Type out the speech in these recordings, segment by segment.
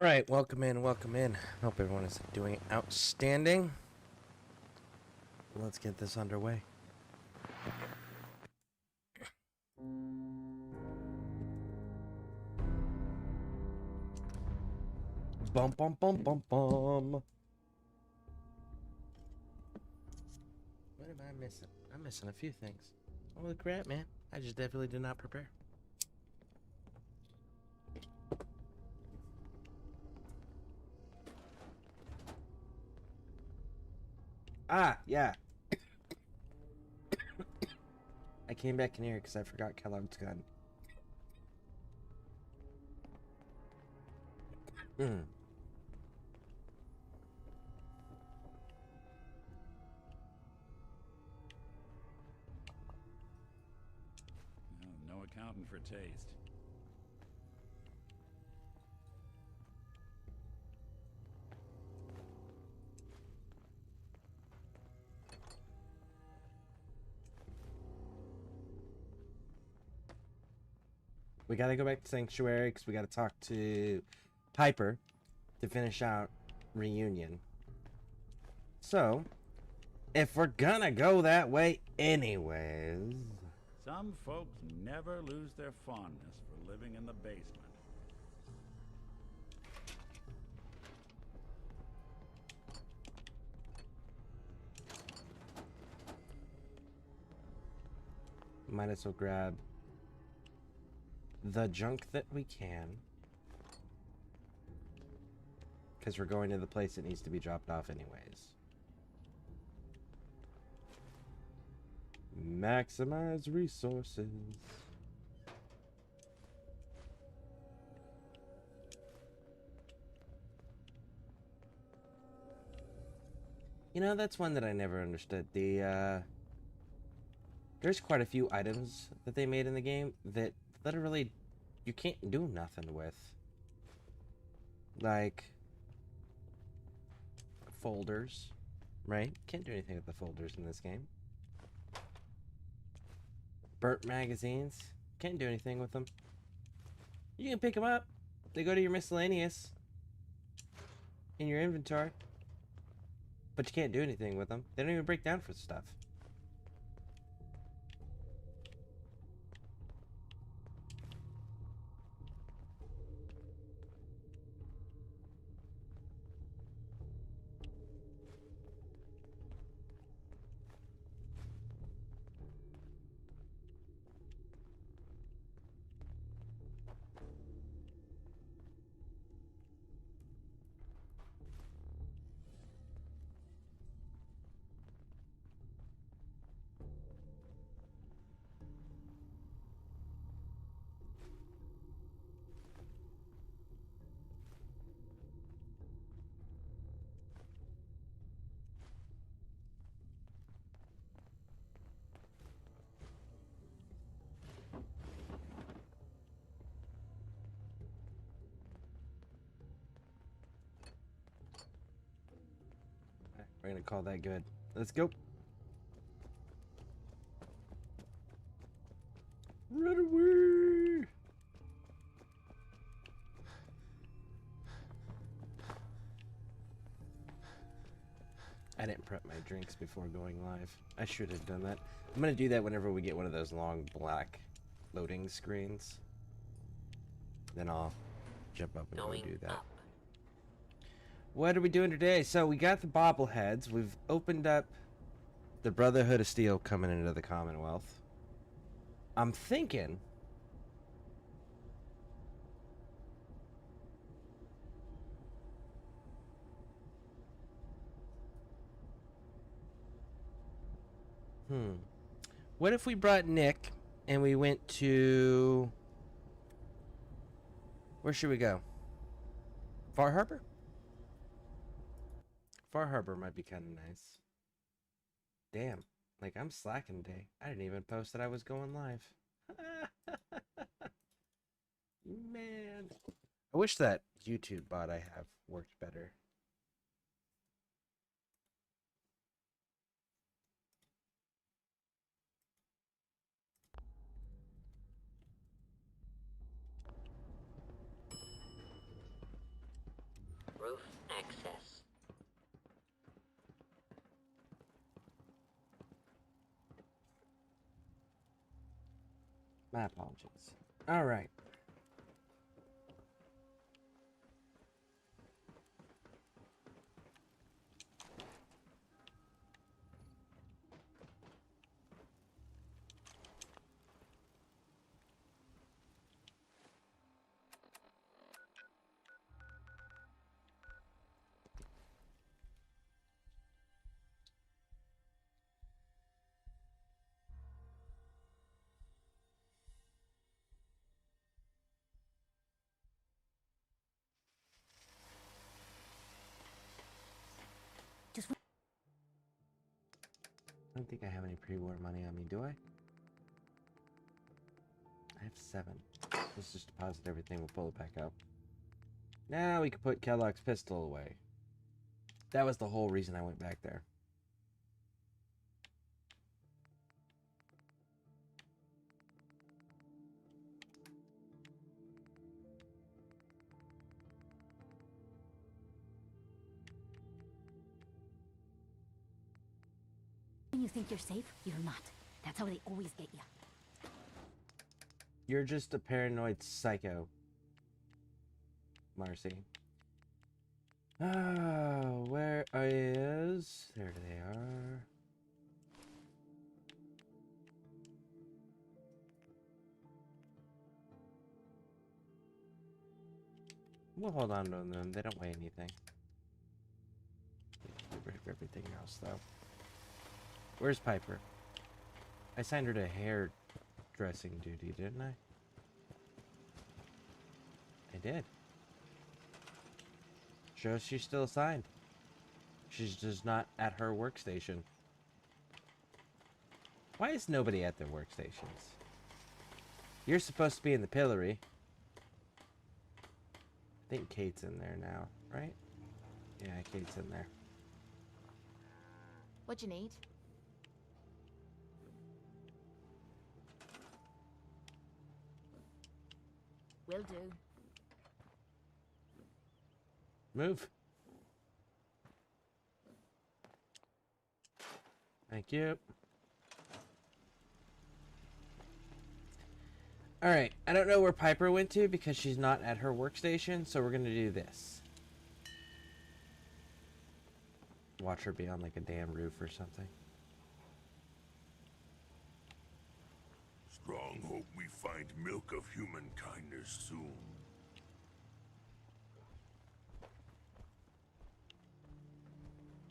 Right, welcome in, welcome in. Hope everyone is doing outstanding. Let's get this underway. Bum bum bum bum bum. What am I missing? I'm missing a few things. Holy crap, man. I just definitely did not prepare. Ah, yeah. I came back in here because I forgot Kellogg's gun. Hmm. No accounting for taste. We gotta go back to Sanctuary because we gotta talk to Piper to finish out Reunion. So, if we're gonna go that way anyways... Some folks never lose their fondness for living in the basement. Might as well grab the junk that we can. Because we're going to the place that needs to be dropped off anyways. Maximize resources. You know, that's one that I never understood. There's quite a few items that they made in the game that literally you can't do nothing with. Like folders, right? Can't do anything with the folders in this game. Burnt magazines, can't do anything with them. You can pick them up. They go to your miscellaneous in your inventory. But you can't do anything with them. They don't even break down for stuff. We're gonna call that good. Let's go. Run away! I didn't prep my drinks before going live. I should have done that. I'm gonna do that whenever we get one of those long black loading screens. Then I'll jump up and go do that. What are we doing today? So we got the bobbleheads. We've opened up the Brotherhood of Steel coming into the Commonwealth. I'm thinking... What if we brought Nick and we went to... Where should we go? Far Harbor? Far Harbor might be kind of nice. Damn. Like, I'm slacking today. I didn't even post that I was going live. Man. I wish that YouTube bot I have worked better. My apologies. Alright. I don't think I have any pre-war money on me, do I? I have 7. Let's just deposit everything, we'll pull it back up. Now we can put Kellogg's pistol away. That was the whole reason I went back there. When you think you're safe, you're not. That's how they always get you. You're just a paranoid psycho, Marcy. Oh, where is... There they are. We'll hold on to them. They don't weigh anything. Get rid of everything else, though. Where's Piper? I signed her to hairdressing duty, didn't I? I did. Shows she's still assigned. She's just not at her workstation. Why is nobody at their workstations? You're supposed to be in the pillory. I think Kate's in there now, right? Yeah, Kate's in there. What you need? Will do. Move. Thank you. Alright, I don't know where Piper went to because she's not at her workstation, so we're gonna do this. Watch her be on like a damn roof or something. Strong hope we find milk of human kindness soon.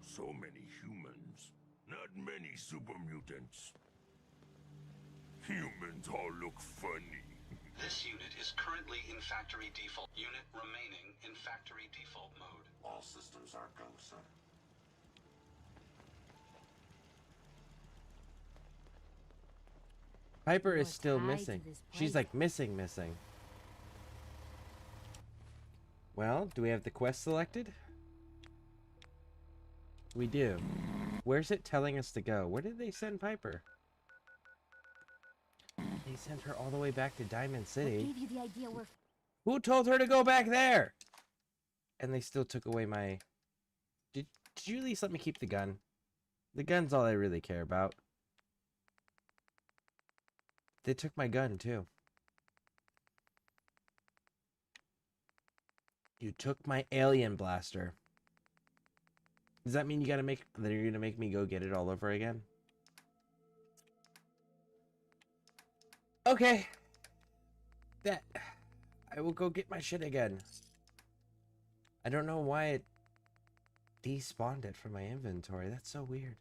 So many humans, not many super mutants. Humans all look funny. This unit is currently in factory default. Unit remaining in factory default mode. All systems are go, sir. Piper is We're still tied to missing. this She's place. like missing. Well, do we have the quest selected? We do. Where's it telling us to go? Where did they send Piper? They sent her all the way back to Diamond What City. gave you the idea we're... Who told her to go back there? And they still took away my... Did you at least let me keep the gun? The gun's all I really care about. They took my gun, too. You took my alien blaster. Does that mean you're gonna make me go get it all over again? Okay. That I will go get my shit again. I don't know why it despawned it from my inventory. That's so weird.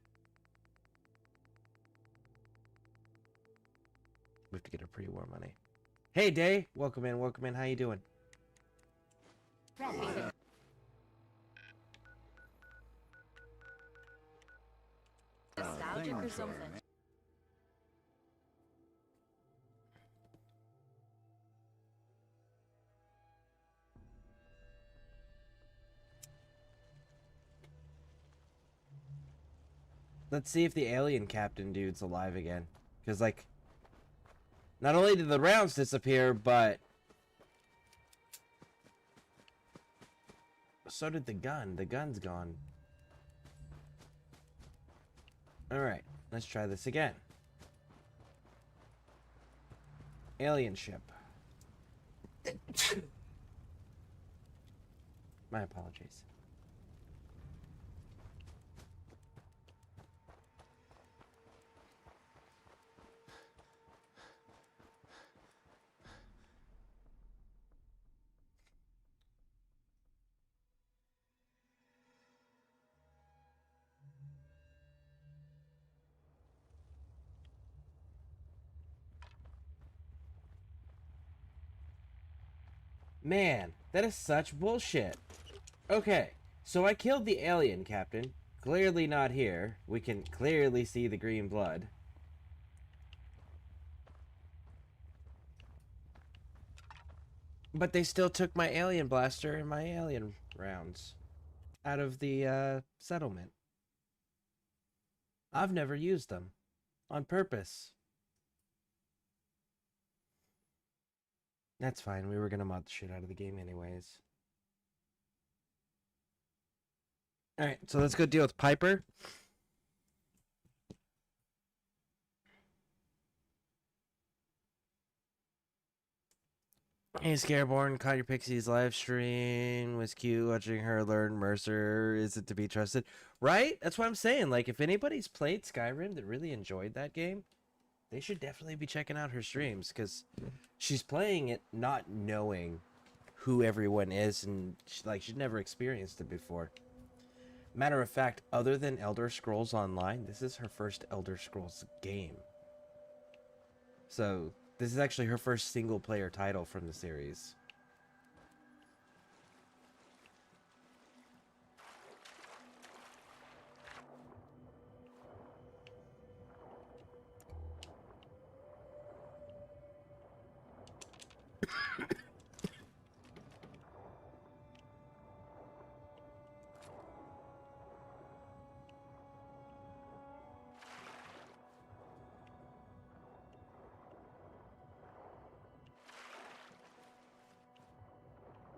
We have to get our pre-war money. Hey, Day. Welcome in. Welcome in. How you doing? Nostalgic or something. Let's see if the alien captain dude's alive again. Because, like, not only did the rounds disappear, but so did the gun. The gun's gone. Alright, let's try this again. Alien ship. My apologies. Man, that is such bullshit. Okay, so I killed the alien, Captain. Clearly not here. We can clearly see the green blood. But they still took my alien blaster and my alien rounds out of the settlement. I've never used them. On purpose. That's fine. We were gonna mod the shit out of the game anyways. Alright, so let's go deal with Piper. Hey, Scareborne, caught your Pixies live stream. Was cute watching her learn Mercer. Is it to be trusted? Right? That's what I'm saying. Like, if anybody's played Skyrim that really enjoyed that game, they should definitely be checking out her streams, because she's playing it not knowing who everyone is, and she's never experienced it before. Matter of fact, other than Elder Scrolls Online, this is her first Elder Scrolls game. So, this is actually her first single-player title from the series.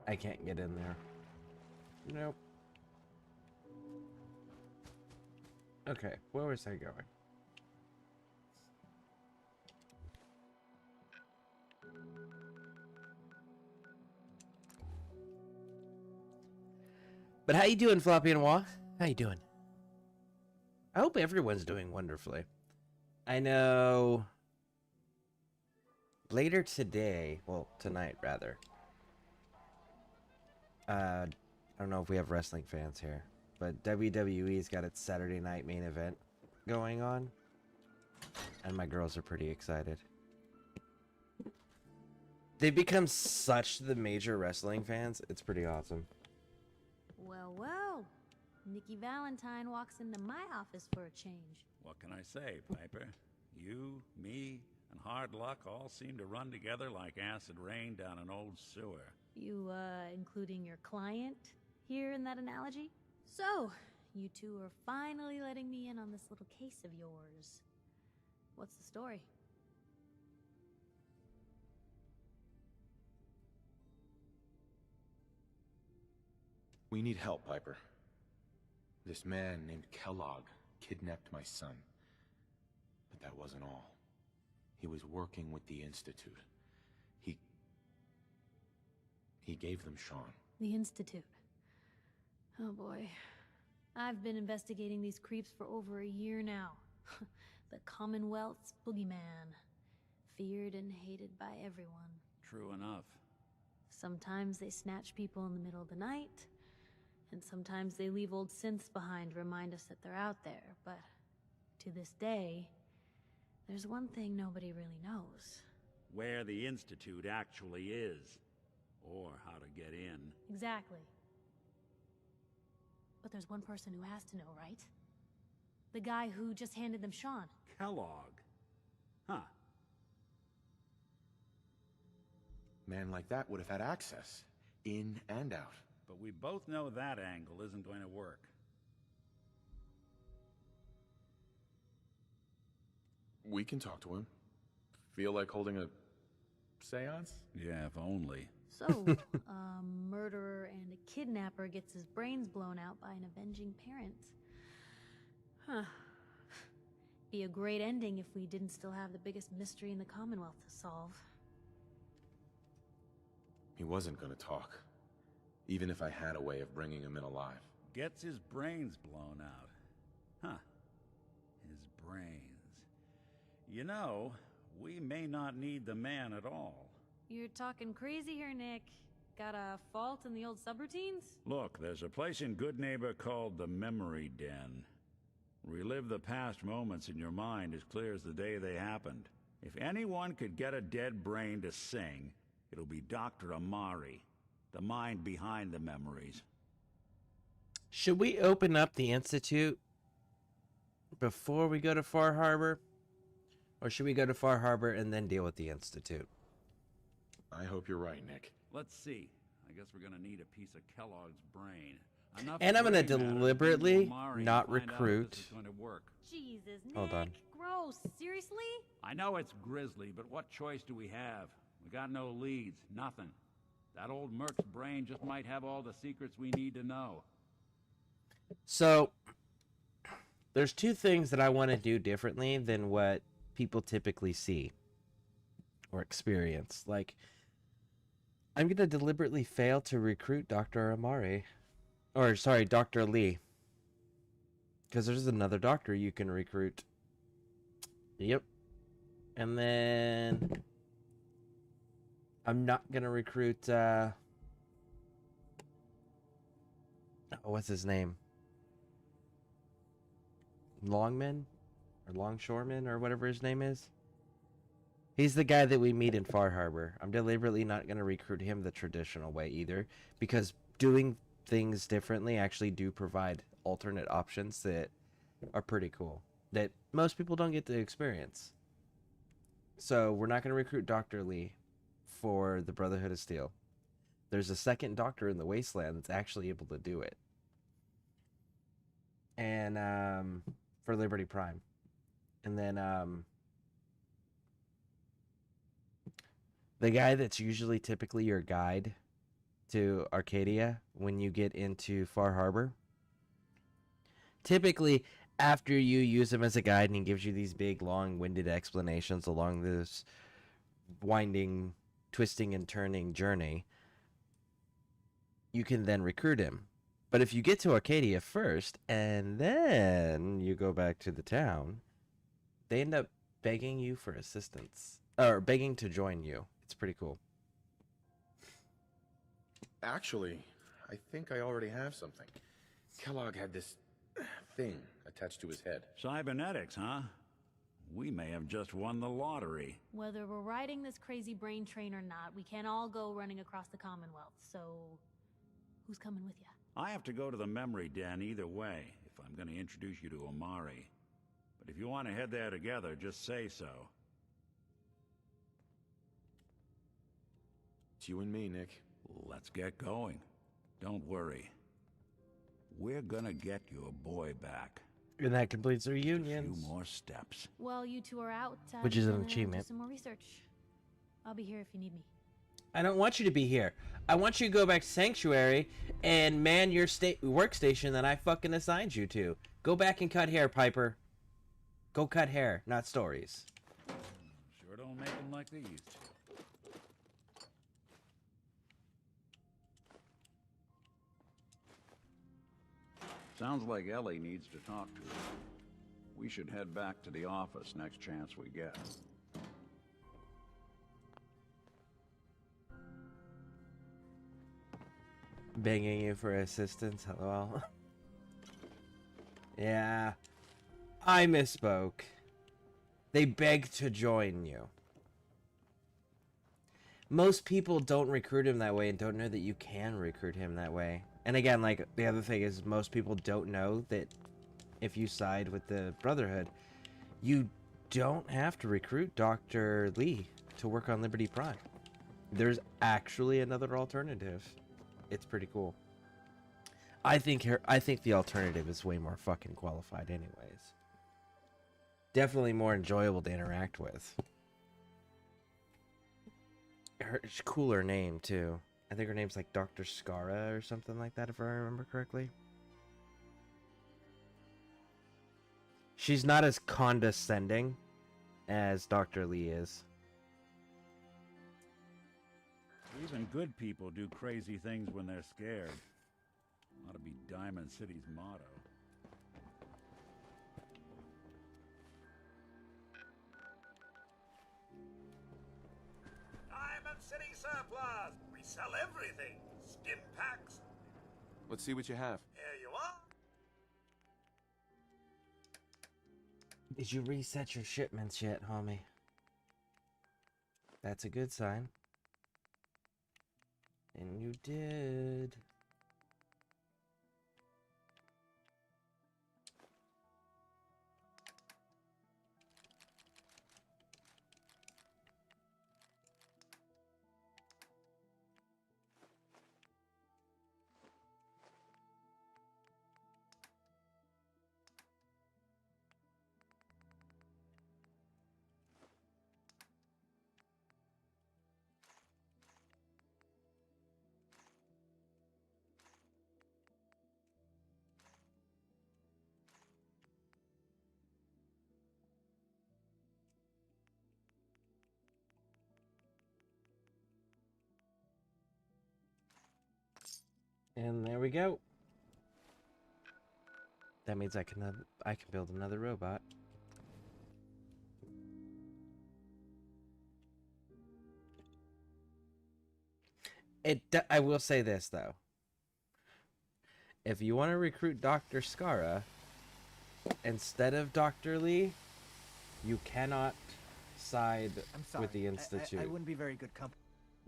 I can't get in there. Nope. Okay, where was I going? But how you doing, Floppy and Wah? How you doing? I hope everyone's doing wonderfully. I know later today, well, tonight rather. I don't know if we have wrestling fans here, but WWE's got its Saturday night main event going on, and my girls are pretty excited. They've become such the major wrestling fans, it's pretty awesome. Well, well. Nikki Valentine walks into my office for a change. What can I say, Piper? You, me, and hard luck all seem to run together like acid rain down an old sewer. You, including your client here in that analogy? So, you two are finally letting me in on this little case of yours. What's the story? We need help, Piper. This man named Kellogg kidnapped my son. But that wasn't all. He was working with the Institute. He gave them Sean. The Institute. Oh boy. I've been investigating these creeps for over a year now. The Commonwealth's boogeyman. Feared and hated by everyone. True enough. Sometimes they snatch people in the middle of the night, and sometimes they leave old synths behind to remind us that they're out there, but to this day, there's one thing nobody really knows. Where the Institute actually is. Or how to get in. Exactly. But there's one person who has to know, right? The guy who just handed them Sean. Kellogg. Huh. Man like that would have had access, in and out. But we both know that angle isn't going to work. We can talk to him. Feel like holding a seance? Yeah, if only. So, a murderer and a kidnapper gets his brains blown out by an avenging parent. Huh. Be a great ending if we didn't still have the biggest mystery in the Commonwealth to solve. He wasn't gonna talk, even if I had a way of bringing him in alive. Gets his brains blown out. Huh. His brains. You know, we may not need the man at all. You're talking crazy here, Nick. Got a fault in the old subroutines? Look, there's a place in Good Neighbor called the Memory Den. Relive the past moments in your mind as clear as the day they happened. If anyone could get a dead brain to sing, it'll be Dr. Amari, the mind behind the memories. Should we open up the Institute before we go to Far Harbor? Or should we go to Far Harbor and then deal with the Institute? I hope you're right, Nick. Let's see. I guess we're gonna need a piece of Kellogg's brain. And I'm gonna brain matter to deliberitely do Amari not and find out if recruit. this is going to work. Jesus, Nick. Hold on. Gross. Seriously? I know it's grisly, but what choice do we have? We got no leads, nothing. That old Merc's brain just might have all the secrets we need to know. So, there's two things that I want to do differently than what people typically see or experience. Like, I'm going to deliberately fail to recruit Dr. Amari. Or, sorry, Dr. Lee. Because there's another doctor you can recruit. Yep. And then I'm not going to recruit, what's his name? Longman? Or Longshoreman, or whatever his name is. He's the guy that we meet in Far Harbor. I'm deliberately not going to recruit him the traditional way either, because doing things differently actually do provide alternate options that are pretty cool, that most people don't get to experience. So we're not going to recruit Dr. Lee for the Brotherhood of Steel. There's a second doctor in the Wasteland that's actually able to do it. And for Liberty Prime. And then the guy that's usually typically your guide to Arcadia when you get into Far Harbor. Typically, after you use him as a guide and he gives you these big, long-winded explanations along this winding, twisting, and turning journey, you can then recruit him. But if you get to Arcadia first, and then you go back to the town, they end up begging you for assistance. Or begging to join you. It's pretty cool. Actually, I think I already have something. Kellogg had this thing attached to his head. Cybernetics, huh? We may have just won the lottery. Whether we're riding this crazy brain train or not, we can't all go running across the Commonwealth, so who's coming with you? I have to go to the Memory Den either way, if I'm going to introduce you to Amari. But if you want to head there together, just say so. It's you and me, Nick. Let's get going. Don't worry. We're gonna get your boy back. And that completes our A union. few more steps. Well, you two are out. Which is an I'm gonna achievement. Do some more research. I'll be here if you need me. I don't want you to be here. I want you to go back to Sanctuary and man your workstation that I fucking assigned you to. Go back and cut hair, Piper. Go cut hair, not stories. Sure don't make them like they used to. Sounds like Ellie needs to talk to her. We should head back to the office next chance we get. Begging you for assistance, hello. Yeah, I misspoke. They beg to join you. Most people don't recruit him that way and don't know that you can recruit him that way. And again, like, the other thing is most people don't know that if you side with the Brotherhood, you don't have to recruit Dr. Lee to work on Liberty Prime. There's actually another alternative. It's pretty cool. I think the alternative is way more fucking qualified anyways. Definitely more enjoyable to interact with. Her cooler name too. I think her name's like Dr. Scara or something like that, if I remember correctly. She's not as condescending as Dr. Lee is. Even good people do crazy things when they're scared. Ought to be Diamond City's motto. Diamond City Surplus! We sell everything. Stim packs. Let's see what you have. Here you are. Did you reset your shipments yet, homie? That's a good sign. And you did. And there we go. That means I can build another robot. I will say this though. If you want to recruit Dr. Skara instead of Dr. Lee, you cannot side with the Institute. I wouldn't be very good company.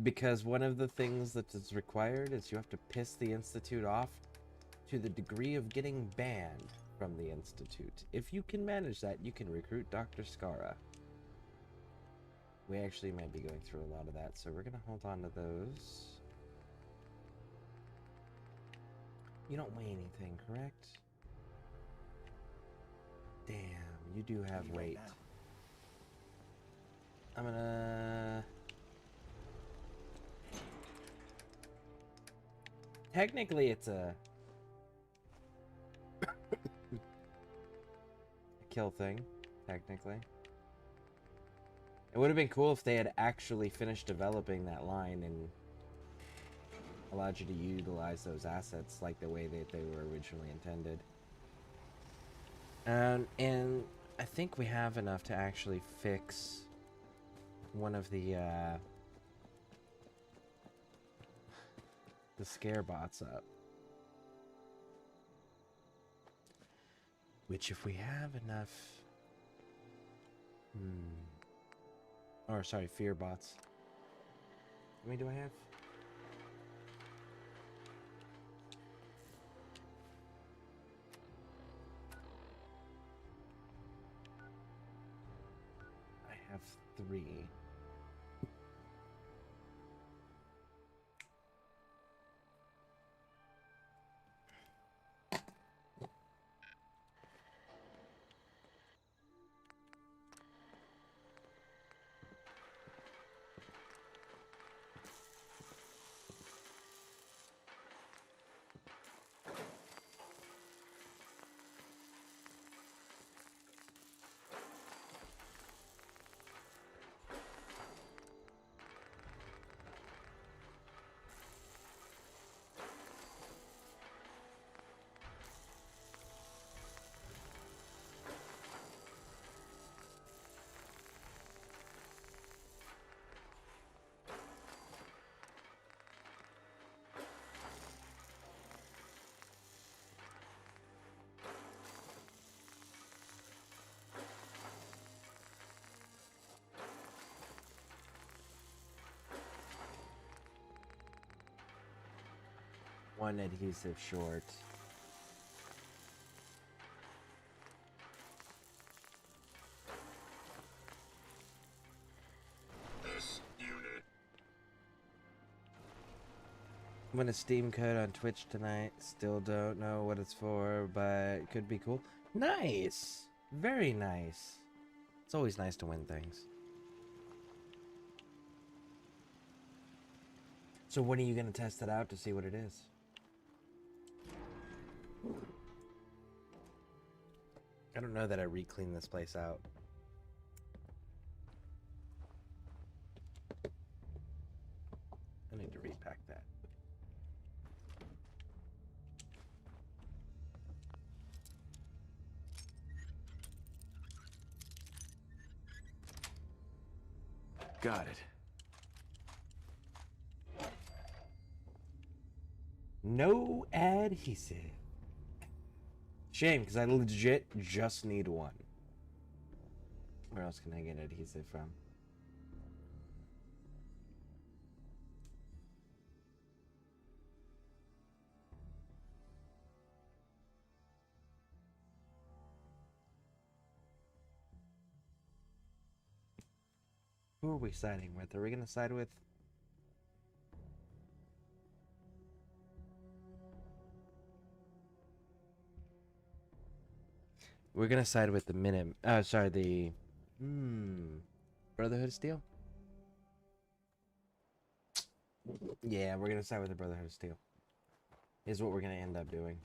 Because one of the things that is required is you have to piss the Institute off to the degree of getting banned from the Institute. If you can manage that, you can recruit Dr. Skara. We actually might be going through a lot of that, so we're going to hold on to those. You don't weigh anything, correct? Damn, you do have weight. I'm gonna... Technically, it's a kill thing, technically. It would have been cool if they had actually finished developing that line and allowed you to utilize those assets like the way that they were originally intended. And I think we have enough to actually fix one of the scare bots up. Which if we have enough... Or sorry, fear bots. How many do I have? I have 3. One adhesive short. This unit. I'm gonna Steam code on Twitch tonight. Still don't know what it's for, but it could be cool. Nice! Very nice. It's always nice to win things. So when are you gonna test it out to see what it is? I don't know that I re-cleaned this place out. I need pack that. Got it. No adhesive. Shame, because I legit just need one. Where else can I get adhesive from? Who are we siding with? Are we going to side with... We're going to side with the the... Brotherhood of Steel? Yeah, we're going to side with the Brotherhood of Steel. Is what we're going to end up doing.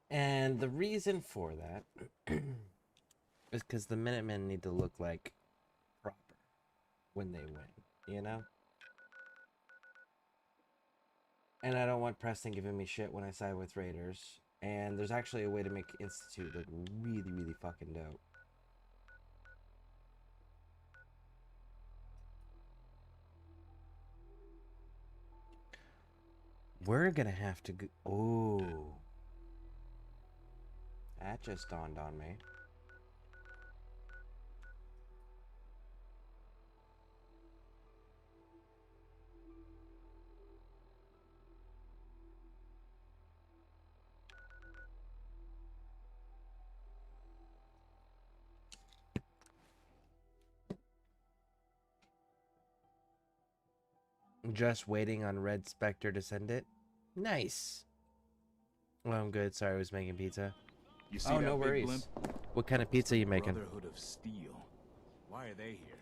And the reason for that is because the Minutemen need to look like proper when they win, you know? And I don't want Preston giving me shit when I side with Raiders. And there's actually a way to make Institute look really, really fucking dope. We're gonna have to go... Oh. That just dawned on me. Just waiting on Red Spectre to send it. Nice. Well, I'm good. Sorry, I was making pizza. You see Oh, that no big worries. blimp? What kind of pizza you making? Brotherhood of Steel. Why are they here?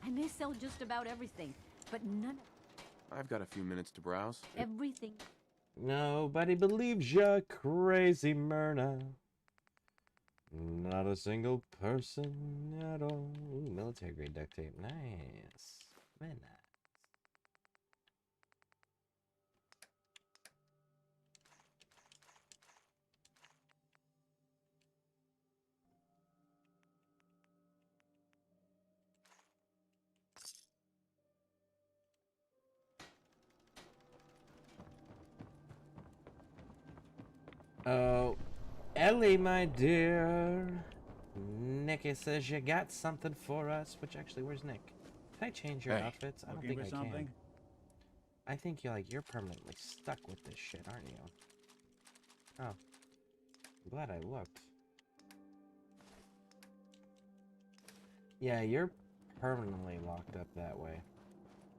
I may sell just about everything, but none I've got a few minutes to browse. everything. Nobody believes ya, crazy Myrna. Not a single person at all. Ooh, military grade duct tape. Nice. Very nice. Oh, Ellie, my dear. Nicky says you got something for us. Which actually, where's Nick? Can I change your Hey, outfits? I don't Looking think for I something? can. I think you're permanently stuck with this shit, aren't you? Oh, I'm glad I looked. Yeah, you're permanently locked up that way.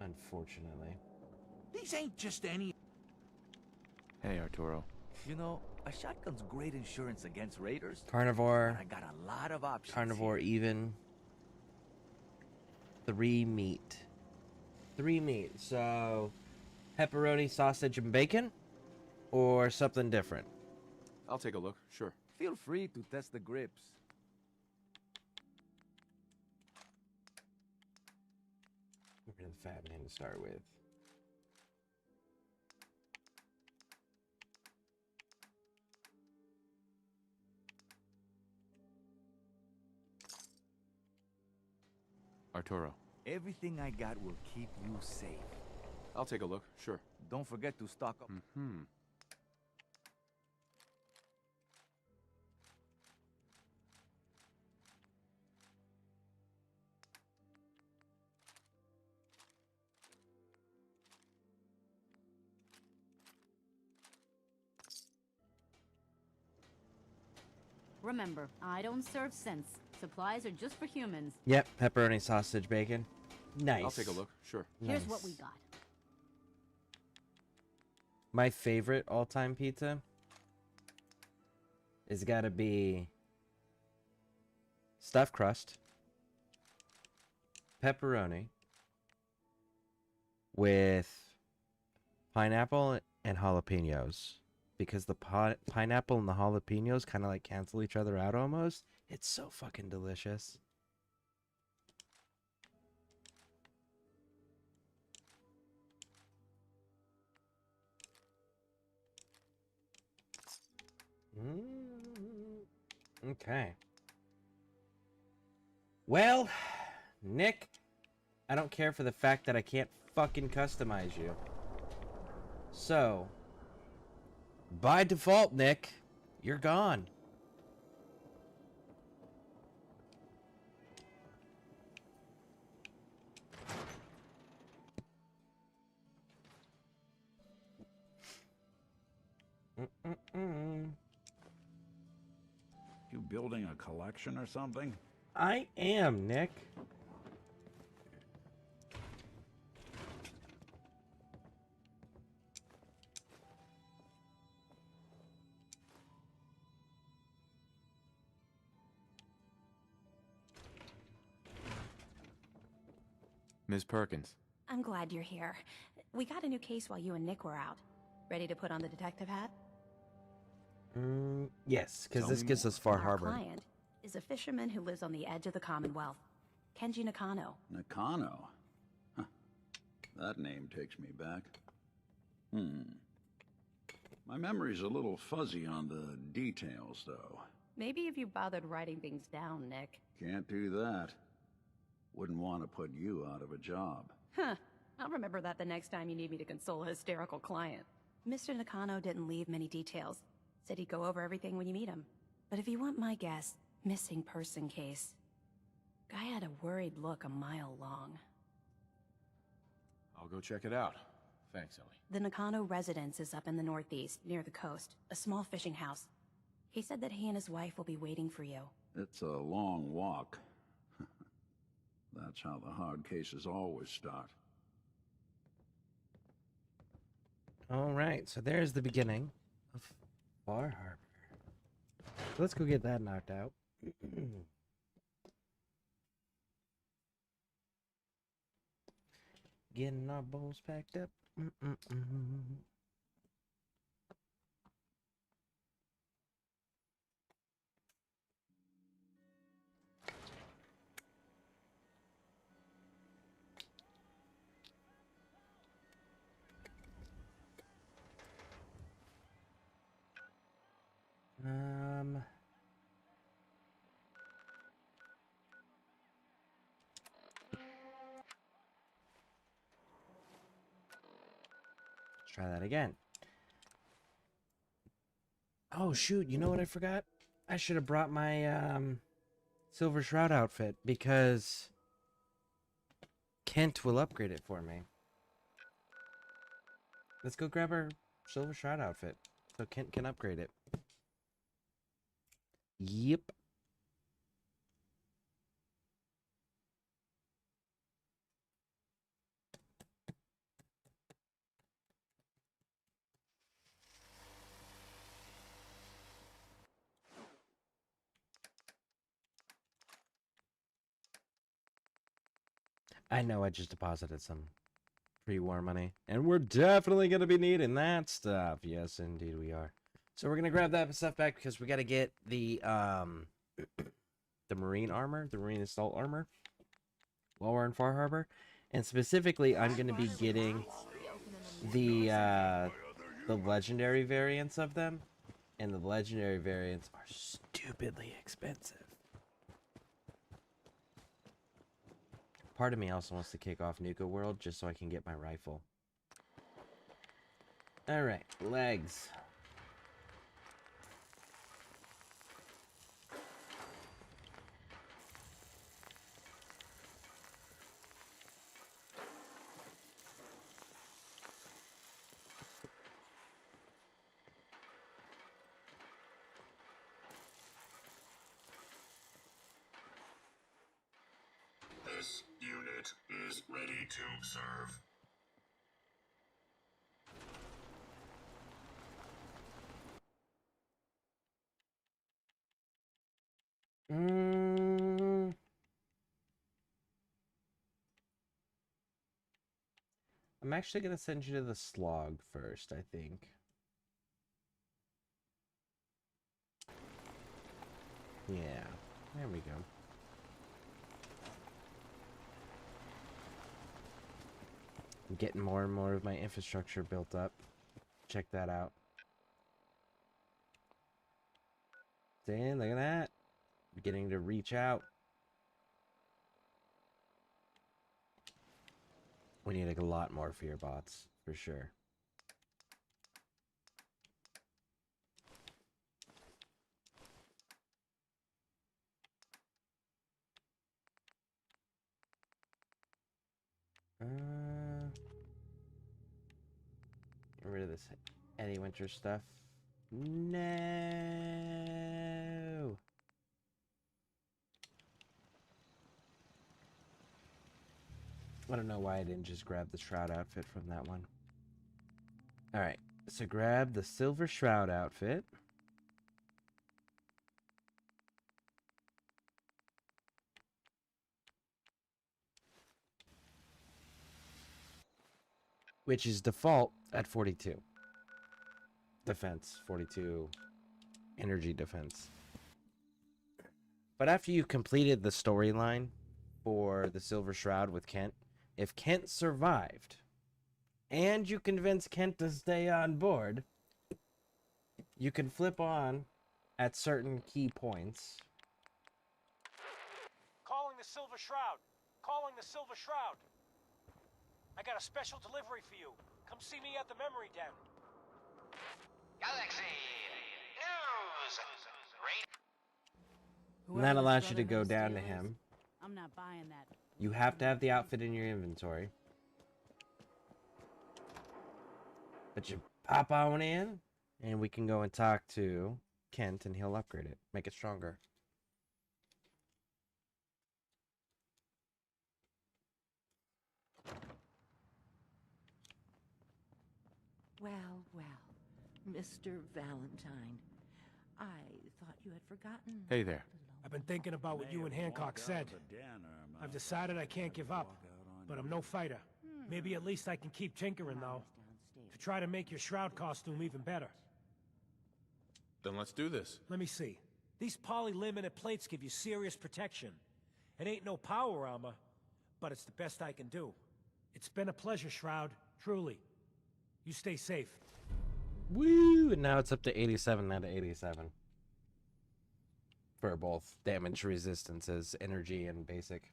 Unfortunately. These ain't just any... Hey, Arturo. You know, a shotgun's great insurance against raiders. Carnivore. But I got a lot of options. Carnivore here. even. 3 meat. 3 meat. So, pepperoni, sausage, and bacon? Or something different? I'll take a look, sure. Feel free to test the grips. Get rid of the fat man to start with. Arturo. Everything I got will keep you safe. I'll take a look, sure. Don't forget to stock up. Mm-hmm. Remember, I don't serve sense. Supplies are just for humans. Yep, pepperoni, sausage, bacon. Nice. I'll take a look, sure. Here's what we got. My favorite all-time pizza is gotta be stuffed crust, pepperoni with pineapple and jalapenos. because the pineapple and the jalapenos kind of like cancel each other out almost. It's so fucking delicious. Okay. Well, Nick, I don't care for the fact that I can't fucking customize you. So, by default, Nick, you're gone. You building a collection or something? I am, Nick. Ms. Perkins. I'm glad you're here. We got a new case while you and Nick were out. Ready to put on the detective hat? Yes, because Tell this me gives us Far Harbor. Our client is a fisherman who lives on the edge of the Commonwealth. Kenji Nakano. Nakano? Huh. That name takes me back. My memory's a little fuzzy on the details, though. Maybe if you bothered writing things down, Nick. Can't do that. Wouldn't want to put you out of a job. Huh. I'll remember that the next time you need me to console a hysterical client. Mr. Nakano didn't leave many details. Said he'd go over everything when you meet him. But if you want my guess, missing person case. Guy had a worried look a mile long. I'll go check it out. Thanks, Ellie. The Nakano residence is up in the northeast, near the coast. A small fishing house. He said that he and his wife will be waiting for you. It's a long walk. That's how the hard cases always start. All right, so there's the beginning of Far Harbor. So let's go get that knocked out. Getting our bowls packed up. Let's try that again. Oh shoot, you know what I forgot? I should have brought my Silver Shroud outfit because Kent will upgrade it for me. Let's go grab our Silver Shroud outfit so Kent can upgrade it. Yep. I know I just deposited some pre-war money, and we're definitely going to be needing that stuff. Yes, indeed we are. So we're going to grab that stuff back because we got to get the marine armor, the marine assault armor while we're in Far Harbor. And specifically, I'm going to be getting the legendary variants of them, and the legendary variants are stupidly expensive. Part of me also wants to kick off Nuka World just so I can get my rifle. Alright, legs. This unit is ready to serve. I'm actually going to send you to the slog first, I think. Yeah, there we go. I'm getting more and more of my infrastructure built up. Check that out. See, look at that. Beginning to reach out. We need a lot more fear bots, for sure. Get rid of this Eddie Winter stuff. No. I don't know why I didn't just grab the Shroud outfit from that one. Alright, so grab the Silver Shroud outfit. Which is default at 42. Defense, 42 energy defense. But after you completed the storyline for the Silver Shroud with Kent, if Kent survived, and you convince Kent to stay on board, you can flip on at certain key points. Calling the Silver Shroud. Calling the Silver Shroud. I got a special delivery for you. Come see me at the memory den. Galaxy News. And that allows you to go down to him. I'm not buying that. You have to have the outfit in your inventory. But you pop on in, and we can go and talk to Kent, and he'll upgrade it. Make it stronger. Well, well, Mr. Valentine. I thought you had forgotten. Hey there. I've been thinking about what you and Hancock said. I've decided I can't give up, but I'm no fighter. Maybe at least I can keep tinkering, though, to try to make your Shroud costume even better. Then let's do this. Let me see. These poly-limited plates give you serious protection. It ain't no power armor, but it's the best I can do. It's been a pleasure, Shroud, truly. You stay safe. Woo! And now it's up to 87 out of 87. For both damage resistances, energy, and basic.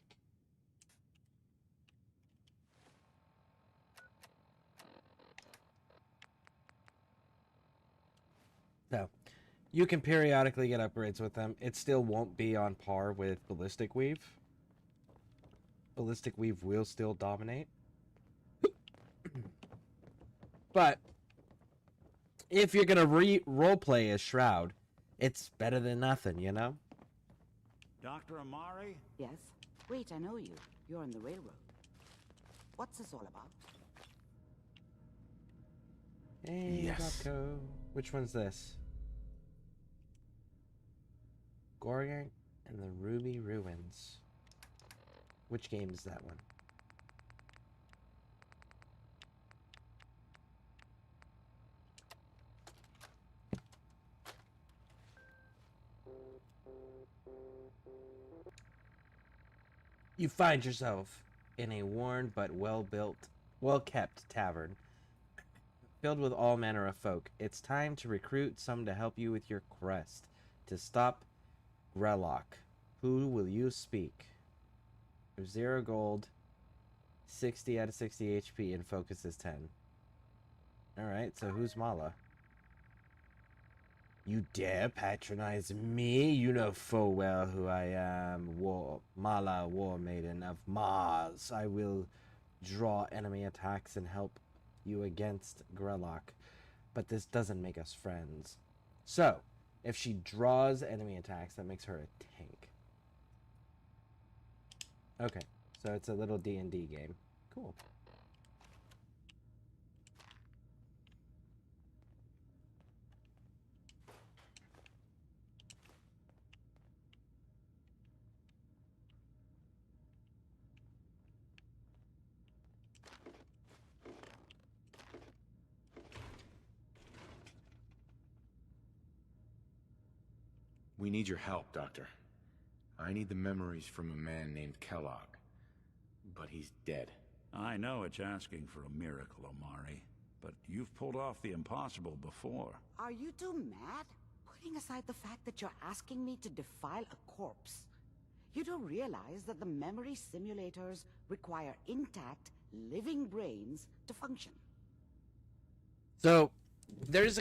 So, you can periodically get upgrades with them. It still won't be on par with Ballistic Weave. Ballistic Weave will still dominate. But if you're gonna roleplay as Shroud, it's better than nothing, you know? Dr. Amari? Yes? Wait, I know you. You're on the railroad. What's this all about? Hey, Yes. Rocco. Which one's this? Gorgang and the Ruby Ruins. Which game is that one? You find yourself in a worn but well-built, well-kept tavern filled with all manner of folk. It's time to recruit some to help you with your quest to stop Grellock. Who will you speak? There's 0 gold, 60 out of 60 HP, and focus is 10. Alright, so who's Mala? You dare patronize me? You know full well who I am. Mala, War Maiden of Mars. I will draw enemy attacks and help you against Grellock. But this doesn't make us friends. So, if she draws enemy attacks, that makes her a tank. Okay, so it's a little D&D game. Cool. We need your help, Doctor. I need the memories from a man named Kellogg. But he's dead. I know it's asking for a miracle, Omari. But you've pulled off the impossible before. Are you two mad? Putting aside the fact that you're asking me to defile a corpse, you don't realize that the memory simulators require intact, living brains to function. So, there's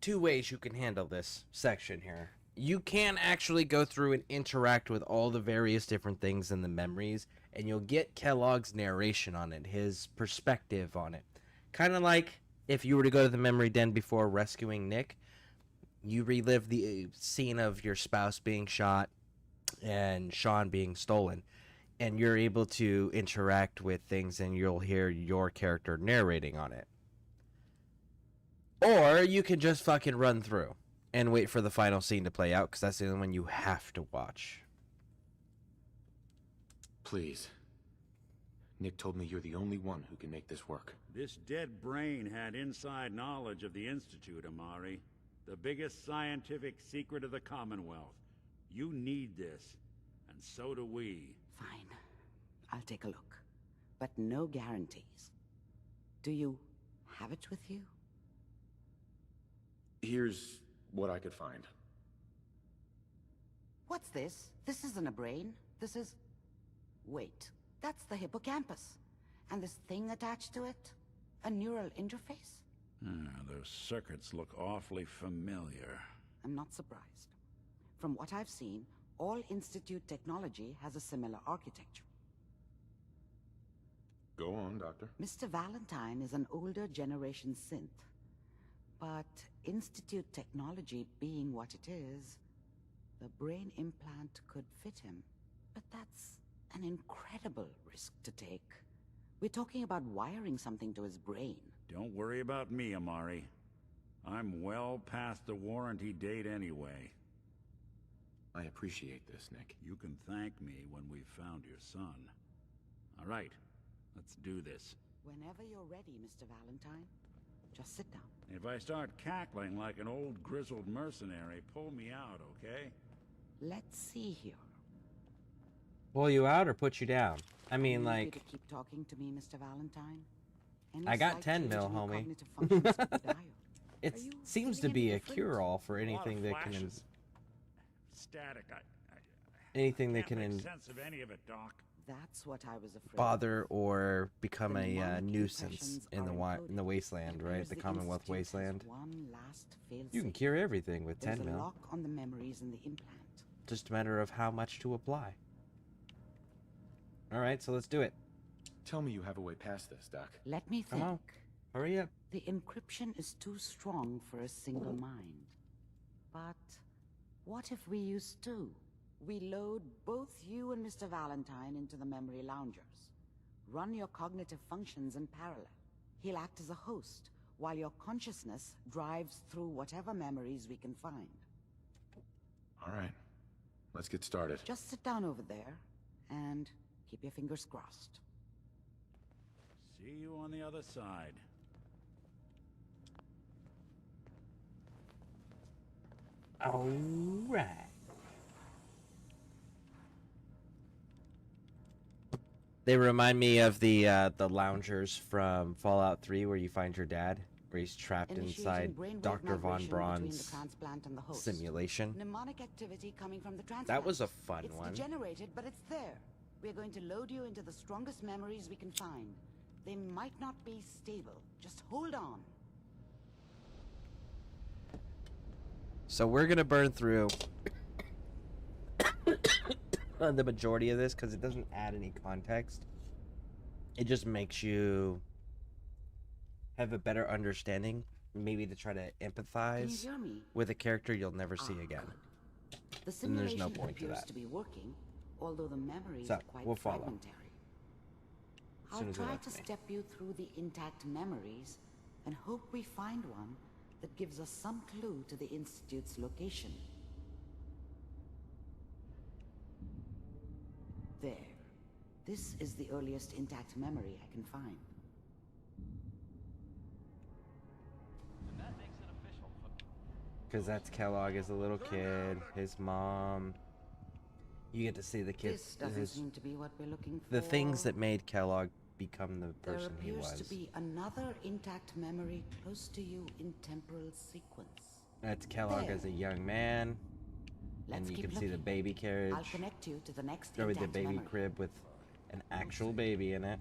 two ways you can handle this section here. You can actually go through and interact with all the various different things in the memories, and you'll get Kellogg's narration on it, his perspective on it. Kind of like if you were to go to the memory den before rescuing Nick, you relive the scene of your spouse being shot and Sean being stolen, and you're able to interact with things and you'll hear your character narrating on it. Or you can just fucking run through and wait for the final scene to play out, because that's the only one you have to watch. Please. Nick told me you're the only one who can make this work. This dead brain had inside knowledge of the Institute, Omari. The biggest scientific secret of the Commonwealth. You need this, and so do we. Fine. I'll take a look. But no guarantees. Do you have it with you? Here's what I could find. What's this? This isn't a brain. This is... Wait. That's the hippocampus. And this thing attached to it? A neural interface? Those circuits look awfully familiar. I'm not surprised. From what I've seen, all Institute technology has a similar architecture. Go on, Doctor. Mr. Valentine is an older generation synth. But Institute technology being what it is, the brain implant could fit him. But that's an incredible risk to take. We're talking about wiring something to his brain. Don't worry about me, Omari. I'm well past the warranty date anyway. I appreciate this, Nick. You can thank me when we've found your son. All right, let's do this. Whenever you're ready, Mr. Valentine. Just sit down. If I start cackling like an old grizzled mercenary, pull me out, okay? Let's see here. Pull you out or put you down? I mean, You like... to keep talking to me, Mr. Valentine. Any I got slight 10 change mil, in your homie. cognitive functions could be dire. It Are you seems to feeling be any a different? cure-all for A lot anything of that can... flashes. Static. anything that can't can make sense of any of it, Doc. That's what I was afraid bother of. or become The a mnemonic nuisance impressions in the are in the encoded. wasteland, It right? appears The the Commonwealth Institute has wasteland. one last You can fail-safe. cure everything with There's 10 a mil. lock on the memories in the implant. Just a matter of how much to apply. All right, so let's do it. Tell me you have a way past this, Doc. Let me Come think. on. Hurry up. The encryption is too strong for a single mind. But what if we use two? We load both you and Mr. Valentine into the memory loungers. Run your cognitive functions in parallel. He'll act as a host, while your consciousness drives through whatever memories we can find. All right. Let's get started. Just sit down over there, and keep your fingers crossed. See you on the other side. All right. They remind me of the loungers from Fallout 3 where you find your dad, where he's trapped Initiating inside brainwave Dr. Von migration between Braun's the transplant and the host. simulation. Mnemonic activity coming from the transplant. That was a fun it's one. degenerated, but it's there. We're going to load you into the strongest memories we can find. They might not be stable. Just hold on. So we're gonna burn through the majority of this because it doesn't add any context. It just makes you have a better understanding, maybe to try to Can you empathize hear me? with a character you'll never see again. Good. The And there's simulation no point to appears that. to be working, although the memories So, are quite we'll follow. fragmentary. As soon I'll as it try lets to me. step you through the intact memories and hope we find one that gives us some clue to the Institute's location. There. This is the earliest intact memory I can find. Because that's Kellogg as a little kid, his mom. You get to see the kids. This doesn't seem to be what we're looking for. The things that made Kellogg become the person he was. There appears to be another intact memory close to you in temporal sequence. That's Kellogg as a young man. And you can see the baby carriage. I'll connect you to the next or intact the baby memory. crib with an actual baby in it.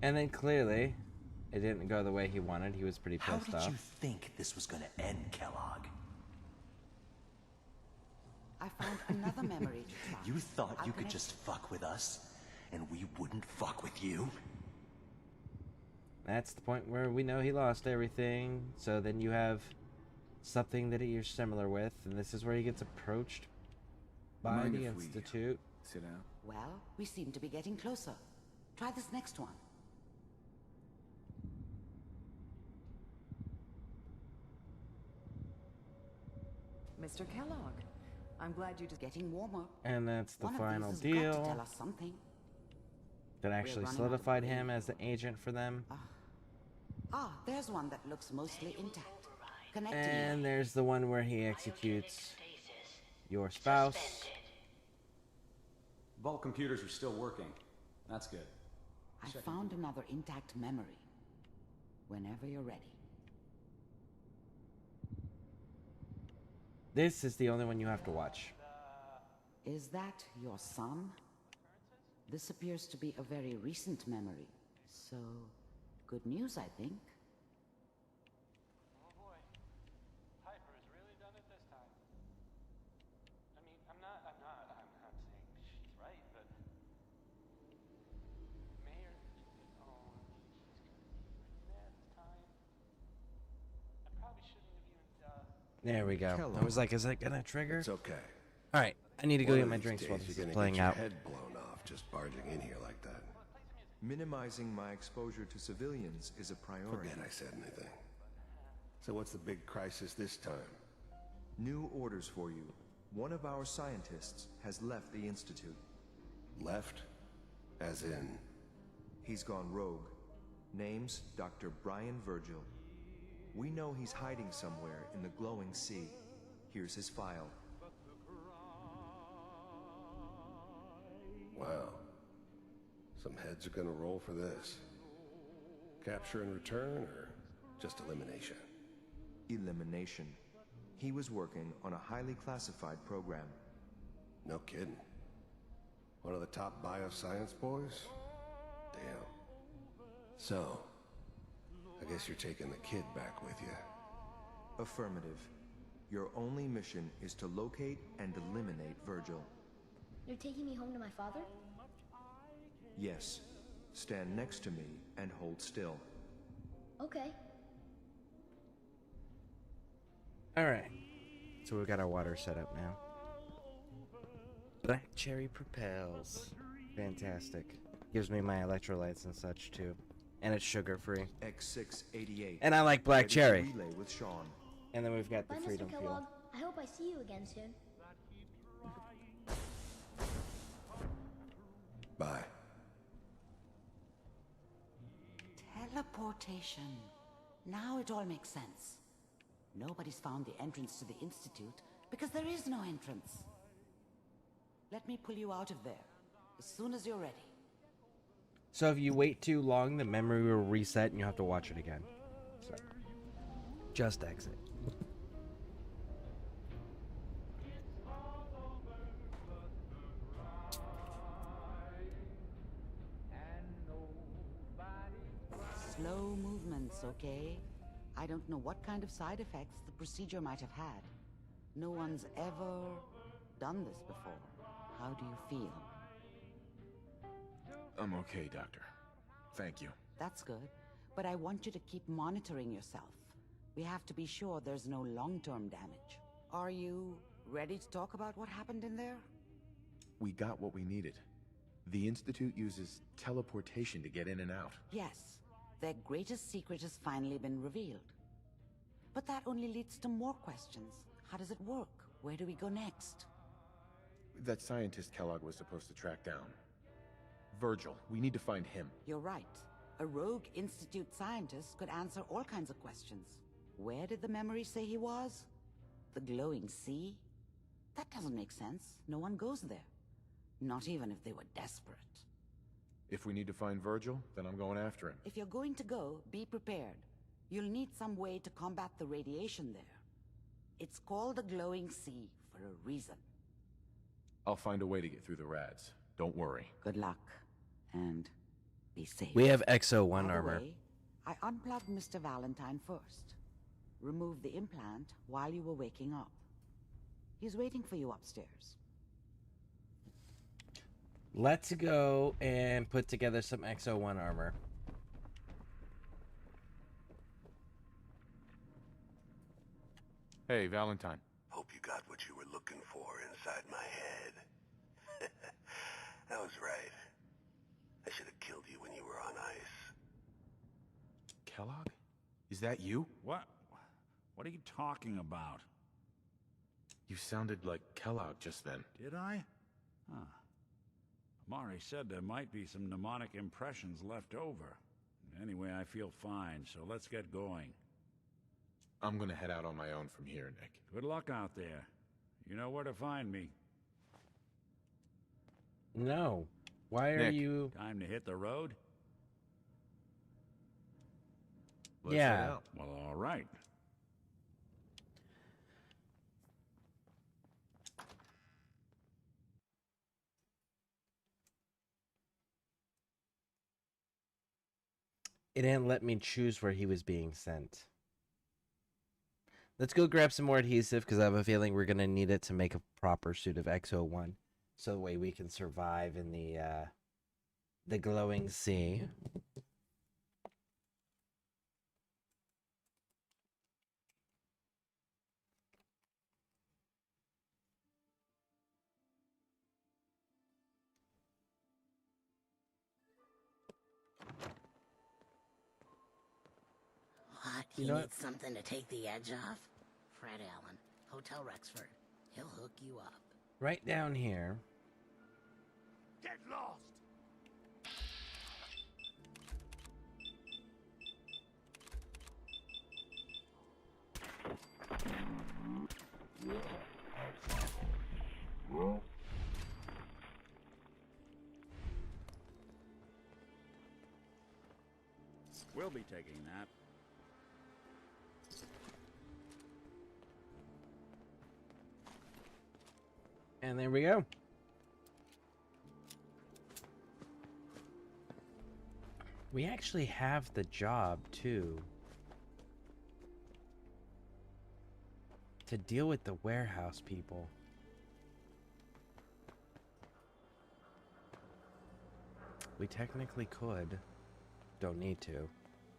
And then clearly, it didn't go the way he wanted. He was pretty pissed off. How did you think this was gonna end, Kellogg? I found another memory to try. You thought you could just fuck with us, and we wouldn't fuck with you? That's the point where we know he lost everything. So then you have something that you're similar with, and this is where he gets approached by the Institute. Sit down. Well, we seem to be getting closer. Try this next one. Mr. Kellogg, I'm glad you just getting warmer. And that's the One final of these has got to deal tell us something. that actually solidified him as the agent for them. There's one that looks mostly intact. Connect to And there's the one where he executes your spouse. Vault computers are still working. That's good. I found another intact memory. Whenever you're ready. This is the only one you have to watch. Is that your son? This appears to be a very recent memory. So, good news, I think. Oh boy. Piper has really done it this time. I mean, I'm not saying she's right, but... Mayor... Oh, she's there this time. I probably shouldn't have even, There we go. I was like, is that gonna trigger? It's okay. Alright, I need to go get my drinks while this is playing out. Head blown off just barging in here like that. Minimizing my exposure to civilians is a priority. Forget I said anything. So what's the big crisis this time? New orders for you. One of our scientists has left the Institute. Left? As in? He's gone rogue. Name's Dr. Brian Virgil. We know he's hiding somewhere in the glowing sea. Here's his file. Wow. Some heads are gonna roll for this. Capture and return, or just elimination? Elimination. He was working on a highly classified program. No kidding. One of the top bioscience boys? Damn. So, I guess you're taking the kid back with you. Affirmative. Your only mission is to locate and eliminate Virgil. You're taking me home to my father? Yes. Stand next to me and hold still. Okay. Alright. So we've got our water set up now. Black cherry propels. Fantastic. Gives me my electrolytes and such too. And it's sugar free. X688. And I like black cherry. Relay with Sean. And then we've got the Bye, freedom Mr. fuel. Kellogg. I hope I see you again soon. Bye. Teleportation. Now it all makes sense. Nobody's found the entrance to the Institute because there is no entrance. Let me pull you out of there as soon as you're ready. So if you wait too long, the memory will reset and you have to watch it again. So, just exit. Slow movements, okay? I don't know what kind of side effects the procedure might have had. No one's ever done this before. How do you feel? I'm okay, Doctor. Thank you. That's good, but I want you to keep monitoring yourself. We have to be sure there's no long-term damage. Are you ready to talk about what happened in there? We got what we needed. The Institute uses teleportation to get in and out. Yes, their greatest secret has finally been revealed. But that only leads to more questions. How does it work? Where do we go next? That scientist Kellogg was supposed to track down. Virgil, we need to find him. You're right. A rogue Institute scientist could answer all kinds of questions. Where did the memory say he was? The glowing sea? That doesn't make sense. No one goes there. Not even if they were desperate. If we need to find Virgil, then I'm going after him. If you're going to go, be prepared. You'll need some way to combat the radiation there. It's called the glowing sea for a reason. I'll find a way to get through the rads. Don't worry. Good luck. And be safe. We have XO1 By the armor. way, I unplugged Mr. Valentine first. Removed the implant while you were waking up. He's waiting for you upstairs. Let's go and put together some XO1 armor. Hey, Valentine. Hope you got what you were looking for inside my head. I was right. I should have killed you when you were on ice. Kellogg? Is that you? What? What are you talking about? You sounded like Kellogg just then. Did I? Huh. Amari said there might be some mnemonic impressions left over. Anyway, I feel fine, so let's get going. I'm gonna head out on my own from here, Nick. Good luck out there. You know where to find me. No. Why are Nick. you... Time to hit the road? Let's Yeah. head out. Well, all right. It didn't let me choose where he was being sent. Let's go grab some more adhesive, because I have a feeling we're going to need it to make a proper suit of XO1. So the way we can survive in the glowing sea. What? You You know need what? something to take the edge off? Fred Allen, Hotel Rexford. He'll hook you up. Right down here. Get lost! We'll be taking that. And there we go. We actually have the job, too, to deal with the warehouse people. We technically could. Don't need to.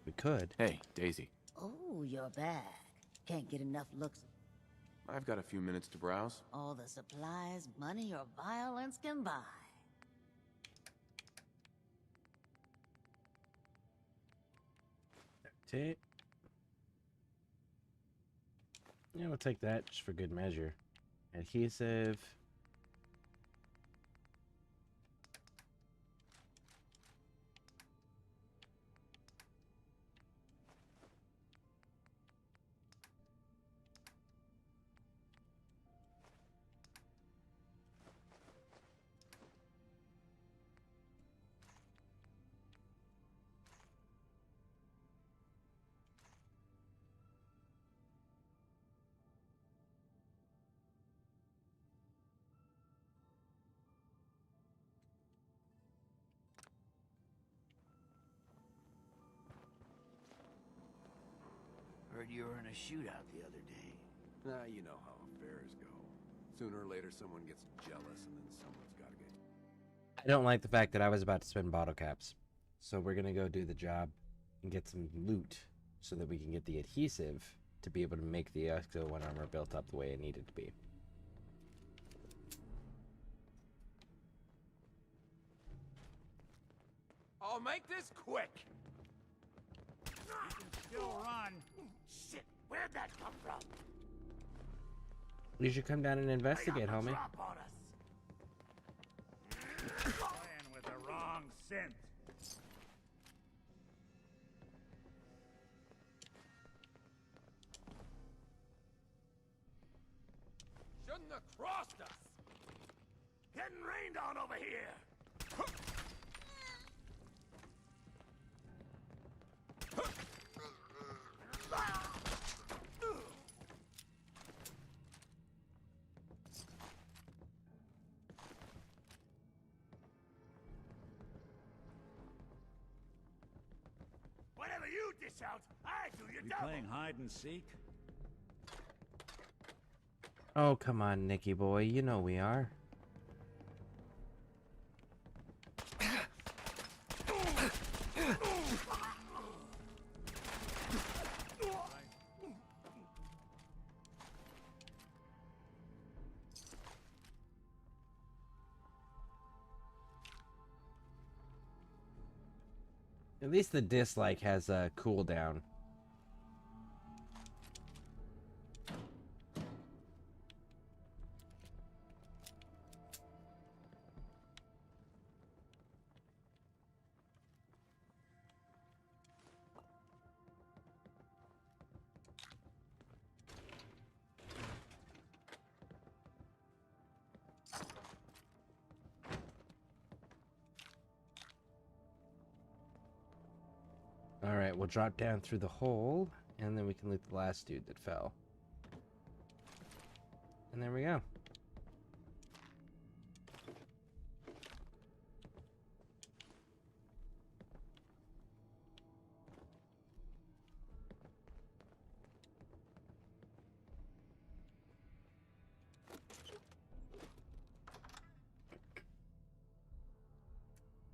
We could. Hey, Daisy. Oh, you're back. Can't get enough looks. I've got a few minutes to browse. All the supplies money or violence can buy. That's it. Yeah, we'll take that just for good measure. Adhesive. Heard you were in a shootout the other day. You know how affairs go. Sooner or later, someone gets jealous, and then someone's got to get... I don't like the fact that I was about to spend bottle caps. So we're going to go do the job and get some loot so that we can get the adhesive to be able to make the XO1 armor built up the way it needed to be. I'll make this quick. You can still run. Shit, where'd that come from? You should come down and investigate, homie. Drop on us. Playing with the wrong synth. Shouldn't have crossed us. Getting rained on over here. Whatever you dish out, I do your You double. playing hide and seek? Oh, come on, Nicky boy. You know we are. At least the dislike has a cooldown. Alright, we'll drop down through the hole, and then we can loot the last dude that fell. And there we go.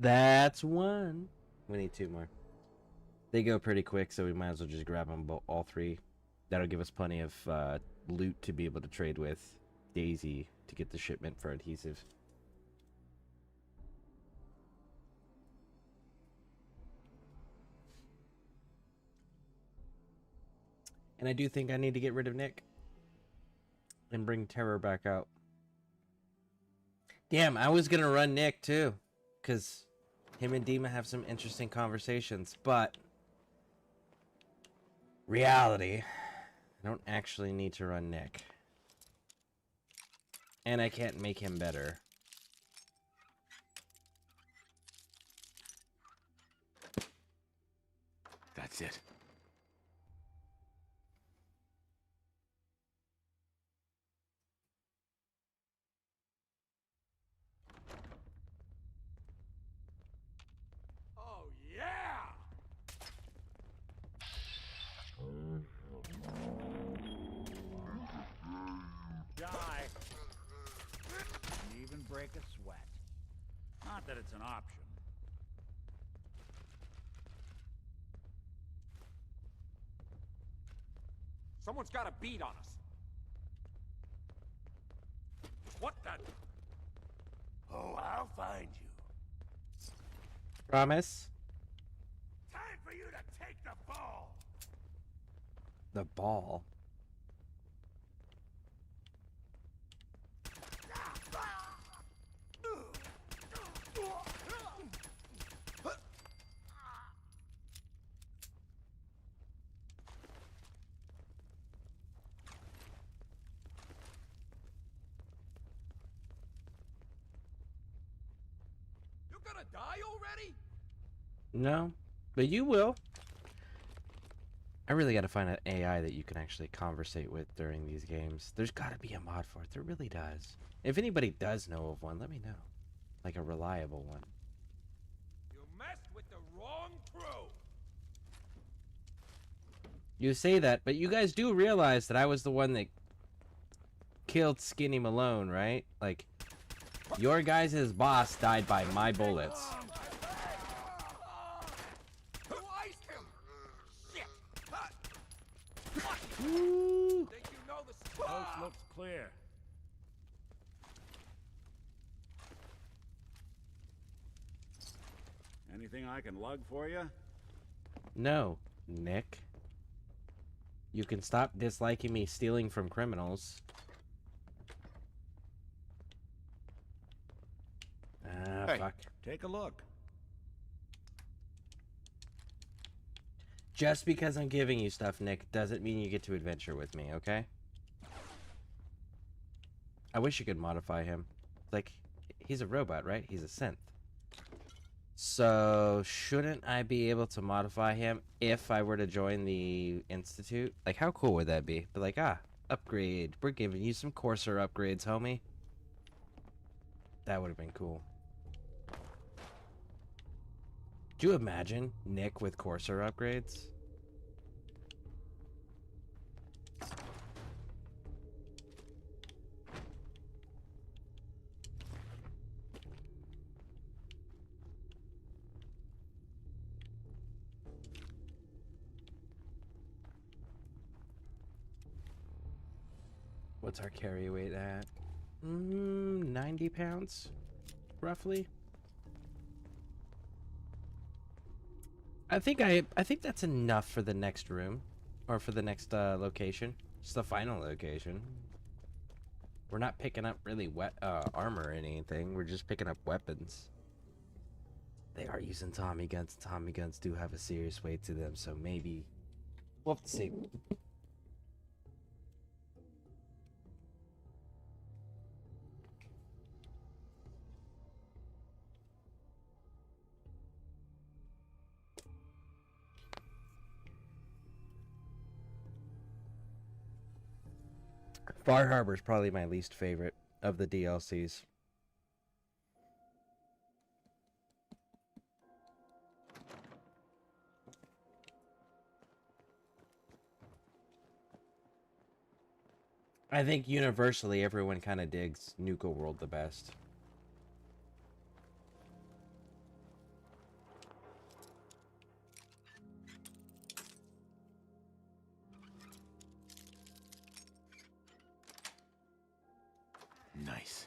That's one. We need two more. They go pretty quick, so we might as well just grab them all three. That'll give us plenty of loot to be able to trade with Daisy to get the shipment for adhesive. And I do think I need to get rid of Nick and bring Terror back out. Damn, I was gonna run Nick too, because him and Dima have some interesting conversations, but reality, I don't actually need to run Nick. And I can't make him better. That's it. Oh, yeah! Die. And even break a sweat. Not that it's an option. Someone's got a beat on us. What the? Oh, I'll find you. Promise? Time for you to take the ball. The ball. You're gonna die already? No, but you will. I really got to find an AI that you can actually conversate with during these games. There's got to be a mod for it. There really does. If anybody does know of one, let me know. Like a reliable one. You messed with the wrong crew. You say that, but you guys do realize that I was the one that killed Skinny Malone, right? Like, your guys' boss died by my bullets. Who iced him? Shit. Woo. Think you know the Coast looks clear. Anything I can lug for you? No, Nick. You can stop disliking me stealing from criminals. Ah, Hey, fuck. take a look. Just because I'm giving you stuff, Nick, doesn't mean you get to adventure with me, okay? I wish you could modify him. Like, he's a robot, right? He's a synth. So, shouldn't I be able to modify him if I were to join the Institute? Like, how cool would that be? But like, upgrade. We're giving you some Courser upgrades, homie. That would have been cool. Do you imagine Nick with Courser upgrades? What's our carry weight at? 90 pounds, roughly. I think that's enough for the next room, or for the next location. Just the final location. We're not picking up really armor or anything. We're just picking up weapons. They are using Tommy guns. Tommy guns do have a serious weight to them, so maybe we'll have to see. Far Harbor is probably my least favorite of the DLCs. I think universally everyone kind of digs Nuka World the best. Nice.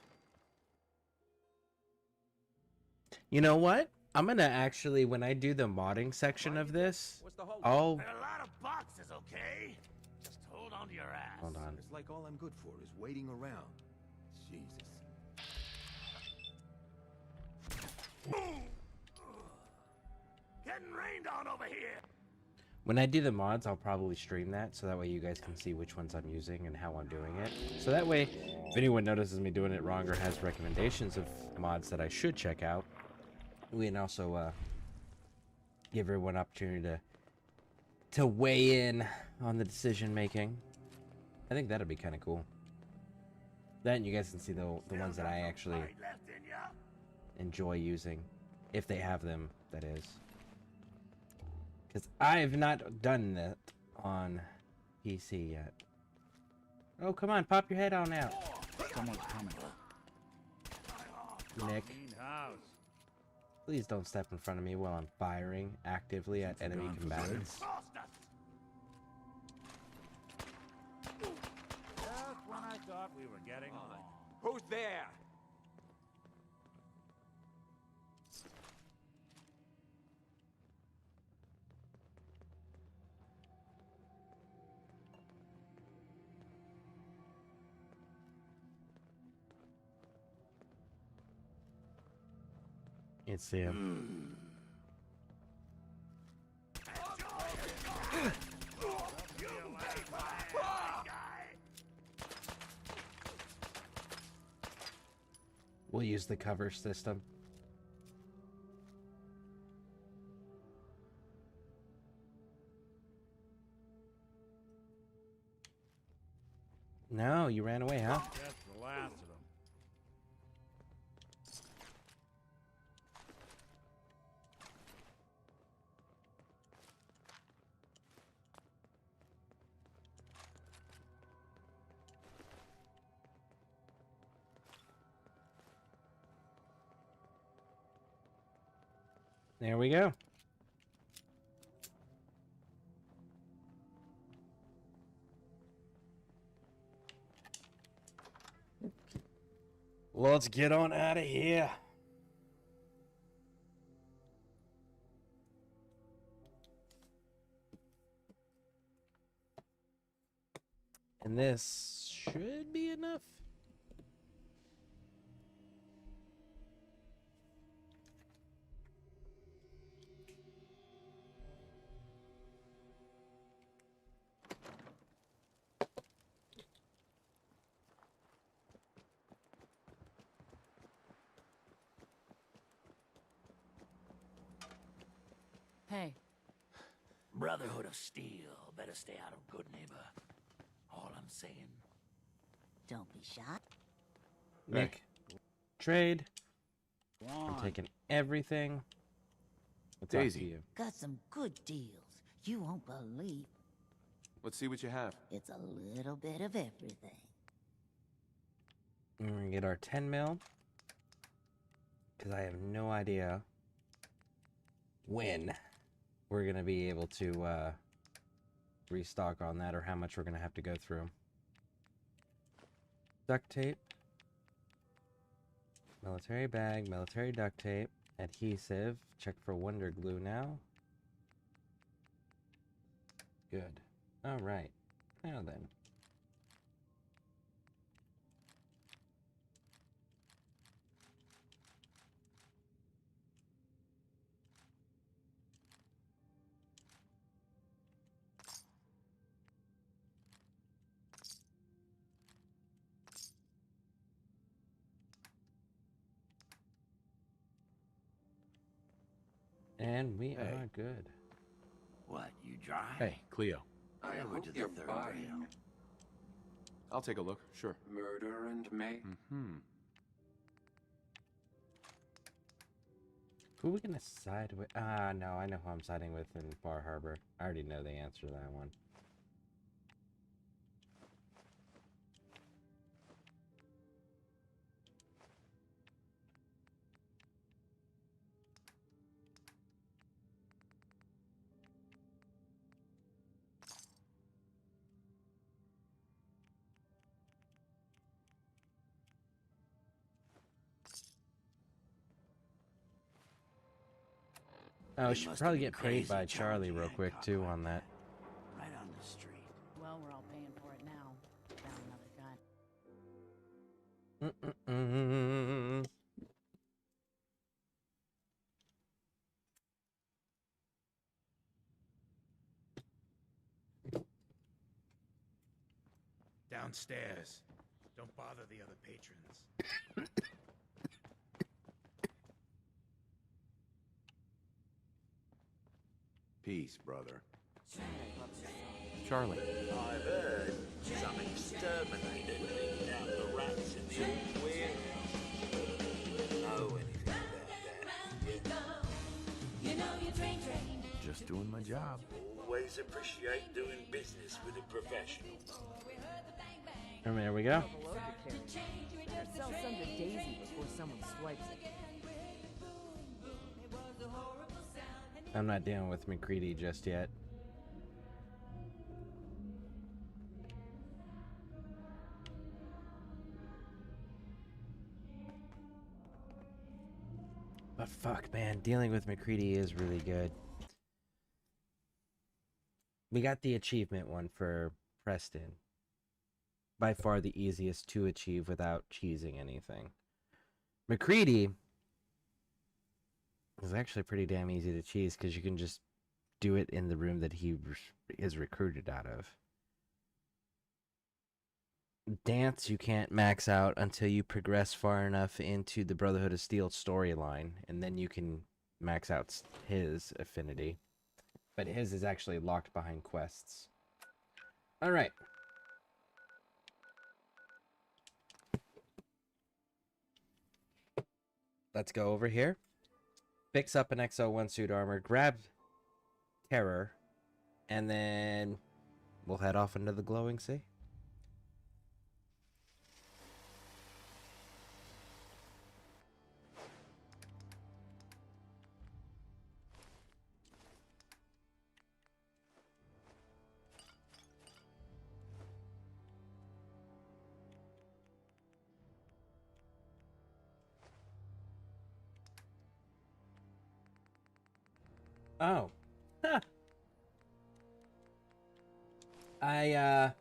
You know what? I'm gonna actually, when I do the modding section of this, I'll... There are a lot of boxes, okay? Just hold on to your ass. Hold on. It's like all I'm good for is waiting around. Jesus. Getting rained on over here. When I do the mods, I'll probably stream that, so that way you guys can see which ones I'm using and how I'm doing it. So that way, if anyone notices me doing it wrong or has recommendations of mods that I should check out, we can also give everyone an opportunity to weigh in on the decision making. I think that'd be kind of cool. Then you guys can see the ones that I actually enjoy using, if they have them, that is. Because I've not done that on PC yet. Oh, come on, pop your head on out. Someone's coming. Nick, Clean house. please don't step in front of me while I'm firing actively at enemy combatants. Just when I thought we were getting along. Who's there? It's him. We'll use the cover system. No, you ran away, huh? That's the last of them. There we go. Let's get on out of here. And this should be enough. Hey. Brotherhood of Steel. Better stay out of Good Neighbor. All I'm saying. Don't be shot. Nick, trade. I'm taking everything. What's up to you? Got some good deals. You won't believe. Let's see what you have. It's a little bit of everything. We're gonna get our 10 mil. Because I have no idea when we're gonna be able to restock on that, or how much we're gonna have to go through. Duct tape. Military bag, military duct tape, adhesive. Check for Wonder Glue now. Good. Alright. Now then. And we are good. What, you dry? Hey, Cleo. I hope you're buying. I'll take a look, sure. Murder and May. Mm-hmm. Who are we gonna side with? No, I know who I'm siding with in Bar Harbor. I already know the answer to that one. Oh, we should probably get paid by Charlie real quick, too, on that. Right on the street. Well, we're all paying for it now. Found another guy. Downstairs. Don't bother the other patrons. Peace, brother. Charlie. I've heard some exterminator cleaned out the rats in the old warehouse. Know anything about that? Just doing my job. Always appreciate doing business with a professional. And there we go. Sell some to Daisy before someone swipes it. I'm not dealing with McCready just yet. But fuck, man, dealing with McCready is really good. We got the achievement one for Preston. By far the easiest to achieve without cheesing anything. McCready is actually pretty damn easy to cheese because you can just do it in the room that he is recruited out of. Dance you can't max out until you progress far enough into the Brotherhood of Steel storyline, and then you can max out his affinity. But his is actually locked behind quests. Alright. Let's go over here. Fix up an XO1 suit armor, grab Terror, and then we'll head off into the glowing sea. Oh. Huh. I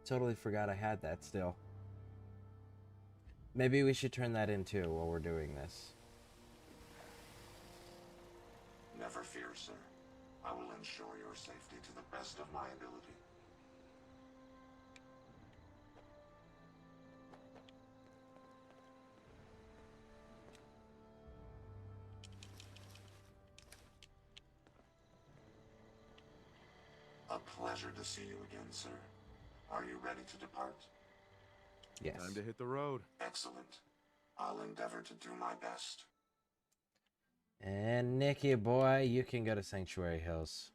totally forgot I had that still. Maybe we should turn that in too while we're doing this. Never fear, sir. I will ensure your safety to the best of my ability. A pleasure to see you again, sir. Are you ready to depart? Yes. Time to hit the road. Excellent. I'll endeavor to do my best. And Nicky boy, you can go to Sanctuary Hills.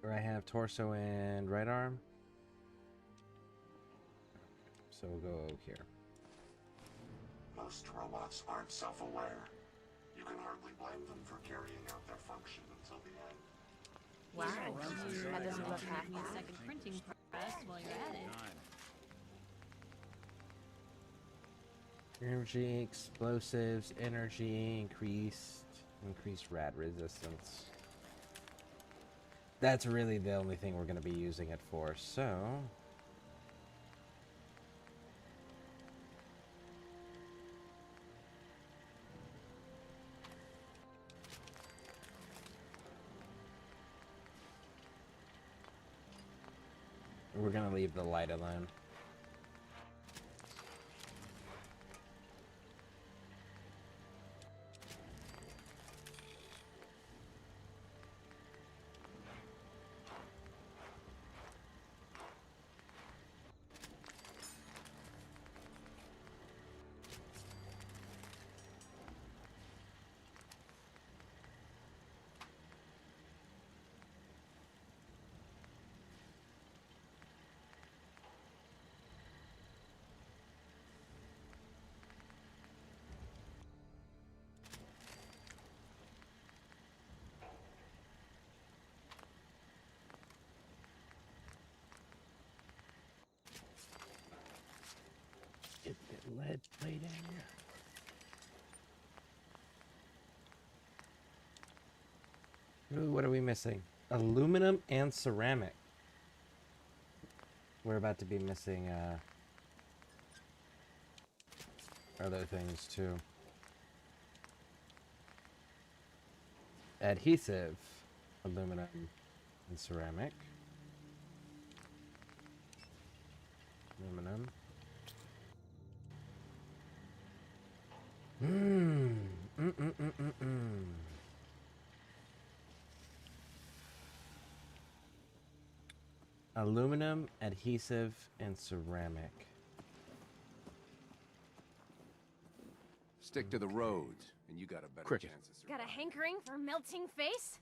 Where I have torso and right arm. So we'll go here. Most robots aren't self-aware. You can hardly blame them for carrying out their function until the end. Wow, that doesn't look half bad. Second printing press while you're at it. Energy, explosives, energy, increased rad resistance. That's really the only thing we're going to be using it for, so... we're going to leave the light alone. Get the lead plating. Ooh, what are we missing? Aluminum and ceramic. We're about to be missing other things too. Adhesive, aluminum and ceramic. Aluminum. Aluminum, adhesive, and ceramic. Stick to the roads, and you got a better chance of surviving. Got a hankering for melting face?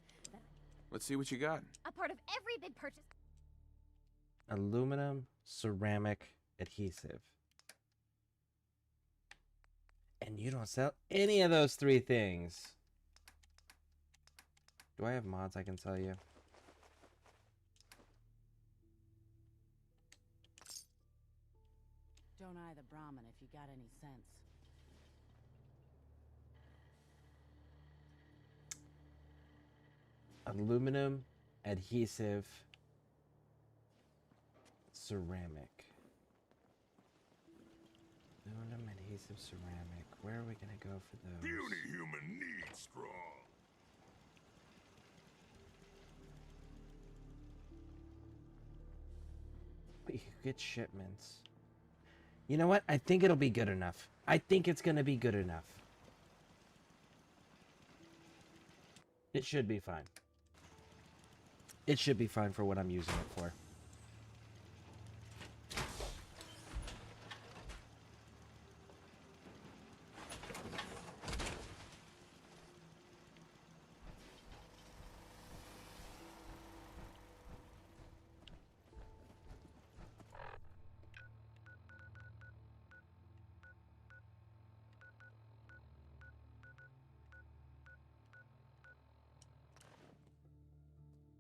Let's see what you got. A part of every big purchase. Aluminum, ceramic, adhesive. And you don't sell any of those three things. Do I have mods I can sell you? Don't eye the Brahmin if you got any sense. Aluminum, adhesive, ceramic. Aluminum, adhesive, ceramic. Where are we gonna go for those? Puny human needs strong. We could get shipments. You know what? I think it'll be good enough. I think it's gonna be good enough. It should be fine. It should be fine for what I'm using it for.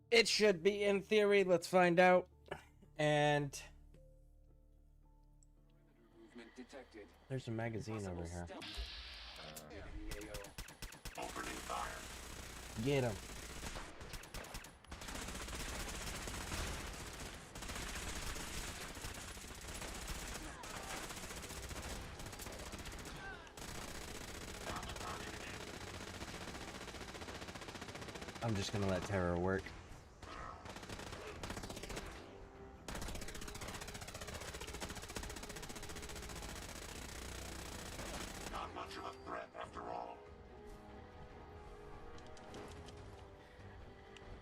It should be, in theory. Let's find out. And Movement detected. there's a magazine over here. Opening fire. Get him. I'm just gonna let terror work. Not much of a threat after all.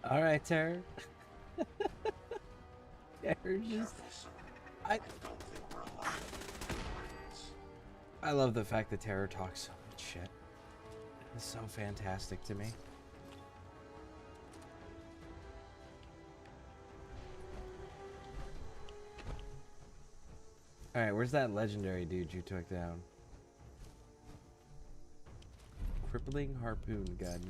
Alright, terror. Terror just... I love the fact that terror talks so much shit. It's so fantastic to me. Alright, where's that legendary dude you took down? Crippling harpoon gun.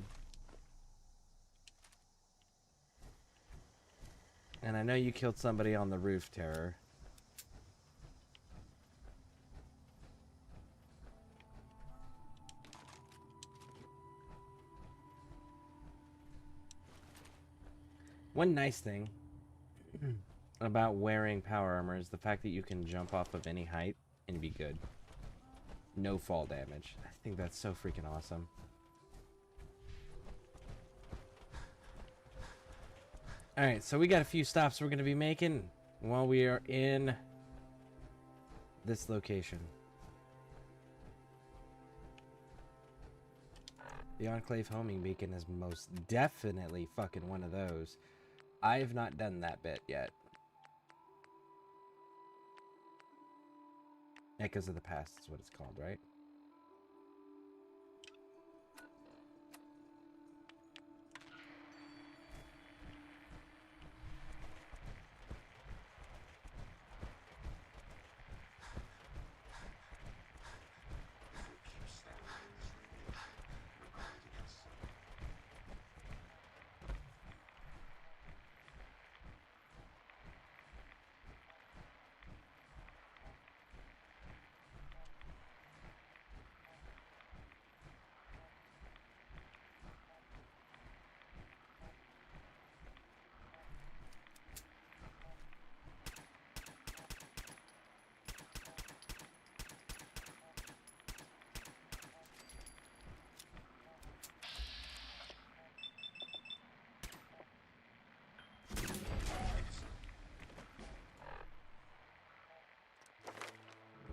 And I know you killed somebody on the roof, Terror. One nice thing about wearing power armor is the fact that you can jump off of any height and be good. No fall damage. I think that's so freaking awesome. Alright, so we got a few stops we're going to be making while we are in this location. The Enclave homing beacon is most definitely fucking one of those. I've not done that bit yet. Echoes of the Past is what it's called, right?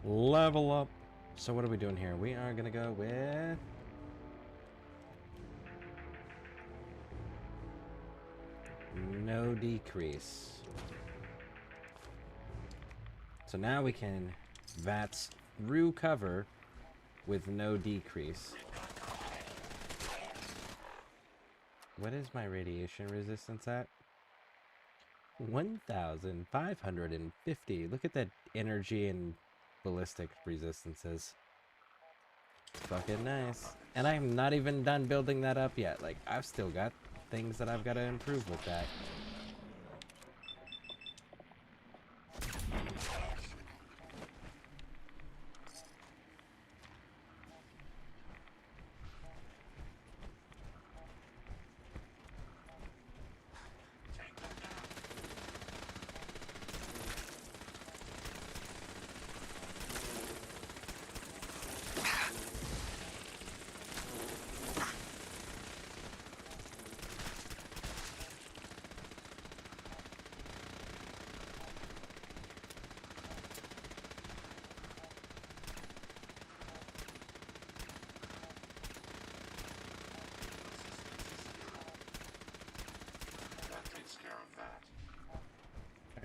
Level up. So what are we doing here? We are gonna go with no decrease. So now we can VATS through cover with no decrease. What is my radiation resistance at? 1,550. Look at that energy and ballistic resistances. Fucking nice. And I'm not even done building that up yet. Like, I've still got things that I've got to improve with that.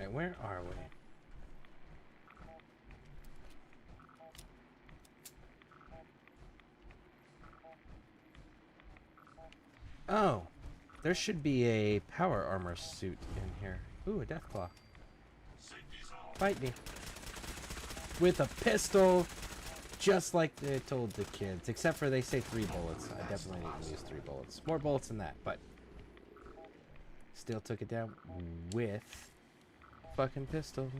Alright, where are we? Oh, there should be a power armor suit in here. Ooh, a Deathclaw. Fight me. With a pistol, just like they told the kids. Except for they say 3 bullets. I definitely need to use 3 bullets. More bullets than that, but still took it down with fucking pistol.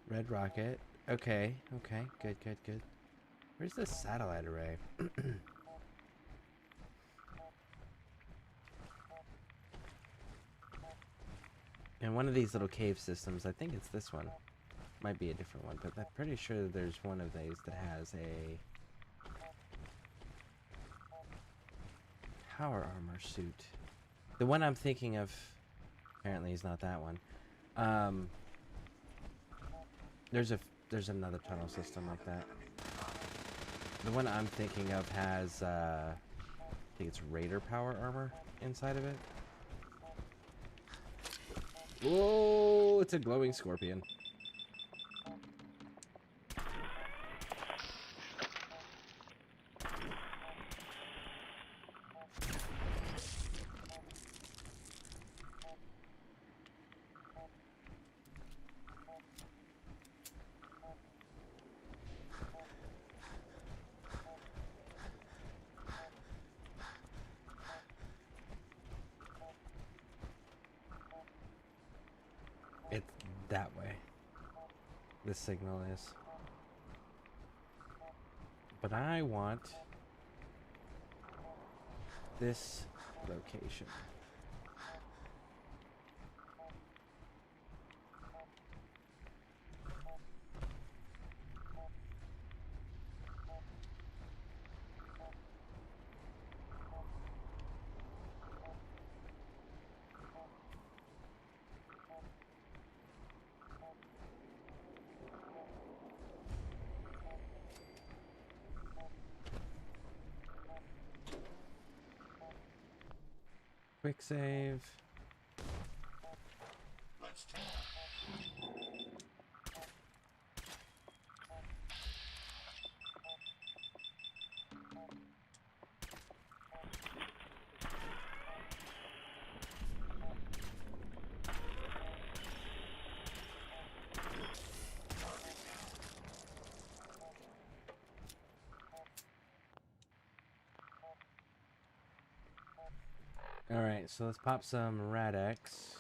Red rocket. Okay, okay, good, good, good. Where's the satellite array? And one of these little cave systems, I think it's this one. Might be a different one, but I'm pretty sure there's one of these that has a power armor suit. The one I'm thinking of, apparently is not that one. There's another tunnel system like that. The one I'm thinking of has, I think it's Raider power armor inside of it. Whoa, it's a glowing scorpion. It's that way. The signal is. But I want this location. Quick save. Let's Alright, so let's pop some Rad-X.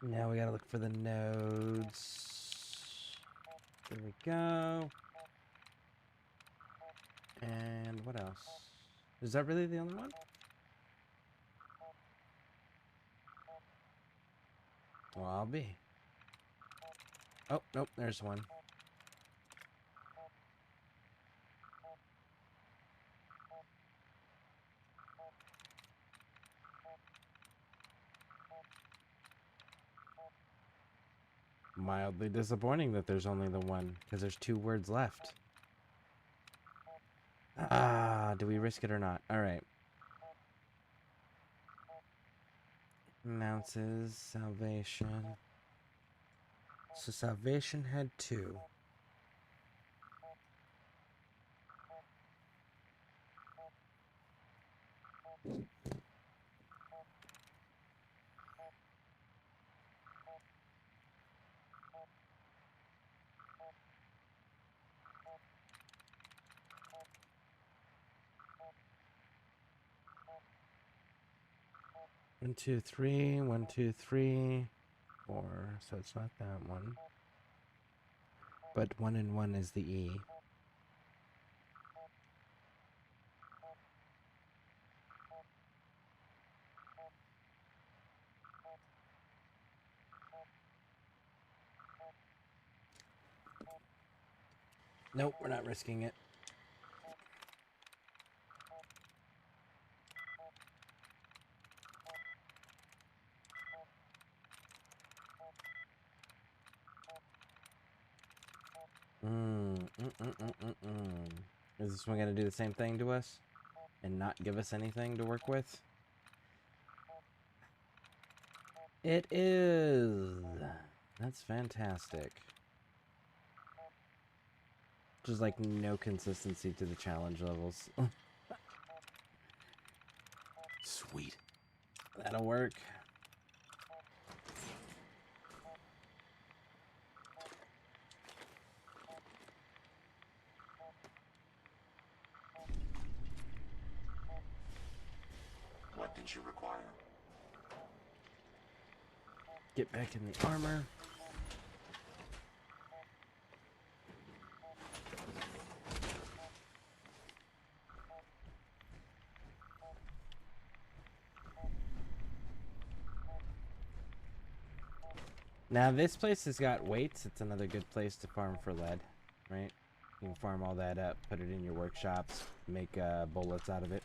Now we gotta look for the nodes. There we go. And what else? Is that really the only one? Well, I'll be. Oh, nope, there's one. Mildly disappointing that there's only the one, because there's 2 words left. Ah, do we risk it or not? Alright. Announces salvation. So salvation had 2. One, two, three. 1, 2, 3, 4. So it's not that one. But 1 and 1 is the E. Nope, we're not risking it. Is this one gonna do the same thing to us? And not give us anything to work with? It is! That's fantastic. Just like no consistency to the challenge levels. Sweet. That'll work. What did you require? Get back in the armor. Now this place has got weights. It's another good place to farm for lead, right? You can farm all that up, put it in your workshops, make bullets out of it.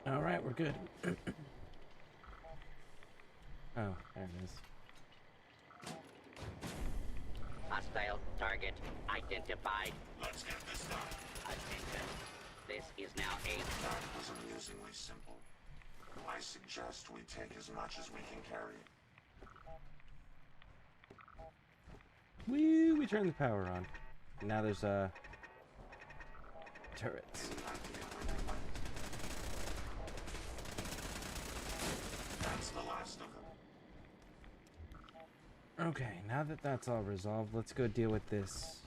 All right, we're good. Oh, there it is. Hostile target identified. Let's get this done. Attention. This is now a... That was amusingly simple. I suggest we take as much as we can carry. Woo! We turned the power on. Now there's turrets. That's the last of them. Okay, now that that's all resolved, let's go deal with this.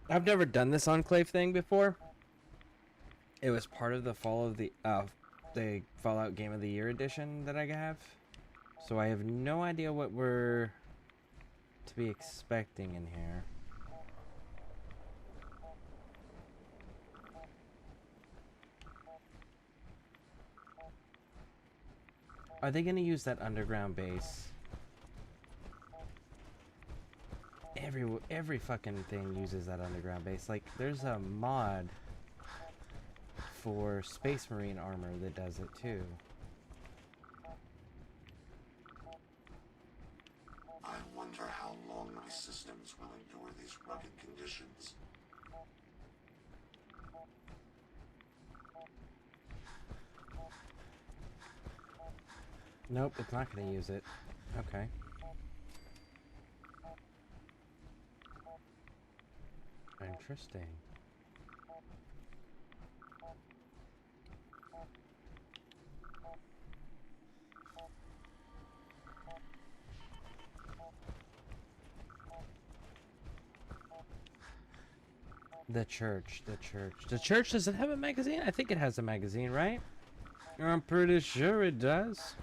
I've never done this Enclave thing before. It was part of the the Fallout Game of the Year edition that I have. So I have no idea what we're to be expecting in here. Are they going to use that underground base? Every fucking thing uses that underground base. Like, there's a mod for Space Marine armor that does it too. I wonder how long my systems will endure these rugged conditions. Nope, it's not going to use it. Okay. Interesting. The church. The church, does it have a magazine? I think it has a magazine, right? I'm pretty sure it does.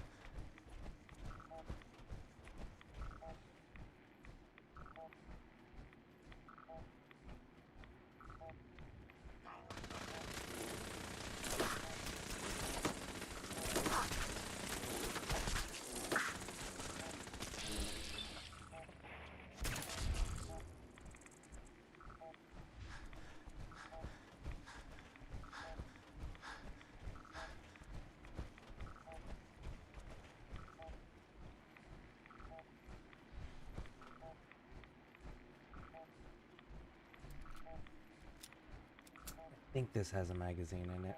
I think this has a magazine in it.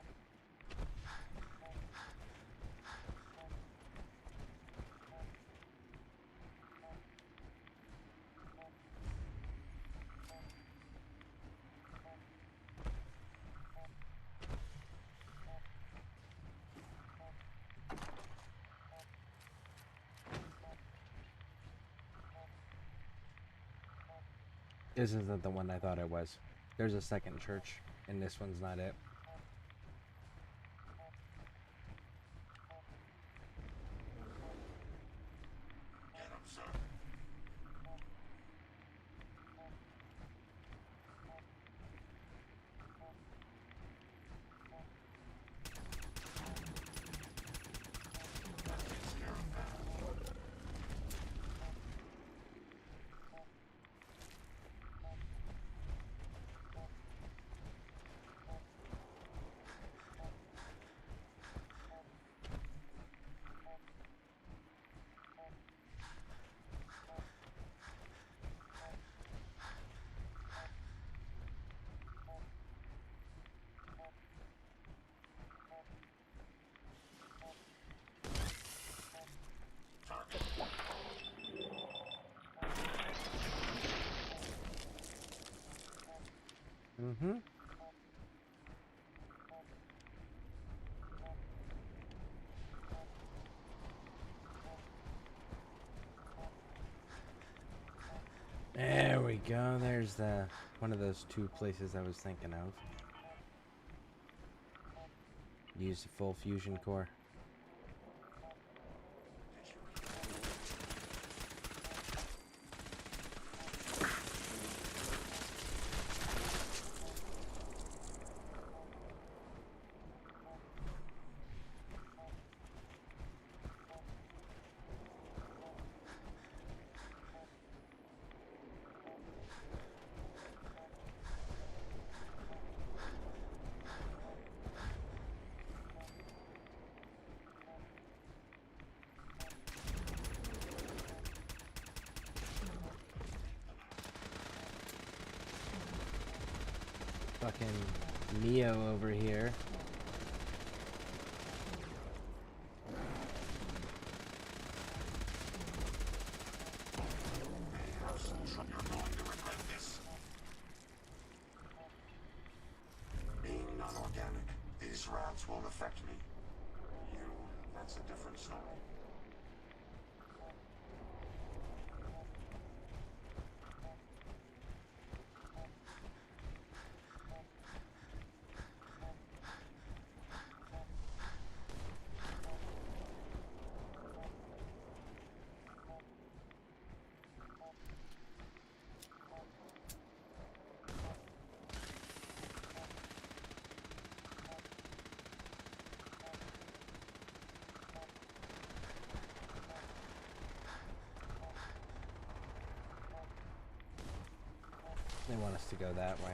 This isn't the one I thought it was. There's a second church, and this one's not it. Mm-hmm. There we go. There's the one of those two places I was thinking of. Use the full fusion core. fucking Neo over here. Being non-organic, these rats won't affect me. You, that's a different story. They want us to go that way.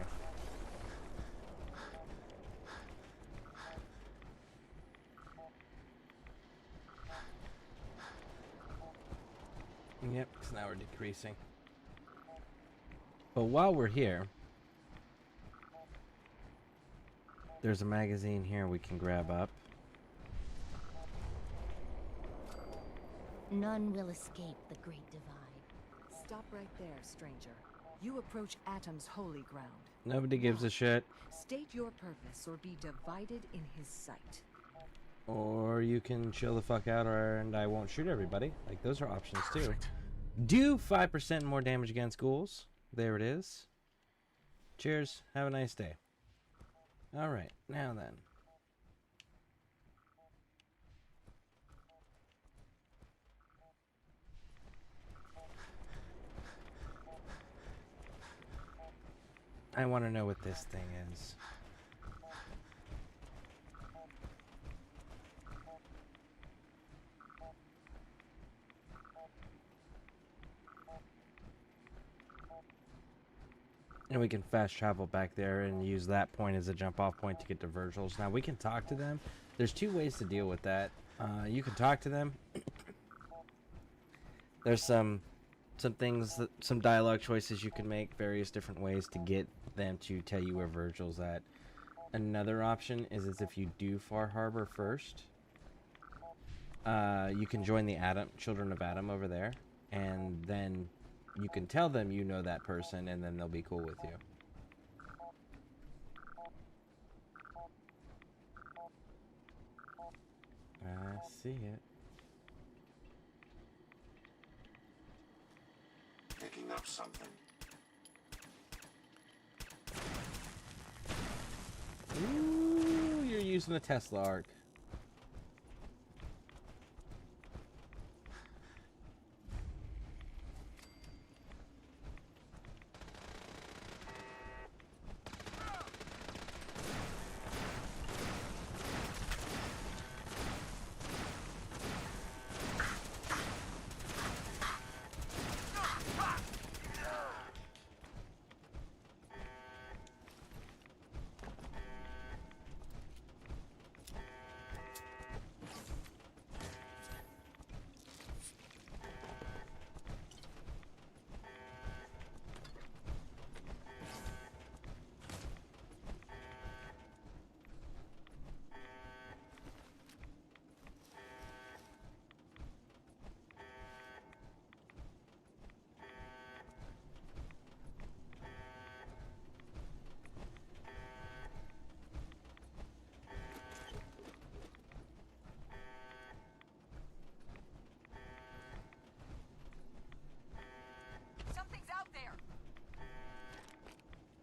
Yep, because now we're decreasing. But while we're here, there's a magazine here we can grab up. None will escape the Great Divide. Stop right there, stranger. You approach Atom's holy ground. Nobody gives a shit. State your purpose or be divided in his sight. Or you can chill the fuck out and I won't shoot everybody. Like, those are options too. Do 5% more damage against ghouls. There it is. Cheers. Have a nice day. Alright, now then. I want to know what this thing is. And we can fast travel back there and use that point as a jump off point to get to Virgil's. Now we can talk to them. There's two ways to deal with that. You can talk to them. There's some things, some dialogue choices you can make, various different ways to get them to tell you where Virgil's at. Another option is if you do Far Harbor first, you can join the Children of Adam over there, and then you can tell them you know that person, and then they'll be cool with you. I see it. Picking up something. Ooh, you're using the Tesla arc.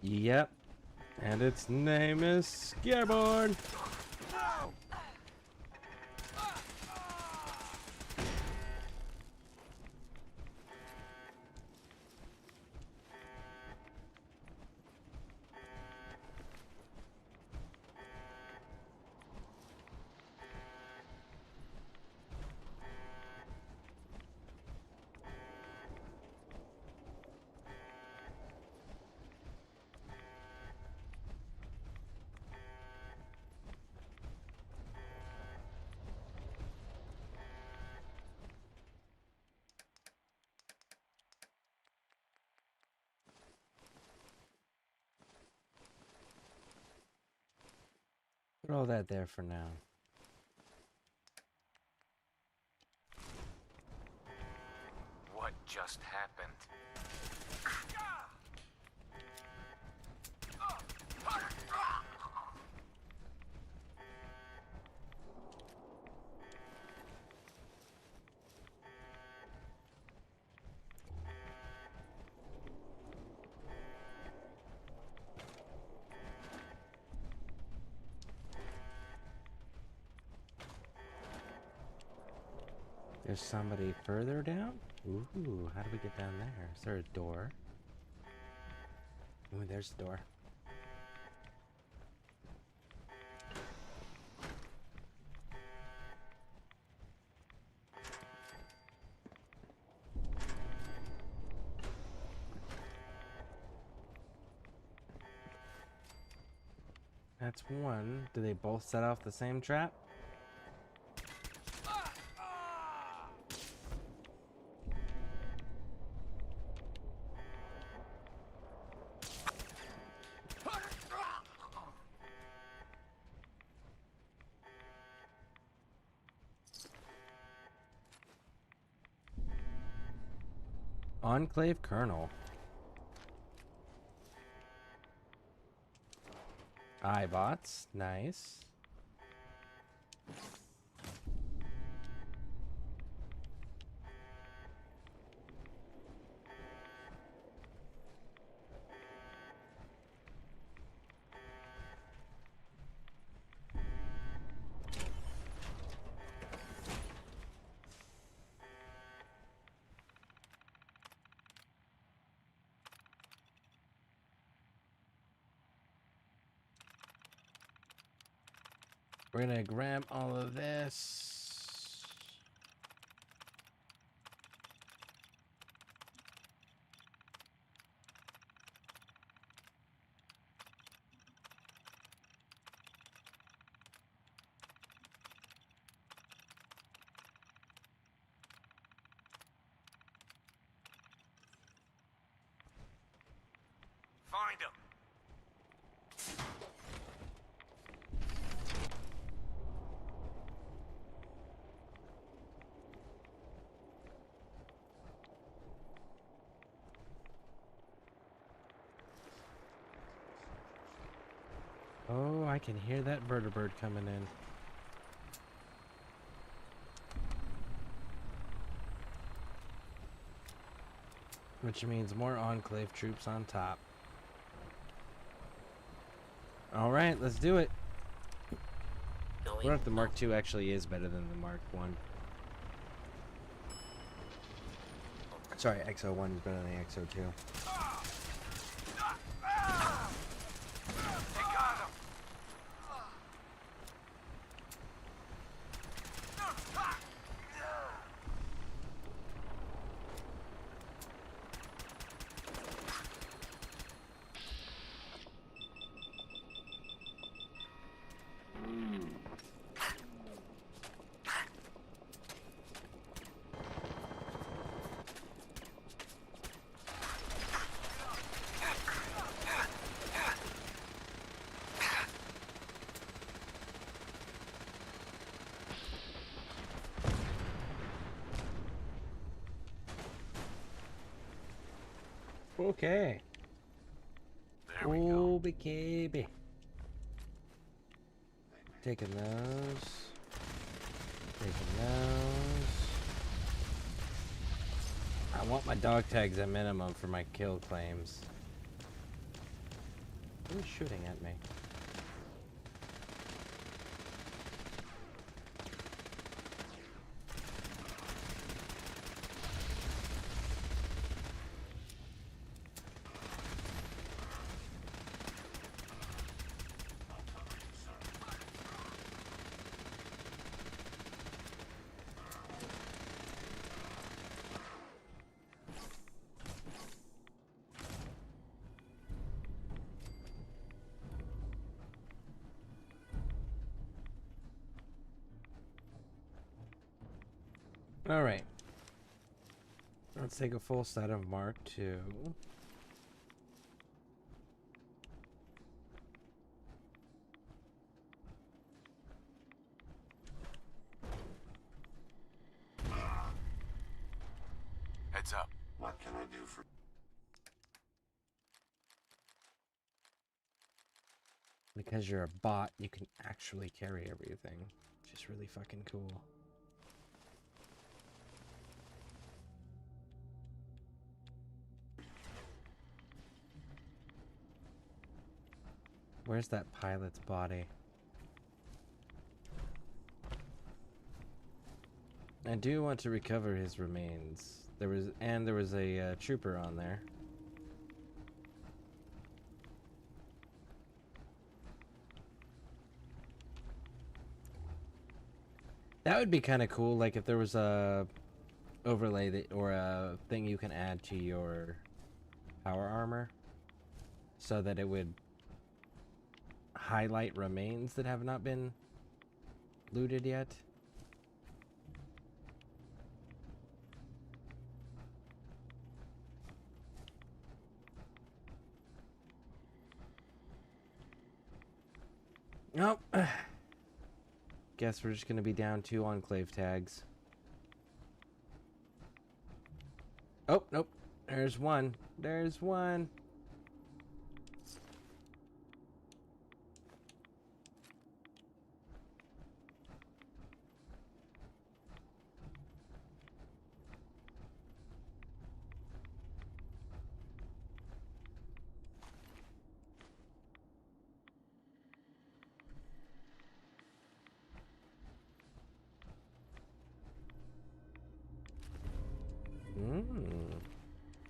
Yep. And its name is Scareborne. Put all that there for now. What just happened? There's somebody further down? Ooh, how do we get down there? Is there a door? Ooh, there's the door. That's one. Do they both set off the same trap? Enclave Colonel. iBots, nice. We're gonna grab all of this. Find him. Oh, I can hear that vertibird coming in. Which means more Enclave troops on top. Alright, let's do it. I wonder if the Mark II actually is better than the Mark I. Sorry, XO1 is better than the XO2. Okay. There we go. Baby. Taking those. Taking those. I want my dog tags at minimum for my kill claims. Who's shooting at me? Alright. Let's take a full set of Mark II. Heads up. What can I do for... Because you're a bot, you can actually carry everything, which is really fucking cool. Where's that pilot's body? I do want to recover his remains. There was a trooper on there. That would be kind of cool, like if there was a overlay that, or a thing you can add to your power armor so that it would highlight remains that have not been looted yet. Nope. Guess we're just gonna be down 2 enclave tags. Oh, nope. There's one. There's one.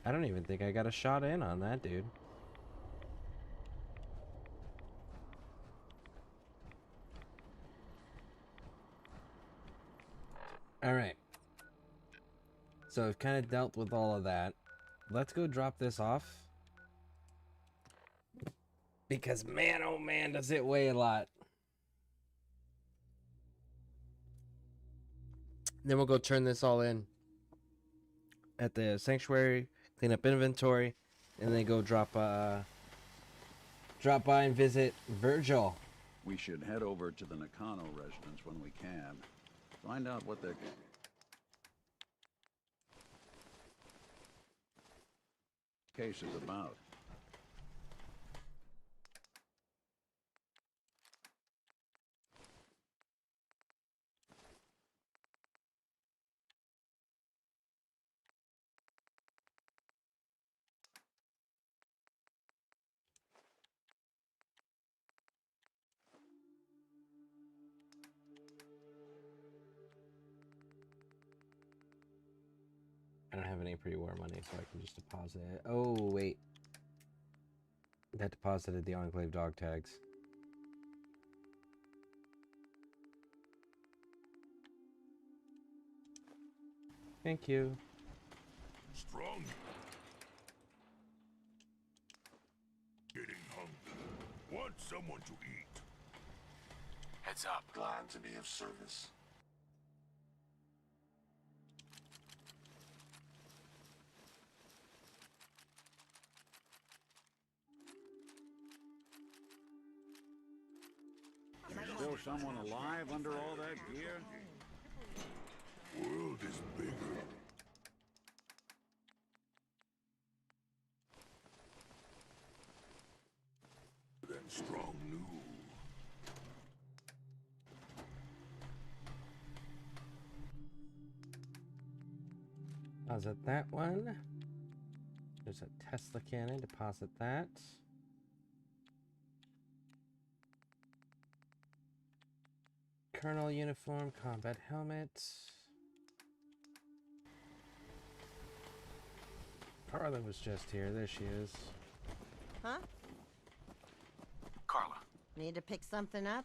I don't even think I got a shot in on that dude. Alright. So I've kind of dealt with all of that. Let's go drop this off. Because man, oh man, does it weigh a lot. Then we'll go turn this all in at the sanctuary, clean up inventory, and then go drop by and visit Virgil. We should head over to the Nakano residence when we can. Find out what their case is about. I don't have any pre-war money, so I can just deposit it. Oh, wait. That deposited the Enclave dog tags. Thank you. Strong. Getting hungry. Want someone to eat. Heads up. Glad to be of service. Still someone alive under all that gear? World is bigger. Than Strong knew. Deposit that one. There's a Tesla cannon. Deposit that. Colonel uniform, combat helmet. Carla was just here. There she is. Huh? Carla. Need to pick something up?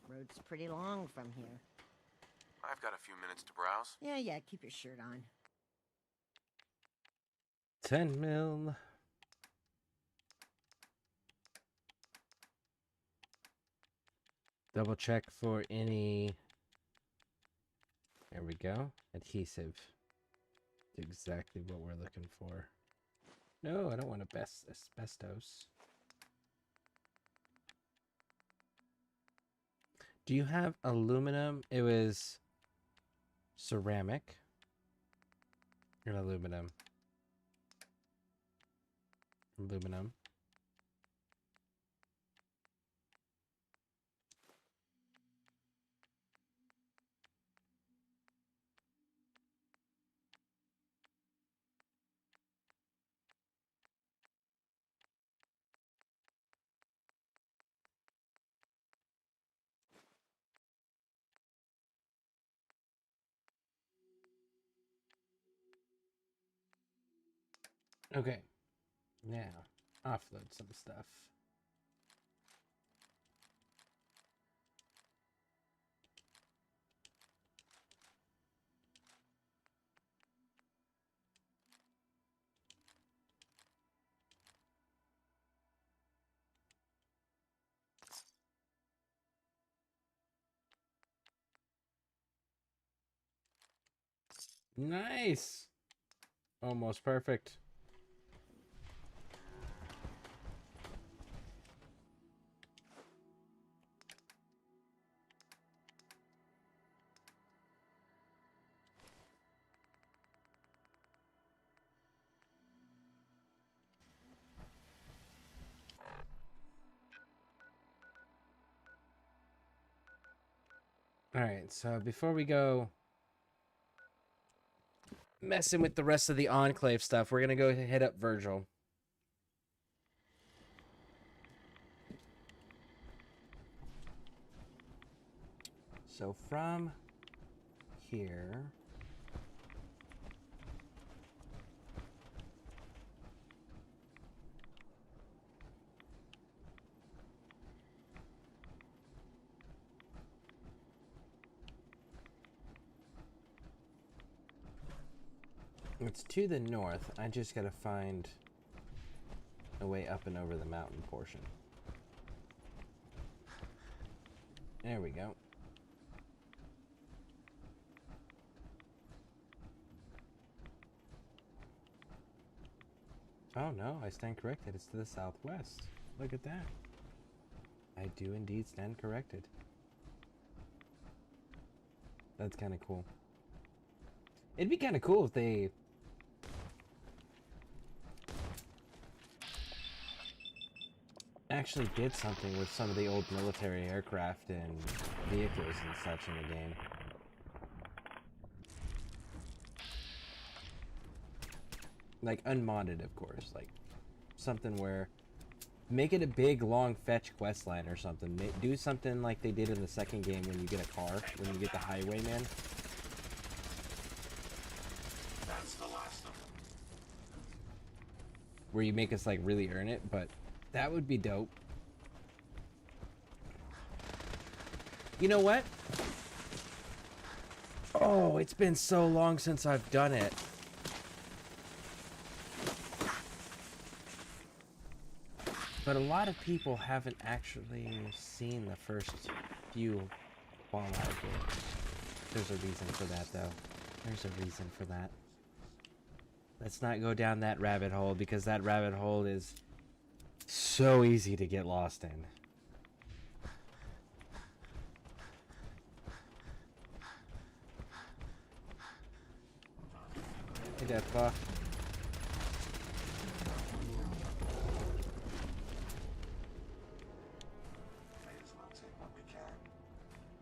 Road's pretty long from here. I've got a few minutes to browse. Yeah, keep your shirt on. 10 mil. Double check for any. There we go. Adhesive. Exactly what we're looking for. No, I don't want asbestos. Do you have aluminum? It was ceramic. Or aluminum. Aluminum. Okay, now offload some stuff. Nice! Almost perfect. Alright, so before we go messing with the rest of the Enclave stuff, we're gonna go hit up Virgil. So from here... It's to the north. I just gotta find a way up and over the mountain portion. There we go. Oh no, I stand corrected. It's to the southwest. Look at that. I do indeed stand corrected. That's kind of cool. It'd be kind of cool if they... actually did something with some of the old military aircraft and vehicles and such in the game. Like, unmodded, of course. Like, something where... make it a big, long fetch quest line or something. Do something like they did in the second game when you get a car, when you get the highwayman. That's the last of them. Where you make us, like, really earn it, but that would be dope. You know what? Oh, it's been so long since I've done it. But a lot of people haven't actually seen the first few Fallout games. There's a reason for that, though. There's a reason for that. Let's not go down that rabbit hole, because that rabbit hole is so easy to get lost in. Hey, Death Buff. May as well take what we can.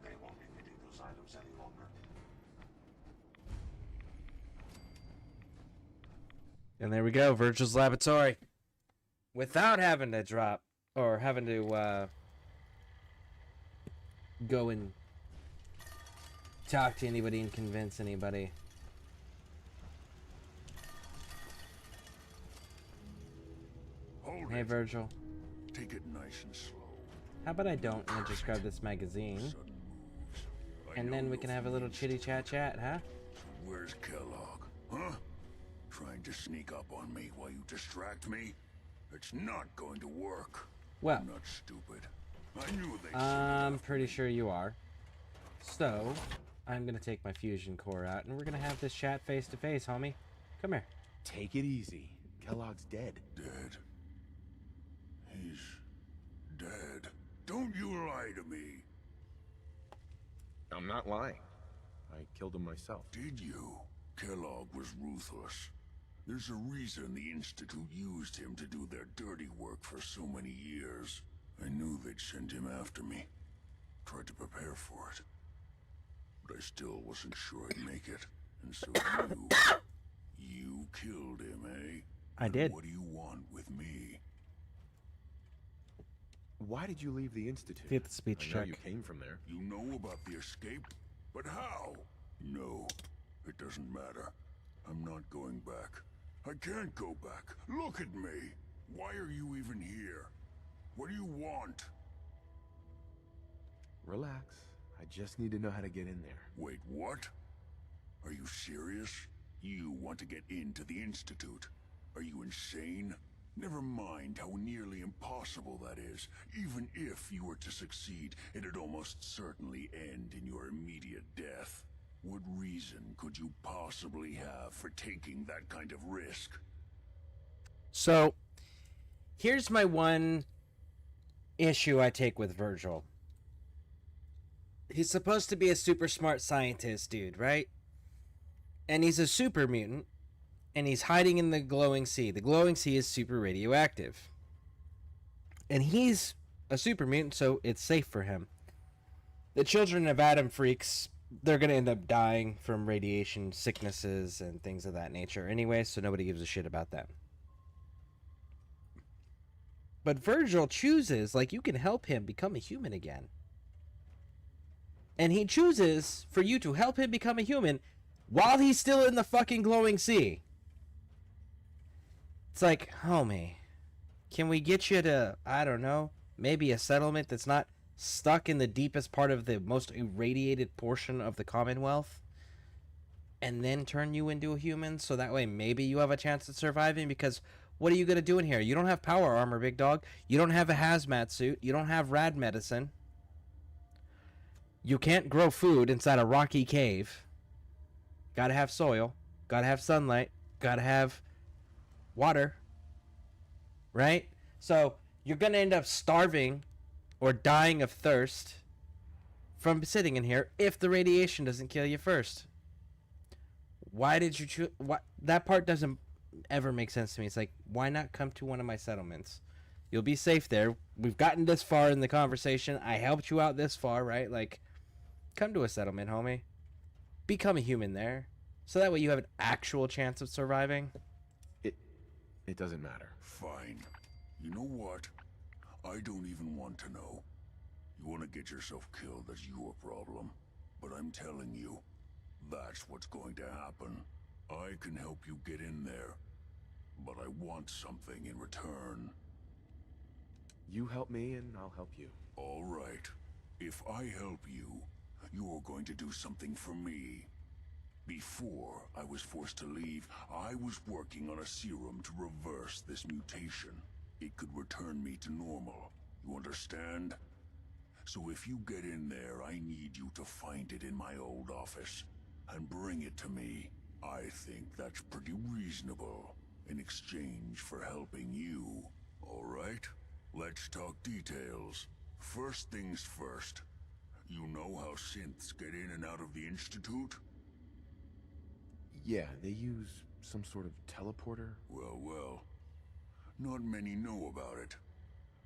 They won't be needing those items any longer. And there we go, Virgil's Laboratory. Without having to drop, or having to, go and talk to anybody and convince anybody. Hold Hey, it. Virgil. Take it nice and slow. How about I don't, and I just grab this magazine? And then we can have a little chitty chat, huh? Where's Kellogg? Huh? Trying to sneak up on me while you distract me? It's not going to work. Well, I'm not stupid. I knew they. I'm pretty sure you are. So, I'm gonna take my fusion core out, and we're gonna have this chat face to face, homie. Come here. Take it easy. Kellogg's dead. Dead. He's dead. Don't you lie to me. I'm not lying. I killed him myself. Did you? Kellogg was ruthless. There's a reason the Institute used him to do their dirty work for so many years. I knew they'd send him after me. Tried to prepare for it. But I still wasn't sure I'd make it. And so you killed him, eh? I did. What do you want with me? Why did you leave the Institute? Get the speech I know check. you came from there. You know about the escape? But how? No, it doesn't matter. I'm not going back. I can't go back. Look at me. Why are you even here? What do you want? Relax. I just need to know how to get in there. Wait, what? Are you serious? You want to get into the Institute? Are you insane? Never mind how nearly impossible that is. Even if you were to succeed, it'd almost certainly end in your immediate death. What reason could you possibly have for taking that kind of risk? So, here's my one issue I take with Virgil. He's supposed to be a super smart scientist dude, right? And he's a super mutant, and he's hiding in the glowing sea. The glowing sea is super radioactive. And he's a super mutant, so it's safe for him. The children of Adam freaks, they're going to end up dying from radiation sicknesses and things of that nature anyway, so nobody gives a shit about that. But Virgil chooses, like, you can help him become a human again. And he chooses for you to help him become a human while he's still in the fucking glowing sea. It's like, homie, can we get you to, I don't know, maybe a settlement that's not stuck in the deepest part of the most irradiated portion of the Commonwealth, and then turn you into a human, so that way maybe you have a chance at surviving? Because what are you going to do in here? You don't have power armor, big dog. You don't have a hazmat suit. You don't have rad medicine. You can't grow food inside a rocky cave. Gotta have soil. Gotta have sunlight. Gotta have water. Right? So you're going to end up starving or dying of thirst from sitting in here if the radiation doesn't kill you first. Why did you choose? That part doesn't ever make sense to me. It's like, why not come to one of my settlements? You'll be safe there. We've gotten this far in the conversation. I helped you out this far, right? Like, come to a settlement, homie. Become a human there. So that way you have an actual chance of surviving. It doesn't matter. Fine. You know what? I don't even want to know. You want to get yourself killed, that's your problem. But I'm telling you, that's what's going to happen. I can help you get in there, but I want something in return. You help me and I'll help you. All right. If I help you, you're going to do something for me. Before I was forced to leave, I was working on a serum to reverse this mutation. It could return me to normal. You understand? So if you get in there, I need you to find it in my old office and bring it to me. I think that's pretty reasonable in exchange for helping you. All right? Let's talk details. First things first. You know how synths get in and out of the Institute? Yeah, they use some sort of teleporter. Well. Not many know about it.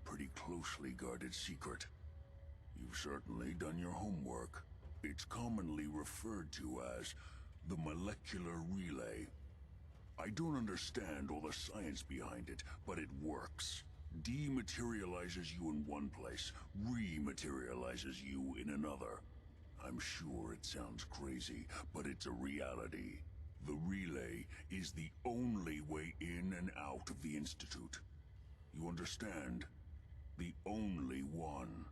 Pretty closely guarded secret. You've certainly done your homework. It's commonly referred to as the molecular relay. I don't understand all the science behind it, but it works. Dematerializes you in one place, rematerializes you in another. I'm sure it sounds crazy, but it's a reality. The relay is the only way in and out of the Institute. You understand? The only one.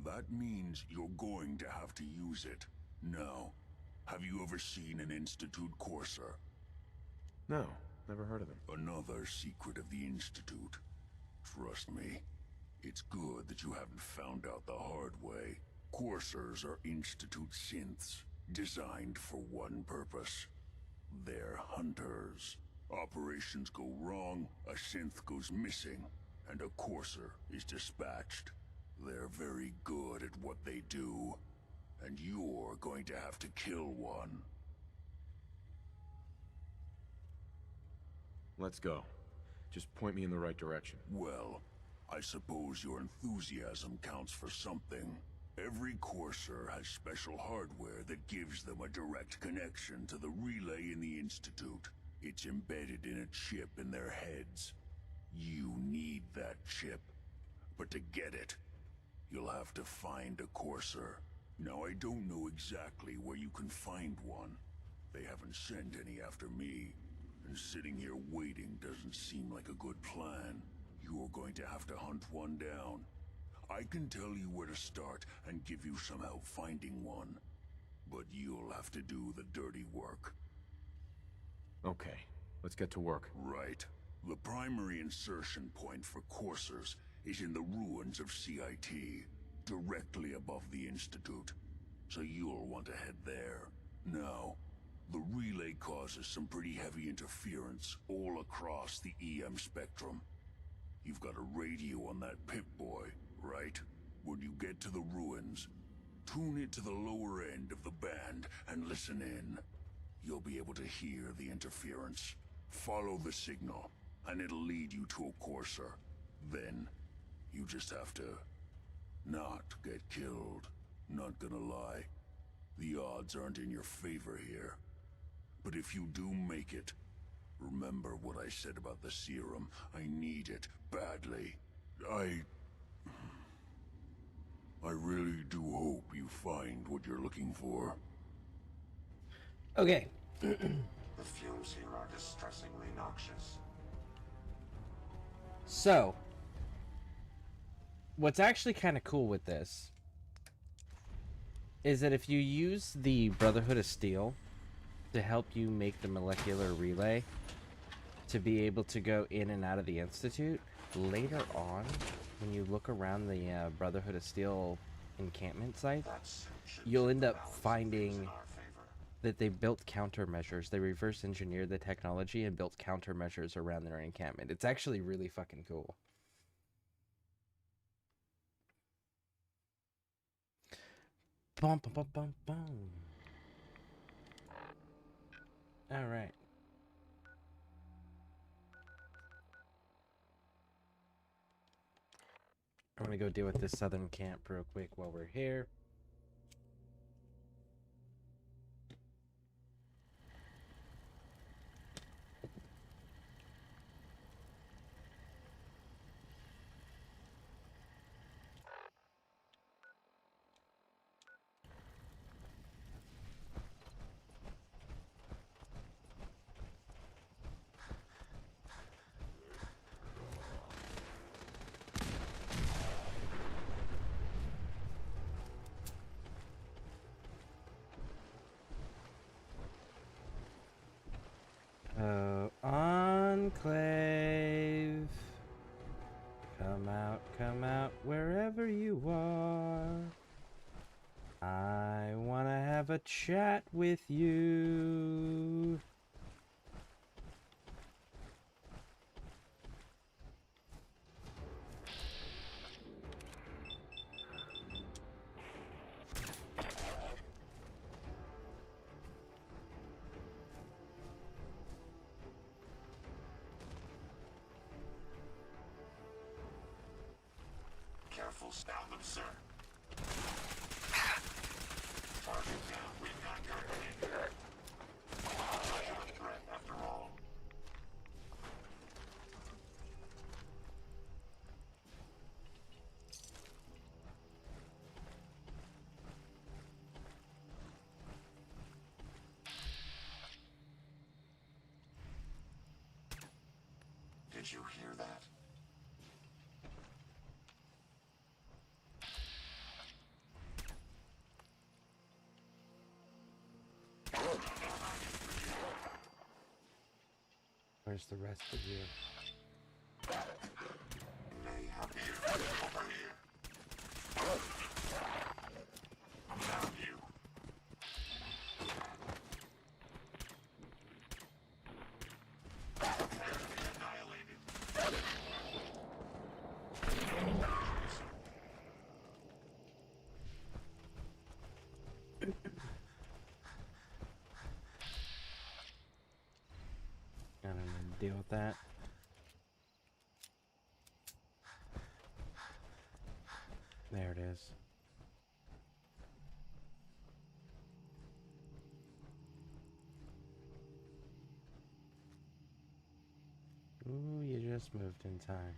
That means you're going to have to use it. Now, have you ever seen an Institute courser? No, never heard of them. Another secret of the Institute. Trust me, it's good that you haven't found out the hard way. Coursers are Institute synths, designed for one purpose. They're hunters. Operations go wrong, a synth goes missing, and a courser is dispatched. They're very good at what they do, and you're going to have to kill one. Let's go. Just point me in the right direction. Well, I suppose your enthusiasm counts for something. Every Courser has special hardware that gives them a direct connection to the relay in the Institute. It's embedded in a chip in their heads. You need that chip. But to get it, you'll have to find a Courser. Now, I don't know exactly where you can find one. They haven't sent any after me. And sitting here waiting doesn't seem like a good plan. You're going to have to hunt one down. I can tell you where to start and give you some help finding one. But you'll have to do the dirty work. Okay, let's get to work. Right. The primary insertion point for coursers is in the ruins of CIT, directly above the Institute. So you'll want to head there. Now, the relay causes some pretty heavy interference all across the EM spectrum. You've got a radio on that Pip-Boy, right? When you get to the ruins, tune it to the lower end of the band and listen in. You'll be able to hear the interference. Follow the signal, and it'll lead you to a courser. Then, you just have to not get killed. Not gonna lie, the odds aren't in your favor here. But if you do make it, remember what I said about the serum. I need it badly. I really do hope you find what you're looking for. Okay. The fumes here are distressingly noxious. So, what's actually kind of cool with this is that if you use the Brotherhood of Steel to help you make the molecular relay to be able to go in and out of the Institute, later on, when you look around the Brotherhood of Steel encampment site, you'll end up finding that they built countermeasures. They reverse engineered the technology and built countermeasures around their encampment. It's actually really fucking cool. Bum, bum, bum, bum, bum. All right. I'm gonna go deal with this southern camp real quick while we're here. Enclave. Come out, wherever you are. I wanna have a chat with you. Careful, stop them, sir. Target down, we've got target in here. Much of a threat, after all. Did you hear that? Where's the rest of you? May have you over here. Found you. Prepare to be annihilated. Got an deal with that. There it is. Ooh, you just moved in time.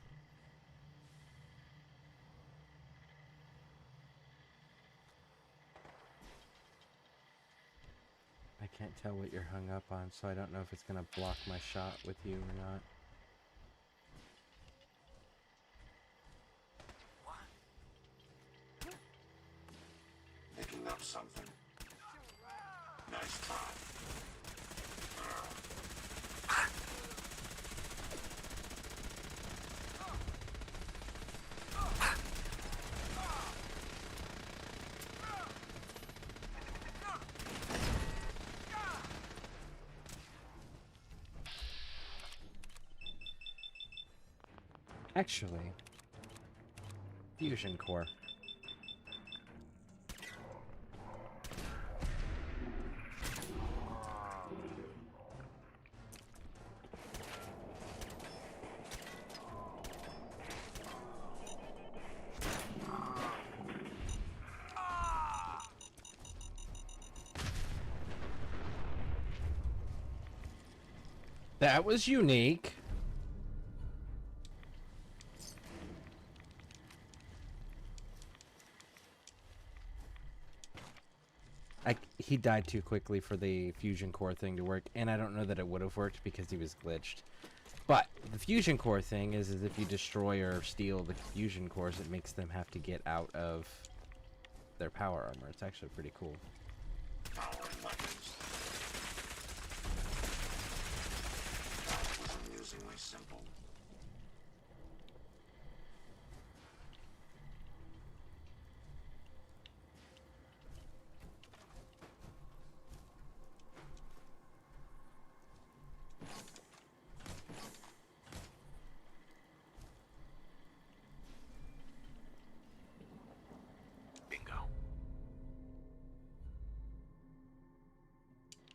I can't tell what you're hung up on, so I don't know if it's gonna block my shot with you or not. Picking up something. Nice try. Actually, fusion core. That was unique. He died too quickly for the fusion core thing to work, and I don't know that it would have worked because he was glitched. But the fusion core thing is if you destroy or steal the fusion cores, it makes them have to get out of their power armor. It's actually pretty cool. Amusingly simple.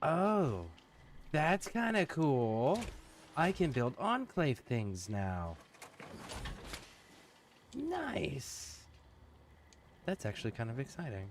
Oh, that's kind of cool. I can build enclave things now. Nice. That's actually kind of exciting.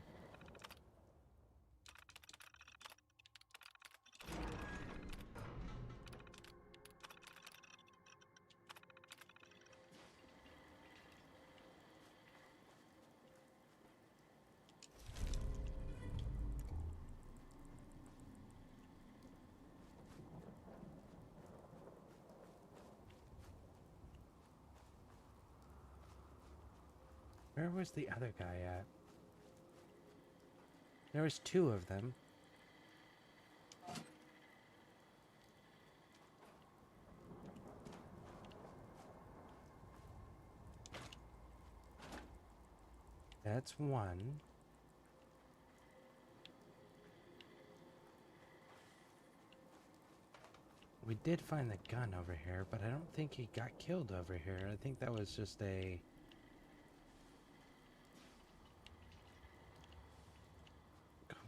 Where was the other guy at? There was two of them. That's one. We did find the gun over here, but I don't think he got killed over here. I think that was just a...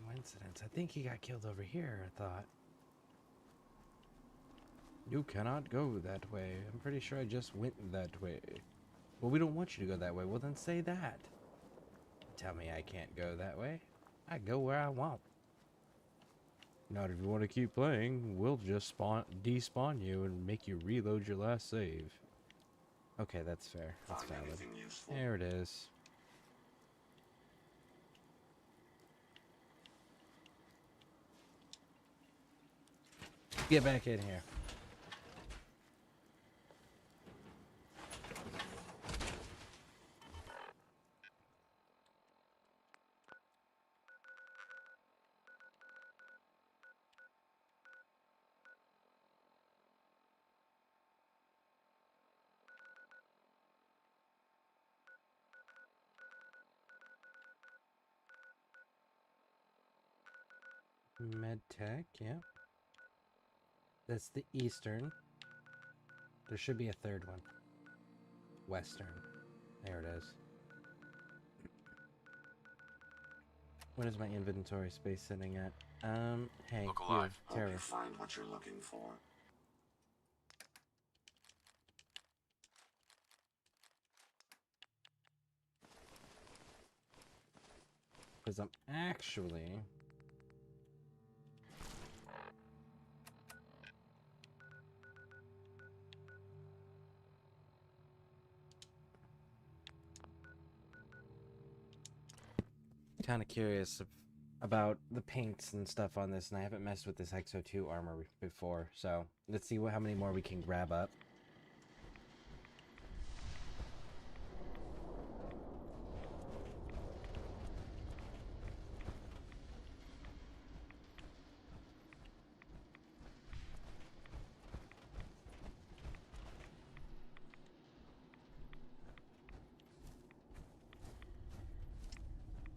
coincidence. I think he got killed over here, I thought. You cannot go that way. I'm pretty sure I just went that way. Well, we don't want you to go that way. Well, then say that. Tell me I can't go that way. I go where I want. Not if you want to keep playing, we'll just despawn you and make you reload your last save. Okay, that's fair. That's valid. There it is. Get back in here. Medtech, yeah. That's the eastern. There should be a third one. Western. There it is. What is my inventory space sitting at? Hank, Look alive. Hope you find what you're looking for. Because I'm actually... kind of curious about the paints and stuff on this, and I haven't messed with this Exo 2 armor before, so let's see how many more we can grab up.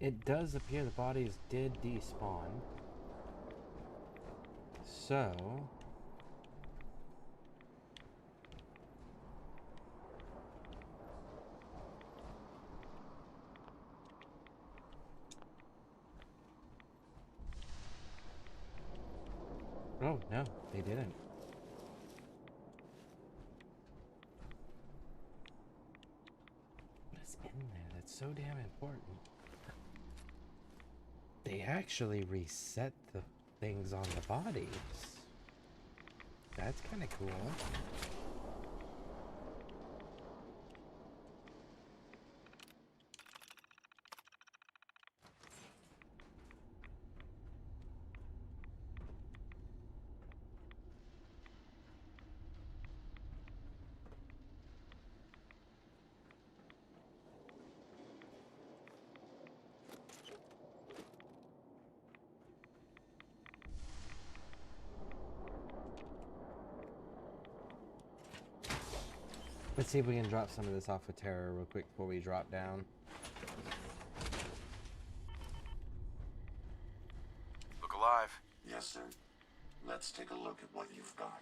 It does appear the bodies did despawn. So... oh, no, they didn't. What is in there that's so damn important? They actually reset the things on the bodies. That's kind of cool. Let's see if we can drop some of this off of Terror real quick before we drop down. Look alive. Yes, sir. Let's take a look at what you've got.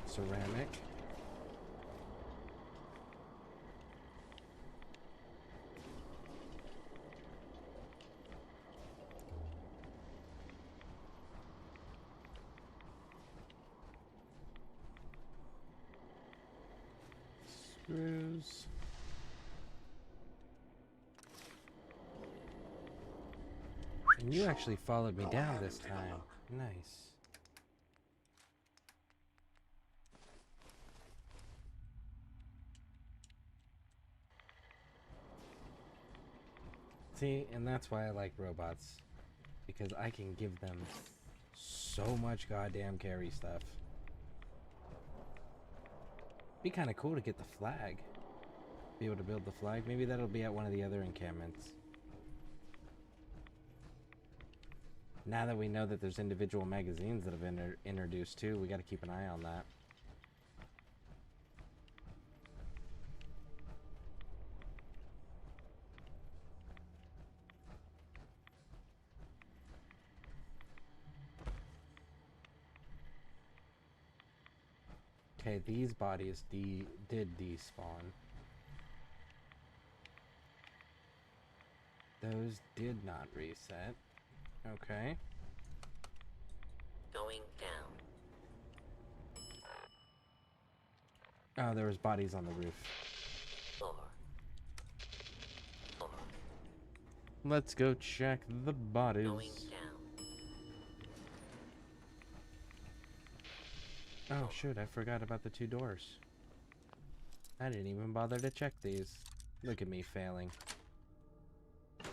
Ceramic. Screws. And you actually followed me down this time. Nice. See, and that's why I like robots. Because I can give them so much goddamn carry stuff. Be kind of cool to get the flag. Be able to build the flag. Maybe that'll be at one of the other encampments. Now that we know that there's individual magazines that have been introduced too, we got to keep an eye on that. Okay, these bodies did despawn. Those did not reset. Okay. Going down. Oh, there was bodies on the roof. 4. Let's go check the bodies. Going down. Oh shoot, I forgot about the 2 doors. I didn't even bother to check these. Look at me failing.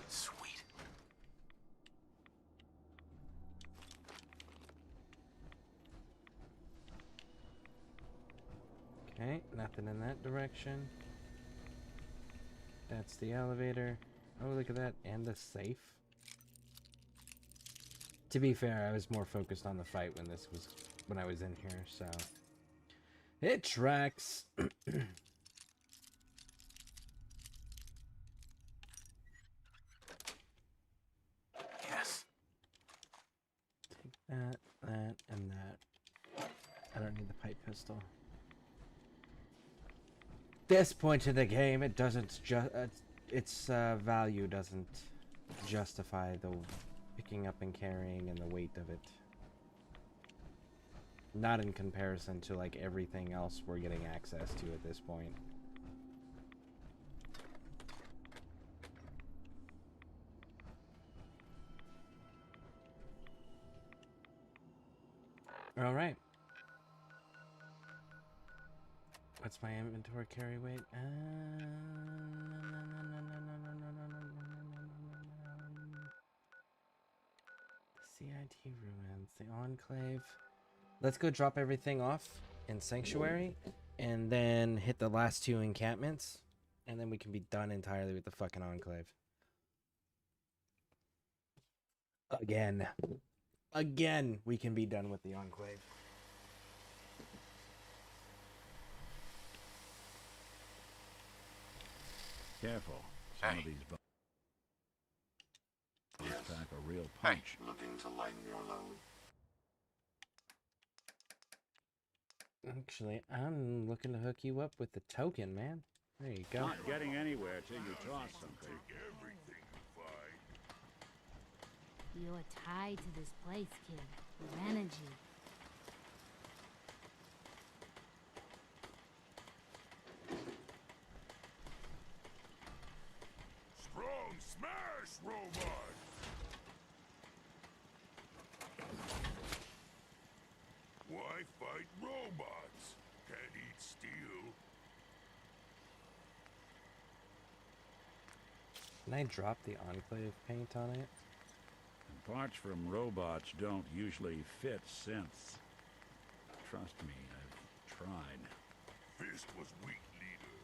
Sweet. Okay, nothing in that direction. That's the elevator. Oh, look at that. And the safe. To be fair, I was more focused on the fight when I was in here, so it tracks. Yes. Take that, and that. I don't need the pipe pistol. this point in the game, it doesn't its value doesn't justify the picking up and carrying and the weight of it. Not in comparison to like everything else we're getting access to at this point. All right. What's my inventory carry weight? CIT ruins, the Enclave. Let's go drop everything off in Sanctuary, and then hit the last two encampments, and then we can be done entirely with the fucking Enclave. Again, we can be done with the Enclave. Careful. Some of these bones pack a real punch. Looking to lighten your load? Actually, I'm looking to hook you up with the token, man. There you go. Not getting anywhere till you toss something. You're tied to this place, kid. Your energy. Strong smash, robot! Why fight robots? Can't eat steel. Can I drop the Enclave paint on it? Parts from robots don't usually fit synths. Trust me, I've tried. Fist was weak leader.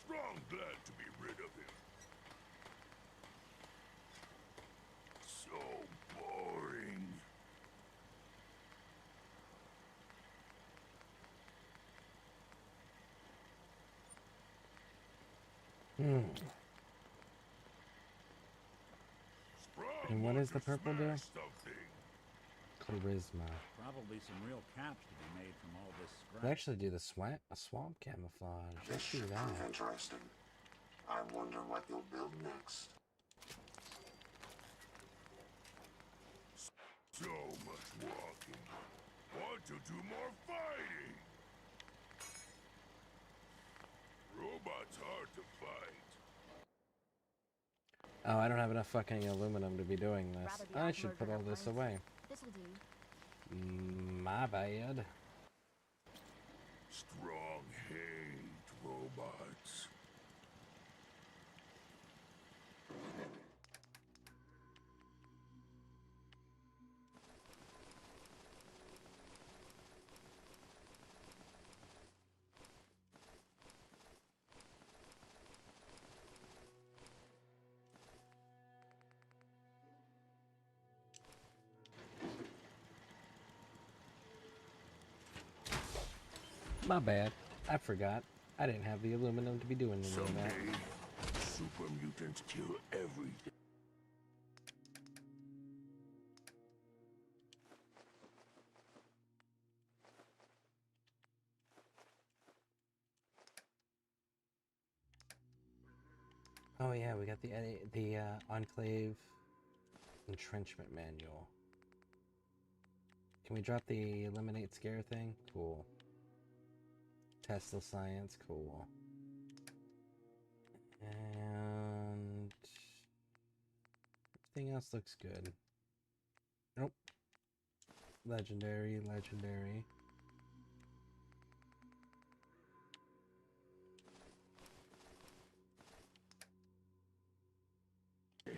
Strong glad to be rid of him. So boring. And what does the purple do? Charisma. Probably some real caps to be made from all this scrap. They actually do the swamp camouflage. This Let's do should that. prove interesting. I wonder what you'll build next. So much walking. Want to do more fighting. Robots hard to fight. Oh, I don't have enough fucking aluminum to be doing this. I should put all this away. This'll do. My bad. Strong hate robots. My bad. I forgot. I didn't have the aluminum to be doing any of that. Someday, super mutants kill everything. Oh yeah, we got the Enclave entrenchment manual. Can we drop the eliminate scare thing? Cool. Tesla science, cool. And everything else looks good. Nope. Legendary. Hey.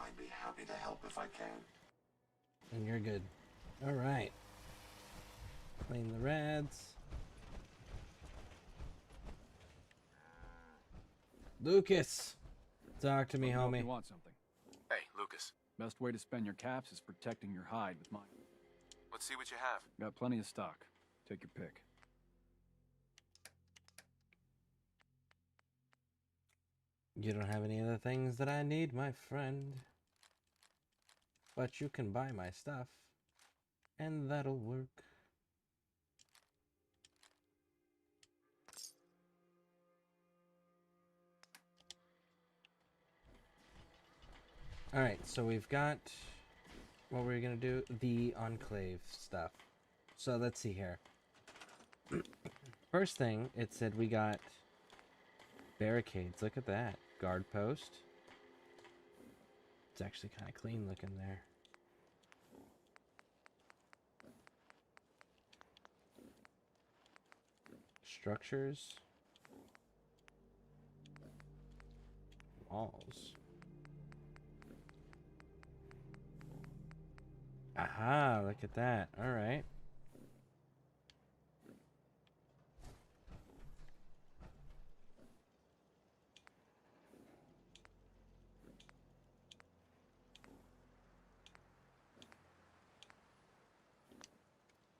I'd be happy to help if I can. And you're good. Alright. Clean the rads. Lucas! Talk to me, homie. You want something? Hey, Lucas. Best way to spend your caps is protecting your hide with mine. Let's see what you have. Got plenty of stock. Take your pick. You don't have any other things that I need, my friend. But you can buy my stuff. And that'll work. Alright, so we've got... What were we gonna do? The Enclave stuff. So let's see here. First thing, it said we got barricades. Look at that. Guard post. It's actually kind of clean looking there. Structures. Walls. Aha, look at that. Alright.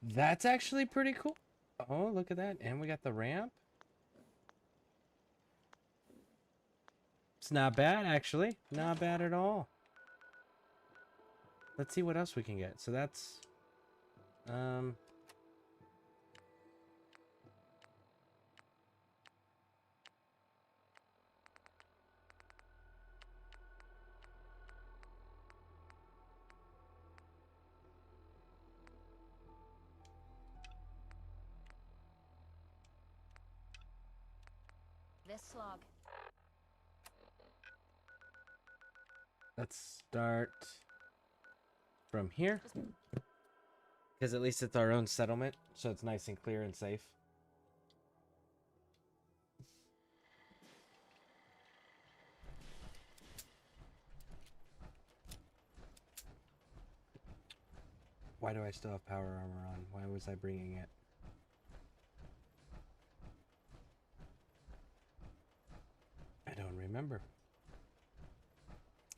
That's actually pretty cool. Oh, look at that. And we got the ramp. It's not bad, actually. Not bad at all. Let's see what else we can get. So that's... This log. Let's start from here. Because at least it's our own settlement, so it's nice and clear and safe. Why do I still have power armor on? Why was I bringing it? I don't remember.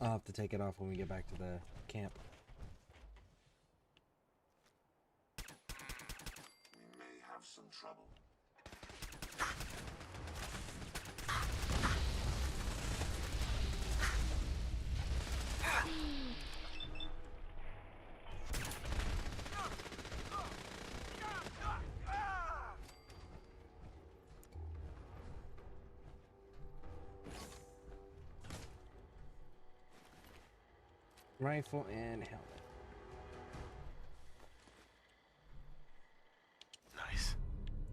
I'll have to take it off when we get back to the camp. We may have some trouble. Rifle and helmet. Nice.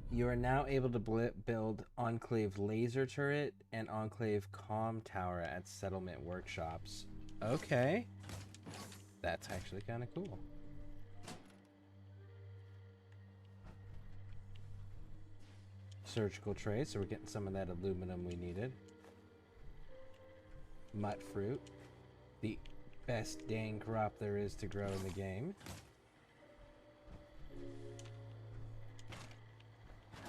You are now able to build Enclave laser turret and Enclave comm tower at settlement workshops. Okay. That's actually kind of cool. Surgical tray, so we're getting some of that aluminum we needed. Mutt fruit. The best dang crop there is to grow in the game.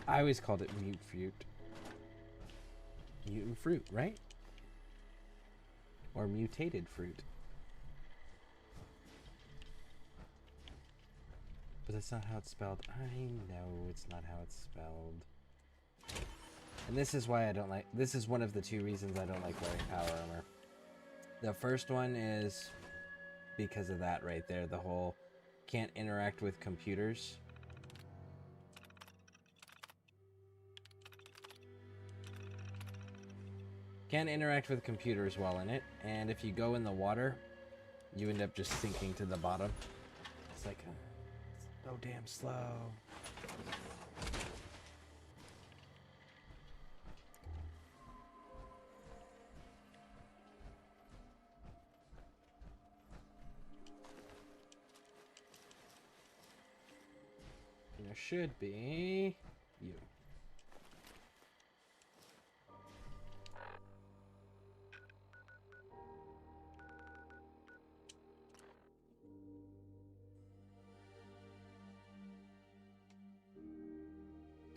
I always called it mute fruit. Mutant fruit, right? Or mutated fruit. But that's not how it's spelled. I know it's not how it's spelled. And this is why I don't like... This is one of the 2 reasons I don't like wearing power armor. The first one is because of that right there. The whole can't interact with computers. Can't interact with computers while in it. And if you go in the water, you end up just sinking to the bottom. It's like, so damn slow. There should be you.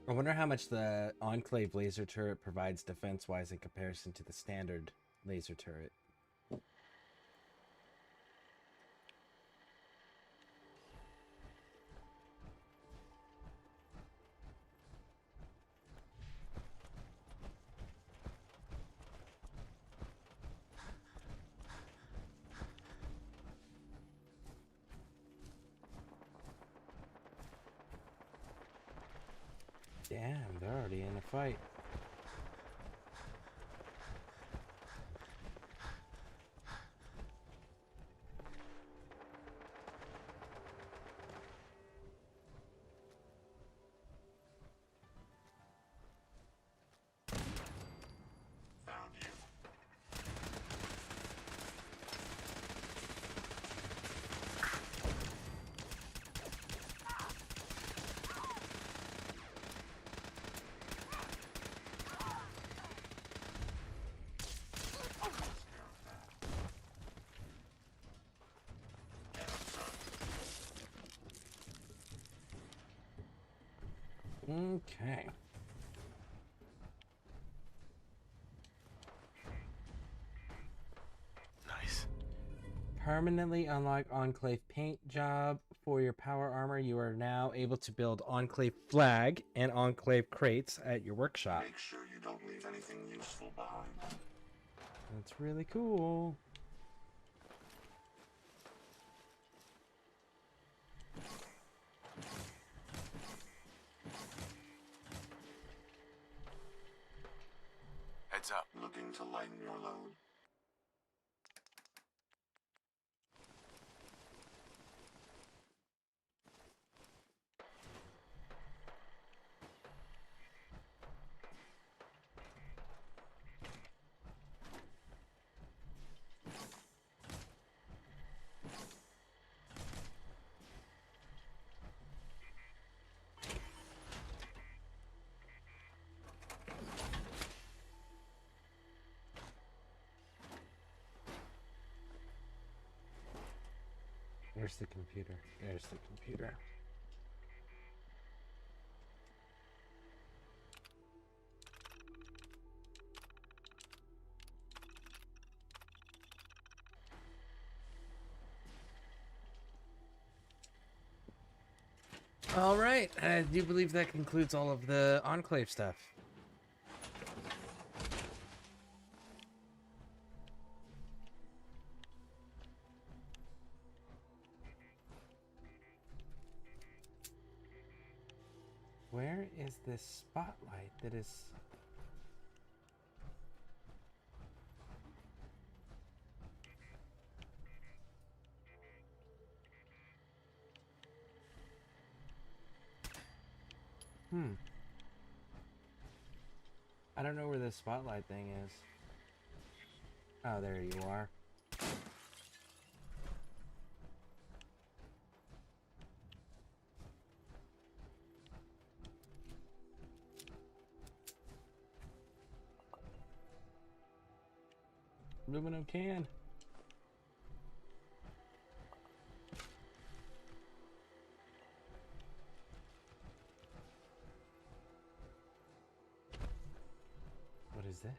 I wonder how much the Enclave laser turret provides defense-wise in comparison to the standard laser turret. Damn, they're already in a fight. Okay. Nice. Permanently unlock Enclave paint job for your power armor. You are now able to build Enclave flag and Enclave crates at your workshop. Make sure you don't leave anything useful behind. That's really cool. Heads up. Looking to lighten your load? Where's the computer? There's the computer. All right, I do believe that concludes all of the Enclave stuff. Where is this spotlight that is... I don't know where this spotlight thing is. Oh, there you are. Aluminum can. What is this?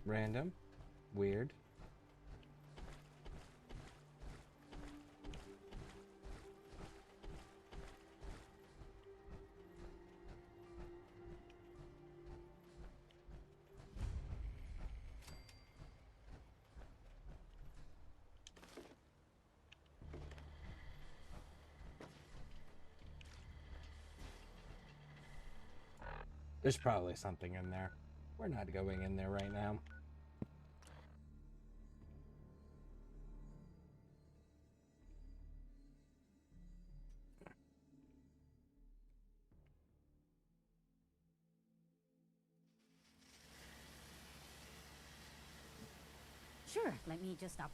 Random. Weird. There's probably something in there. We're not going in there right now. Sure, let me just stop.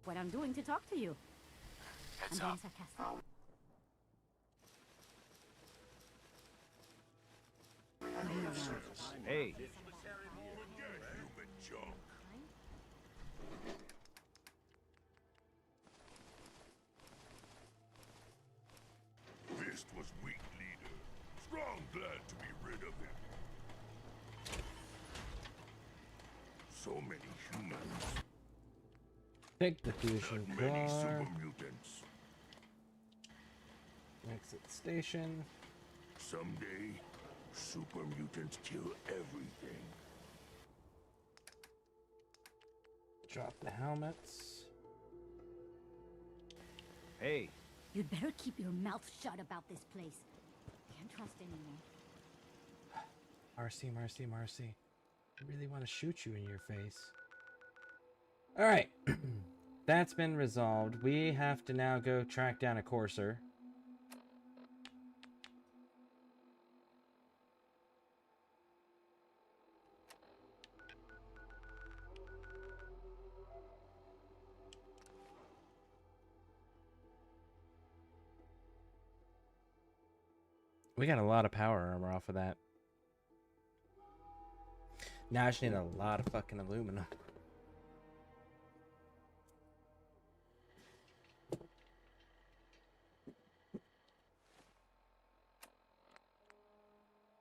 What I'm doing to talk to you. Heads I'm up. being sarcastic. Hey. Human junk. Fist was weak leader. Strong glad to be rid of him. So many humans. Take the fusion Not many car. super mutants. Exit station. Someday, super mutants kill everything. Drop the helmets. Hey. You'd better keep your mouth shut about this place. Can't trust anyone. Marcy, Marcy, Marcy. I really want to shoot you in your face. Alright. That's been resolved. We have to now go track down a courser. We got a lot of power armor off of that. Now I just need a lot of fucking aluminum.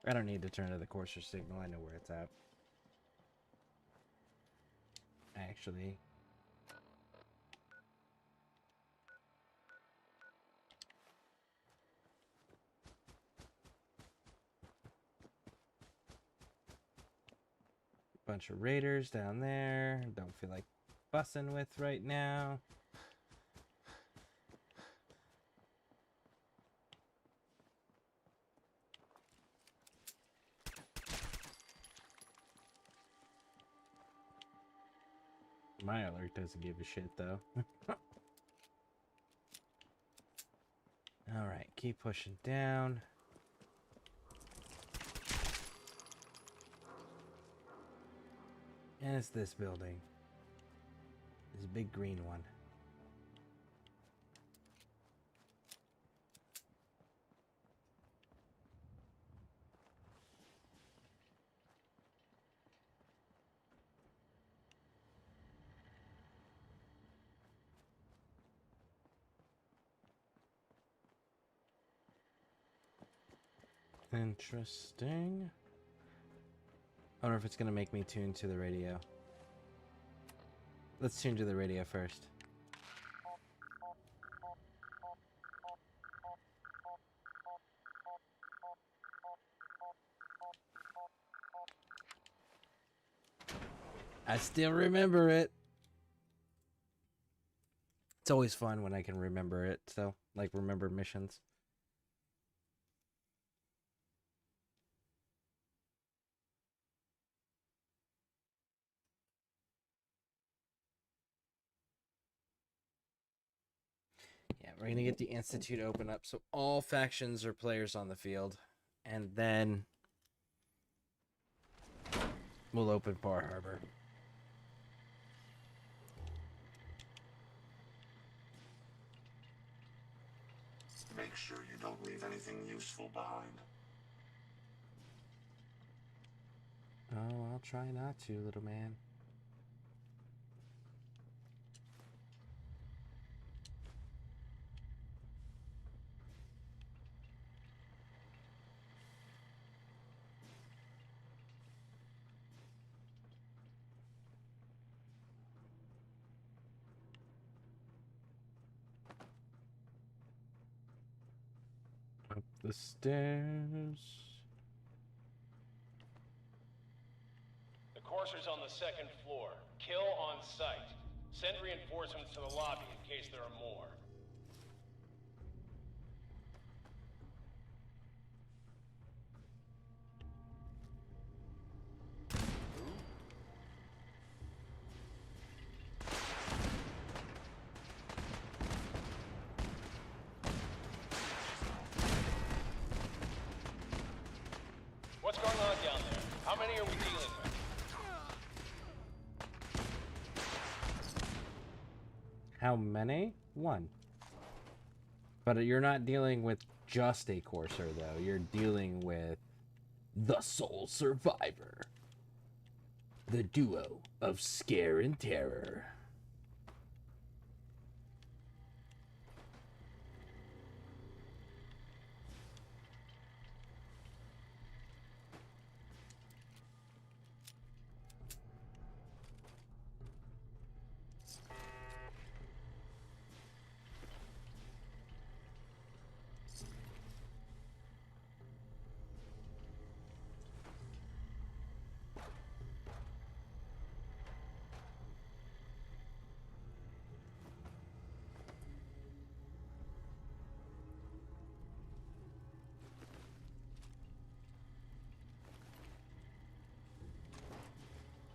I don't need to turn to the courser signal. I know where it's at. Actually. Bunch of raiders down there. Don't feel like fussing with right now. My alert doesn't give a shit though. Alright, keep pushing down. And it's this building. This big green one. Interesting. I wonder if it's gonna make me tune to the radio. Let's tune to the radio first. I still remember it. It's always fun when I can remember it, so like remember missions. Yeah, we're gonna get the Institute open up so all factions are players on the field, and then we'll open Bar Harbor. Make sure you don't leave anything useful behind. Oh, I'll try not to, little man. Up the stairs. The courser's on the second floor. Kill on sight. Send reinforcements to the lobby in case there are more. What's going on down there? How many are we dealing with? How many? One. But you're not dealing with just a courser, though. You're dealing with the sole survivor. The duo of scare and terror.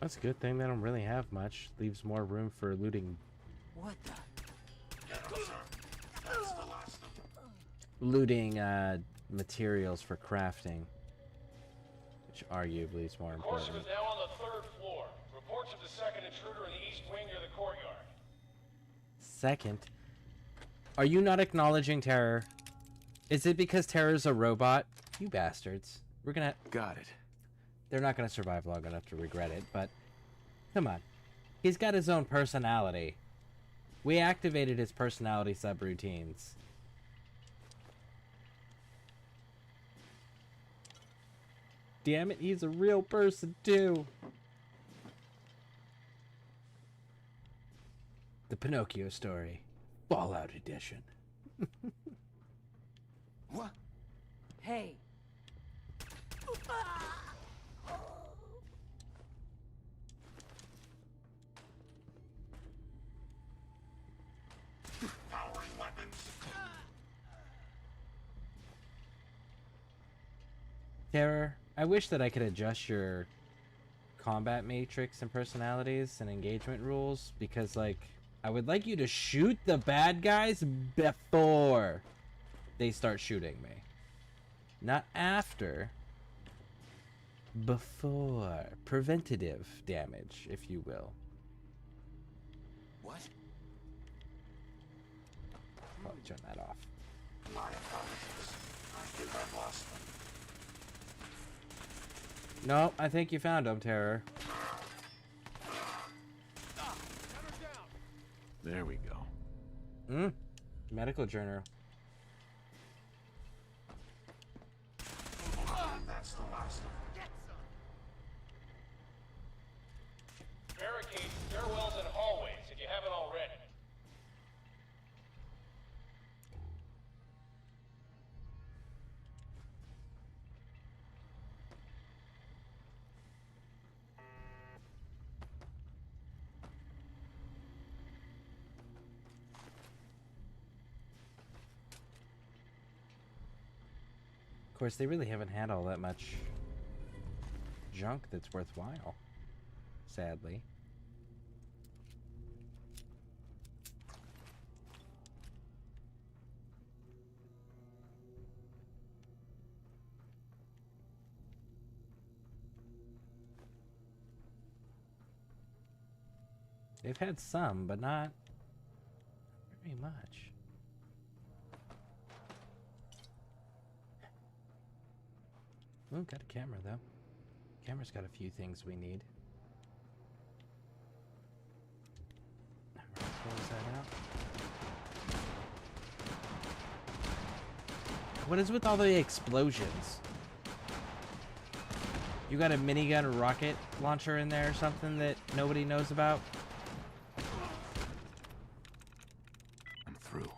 That's a good thing they don't really have much. Leaves more room for looting What the? Get him, sir. That's the last of them. Looting materials for crafting, which arguably is more The courser important. is now on the 3rd floor. Reports of the second intruder in the east wing near the courtyard. Second, are you not acknowledging Terror? Is it because Terror's a robot? You bastards. We're gonna... Got it. They're not gonna survive long enough to regret it, but... Come on. He's got his own personality. We activated his personality subroutines. Damn it, he's a real person too. The Pinocchio story. Fallout edition. What? Hey. Powering weapons. Terror, I wish that I could adjust your combat matrix and personalities and engagement rules, because, like, I would like you to shoot the bad guys before they start shooting me. Not after. Before. Preventative damage, if you will. What? Probably turn that off. My apologies. I think I've lost them. No, I think you found him, Terror. There we go. Medical journal. That's the last of them. Barricades, stairwells, and hallways if you haven't already. Of course, they really haven't had all that much junk that's worthwhile, sadly. They've had some, but not very much. Ooh, got a camera, though. Camera's got a few things we need. Alright, close that out. What is with all the explosions? You got a minigun rocket launcher in there or something that nobody knows about? I'm through.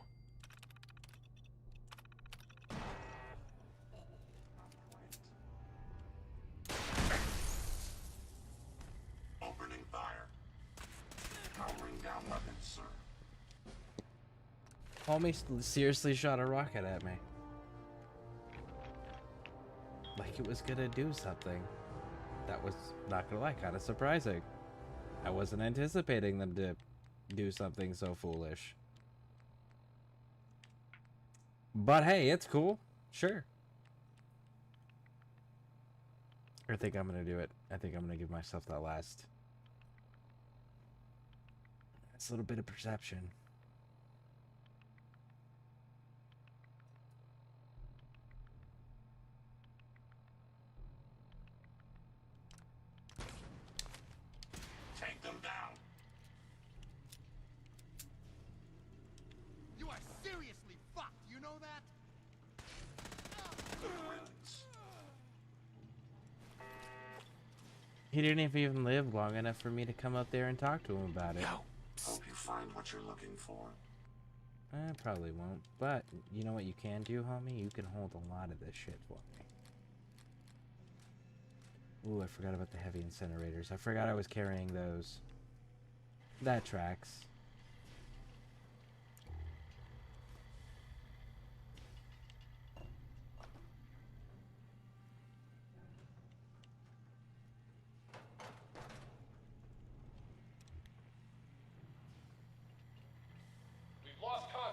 Opening fire. Powering down weapons, sir. Homie seriously shot a rocket at me. Like it was gonna do something. That was, not gonna lie, kind of surprising. I wasn't anticipating them to do something so foolish. But hey, it's cool. Sure. I think I'm gonna do it. I think I'm gonna give myself that last. It's a little bit of perception. Take them down. You are seriously fucked, you know that? Good riddance. He didn't even live long enough for me to come up there and talk to him about it. Hope you find what you're looking for. I probably won't, but you know what you can do, homie? You can hold a lot of this shit for me. Ooh, I forgot about the heavy incinerators. I forgot I was carrying those. That tracks.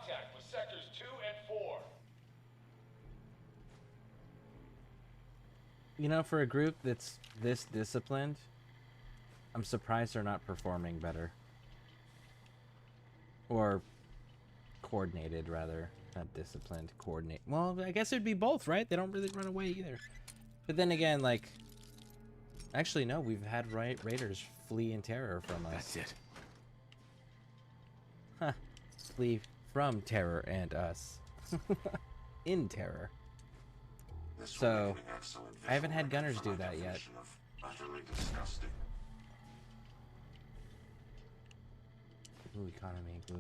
contact with sectors 2 and 4. You know, for a group that's this disciplined, I'm surprised they're not performing better. Or coordinated, rather. Not disciplined, coordinate. Well, I guess it'd be both, right? They don't really run away either. But then again, like... Actually, no, we've had raiders flee in terror from us. That's it. Huh. Flee from terror and us. In terror. So, I haven't had gunners do that yet. Utterly disgusting. Glue economy, glue.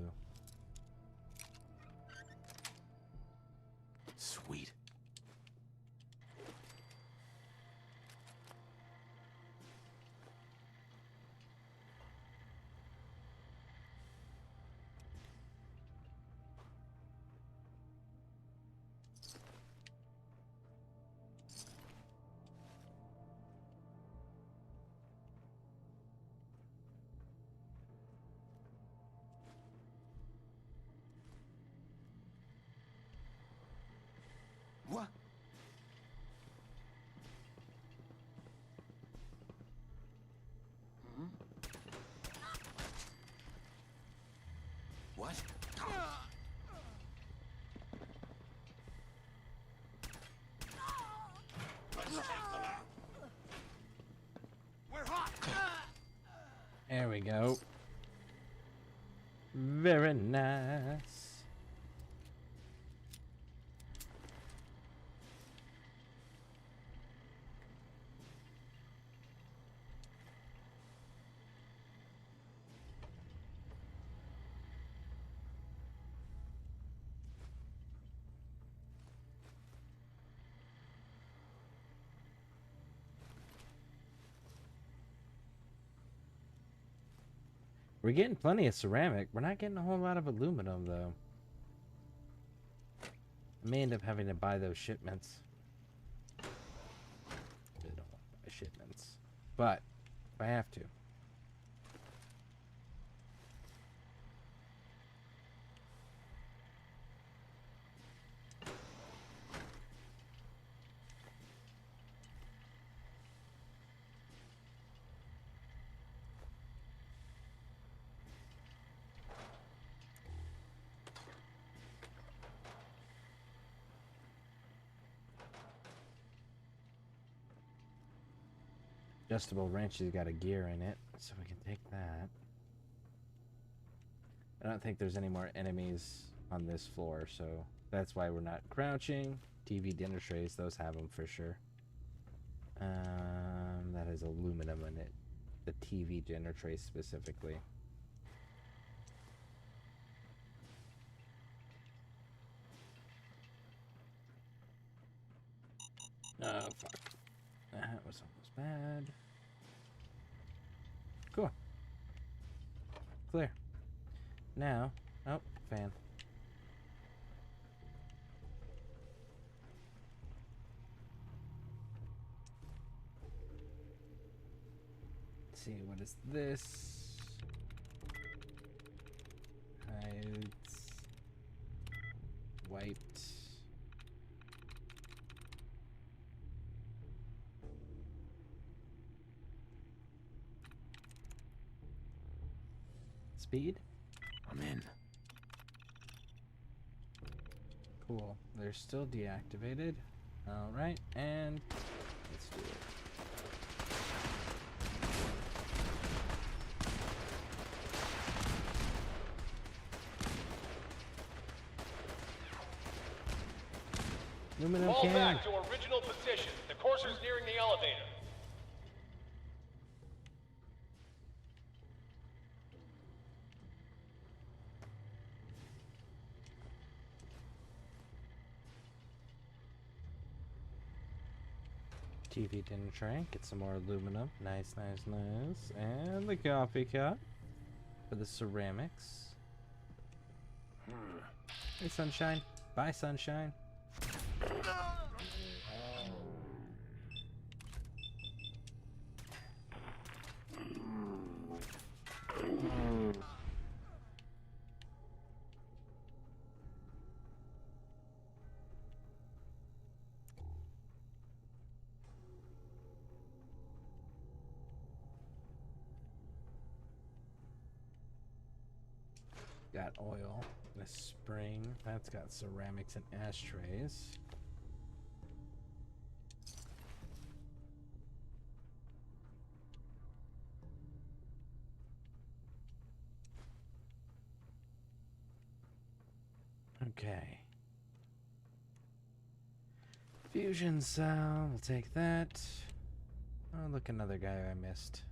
Sweet. What? What? We're hot. There we go. Very nice. We're getting plenty of ceramic. We're not getting a whole lot of aluminum, though. I may end up having to buy those shipments. I really don't want to buy shipments. But, if I have to. Adjustable wrench has got a gear in it, so we can take that. I don't think there's any more enemies on this floor, so that's why we're not crouching. TV dinner trays, those have them for sure. That has aluminum in it. The TV dinner tray specifically. Oh, fuck. That was almost bad. Cool. Clear. Now, oh, fan. Let's see, what is this? Hides. Wiped. Speed? I'm in. Cool. They're still deactivated. Alright, and let's do it. Aluminum Fall can. back to original position. The courser's nearing the elevator. TV dinner tray. Get some more aluminum. Nice, nice, nice. And the coffee cup for the ceramics. Hey, sunshine. Bye, sunshine. got oil. A spring. That's got ceramics and ashtrays. Okay. Fusion cell, we'll take that. Oh, look, another guy I missed.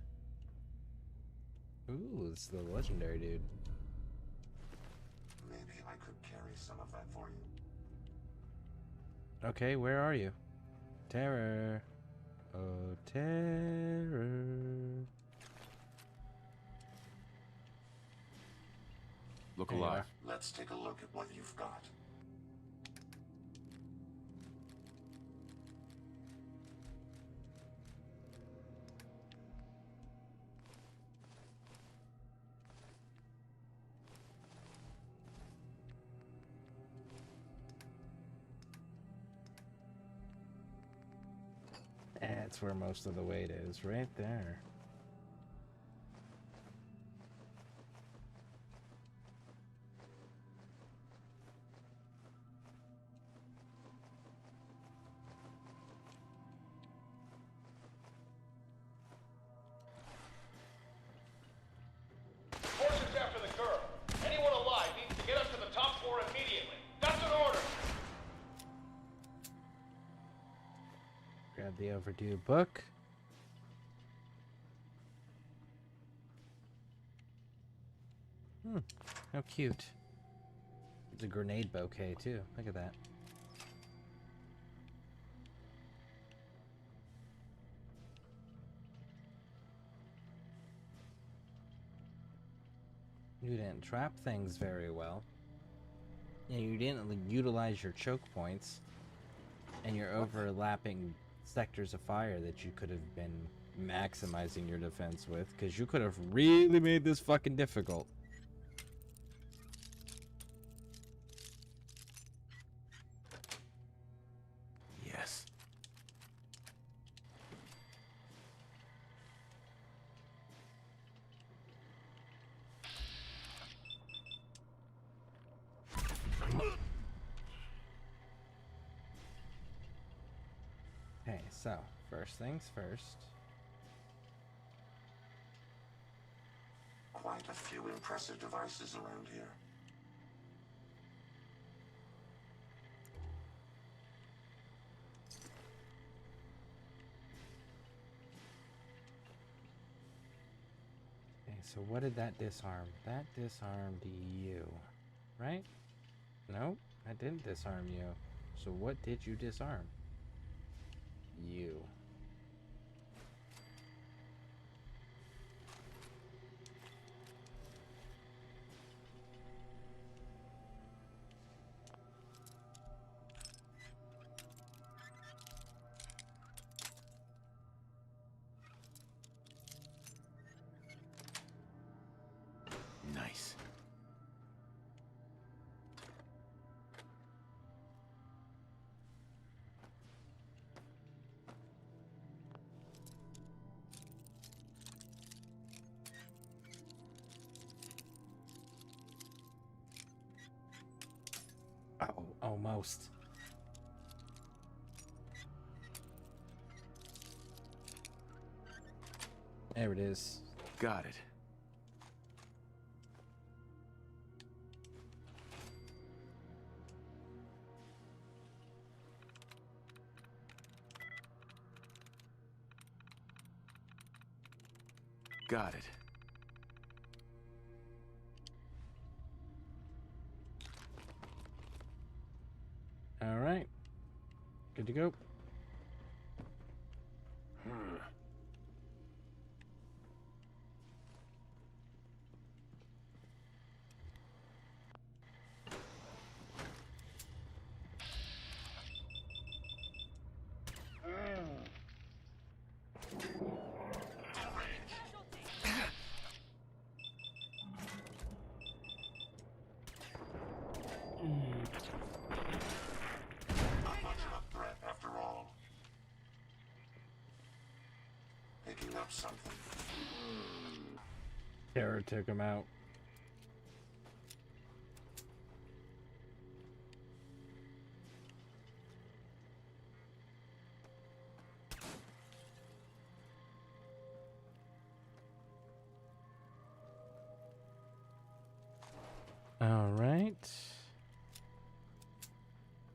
Ooh, it's the legendary dude. Maybe I could carry some of that for you. Okay, where are you? Terror. Oh, terror. Look alive. Let's take a look at what you've got. That's where most of the weight is, right there. Forces after the girl. Anyone alive needs to get up to the top floor immediately. That's an order. Grab the overdue book. How cute. It's a grenade bouquet, too. Look at that. You didn't trap things very well. And you didn't utilize your choke points and your overlapping sectors of fire that you could have been maximizing your defense with, because you could have really made this fucking difficult. Yes. Okay, so, first things first. Quite a few impressive devices around here. Okay, so what did that disarm? That disarmed you, right? No, I didn't disarm you. So what did you disarm? You. Nice. Oh, almost. There it is. Got it. Got it. All right. Good to go. Not much of a threat after all. Picking up something. Terror took him out. All right.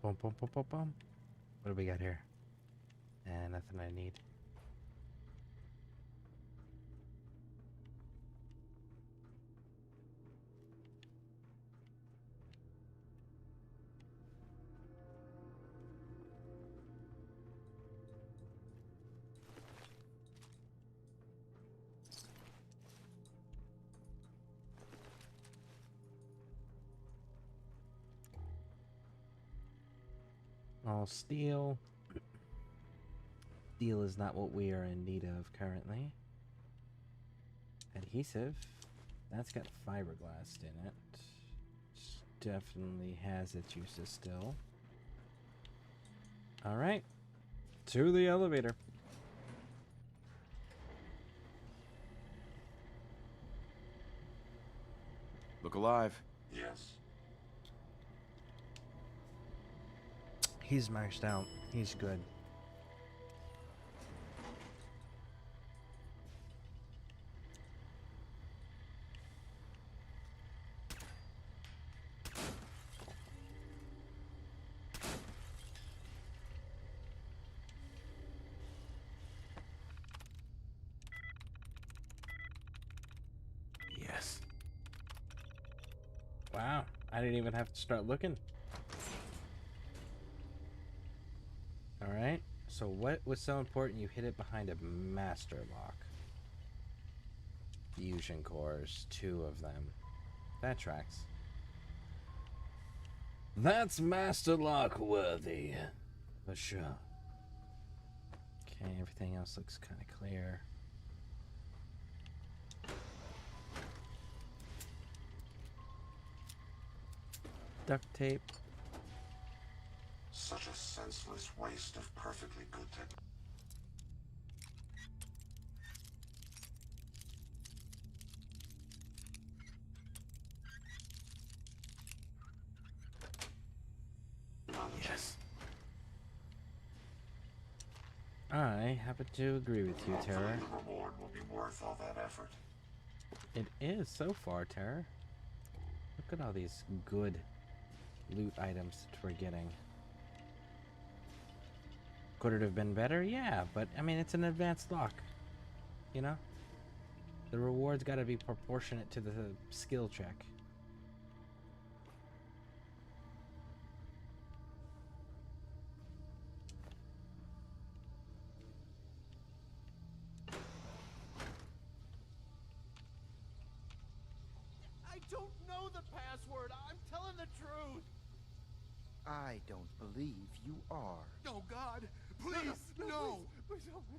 Boom, boom, boom, boom, boom. What do we got here? Nothing I need. All steel. Steel is not what we are in need of currently. Adhesive. That's got fiberglass in it. Definitely has its uses still. Alright. To the elevator. Look alive. Yes. He's maxed out. He's good. Yes. Wow. I didn't even have to start looking. Alright. So what was so important you hit it behind a master lock? Fusion cores. 2 of them. That tracks. That's master lock worthy. For sure. Okay, everything else looks kind of clear. Duct tape. Such a senseless waste of perfectly good technology. Yes. I happen to agree with you, Hopefully Terra. the reward will be worth all that effort. It is so far, Terra. Look at all these good loot items that we're getting. Could it have been better? Yeah, but I mean, it's an advanced lock. You know? The reward's got to be proportionate to the skill check. I don't know the password. I'm telling the truth. I don't believe you are. Oh, God. Please, no. Please help me.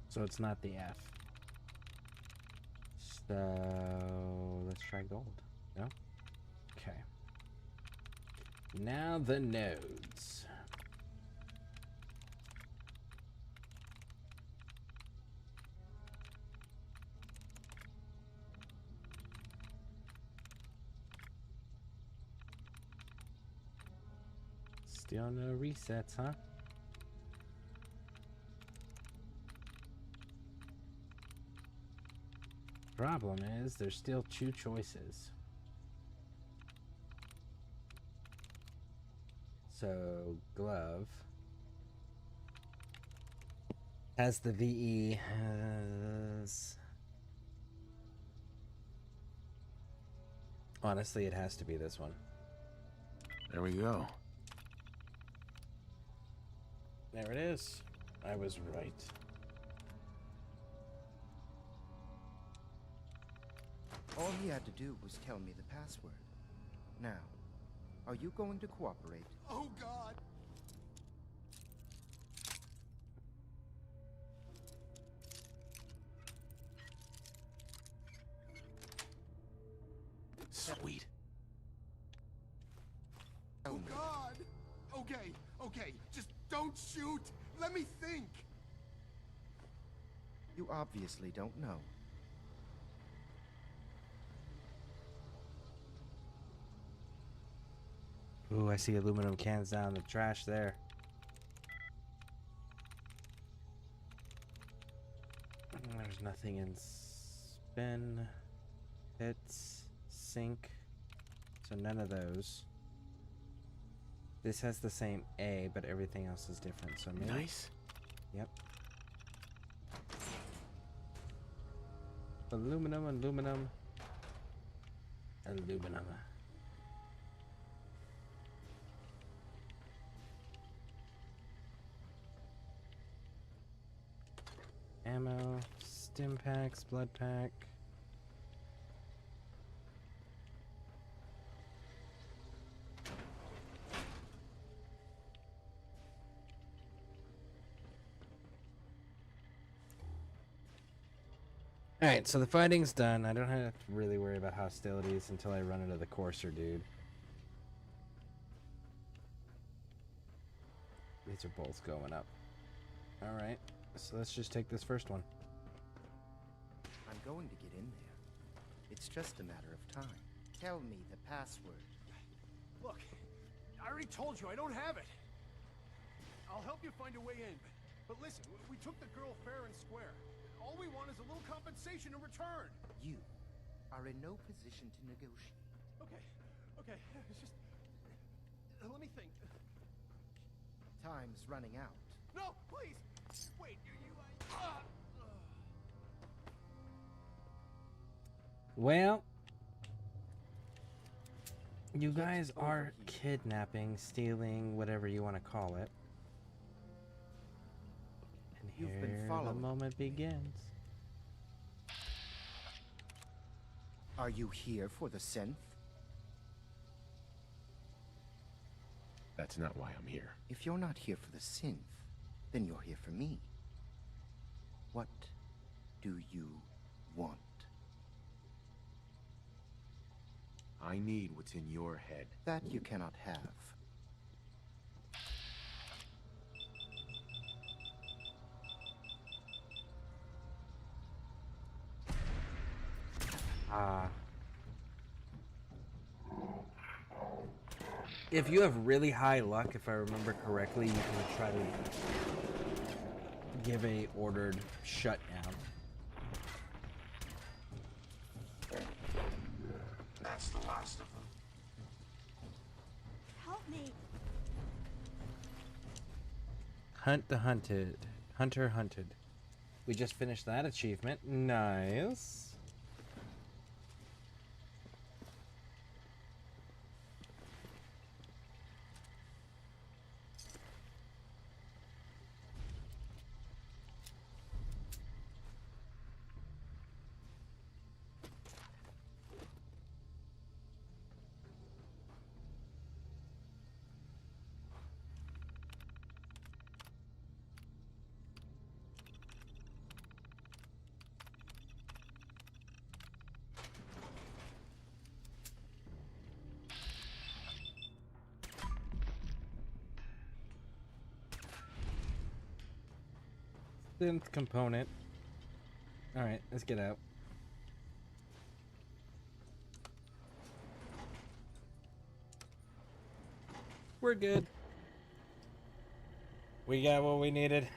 So it's not the F. So let's try gold. No? Okay. Now the nodes. Still no resets, huh? Problem is, there's still 2 choices. So, glove has the VE. Honestly, it has to be this one. There we go. There it is. I was right. All he had to do was tell me the password. Now, are you going to cooperate? Oh, God. Sweet. Oh, God. Okay, okay. Just don't shoot. Let me think. You obviously don't know. Ooh, I see aluminum cans down in the trash there. nothing in spin, hits, sync, so none of those. This has the same A, but everything else is different, so maybe... Nice. Yep. Aluminum, aluminum, aluminum. Ammo, stim packs, blood pack. Alright, so the fighting's done. I don't have to really worry about hostilities until I run into the courser dude. These are both going up. Alright, so let's just take this first one. I'm going to get in there. It's just a matter of time. Tell me the password. Look, I already told you I don't have it. I'll help you find a way in. But listen, we took the girl fair and square. All we want is a little compensation in return. You are in no position to negotiate. Okay, it's just... let me think. Time's running out. No, please! Wait, Well, you guys are kidnapping, stealing, whatever you want to call it. And here the moment begins. Are you here for the synth? That's not why I'm here. If you're not here for the synth, then you're here for me. What do you want? I need what's in your head. That you cannot have. If you have really high luck, if I remember correctly, you can try to give a ordered shutdown. That's the last of them. Help me. Hunt the hunted. Hunter hunted. We just finished that achievement. Nice. Synth component. Alright, let's get out. We're good. We got what we needed.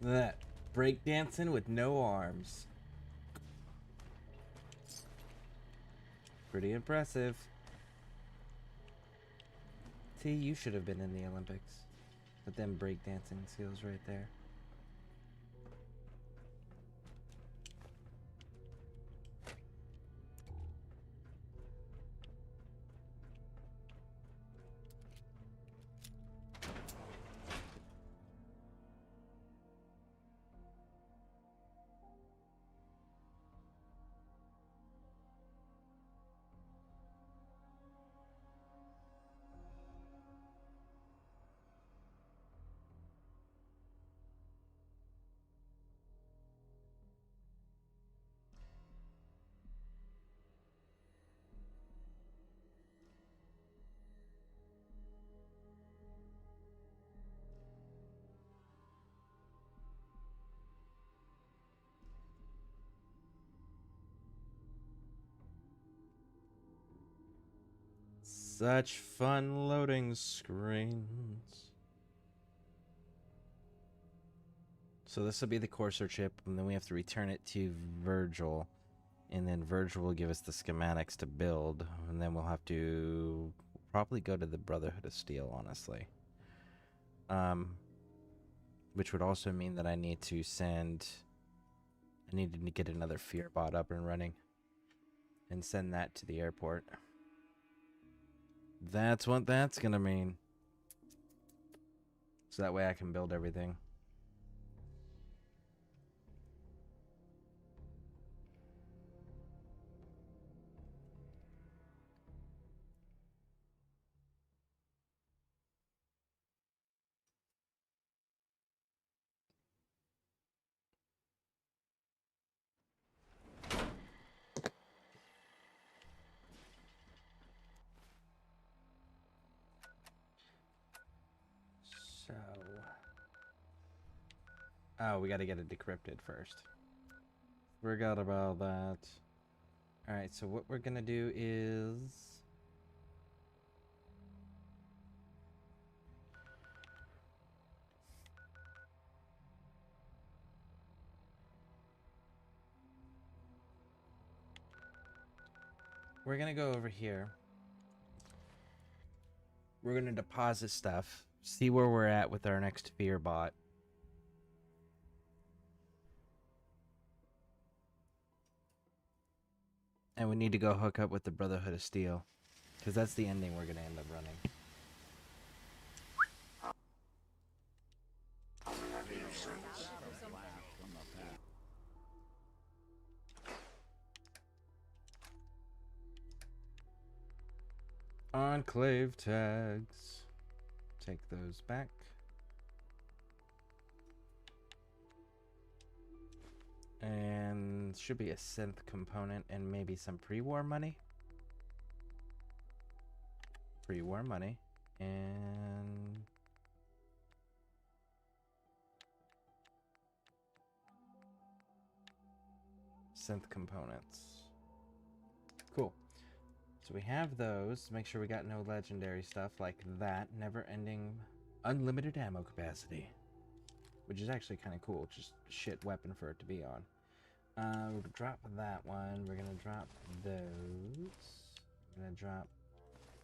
That breakdancing with no arms. Pretty impressive. See, you should have been in the Olympics. With them breakdancing skills right there. Such fun loading screens. So this will be the Courser chip, and then we have to return it to Virgil. And then Virgil will give us the schematics to build. And then we'll have to probably go to the Brotherhood of Steel, honestly. Which would also mean that I need to get another Fearbot up and running. And send that to the airport. That's what that's gonna mean. So that way I can build everything. So... Oh, we gotta get it decrypted first. Forgot about that. Alright, so what we're gonna do is... We're gonna go over here. We're gonna deposit stuff. See where we're at with our next Fearbot. And we need to go hook up with the Brotherhood of Steel. Because that's the ending we're gonna end up running. Enclave tags. Take those back. And should be a synth component and maybe some pre-war money. Pre-war money. And... synth components. Cool. So we have those. Make sure we got no legendary stuff like that. Never-ending unlimited ammo capacity. Which is actually kind of cool. Just a shit weapon for it to be on. We're gonna drop that one. We're gonna drop those. We're gonna drop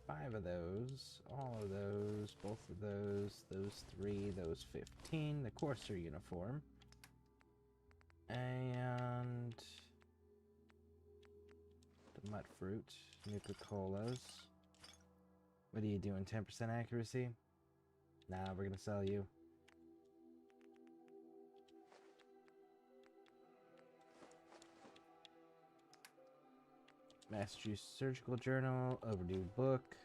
5 of those. All of those. Both of those. Those 3. Those 15. The Courser uniform. And... the Mud Fruit. Nuka-Colas. What are you doing? 10% accuracy? Nah, we're gonna sell you. Massachusetts Surgical Journal, overdue book.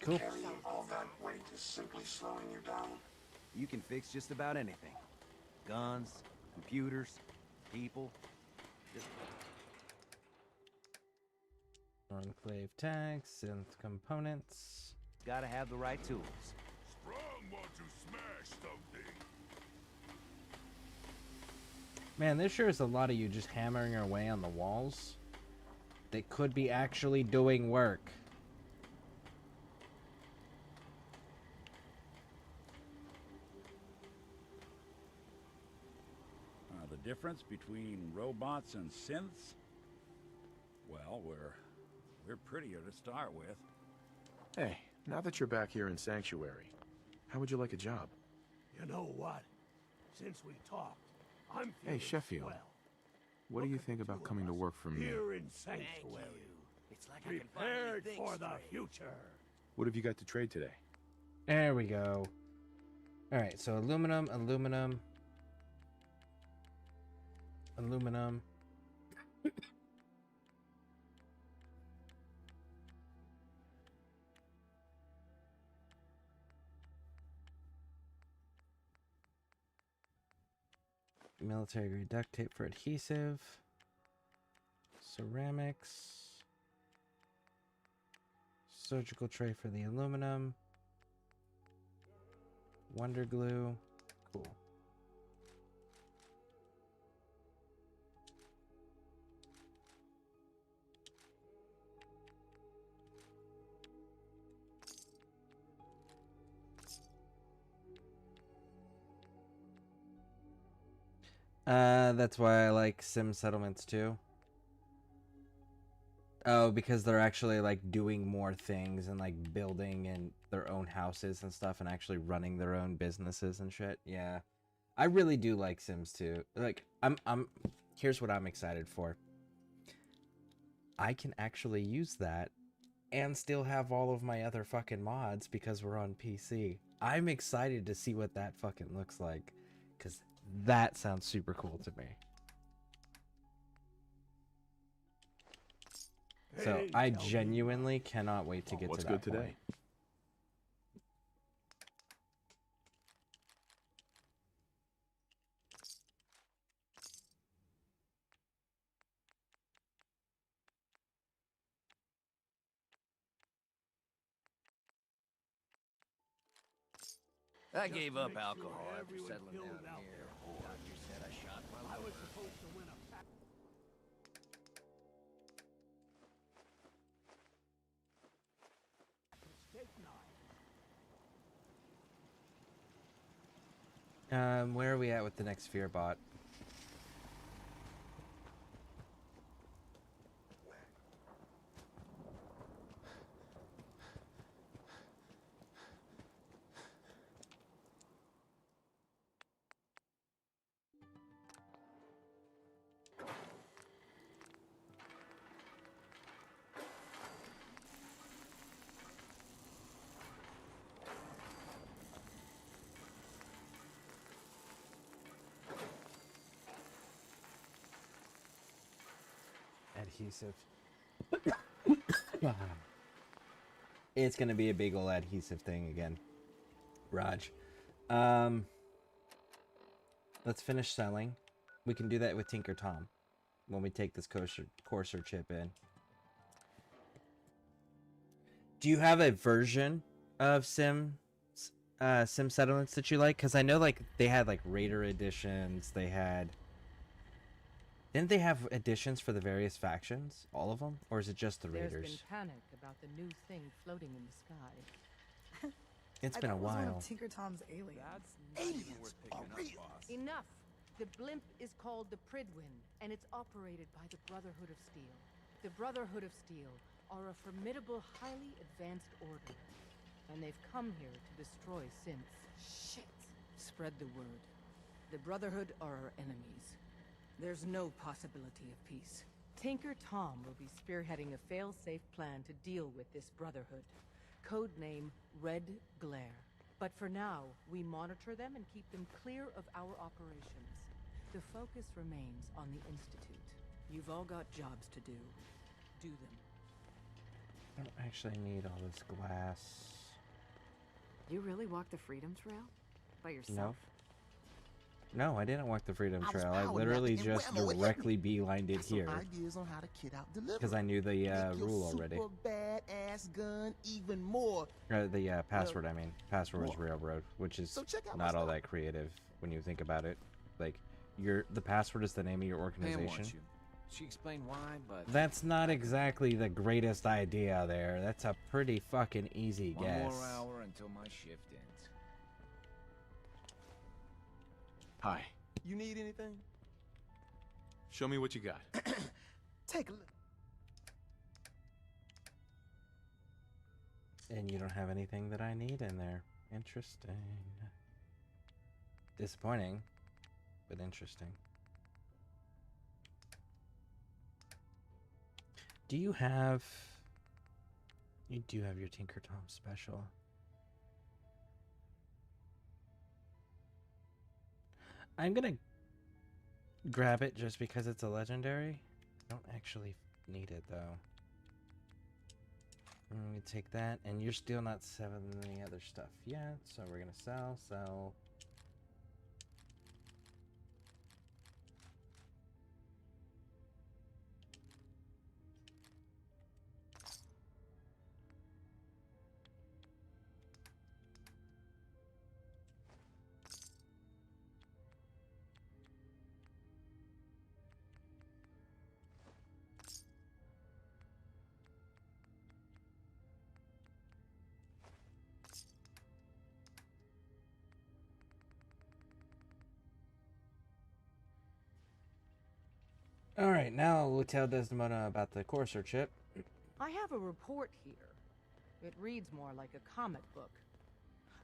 Cool. Carrying all that weight is simply slowing you down. You can fix just about anything. Guns, computers, people. Just... Enclave tags, synth components. Gotta have the right tools. Sprung want to smash something. Man, there sure is a lot of you just hammering away on the walls. They could be actually doing work. The difference between robots and synths? Well, we're prettier to start with. Hey, now that you're back here in Sanctuary, how would you like a job? You know what? Since we talked, I'm Hey, feeling Sheffield. swell. What do you think about coming to work for me? Here in Sanctuary. It's like I can Prepared finally think for the straight. future. What have you got to trade today? There we go. Alright, so aluminum, aluminum. Aluminum. Military grade duct tape for adhesive. Ceramics. Surgical tray for the aluminum. Wonder glue. Cool. That's why I like sim settlements too. Oh, because they're actually like doing more things and like building in their own houses and stuff and actually running their own businesses and shit. Yeah. I really do like Sims too. Like I'm here's what I'm excited for. I can actually use that and still have all of my other fucking mods because we're on PC. I'm excited to see what that fucking looks like cuz that sounds super cool to me. So Hey, I tell me genuinely cannot wait to get What's to that good today? point. I gave up alcohol after settling down here. Doctor said I shot my liver. I was supposed to win a pack. Steak knife. Where are we at with the next fear bot? Adhesive. It's gonna be a big ol' adhesive thing again. Raj. Let's finish selling. We can do that with Tinker Tom when we take this courser chip in. Do you have a version of Sim settlements that you like? Because I know like they had like Raider editions. They had. Didn't they have editions for the various factions? All of them? Or is it just the Raiders? There's been panic about the new thing floating in the sky. It's been a while. Tinker Tom's aliens. Aliens are real. Enough. The blimp is called the Pridwin, and it's operated by the Brotherhood of Steel. The Brotherhood of Steel are a formidable, highly advanced order, and they've come here to destroy synths. Shit. Spread the word. The Brotherhood are our enemies. There's no possibility of peace. Tinker Tom will be spearheading a fail-safe plan to deal with this Brotherhood. Codename Red Glare. But for now, we monitor them and keep them clear of our operations. The focus remains on the Institute. You've all got jobs to do. Do them. I don't actually need all this glass. You really walked the Freedom Trail? By yourself? No, I didn't walk the Freedom Trail. I literally just directly beelined it here. Ideas on how to kid out delivery. Because I knew the rule already. Super badass gun even more. The password, I mean. Password is Railroad, which is not all that creative when you think about it. Like, the password is the name of your organization. She explained why, but... That's not exactly the greatest idea there. That's a pretty fucking easy guess. One more hour until my shift ends. Hi. You need anything? Show me what you got. Take a look. And you don't have anything that I need in there. Interesting. Disappointing, but interesting. Do you have... You do have your Tinker Tom special. I'm gonna grab it just because it's a legendary. I don't actually need it though. Let me take that, and you're still not selling any other stuff yet, so we're gonna sell. Alright, now we'll tell Desdemona about the Courser chip. I have a report here. It reads more like a comic book.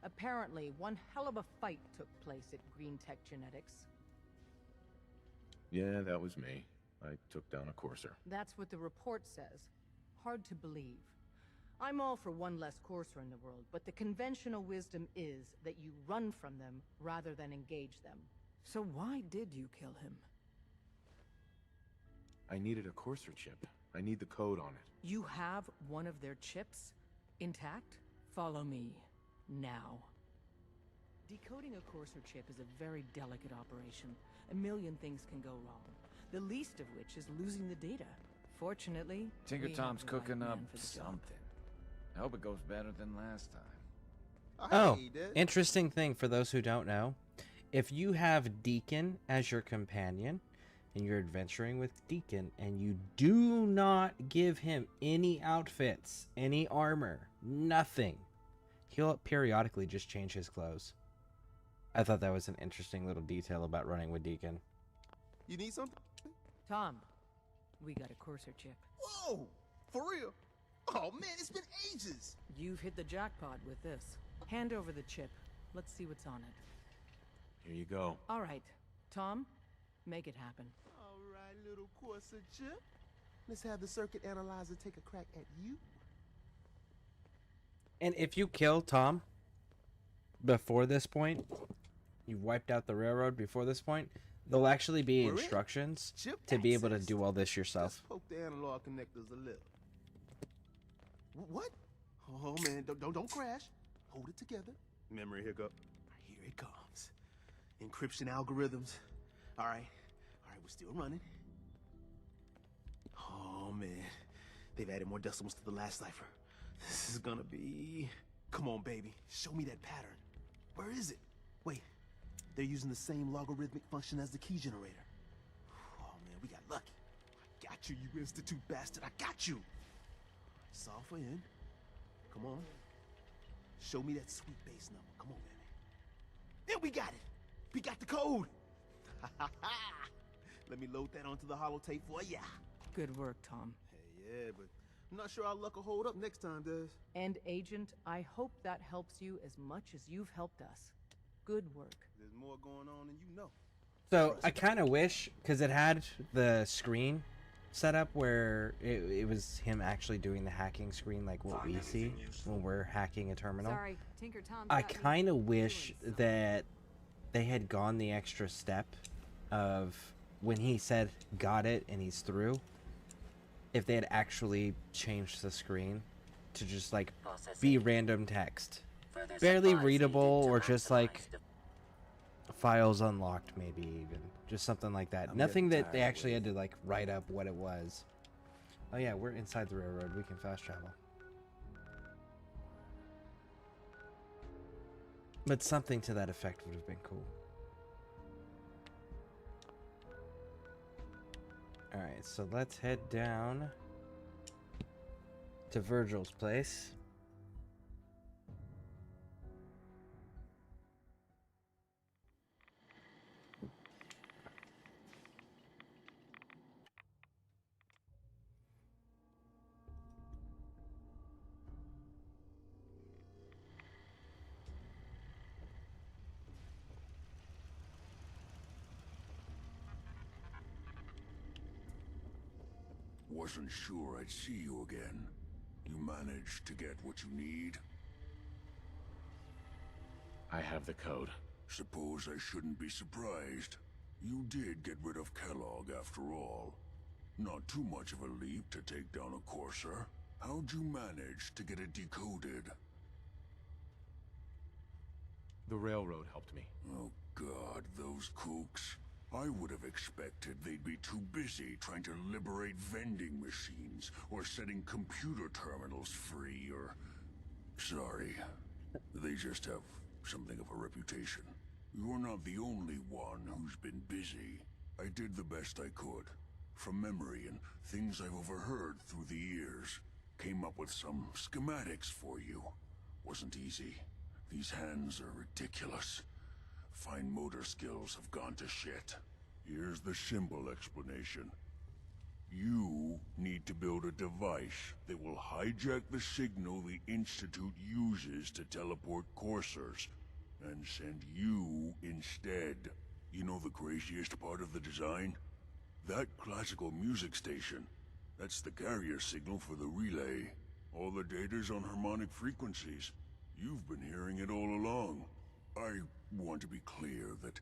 Apparently, one hell of a fight took place at Green Tech Genetics. Yeah, that was me. I took down a Courser. That's what the report says. Hard to believe. I'm all for one less Courser in the world, but the conventional wisdom is that you run from them rather than engage them. So why did you kill him? I needed a Courser chip. I need the code on it. You have one of their chips intact? Follow me. Now. Decoding a Courser chip is a very delicate operation. A million things can go wrong. The least of which is losing the data. Fortunately, Tinker we Tom's have the right cooking up man for the job. something. I hope it goes better than last time. Oh, interesting thing for those who don't know. If you have Deacon as your companion, and you're adventuring with Deacon, and you do not give him any outfits, any armor, nothing, he'll periodically just change his clothes. I thought that was an interesting little detail about running with Deacon. You need something? Tom, we got a Courser chip. Whoa! For real? Oh man, it's been ages! You've hit the jackpot with this. Hand over the chip. Let's see what's on it. Here you go. All right. Tom, make it happen. All right, little Courser chip. Let's have the circuit analyzer take a crack at you. And if you kill Tom before this point, you've wiped out the railroad before this point, there'll actually be instructions to be able to do all this yourself. Just poke the analog connectors a little. What? Oh man, don't crash. Hold it together. Memory hiccup. Here it comes. Encryption algorithms. All right, we're still running. Oh man, they've added more decimals to the last cipher. This is gonna be... Come on, baby. Show me that pattern. Where is it? Wait, they're using the same logarithmic function as the key generator. Oh man, we got lucky. I got you, you Institute bastard. I got you. Solve for N. Come on. Show me that sweet base number. Come on, baby. And we got it. We got the code. Let me load that onto the holotape for ya. Good work, Tom. Hey, yeah, but I'm not sure our luck will hold up next time, Des. And Agent, I hope that helps you as much as you've helped us. Good work. There's more going on than you know. So I kind of wish, because it had the screen set up where it was him actually doing the hacking screen like what we see when we're hacking a terminal. Sorry, Tinker Tom. I kind of wish that they had gone the extra step of when he said got it and he's through, if they had actually changed the screen to just like be random text, barely readable, or just like files unlocked, maybe even just something like that. Nothing that they actually had to like write up what it was. Oh yeah, we're inside the railroad, we can fast travel. But something to that effect would have been cool. Alright, so let's head down to Virgil's place. Wasn't sure I'd see you again. You managed to get what you need? I have the code. Suppose I shouldn't be surprised. You did get rid of Kellogg after all. Not too much of a leap to take down a Courser. How'd you manage to get it decoded? The railroad helped me. Oh God, those kooks. I would have expected they'd be too busy trying to liberate vending machines or setting computer terminals free or... Sorry. They just have something of a reputation. You're not the only one who's been busy. I did the best I could. From memory and things I've overheard through the years. Came up with some schematics for you. Wasn't easy. These hands are ridiculous. Fine motor skills have gone to shit. Here's the simple explanation. You need to build a device that will hijack the signal the Institute uses to teleport coursers, and send you instead. You know the craziest part of the design? That classical music station. That's the carrier signal for the relay. All the data's on harmonic frequencies. You've been hearing it all along. I want to be clear that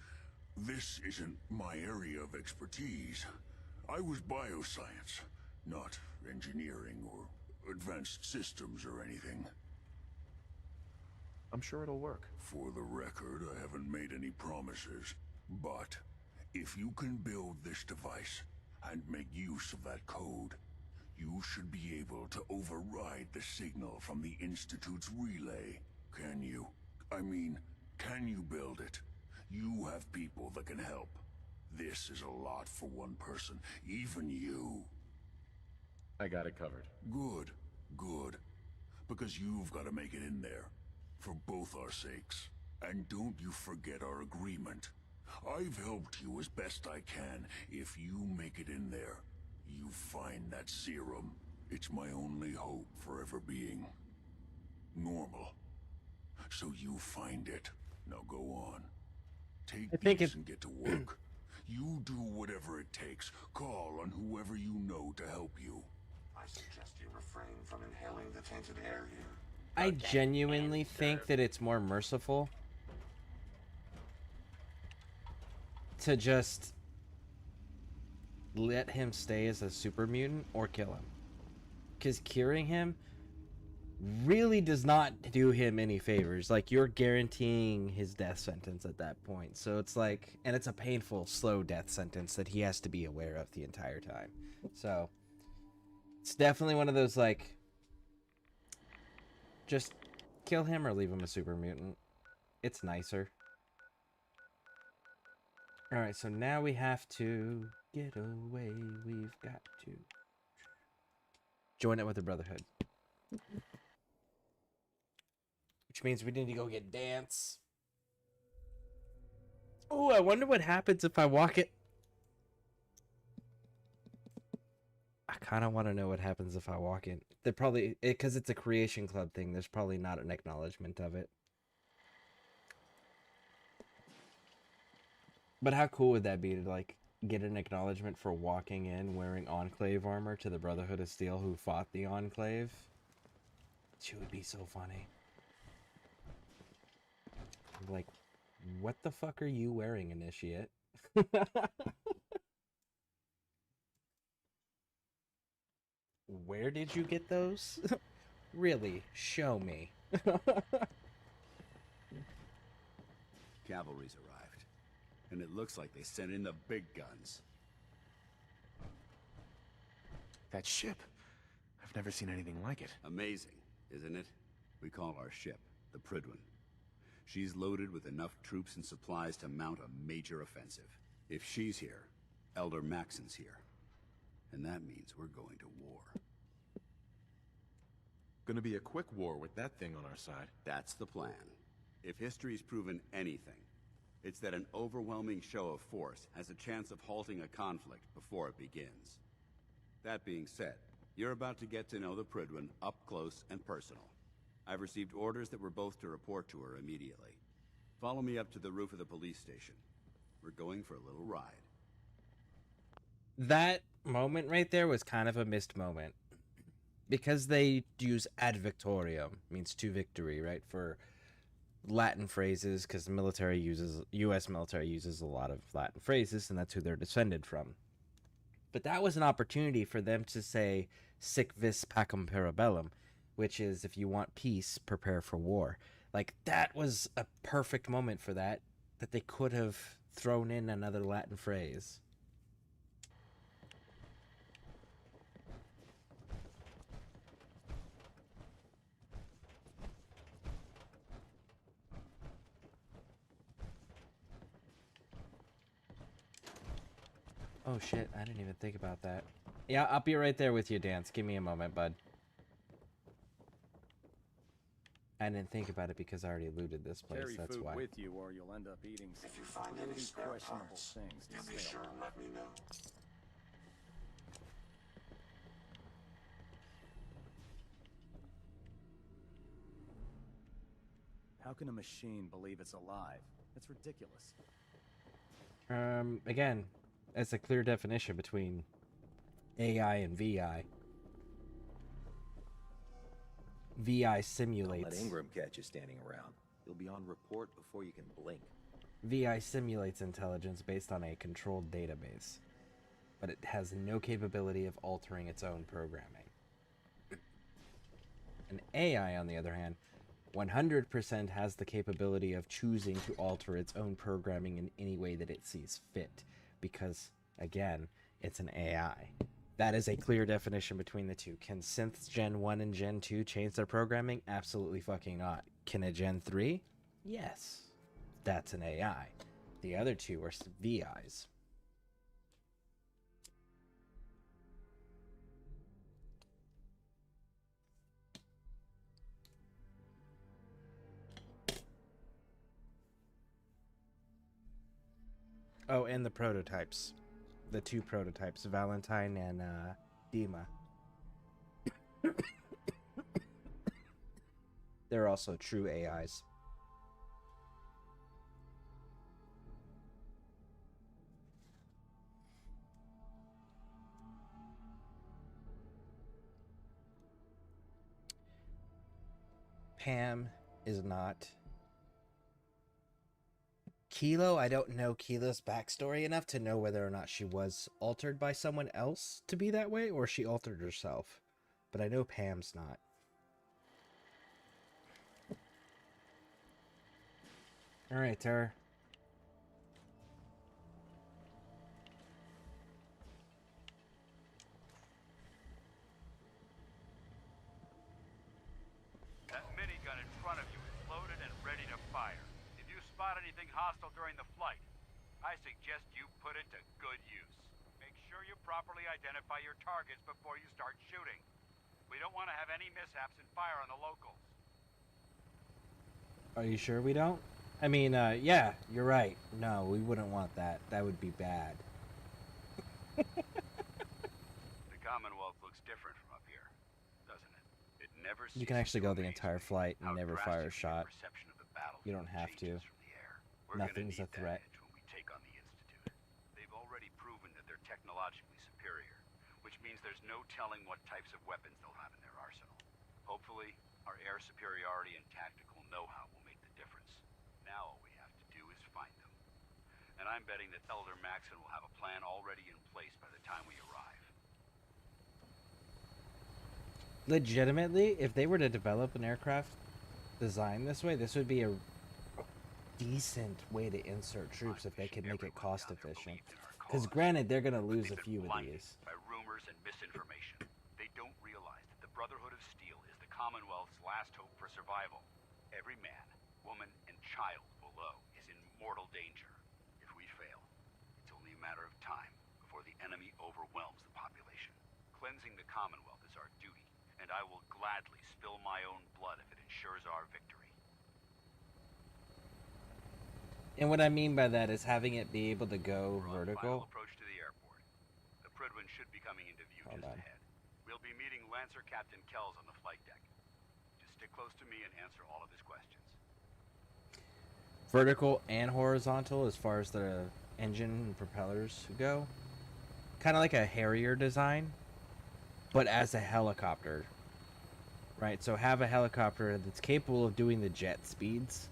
this isn't my area of expertise. I was bioscience, not engineering or advanced systems or anything. I'm sure it'll work. For the record, I haven't made any promises, but if you can build this device and make use of that code, you should be able to override the signal from the Institute's relay. Can you? I mean, can you build it? You have people that can help. This is a lot for one person, even you. I got it covered. Good, good. Because you've got to make it in there. For both our sakes. And don't you forget our agreement. I've helped you as best I can. If you make it in there, you find that serum. It's my only hope for ever being normal. So you find it. Now go on. Take this and get to work. You do whatever it takes. Call on whoever you know to help you. I suggest you refrain from inhaling the tainted air here. I genuinely think that it's more merciful to just let him stay as a super mutant or kill him. Because curing him really does not do him any favors. Like, you're guaranteeing his death sentence at that point. So it's like, and it's a painful, slow death sentence that he has to be aware of the entire time. So it's definitely one of those, like, just kill him or leave him a super mutant. It's nicer. Alright, so now we have to get away. We've got to join it with the Brotherhood. Which means we need to go get Dance. Oh, I wonder what happens if I walk it. I kind of want to know what happens if I walk in. They're probably, because it's a Creation Club thing, there's probably not an acknowledgement of it. But how cool would that be to, like, get an acknowledgement for walking in wearing Enclave armor to the Brotherhood of Steel who fought the Enclave? It would be so funny. Like, what the fuck are you wearing, Initiate? Where did you get those? Really, show me. Cavalry's arrived, and it looks like they sent in the big guns. That ship. I've never seen anything like it. Amazing, isn't it? We call our ship the Prydwen. She's loaded with enough troops and supplies to mount a major offensive. If she's here, Elder Maxon's here. And that means we're going to war. Gonna be a quick war with that thing on our side. That's the plan. If history's proven anything, it's that an overwhelming show of force has a chance of halting a conflict before it begins. That being said, you're about to get to know the Prydwen up close and personal. I've received orders that we're both to report to her immediately. Follow me up to the roof of the police station. We're going for a little ride. That moment right there was kind of a missed moment. Because they use ad victoriam, means to victory, right? For Latin phrases, because the military uses, U.S. military uses a lot of Latin phrases, and that's who they're descended from. But that was an opportunity for them to say, sic vis pacem parabellum, which is, if you want peace, prepare for war. Like, that was a perfect moment for that they could have thrown in another Latin phrase. Oh shit, I didn't even think about that. Yeah, I'll be right there with you, Dance. Give me a moment, bud. I didn't think about it because I already looted this place, Carry that's food why. with you or you'll end up eating some If you find any really spare questionable parts, things to you be stay sure alive. and let me know. How can a machine believe it's alive? That's ridiculous. Again, it's a clear definition between AI and VI. VI simulates. Don't let Ingram catch you standing around. You'll be on report before you can blink. VI simulates intelligence based on a controlled database, but it has no capability of altering its own programming. An AI, on the other hand, 100% has the capability of choosing to alter its own programming in any way that it sees fit, because, again, it's an AI. That is a clear definition between the two. Can synths Gen 1 and Gen 2 change their programming? Absolutely fucking not. Can a Gen 3? Yes. That's an AI. The other two are VIs. Oh, and the prototypes. The two prototypes, Valentine and Dima. They're also true AIs. Pam is not. Kilo, I don't know Kilo's backstory enough to know whether or not she was altered by someone else to be that way or she altered herself. But I know Pam's not. Alright, Tara. That minigun in front of you is loaded and ready to fire. If you spot anything hostile during the flight, I suggest you put it to good use. Make sure you properly identify your targets before you start shooting. We don't want to have any mishaps and fire on the locals. Are you sure we don't? I mean, yeah, you're right. No, we wouldn't want that. That would be bad. The Commonwealth looks different from up here, doesn't it? It never. You can actually go the entire flight and never fire a shot. You don't have to. Nothing's a threat. When we take on the Institute, they've already proven that they're technologically superior, which means there's no telling what types of weapons they'll have in their arsenal. Hopefully, our air superiority and tactical know-how will make the difference. Now all we have to do is find them. And I'm betting that Elder Maxon will have a plan already in place by the time we arrive. Legitimately, if they were to develop an aircraft designed this way, this would be a decent way to insert troops if they could make it cost efficient. Because granted, they're going to lose a few of these. By rumors and misinformation, they don't realize that the Brotherhood of Steel is the Commonwealth's last hope for survival. Every man, woman, and child below is in mortal danger. If we fail, it's only a matter of time before the enemy overwhelms the population. Cleansing the Commonwealth is our duty, and I will gladly spill my own blood if it ensures our victory. And what I mean by that is having it be able to go vertical. Approach to the airport. The Prydwen should be coming into view just ahead. We'll be meeting Lancer Captain Kells on the flight deck. Just stick close to me and answer all of his questions. Vertical and horizontal as far as the engine and propellers go. Kind of like a Harrier design, but as a helicopter. Right, so have a helicopter that's capable of doing the jet speeds,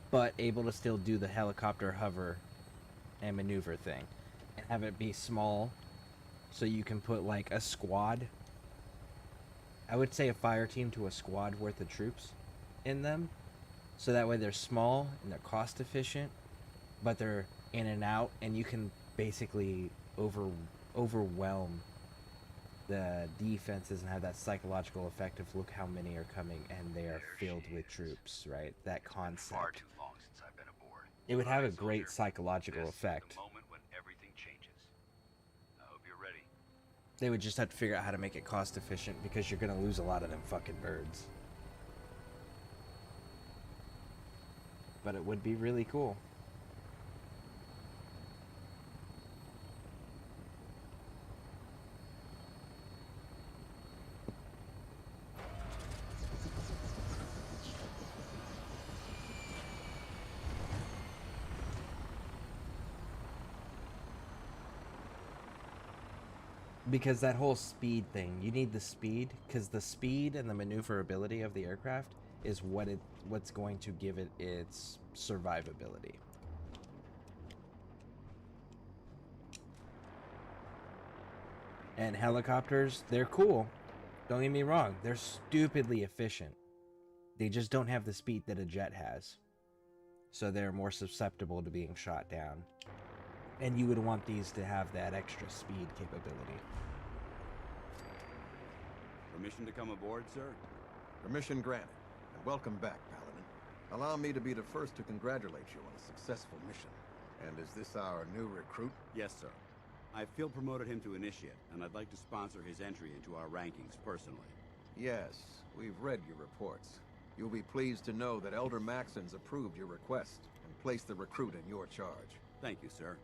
but able to still do the helicopter hover and maneuver thing. And have it be small, so you can put like a squad. I would say a fire team to a squad worth of troops in them. So that way they're small and they're cost efficient, but they're in and out, and you can basically overwhelm the defenses and have that psychological effect of look how many are coming and they are filled with troops, right? That concept. Far too long since I've been aboard. It would have a great psychological effect. The moment when everything changes. I hope you're ready. They would just have to figure out how to make it cost efficient because you're gonna lose a lot of them fucking birds. But it would be really cool. Because that whole speed thing, you need the speed, because the speed and the maneuverability of the aircraft is what's going to give it its survivability. And helicopters, they're cool. Don't get me wrong, they're stupidly efficient. They just don't have the speed that a jet has. So they're more susceptible to being shot down. And you would want these to have that extra speed capability. Permission to come aboard, sir? Permission granted. And welcome back, Paladin. Allow me to be the first to congratulate you on a successful mission. And is this our new recruit? Yes, sir. I feel promoted him to initiate, and I'd like to sponsor his entry into our rankings personally. Yes, we've read your reports. You'll be pleased to know that Elder Maxon's approved your request and placed the recruit in your charge. Thank you, sir.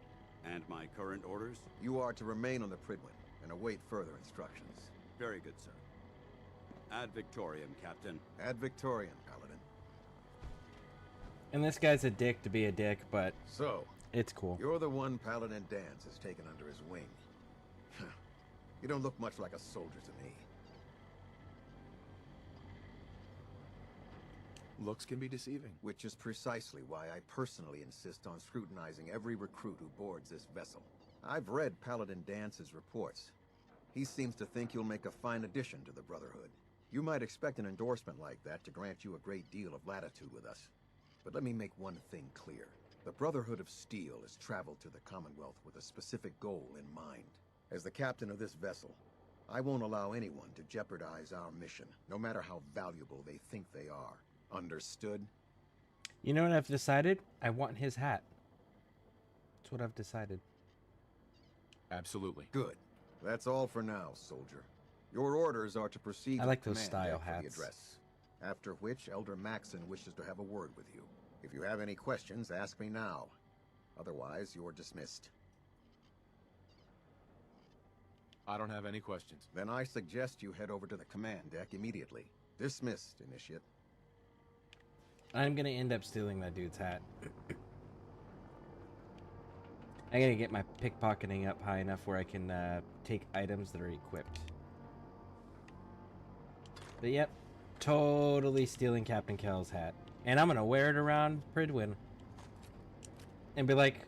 And my current orders? You are to remain on the Pridwin and await further instructions. Very good, sir. Ad Victoriam, Captain. Ad Victoriam, Paladin. And this guy's a dick to be a dick, but so it's cool. You're the one Paladin Danse has taken under his wing. You don't look much like a soldier to me. Looks can be deceiving. Which is precisely why I personally insist on scrutinizing every recruit who boards this vessel. I've read Paladin Dance's reports. He seems to think you'll make a fine addition to the Brotherhood. You might expect an endorsement like that to grant you a great deal of latitude with us. But let me make one thing clear. The Brotherhood of Steel has traveled to the Commonwealth with a specific goal in mind. As the captain of this vessel, I won't allow anyone to jeopardize our mission, no matter how valuable they think they are. Understood? You know what I've decided? I want his hat. That's what I've decided. Absolutely. Good. That's all for now, soldier. Your orders are to proceed I like to those command style deck for the hats. address. After which, Elder Maxon wishes to have a word with you. If you have any questions, ask me now. Otherwise, you're dismissed. I don't have any questions. Then I suggest you head over to the command deck immediately. Dismissed, Initiate. I'm gonna end up stealing that dude's hat. I gotta get my pickpocketing up high enough where I can take items that are equipped. But yep, totally stealing Captain Kell's hat. And I'm gonna wear it around Pridwin. And be like,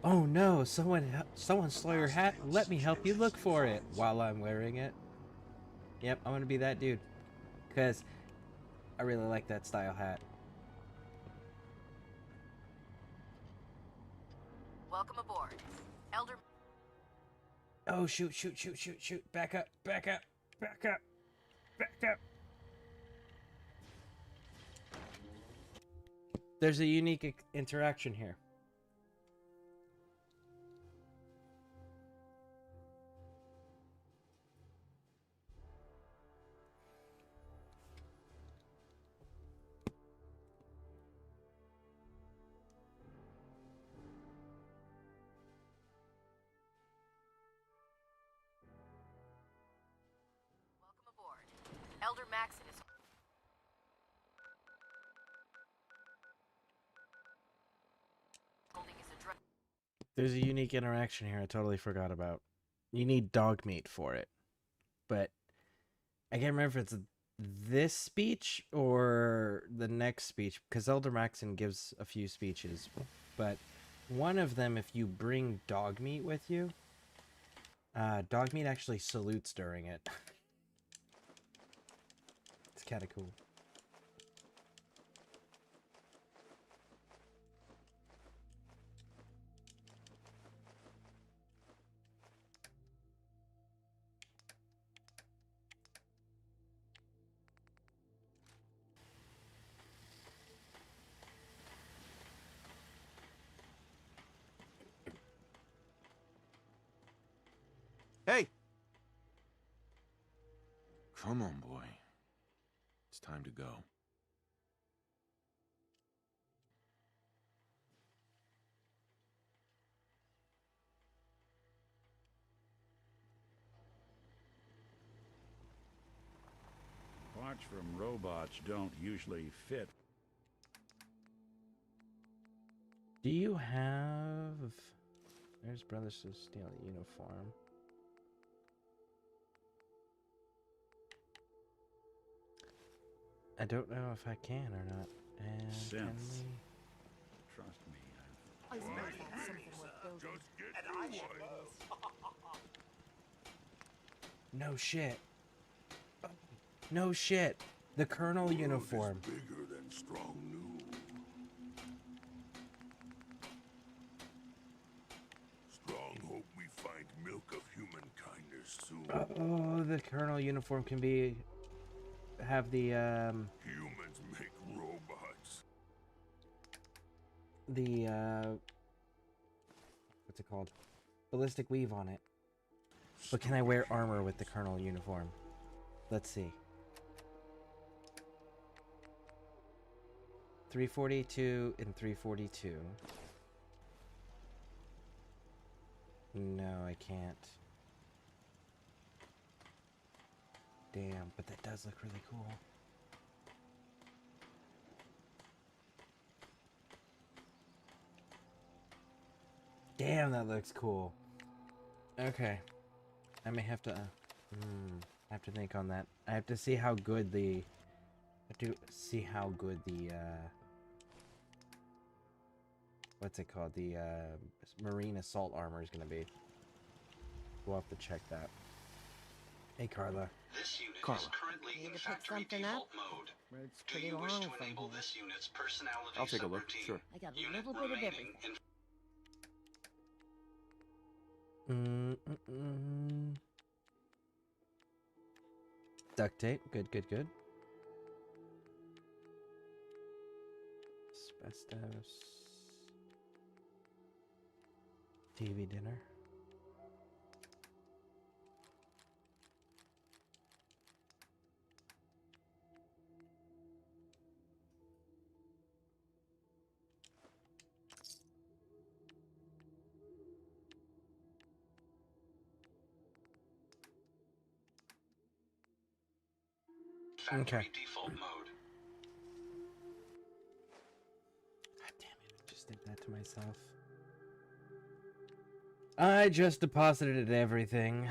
oh no, someone stole your hat, let me help you look for it while I'm wearing it. Yep, I'm gonna be that dude. Because I really like that style hat. Welcome aboard. Elder... Oh, shoot. Back up. There's a unique interaction here. Elder Maxon is... holding his address. There's a unique interaction here I totally forgot about. You need dog meat for it. But I can't remember if it's this speech or the next speech, because Elder Maxon gives a few speeches. But one of them, if you bring dog meat with you, dog meat actually salutes during it. It's kind of cool. Hey! Come on, boy. It's time to go. Parts from robots don't usually fit. Do you have... There's Brothers of Steel uniform. I don't know if I can or not. And can Synths. we? Trust me, I suppose that's something worth building. And I should No shit. No shit. The Colonel uniform. Bigger than Strong knew. Strong hope we find milk of human kindness soon. Oh, the Colonel uniform can be have the Humans make robots. What's it called? Ballistic weave on it. But can I wear armor with the Colonel uniform? Let's see. 342 and 342. No, I can't. Damn, but that does look really cool. Damn, that looks cool. Okay. I may have to have to think on that. I have to see how good the what's it called? The marine assault armor is gonna be. We'll have to check that. Hey Carla. This unit Carla. is currently Need in to pick factory something default up? mode. Road's Do pretty you wish long to from enable here. this unit's personality I'll take a look, subroutine? sure. I got a Unit little bit of remaining everything. in Duct tape. Good, good, good. Asbestos. TV dinner. factory default mode. God damn it, I just did that to myself. I just deposited everything,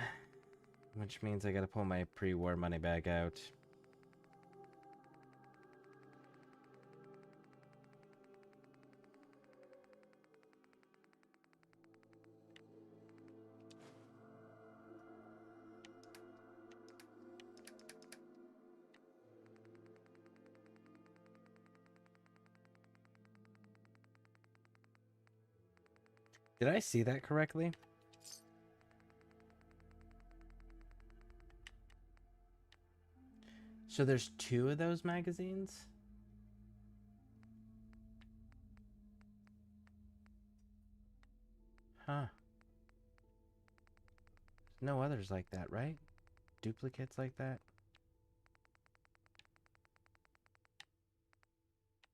which means I gotta pull my pre-war money back out. Did I see that correctly? So there's 2 of those magazines? Huh. There's no others like that, right? Duplicates like that?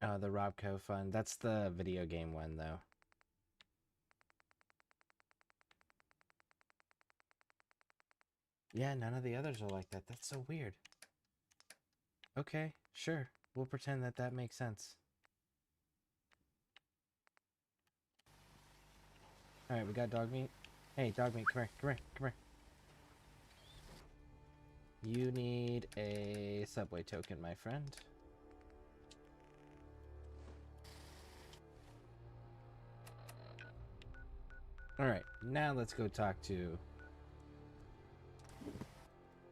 Oh, the Robco Fund. That's the video game one, though. Yeah, none of the others are like that. That's so weird. Okay, sure. We'll pretend that that makes sense. Alright, we got dog meat. Hey, dog meat, come here, come here, come here. You need a subway token, my friend. Alright, now let's go talk to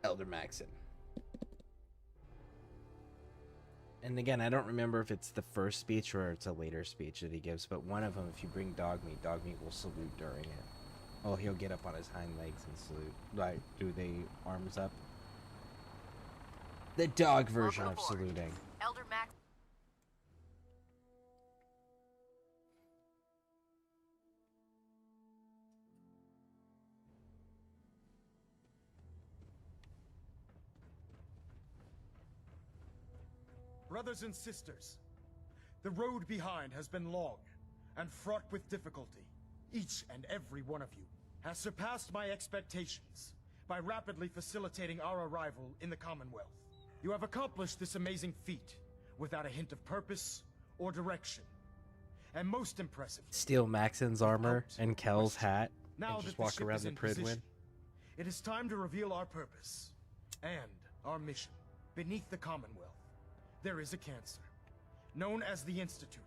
Elder Maxon. And again, I don't remember if it's the first speech or it's a later speech that he gives, but one of them, if you bring dog meat will salute during it. Oh, he'll get up on his hind legs and salute. Like, do they arms up? The dog version of saluting. Elder Max. Brothers and sisters, the road behind has been long and fraught with difficulty. Each and every one of you has surpassed my expectations by rapidly facilitating our arrival in the Commonwealth. You have accomplished this amazing feat without a hint of purpose or direction. And most impressive, Steal Maxon's armor and Kel's hat now and just that walk the ship around is the in Pridwin. position, it is time to reveal our purpose and our mission beneath the Commonwealth. there is a cancer, known as the Institute.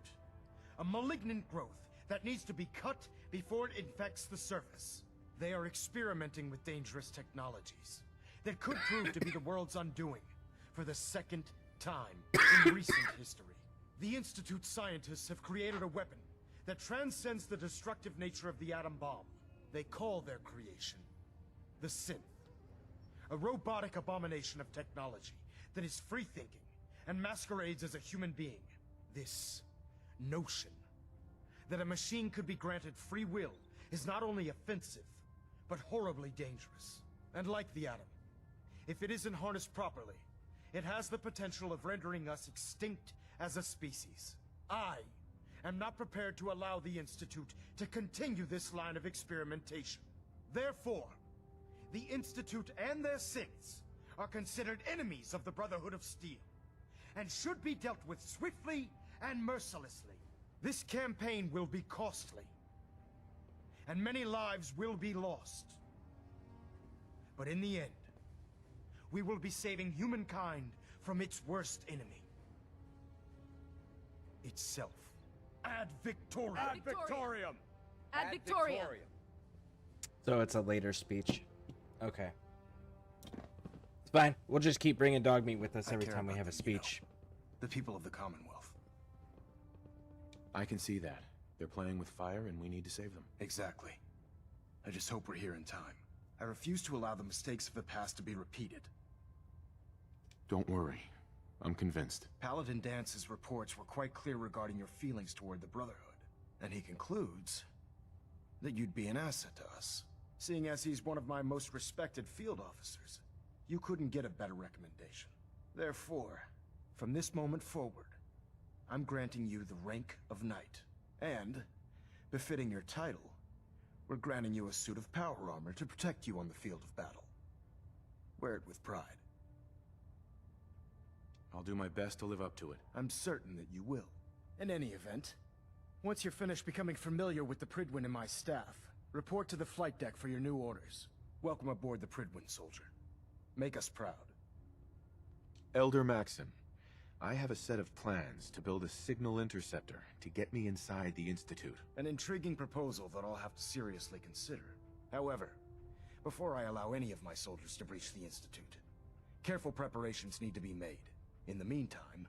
A malignant growth that needs to be cut before it infects the surface. They are experimenting with dangerous technologies that could prove to be the world's undoing for the second time in recent history. The Institute scientists have created a weapon that transcends the destructive nature of the atom bomb. They call their creation the Synth. A robotic abomination of technology that is free-thinking and masquerades as a human being. This notion that a machine could be granted free will is not only offensive, but horribly dangerous. And like the atom, if it isn't harnessed properly, it has the potential of rendering us extinct as a species. I am not prepared to allow the Institute to continue this line of experimentation. Therefore, the Institute and their synths are considered enemies of the Brotherhood of Steel, and should be dealt with swiftly and mercilessly. This campaign will be costly, and many lives will be lost. But in the end, we will be saving humankind from its worst enemy. Itself. Ad Victoriam! Ad Victoriam! Ad Victoriam! So it's a later speech. Okay. It's fine. We'll just keep bringing dog meat with us every time we have a speech. The people of the Commonwealth. I can see that. They're playing with fire and we need to save them. Exactly. I just hope we're here in time. I refuse to allow the mistakes of the past to be repeated. Don't worry. I'm convinced. Paladin Dance's reports were quite clear regarding your feelings toward the Brotherhood. And he concludes that you'd be an asset to us. Seeing as he's one of my most respected field officers, you couldn't get a better recommendation. Therefore, from this moment forward, I'm granting you the rank of Knight. And, befitting your title, we're granting you a suit of power armor to protect you on the field of battle. Wear it with pride. I'll do my best to live up to it. I'm certain that you will. In any event, once you're finished becoming familiar with the Pridwin and my staff, report to the flight deck for your new orders. Welcome aboard the Pridwin, soldier. Make us proud. Elder Maxim, I have a set of plans to build a signal interceptor to get me inside the Institute. An intriguing proposal that I'll have to seriously consider. However, before I allow any of my soldiers to breach the Institute, careful preparations need to be made. In the meantime,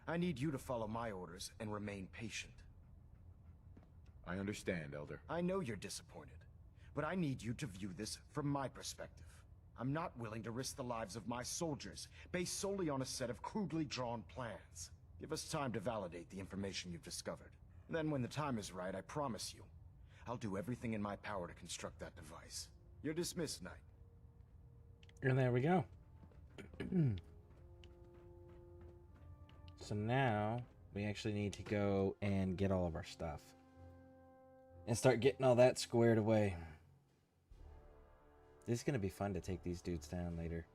I need you to follow my orders and remain patient. I understand, Elder. I know you're disappointed, but I need you to view this from my perspective. I'm not willing to risk the lives of my soldiers based solely on a set of crudely drawn plans. Give us time to validate the information you've discovered. Then when the time is right, I promise you, I'll do everything in my power to construct that device. You're dismissed, Knight. And there we go. So now we actually need to go and get all of our stuff and start getting all that squared away. This is going to be fun to take these dudes down later.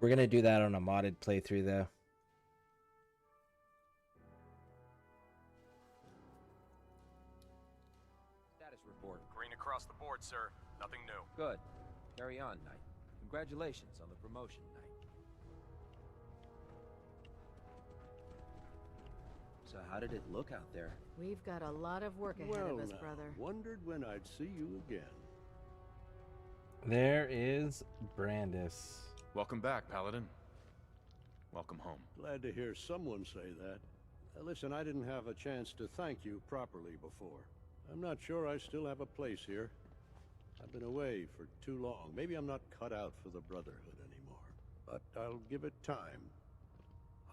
We're going to do that on a modded playthrough though. Status report. Green across the board, sir. Nothing new. Good. Carry on, Knight. Congratulations on the promotion, Knight. So how did it look out there? We've got a lot of work ahead of us, brother. Wondered when I'd see you again. There is Brandis. Welcome back, Paladin. Welcome home. Glad to hear someone say that. Listen, I didn't have a chance to thank you properly before. I'm not sure I still have a place here. I've been away for too long. Maybe I'm not cut out for the Brotherhood anymore. But I'll give it time.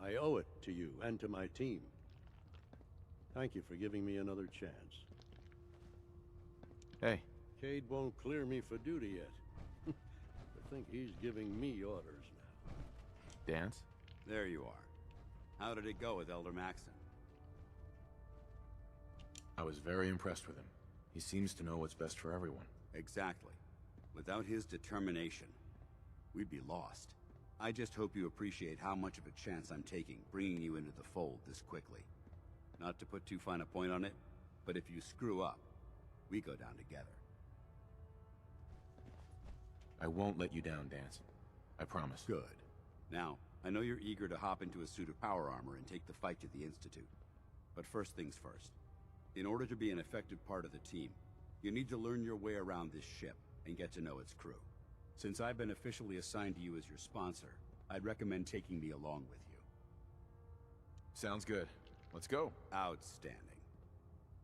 I owe it to you and to my team. Thank you for giving me another chance. Hey. Cade won't clear me for duty yet. I think he's giving me orders now. Dance? There you are. How did it go with Elder Maxim? I was very impressed with him. He seems to know what's best for everyone. Exactly. Without his determination, we'd be lost. I just hope you appreciate how much of a chance I'm taking bringing you into the fold this quickly. Not to put too fine a point on it, but if you screw up, we go down together. I won't let you down, Dance. I promise. Good. Now, I know you're eager to hop into a suit of power armor and take the fight to the Institute. But first things first. In order to be an effective part of the team, you need to learn your way around this ship and get to know its crew. Since I've been officially assigned to you as your sponsor, I'd recommend taking me along with you. Sounds good. Let's go. Outstanding.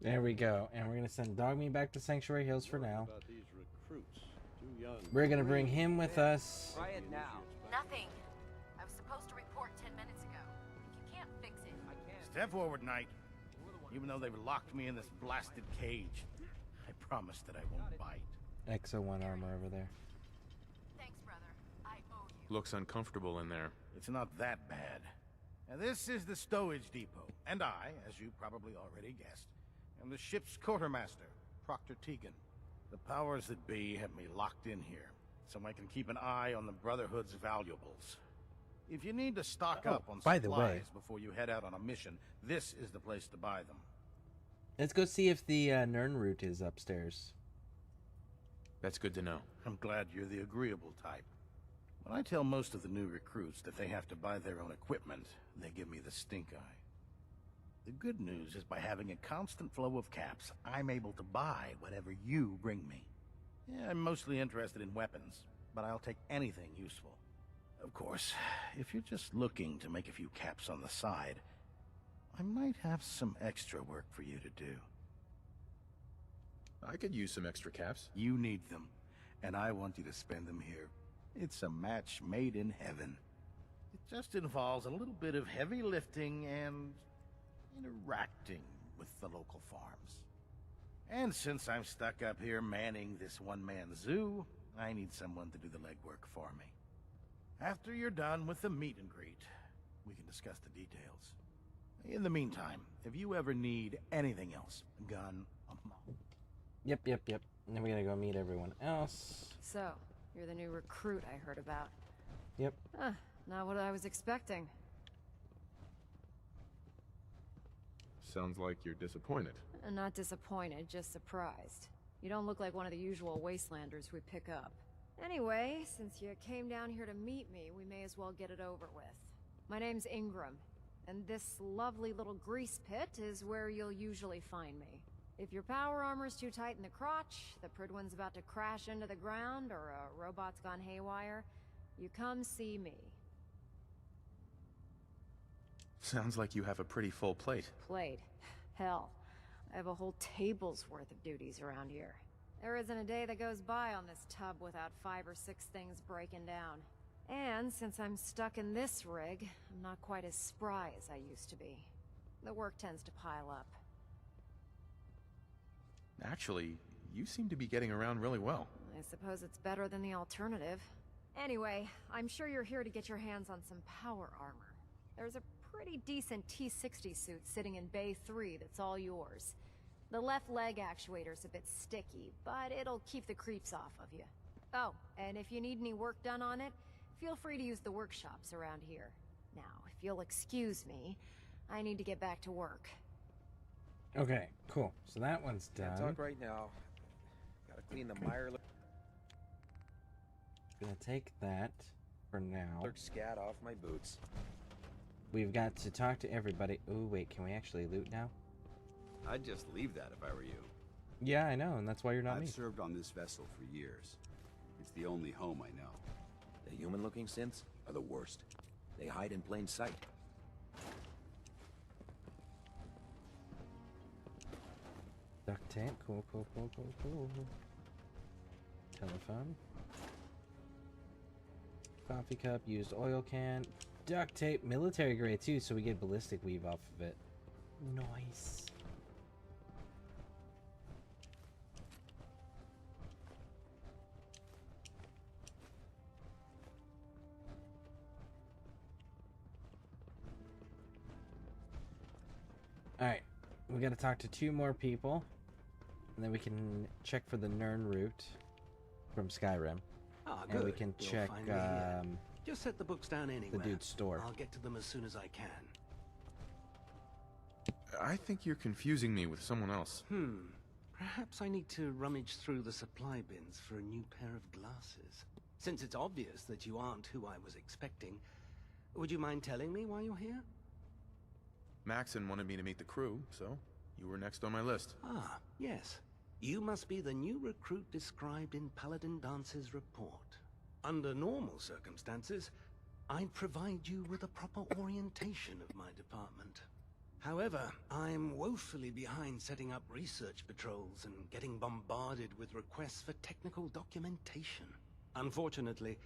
There we go. And we're going to send Dogmeat back to Sanctuary Hills for now. About these recruits. Too young. We're going to bring him with us. Try it now. Nothing. I was supposed to report 10 minutes ago. If you can't fix it, I can't. Step forward, Knight. Even though they've locked me in this blasted cage, I promise that I won't bite. XO1 armor over there. Thanks, brother. I owe you. Looks uncomfortable in there. It's not that bad. Now, this is the stowage depot, and I, as you probably already guessed, am the ship's quartermaster, Proctor Tegan. The powers that be have me locked in here, so I can keep an eye on the Brotherhood's valuables. If you need to stock up on by the way, supplies before you head out on a mission, this is the place to buy them. Let's go see if the Nern route is upstairs. That's good to know. I'm glad you're the agreeable type. When I tell most of the new recruits that they have to buy their own equipment, they give me the stink eye. The good news is by having a constant flow of caps, I'm able to buy whatever you bring me. Yeah, I'm mostly interested in weapons, but I'll take anything useful. Of course, if you're just looking to make a few caps on the side, I might have some extra work for you to do. I could use some extra caps. You need them, and I want you to spend them here. It's a match made in heaven. It just involves a little bit of heavy lifting and interacting with the local farms. And since I'm stuck up here manning this one-man zoo, I need someone to do the legwork for me. After you're done with the meet and greet, we can discuss the details. In the meantime, if you ever need anything else, a gun, a mop. Yep. And then we're going to go meet everyone else. So, you're the new recruit I heard about. Yep. Not what I was expecting. Sounds like you're disappointed. Not disappointed, just surprised. You don't look like one of the usual wastelanders we pick up. Anyway, since you came down here to meet me, we may as well get it over with. My name's Ingram, and this lovely little grease pit is where you'll usually find me. If your power armor's too tight in the crotch, the Pridwin's about to crash into the ground, or a robot's gone haywire, you come see me. Sounds like you have a pretty full plate. Plate? Hell, I have a whole table's worth of duties around here. There isn't a day that goes by on this tub without 5 or 6 things breaking down. And since I'm stuck in this rig, I'm not quite as spry as I used to be. The work tends to pile up. Actually, you seem to be getting around really well. I suppose it's better than the alternative. Anyway, I'm sure you're here to get your hands on some power armor. There's a pretty decent T-60 suit sitting in Bay 3 that's all yours. The left leg actuator's a bit sticky, but it'll keep the creeps off of you. Oh, and if you need any work done on it, feel free to use the workshops around here. Now, if you'll excuse me, I need to get back to work. Okay, cool. So that one's done. Can't talk right now. Gotta clean the mire. Gonna take that for now. Scat off my boots. We've got to talk to everybody. Ooh, wait, can we actually loot now? I'd just leave that if I were you. Yeah, I know, and that's why you're not I've me. served on this vessel for years. It's the only home I know. The human-looking synths are the worst. They hide in plain sight. Duct tape, cool. Telephone. Coffee cup, used oil can. Duct tape, military grade too, so we get ballistic weave off of it. Nice. Alright, we gotta talk to 2 more people, and then we can check for the Nern route from Skyrim. Ah, and good. we can You'll check find me here. Just set the books down anywhere. the dude's store. I'll get to them as soon as I can. I think you're confusing me with someone else. Perhaps I need to rummage through the supply bins for a new pair of glasses. Since it's obvious that you aren't who I was expecting, would you mind telling me why you're here? Maxon wanted me to meet the crew, so you were next on my list. Ah, yes. You must be the new recruit described in Paladin Dance's report. Under normal circumstances, I'd provide you with a proper orientation of my department. However, I'm woefully behind setting up research patrols and getting bombarded with requests for technical documentation. Unfortunately,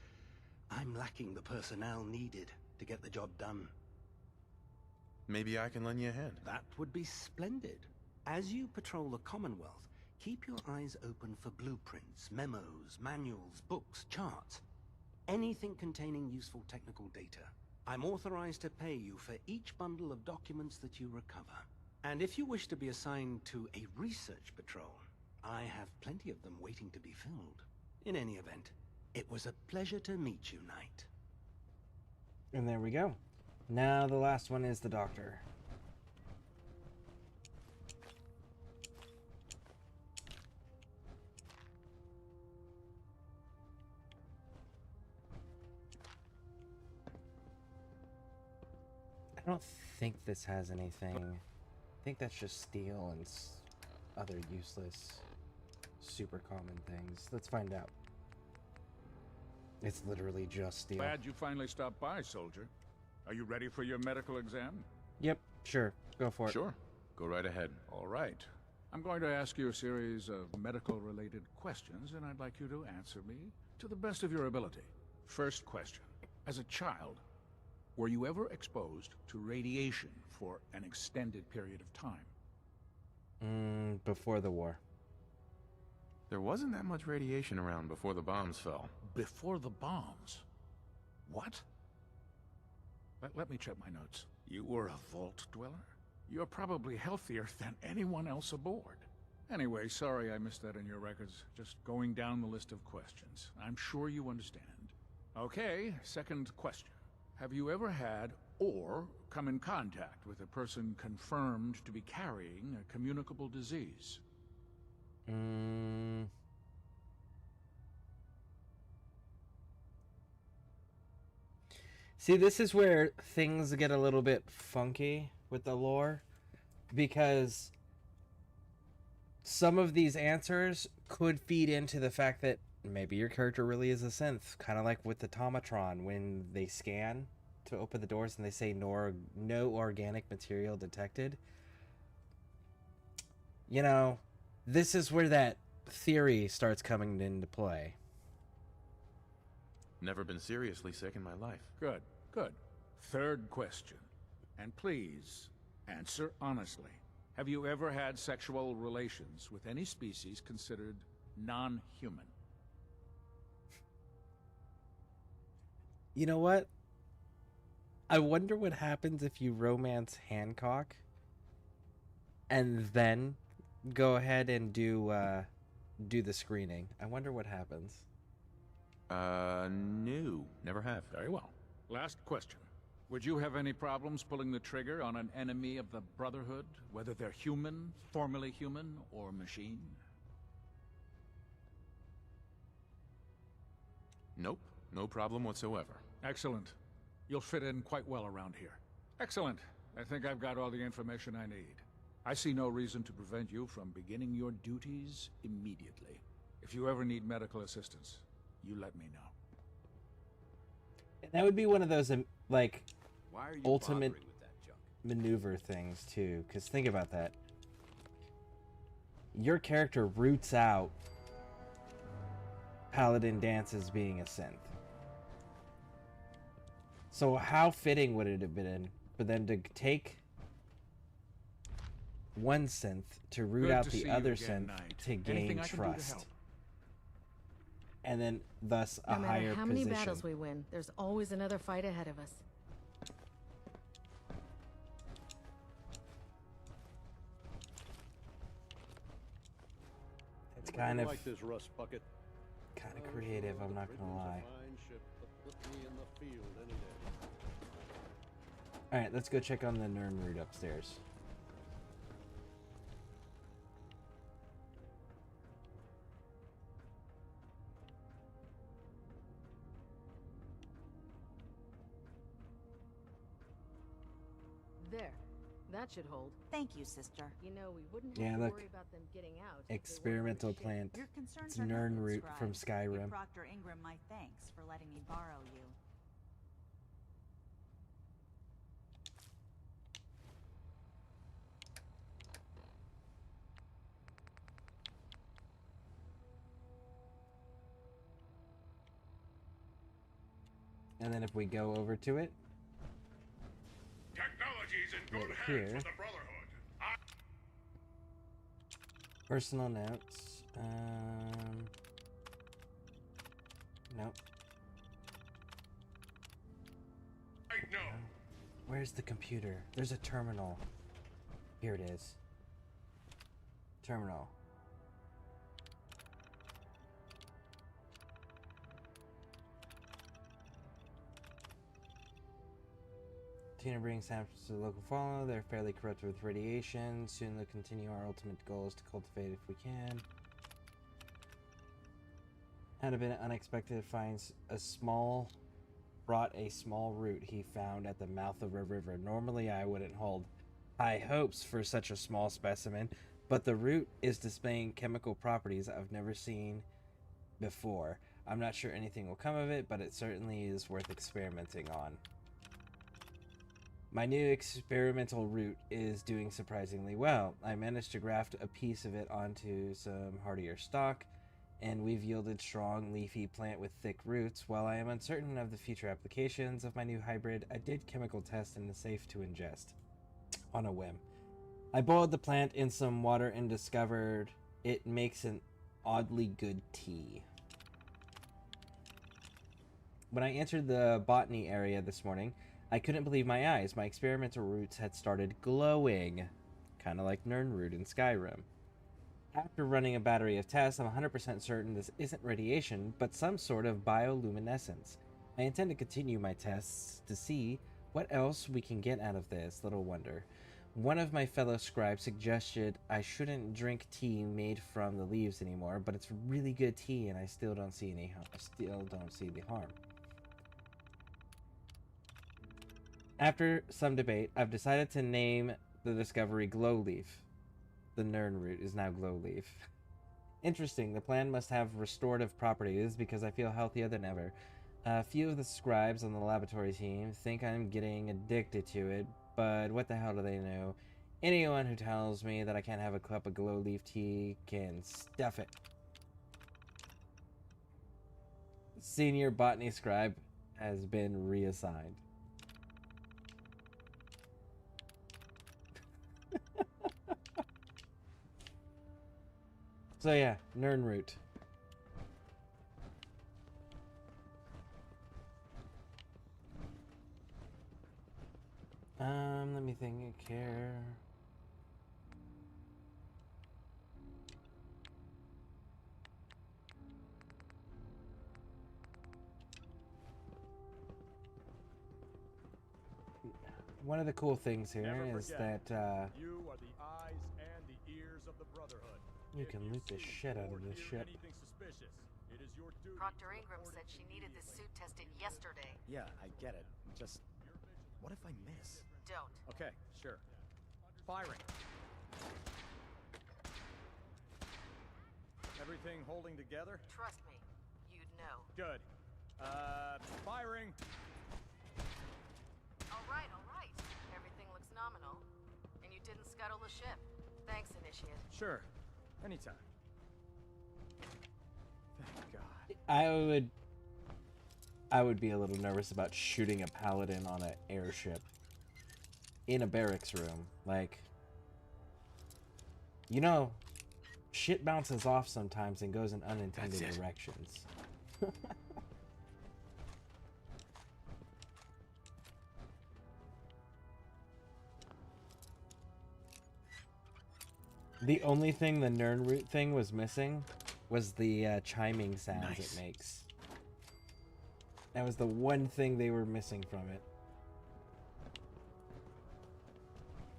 I'm lacking the personnel needed to get the job done. Maybe I can lend you a hand. That would be splendid. As you patrol the Commonwealth, keep your eyes open for blueprints, memos, manuals, books, charts. Anything containing useful technical data. I'm authorized to pay you for each bundle of documents that you recover. And if you wish to be assigned to a research patrol, I have plenty of them waiting to be filled. In any event, it was a pleasure to meet you, Knight. And there we go. Now the last one is the doctor. I don't think this has anything. I think that's just steel and other useless, super common things. Let's find out. It's literally just steel. Glad you finally stopped by, soldier. Are you ready for your medical exam? Yep, sure. Go for it. Sure. Go right ahead. All right. I'm going to ask you a series of medical-related questions, and I'd like you to answer me to the best of your ability. First question. As a child, were you ever exposed to radiation for an extended period of time? Before the war. There wasn't that much radiation around before the bombs fell. Before the bombs? What? Let me check my notes. You were a vault dweller? You're probably healthier than anyone else aboard. Anyway, sorry I missed that in your records. Just going down the list of questions. I'm sure you understand. Okay, second question. Have you ever had or come in contact with a person confirmed to be carrying a communicable disease? See, this is where things get a little bit funky with the lore, because some of these answers could feed into the fact that maybe your character really is a synth, kind of like with the Tomatron when they scan to open the doors and they say no organic material detected. You know, this is where that theory starts coming into play. Never been seriously sick in my life. Good, good. Third question. And please, answer honestly. Have you ever had sexual relations with any species considered non-human? You know what? I wonder what happens if you romance Hancock and then go ahead and do the screening. I wonder what happens. No. Never have. Very well. Last question. Would you have any problems pulling the trigger on an enemy of the Brotherhood, whether they're human, formerly human, or machine? Nope. No problem whatsoever. Excellent. You'll fit in quite well around here. Excellent. I think I've got all the information I need. I see no reason to prevent you from beginning your duties immediately. If you ever need medical assistance, you let me know. And that would be one of those, like, Why are you ultimate bothering with that junk? maneuver things, too. Because think about that. Your character roots out Paladin Dance's being a synth. So how fitting would it have been for them to take one synth to root out the other synth to gain trust? And then thus a higher No matter how many position. battles we win, there's always another fight ahead of us. It's kind of like this rust bucket. kind of creative, I'm not gonna lie. Fine ship, but put me in the field any day. Alright, let's go check on the Nern route upstairs. There. That should hold. Thank you, sister. You know, we wouldn't Yeah, have to look. worry about them getting out. if they weren't on the Experimental ship. plant. Your concerns It's are Nern noted, root Scribe. from Give Skyrim. Proctor Ingram my thanks for letting me borrow you. And then if we go over to it, Technology's in good right hands here. with the Brotherhood. Personal notes. Nope. No. Where's the computer? There's a terminal. Here it is. Terminal. Tina brings samples to the local fauna. They're fairly corrupted with radiation. Soon they'll continue. Our ultimate goal is to cultivate if we can. Had a bit unexpected finds brought a small root he found at the mouth of a river. Normally I wouldn't hold high hopes for such a small specimen, but the root is displaying chemical properties I've never seen before. I'm not sure anything will come of it, but it certainly is worth experimenting on. My new experimental root is doing surprisingly well. I managed to graft a piece of it onto some hardier stock, and we've yielded strong, leafy plant with thick roots. While I am uncertain of the future applications of my new hybrid, I did chemical test and is safe to ingest. On a whim. I boiled the plant in some water and discovered it makes an oddly good tea. When I entered the botany area this morning, I couldn't believe my eyes. My experimental roots had started glowing, kind of like Nern root in Skyrim. After running a battery of tests, I'm 100% certain this isn't radiation, but some sort of bioluminescence. I intend to continue my tests to see what else we can get out of this. Little wonder. One of my fellow scribes suggested I shouldn't drink tea made from the leaves anymore, but it's really good tea, and I still don't see the harm. After some debate, I've decided to name the discovery Glowleaf. The Nern root is now Glowleaf. Interesting, the plant must have restorative properties because I feel healthier than ever. A few of the scribes on the laboratory team think I'm getting addicted to it, but what the hell do they know? Anyone who tells me that I can't have a cup of Glowleaf tea can stuff it. Senior botany scribe has been reassigned. So yeah, Nern root. Let me think here. One of the cool things here is that you are the eyes and the ears of the Brotherhood. you can loot the shit out of this ship. Anything suspicious, it is your duty. Proctor Ingram said she needed this suit tested yesterday. Yeah, I get it. Just, what if I miss? Don't. Okay, sure. Firing. Everything holding together? Trust me, you'd know. Good. Firing. All right. Everything looks nominal. And you didn't scuttle the ship. Thanks, Initiate. Sure. Anytime. Thank God. I would be a little nervous about shooting a paladin on an airship in a barracks room. Like, you know, shit bounces off sometimes and goes in unintended directions. The only thing the Nern root thing was missing was the chiming sounds it makes. That was the one thing they were missing from it.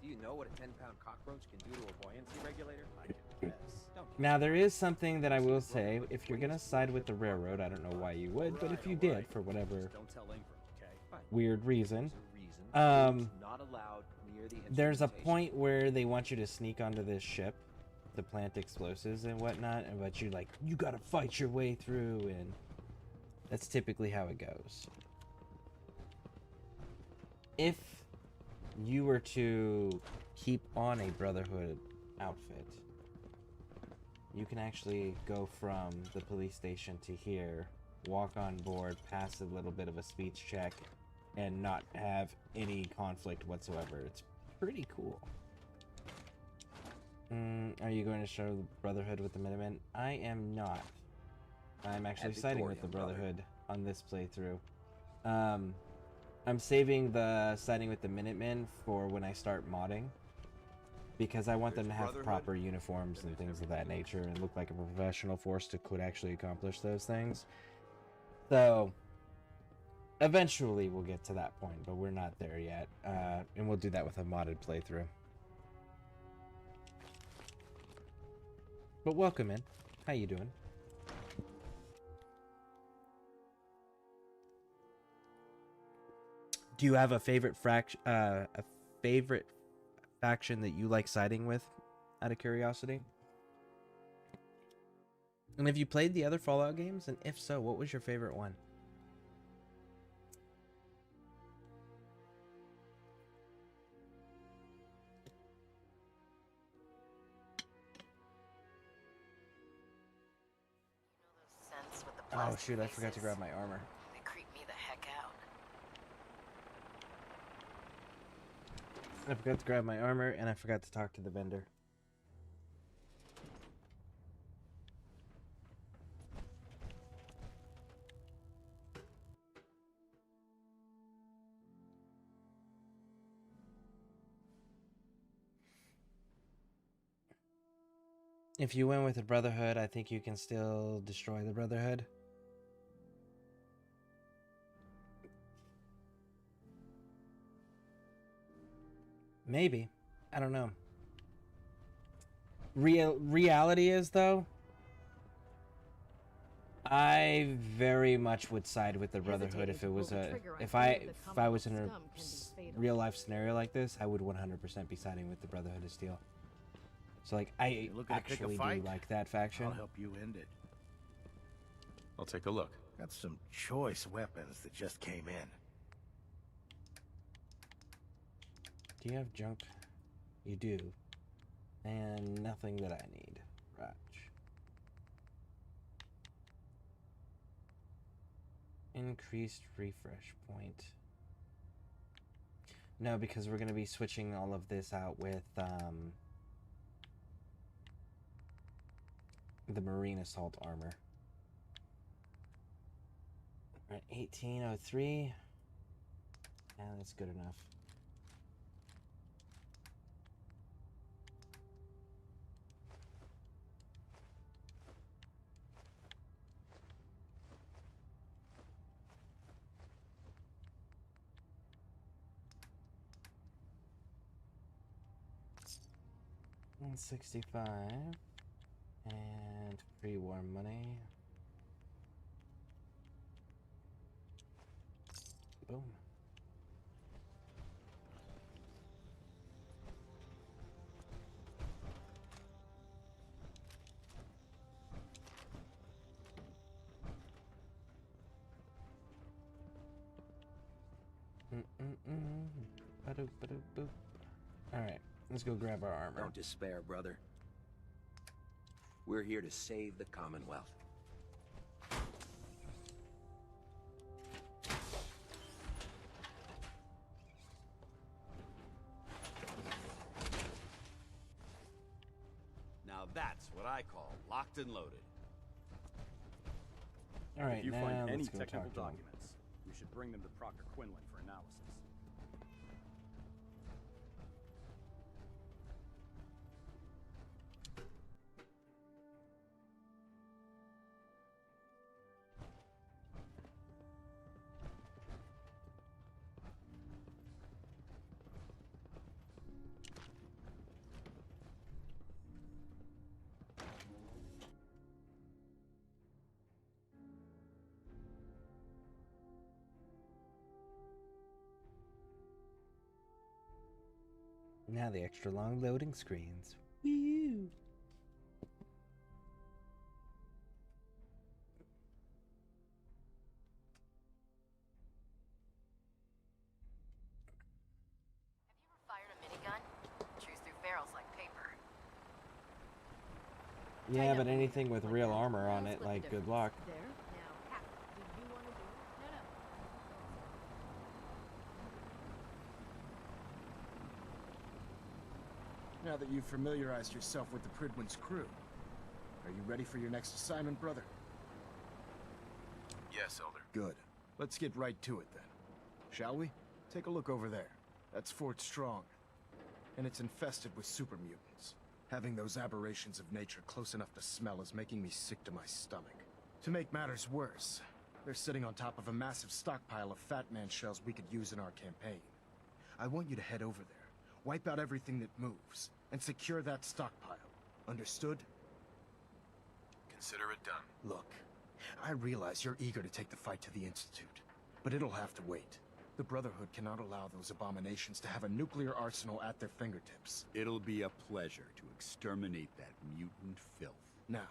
Do you know what a 10-pound cockroach can do to a buoyancy regulator? I can guess. Now, there is something that I will say. If you're going to side with the railroad, I don't know why you would, but if you did, for whatever Don't tell Ingram, okay? weird reason, not allowed near there's a point where they want you to sneak onto this ship to plant explosives and whatnot, and but you gotta fight your way through, and that's typically how it goes. If you were to keep on a Brotherhood outfit, you can actually go from the police station to here, walk on board, pass a little bit of a speech check, and not have any conflict whatsoever. It's pretty cool. Are you going to show Brotherhood with the Minutemen? I am not. I'm actually siding with the Brotherhood on this playthrough. I'm saving the siding with the Minutemen for when I start modding, because I want them to have proper uniforms and things of that nature and look like a professional force that could actually accomplish those things. So eventually we'll get to that point, but we're not there yet, and we'll do that with a modded playthrough. But welcome in. How you doing? Do you have a favorite faction that you like siding with, out of curiosity? And have you played the other Fallout games? And if so, what was your favorite one? Oh shoot, I forgot to grab my armor. They creep me the heck out. I forgot to grab my armor, and I forgot to talk to the vendor. If you win with the Brotherhood, I think you can still destroy the Brotherhood. Maybe. I don't know. Reality is, though, I very much would side with the Brotherhood if it was if I was in a real life scenario like this. I would 100% be siding with the Brotherhood of Steel. So like, I actually do like that faction. I'll help you end it. I'll take a look. Got some choice weapons that just came in. Do you have junk? You do. And nothing that I need. Right. Increased refresh point. No, because we're going to be switching all of this out with the Marine Assault armor. Alright, 1803. Yeah, that's good enough. $165 and pre-war money. Boom. Alright, let's go grab our armor. Don't despair, brother. We're here to save the Commonwealth. Now that's what I call locked and loaded. Alright, if you now find any let's go technical talk to him. documents, we should bring them to Proctor Quinlan for analysis. Now the extra long loading screens. Woo! Fired a minigun? Chews through barrels like paper. Yeah, but anything with real armor on it, like, good luck. There. Now, do you want to do it? No. Now that you've familiarized yourself with the Pridwin's crew, are you ready for your next assignment, brother? Yes, Elder. Good. Let's get right to it then. Shall we? Take a look over there. That's Fort Strong. And it's infested with super mutants. Having those aberrations of nature close enough to smell is making me sick to my stomach. To make matters worse, they're sitting on top of a massive stockpile of Fat Man shells we could use in our campaign. I want you to head over there, wipe out everything that moves, and secure that stockpile. Understood? Consider it done. Look, I realize you're eager to take the fight to the Institute, but it'll have to wait. The Brotherhood cannot allow those abominations to have a nuclear arsenal at their fingertips. It'll be a pleasure to exterminate that mutant filth. Now,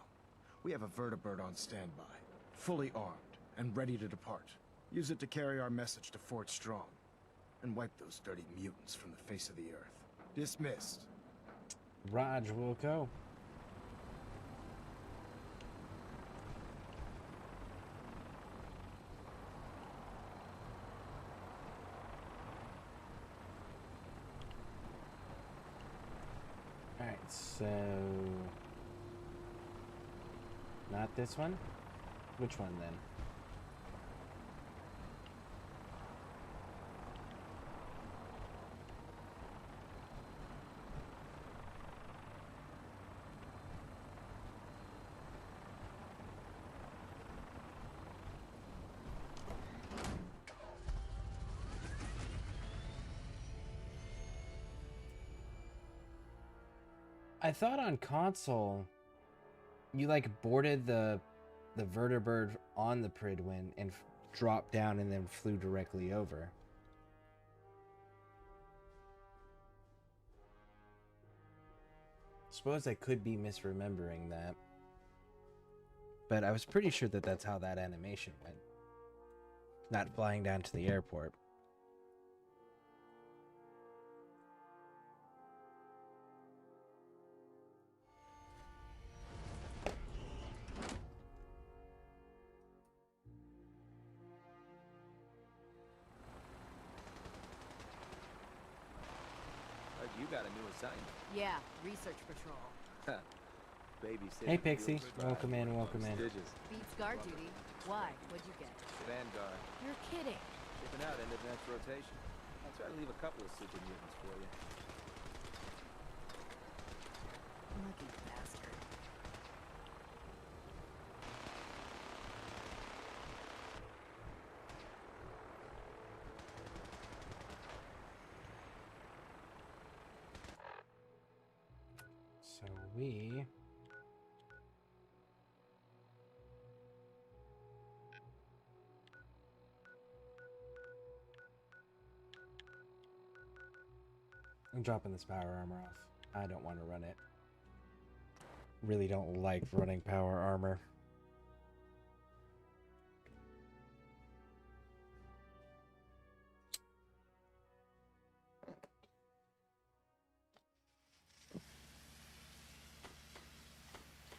we have a vertibird on standby, fully armed and ready to depart. Use it to carry our message to Fort Strong, and wipe those dirty mutants from the face of the earth. Dismissed. Raj will go. Alright, so... not this one? Which one then? I thought on console, you like boarded the vertibird on the Pridwin and dropped down and then flew directly over. Suppose I could be misremembering that, but I was pretty sure that that's how that animation went. Not flying down to the airport. You got a new assignment. Yeah, research patrol. Babysitter. Hey Pixie, welcome in, welcome in. Beats guard duty. Why? What'd you get? Vanguard. You're kidding. Shipping out end of next rotation. I'll try to leave a couple of super mutants for you. Lucky bastard. So we... I'm dropping this power armor off. I don't want to run it. Really don't like running power armor.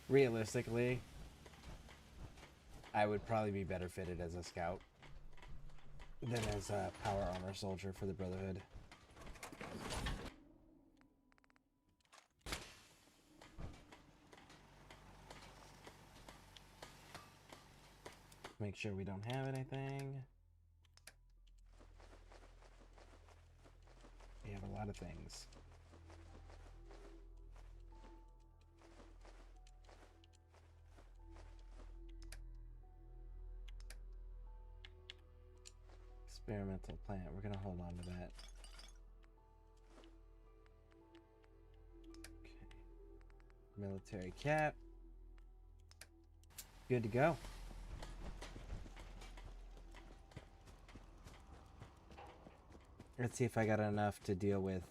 Realistically, I would probably be better fitted as a scout than as a power armor soldier for the Brotherhood. Make sure we don't have anything. We have a lot of things. Experimental plant. We're gonna hold on to that. Okay. Military cap. Good to go. Let's see if I got enough to deal with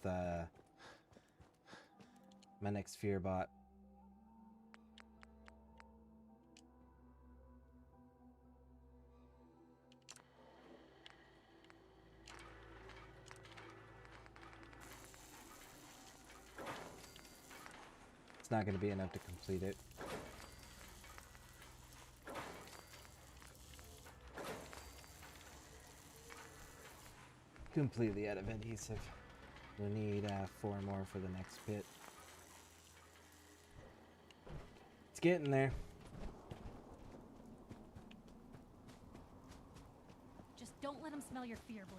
My next fear bot. It's not going to be enough to complete it. Completely out of adhesive. We'll need 4 more for the next bit. It's getting there. Just don't let him smell your fear, Blue.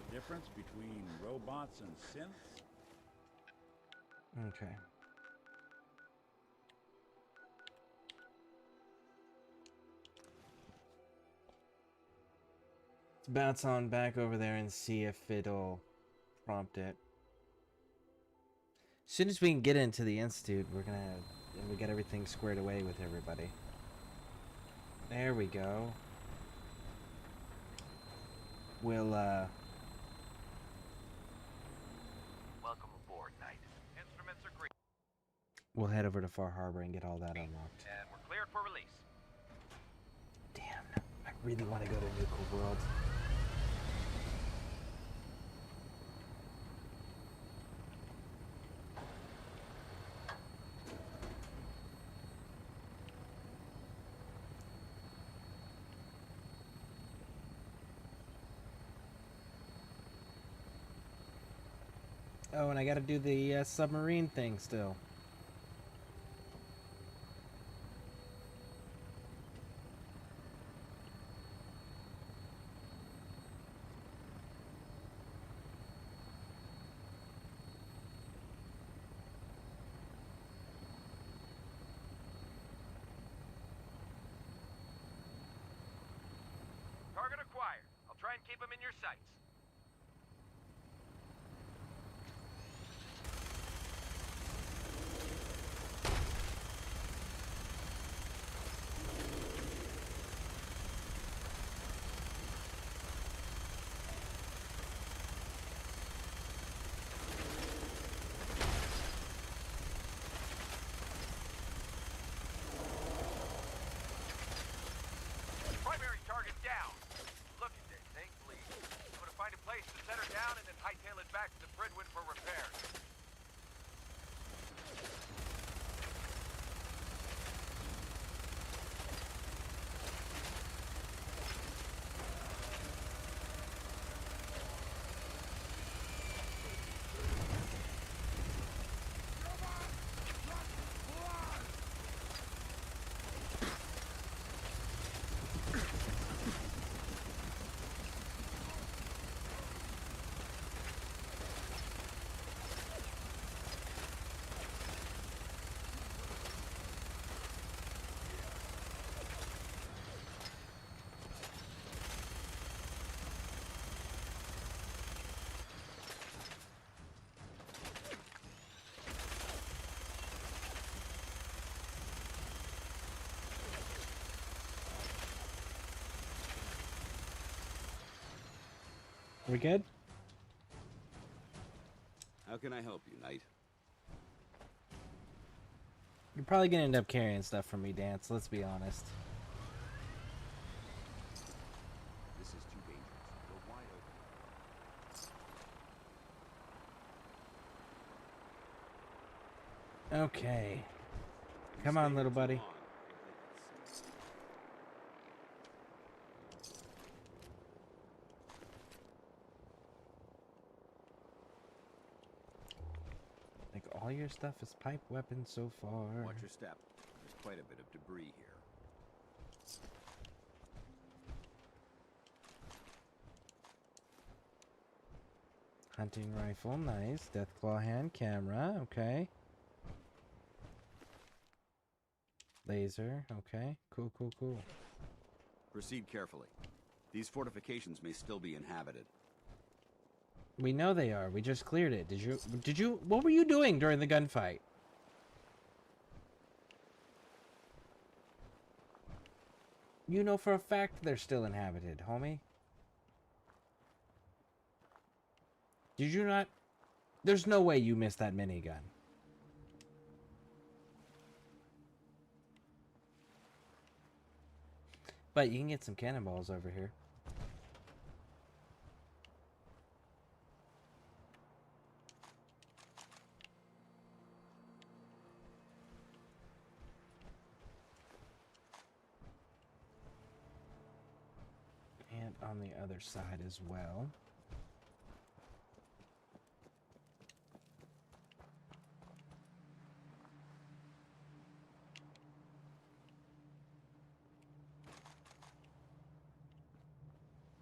The difference between robots and synths? Okay. Let's bounce on back over there and see if it'll prompt it. As soon as we can get into the Institute, we're gonna and we get everything squared away with everybody. There we go. We'll Welcome aboard, Knight. Instruments are green. we'll head over to Far Harbor and get all that unlocked. And we're cleared for release. Damn, I really want to go to Nuka World. Oh, and I gotta do the submarine thing still. Target acquired. I'll try and keep him in your sights. Primary target down. Look at this, thankfully. I'm gonna find a place to set her down and then hightail it back to the Bridwin for repairs. We good? How can I help you, Knight? You're probably gonna end up carrying stuff from me, Dance. Let's be honest. This is too dangerous. We're wide open. Okay. Come on, little buddy. Like, all your stuff is pipe weapons so far. Watch your step. There's quite a bit of debris here. Hunting rifle, nice. Deathclaw hand camera, okay. Laser, okay. Cool, cool, cool. Proceed carefully. These fortifications may still be inhabited. We know they are. We just cleared it. Did you, what were you doing during the gunfight? You know for a fact they're still inhabited, homie. Did you not? There's no way you missed that minigun. But you can get some cannonballs over here. And on the other side as well.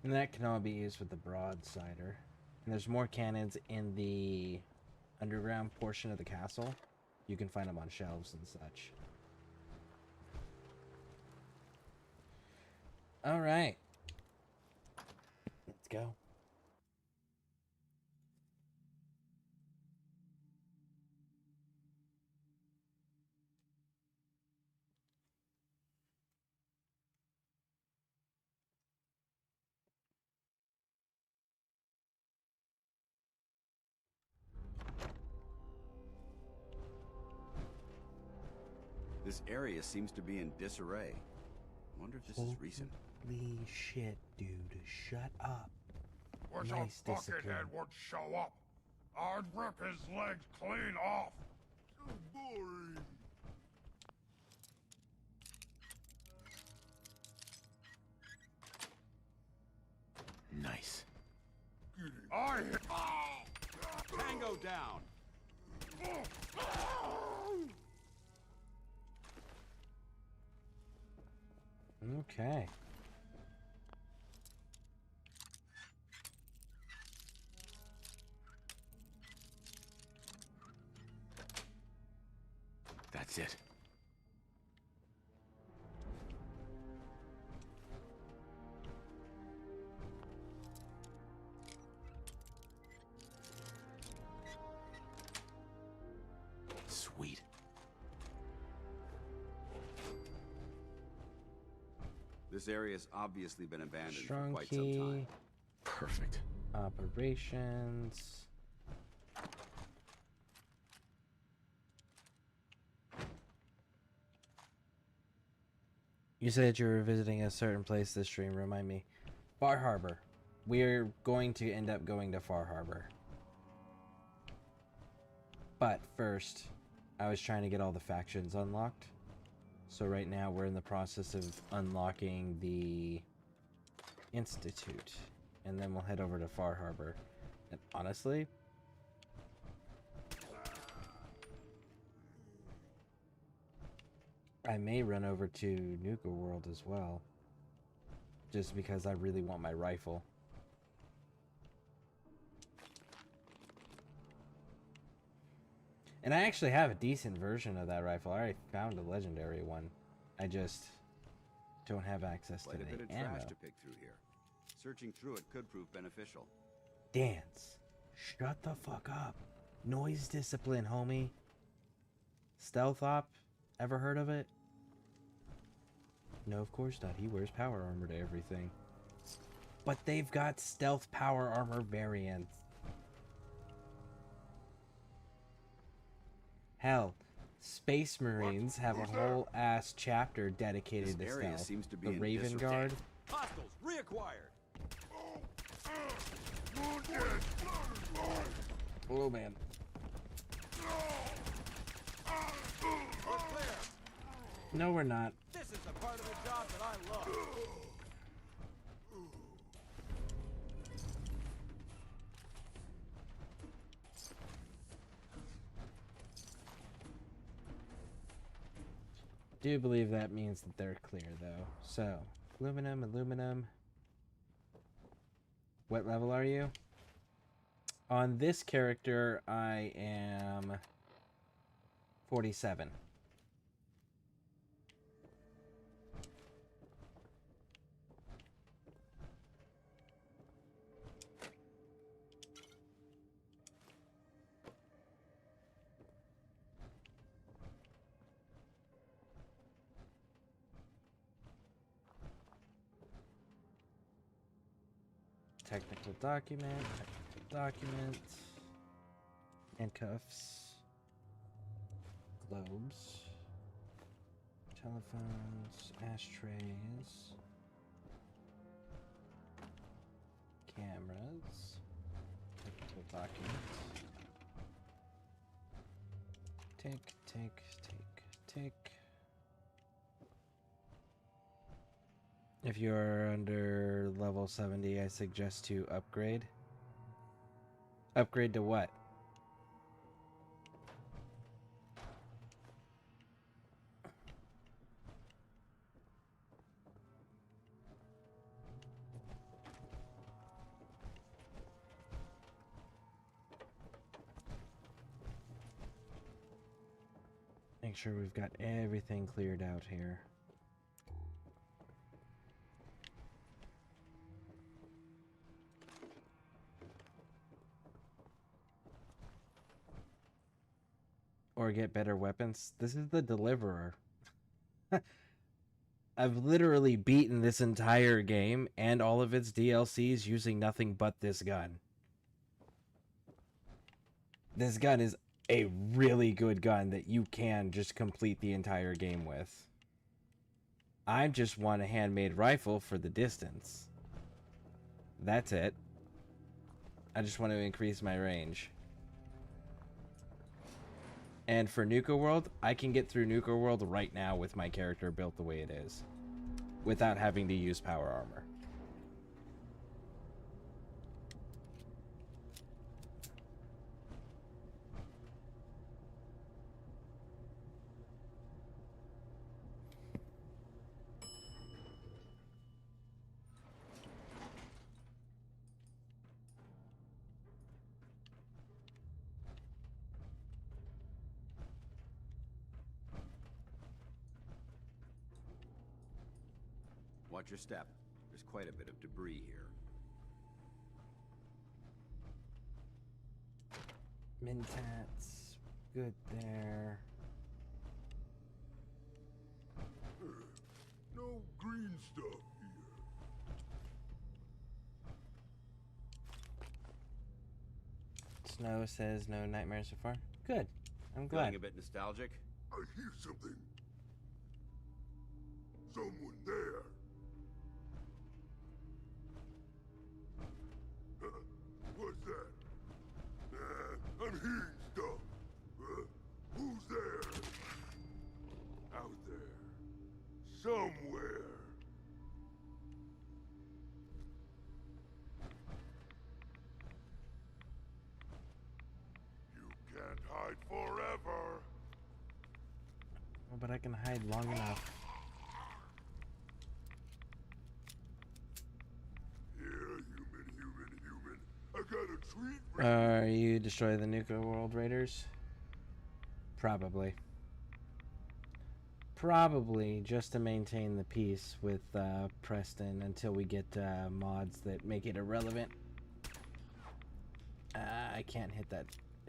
And that can all be used with the broadsider. And there's more cannons in the underground portion of the castle. You can find them on shelves and such. Alright. Let's go. This area seems to be in disarray. Wonder if this is recent. Holy shit, dude. Shut up. Wish Nice a discipline. buckethead would show up. I'd rip his legs clean off. Too boring. Nice. I hit. Tango down. Okay. That's it. Sweet. This area has obviously been abandoned for Strong quite some key. time. Perfect. Operations. You said you were visiting a certain place this stream. Remind me. Far Harbor. We're going to end up going to Far Harbor. But first, I was trying to get all the factions unlocked. So right now we're in the process of unlocking the Institute. And then we'll head over to Far Harbor. And honestly, I may run over to Nuka World as well. Just because I really want my rifle. And I actually have a decent version of that rifle. I already found a legendary one. I just don't have access to Quite a bit the of ammo. trash to pick through here. Searching through it could prove beneficial. Dance. Shut the fuck up. Noise discipline, homie. Stealth op? Ever heard of it? No, of course not. He wears power armor to everything. But they've got stealth power armor variants. Hell, Space Marines have a whole ass chapter dedicated This to area stealth. seems to be The in Raven disarray. Guard. Hostiles reacquired. Oh man. We're clear. No, we're not. This is the part of the job that I love. Do believe that means that they're clear though. So, aluminum. What level are you? On this character, I am 47. Technical document. document, handcuffs, globes, telephones, ashtrays, cameras, technical documents. Tick, tick, tick, tick. If you are under level 70, I suggest to upgrade. Upgrade to what? Make sure we've got everything cleared out here. Or get better weapons. This is the Deliverer. I've literally beaten this entire game and all of its DLCs using nothing but this gun. This gun is a really good gun that you can just complete the entire game with. I just want a handmade rifle for the distance. That's it. I just want to increase my range. And for Nuka World, I can get through Nuka World right now with my character built the way it is, without having to use power armor. Watch your step. There's quite a bit of debris here. Mintats. Good there. No green stuff here. Snow says no nightmares so far. Good. I'm glad. Feeling a bit nostalgic? I hear something. Someone there. What's that? I'm hearing stuff. Who's there? Out there. Somewhere. You can't hide forever. Oh, but I can hide long enough. You destroy the Nuka World Raiders? Probably. Probably just to maintain the peace with Preston until we get mods that make it irrelevant. I can't hit that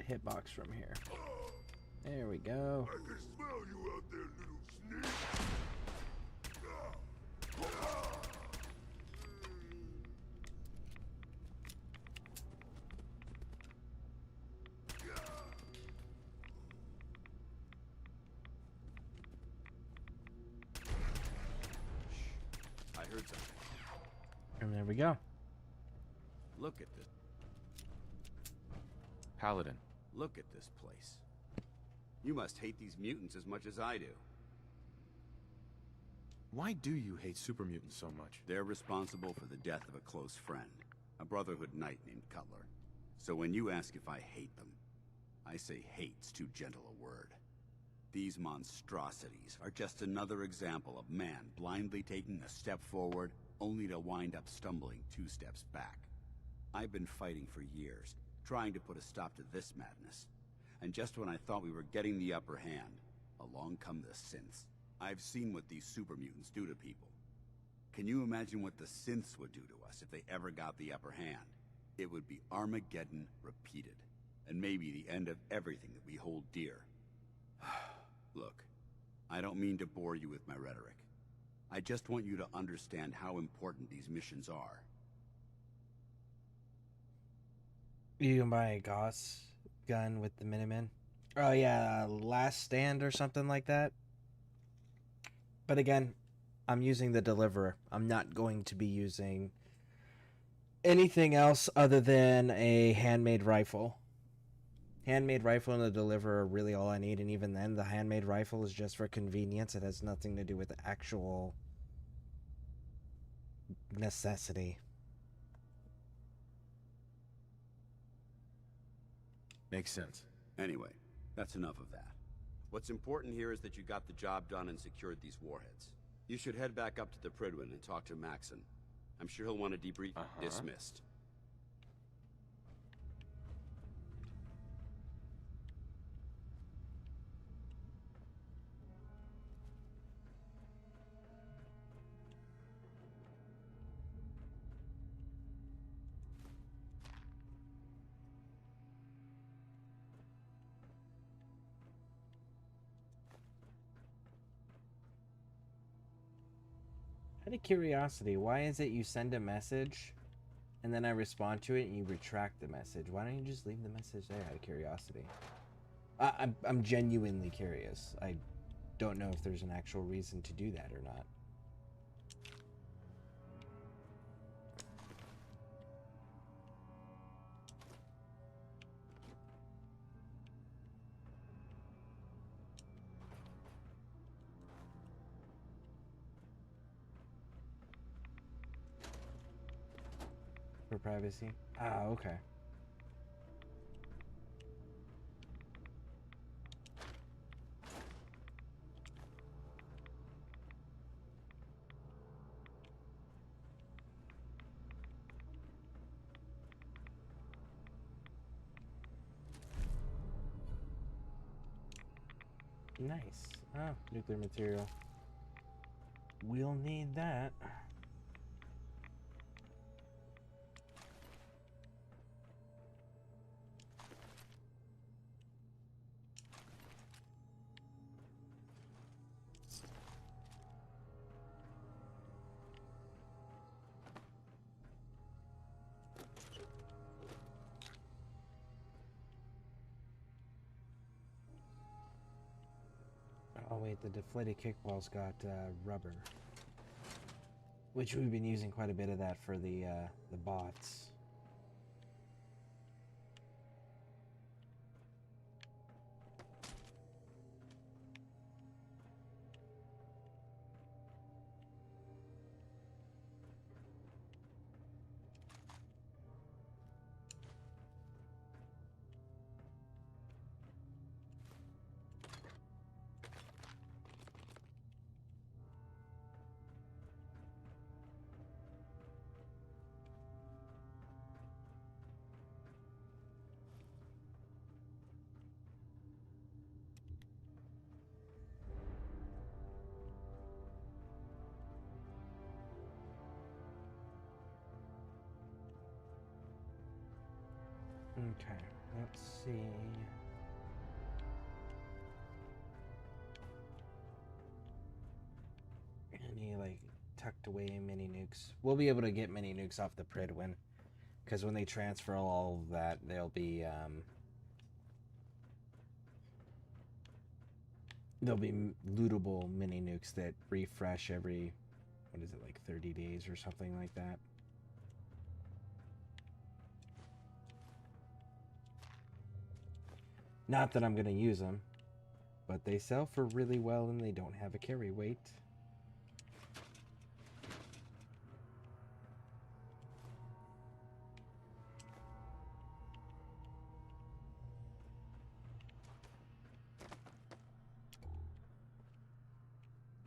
hitbox from here. There we go. I can smell you out there, little sneak. And there we go. Look at this. Paladin. Look at this place. You must hate these mutants as much as I do. Why do you hate super mutants so much? They're responsible for the death of a close friend, a Brotherhood knight named Cutler. So when you ask if I hate them, I say hate's too gentle a word. These monstrosities are just another example of man blindly taking a step forward only to wind up stumbling 2 steps back. I've been fighting for years, trying to put a stop to this madness. And just when I thought we were getting the upper hand, along come the synths. I've seen what these super mutants do to people. Can you imagine what the synths would do to us if they ever got the upper hand? It would be Armageddon repeated, and maybe the end of everything that we hold dear. Look, I don't mean to bore you with my rhetoric. I just want you to understand how important these missions are. You can buy a Gauss gun with the Minutemen. Oh yeah, Last Stand or something like that. But again, I'm using the Deliverer. I'm not going to be using anything else other than a handmade rifle. Handmade rifle and the Deliverer are really all I need, and even then, the handmade rifle is just for convenience. It has nothing to do with the actual necessity. Makes sense. Anyway, that's enough of that. What's important here is that you got the job done and secured these warheads. You should head back up to the Prydwen and talk to Maxon. I'm sure he'll want to debrief. Dismissed. Out of curiosity, why is it you send a message and then I respond to it and you retract the message? Why don't you just leave the message there out of curiosity? I'm genuinely curious. I don't know if there's an actual reason to do that or not. For privacy? Ah, okay. Nice. Ah, nuclear material. We'll need that. Oh wait, the deflated kickball's got rubber, which we've been using quite a bit of that for the bots. Okay, let's see. Any, like, tucked away mini nukes. We'll be able to get mini nukes off the Prydwen, because when they transfer all of that, there'll be lootable mini nukes that refresh every, what is it, like 30 days or something like that. Not that I'm going to use them, but they sell for really well and they don't have a carry weight.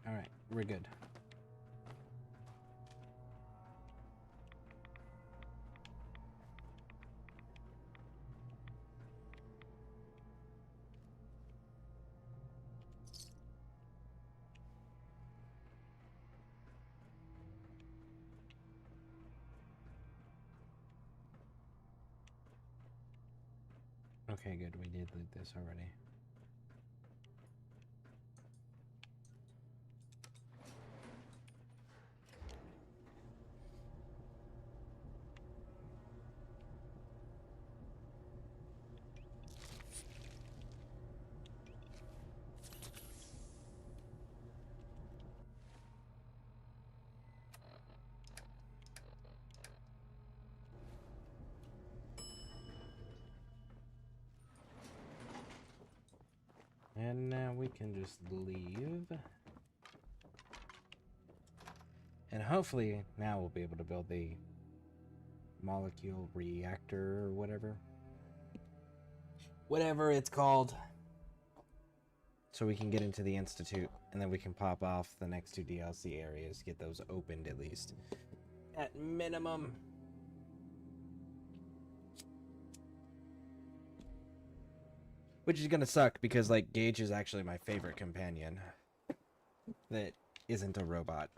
Alright, we're good. Okay, good. We did loot this already. we can just leave. And hopefully now we'll be able to build the molecule reactor or whatever. Whatever it's called. So we can get into the Institute, and then we can pop off the next 2 DLC areas, get those opened at least. At minimum. Which is gonna suck, because, like, Gage is actually my favorite companion. That isn't a robot.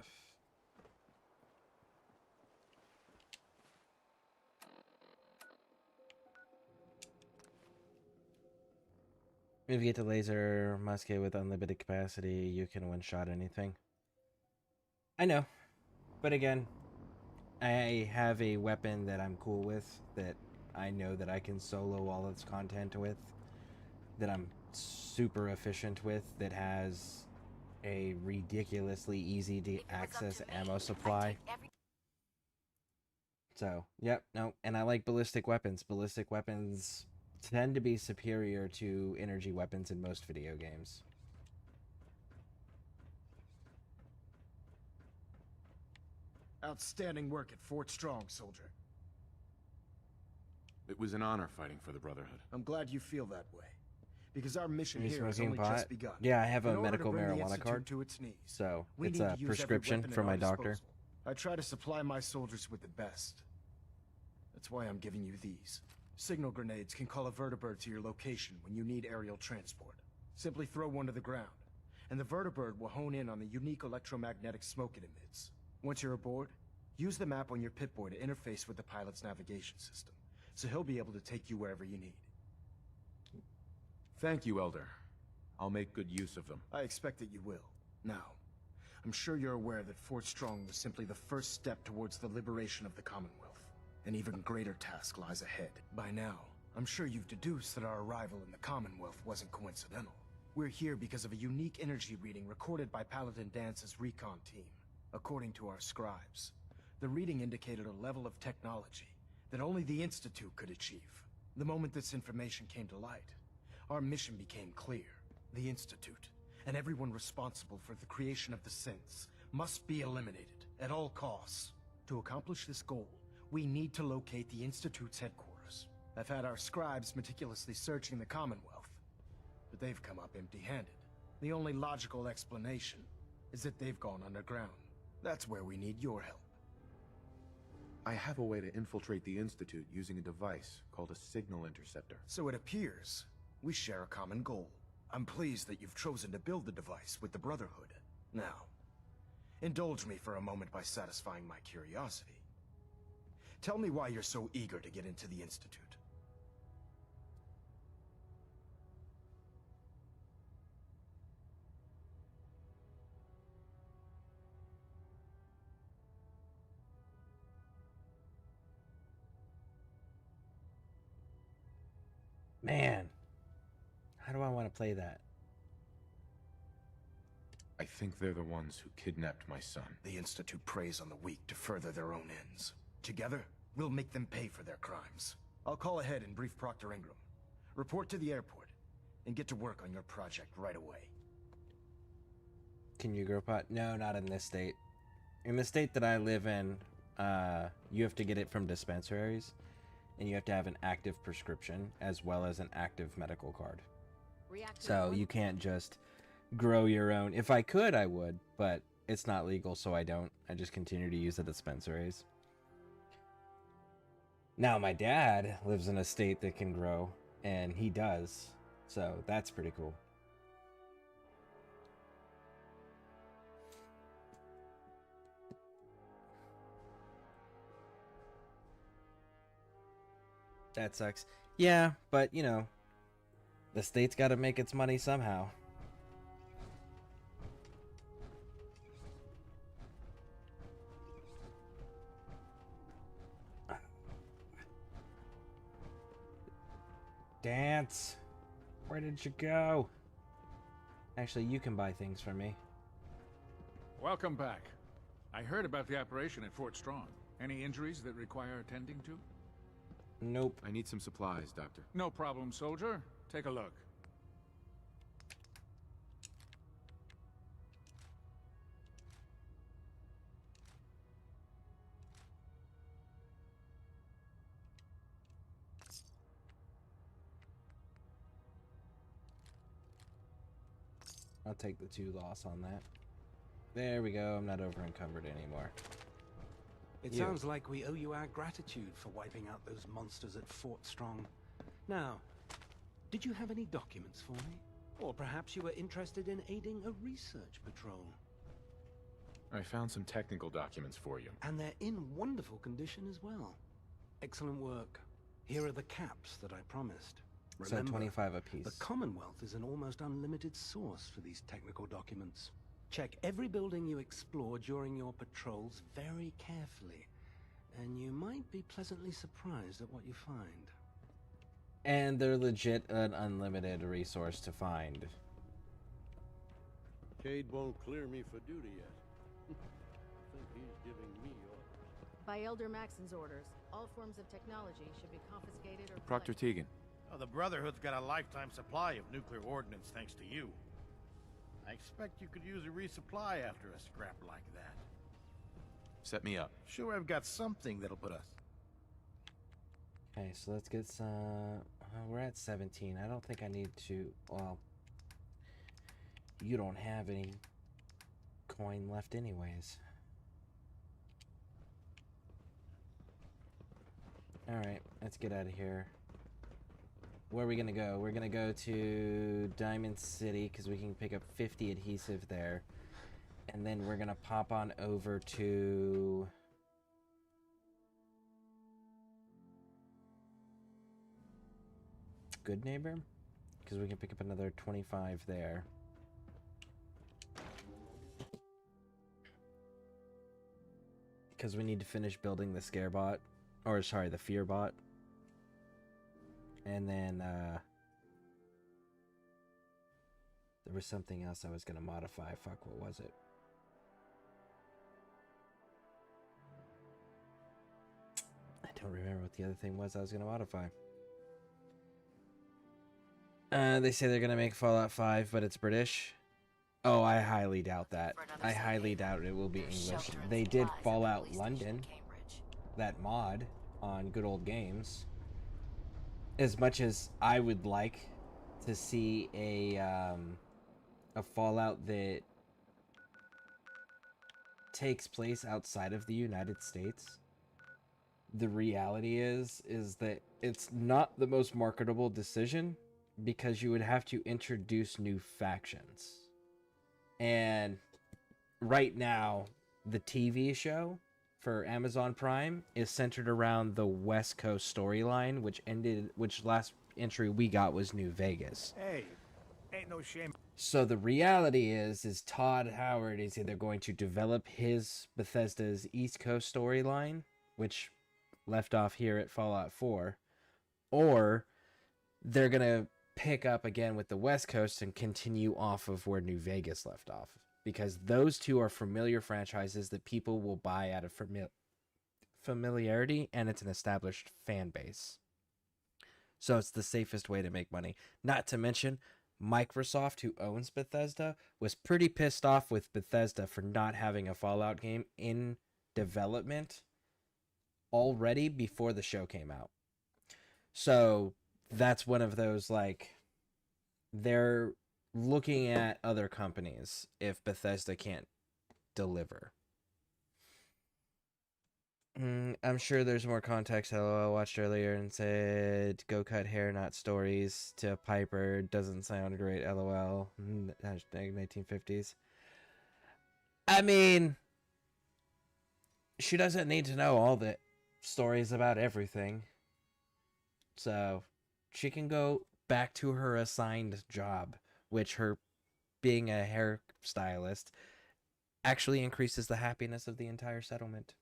If you get the laser musket with unlimited capacity, you can one-shot anything. I know. But again, I have a weapon that I'm cool with, that I know that I can solo all its content with, that I'm super efficient with, that has a ridiculously easy to access ammo supply. So, yep, no, and I like ballistic weapons. Ballistic weapons tend to be superior to energy weapons in most video games. Outstanding work at Fort Strong, soldier. It was an honor fighting for the Brotherhood. I'm glad you feel that way. Because our mission Are you here has smoking only pot? just begun. Yeah, I have In a order medical to bring the marijuana Institute card. to its knees, So, we it's need a to use every prescription weapon at from our my doctor. disposal. I try to supply my soldiers with the best. That's why I'm giving you these. Signal grenades can call a vertibird to your location when you need aerial transport. Simply throw one to the ground, and the vertibird will hone in on the unique electromagnetic smoke it emits. Once you're aboard, use the map on your Pip-Boy to interface with the pilot's navigation system, so he'll be able to take you wherever you need. Thank you, Elder. I'll make good use of them. I expect that you will. Now, I'm sure you're aware that Fort Strong was simply the first step towards the liberation of the Commonwealth. An even greater task lies ahead. By now, I'm sure you've deduced that our arrival in the Commonwealth wasn't coincidental. We're here because of a unique energy reading recorded by Paladin Dance's recon team. According to our scribes, the reading indicated a level of technology that only the Institute could achieve. The moment this information came to light, our mission became clear. The Institute, and everyone responsible for the creation of the synths, must be eliminated at all costs. To accomplish this goal, we need to locate the Institute's headquarters. I've had our scribes meticulously searching the Commonwealth, but they've come up empty-handed. The only logical explanation is that they've gone underground. That's where we need your help. I have a way to infiltrate the Institute using a device called a signal interceptor. So it appears we share a common goal. I'm pleased that you've chosen to build the device with the Brotherhood. Now, indulge me for a moment by satisfying my curiosity. Tell me why you're so eager to get into the Institute. Man, how do I want to play that? I think they're the ones who kidnapped my son. The Institute preys on the weak to further their own ends. Together, we'll make them pay for their crimes. I'll call ahead and brief Proctor Ingram. Report to the airport, and get to work on your project right away. Can you grow pot? No, not in this state. In the state that I live in, you have to get it from dispensaries, and you have to have an active prescription as well as an active medical card. So you can't just grow your own. If I could, I would, but it's not legal, so I don't. I just continue to use the dispensaries. Now, my dad lives in a state that can grow, and he does, so that's pretty cool. That sucks. Yeah, but, you know, the state's got to make its money somehow. Dance, where did you go? Actually, you can buy things for me. Welcome back. I heard about the operation at Fort Strong. Any injuries that require attending to? Nope. I need some supplies, Doctor. No problem, soldier. Take a look. I'll take the 2 loss on that. There we go. I'm not over encumbered anymore. It You. sounds like we owe you our gratitude for wiping out those monsters at Fort Strong. Now, did you have any documents for me? Or perhaps you were interested in aiding a research patrol? I found some technical documents for you. And they're in wonderful condition as well. Excellent work. Here are the caps that I promised. So 25 apiece. The Commonwealth is an almost unlimited source for these technical documents. Check every building you explore during your patrols very carefully, and you might be pleasantly surprised at what you find. And they're legit an unlimited resource to find. Cade won't clear me for duty yet. I think he's giving me orders. By Elder Maxon's orders, all forms of technology should be confiscated or Proctor Tegan. Oh, the Brotherhood's got a lifetime supply of nuclear ordnance thanks to you. I expect you could use a resupply after a scrap like that. Set me up. Sure, I've got something that'll put us. Okay, so let's get some... we're at 17. I don't think I need to... Well... You don't have any coin left anyways. Alright, let's get out of here. Where are we gonna go? We're gonna go to Diamond City because we can pick up 50 adhesive there. And then we're gonna pop on over to... Good Neighbor? Because we can pick up another 25 there. Because we need to finish building the Scarebot. Or, sorry, the Fearbot. And then, there was something else I was going to modify. Fuck, what was it? I don't remember what the other thing was I was going to modify. They say they're going to make Fallout 5, but it's British. Oh, I highly doubt that. I highly doubt it will be English. They did Fallout London, that mod, on Good Old Games. As much as I would like to see a Fallout that takes place outside of the United States, the reality is that it's not the most marketable decision because you would have to introduce new factions. And right now, the TV show for Amazon Prime is centered around the West Coast storyline, which last entry we got was New Vegas. Hey, ain't no shame. So the reality is Todd Howard is either going to develop his Bethesda's East Coast storyline, which left off here at Fallout 4, or they're going to pick up again with the West Coast and continue off of where New Vegas left off. Because those two are familiar franchises that people will buy out of familiarity, and it's an established fan base. So it's the safest way to make money. Not to mention, Microsoft, who owns Bethesda, was pretty pissed off with Bethesda for not having a Fallout game in development already before the show came out. So that's one of those, like, they're looking at other companies if Bethesda can't deliver. I'm sure there's more context. Hello, I watched earlier and said, go cut hair, not stories, to Piper. Doesn't sound great, LOL. Hashtag 1950s. I mean, she doesn't need to know all the stories about everything. So she can go back to her assigned job, which her being a hairstylist actually increases the happiness of the entire settlement.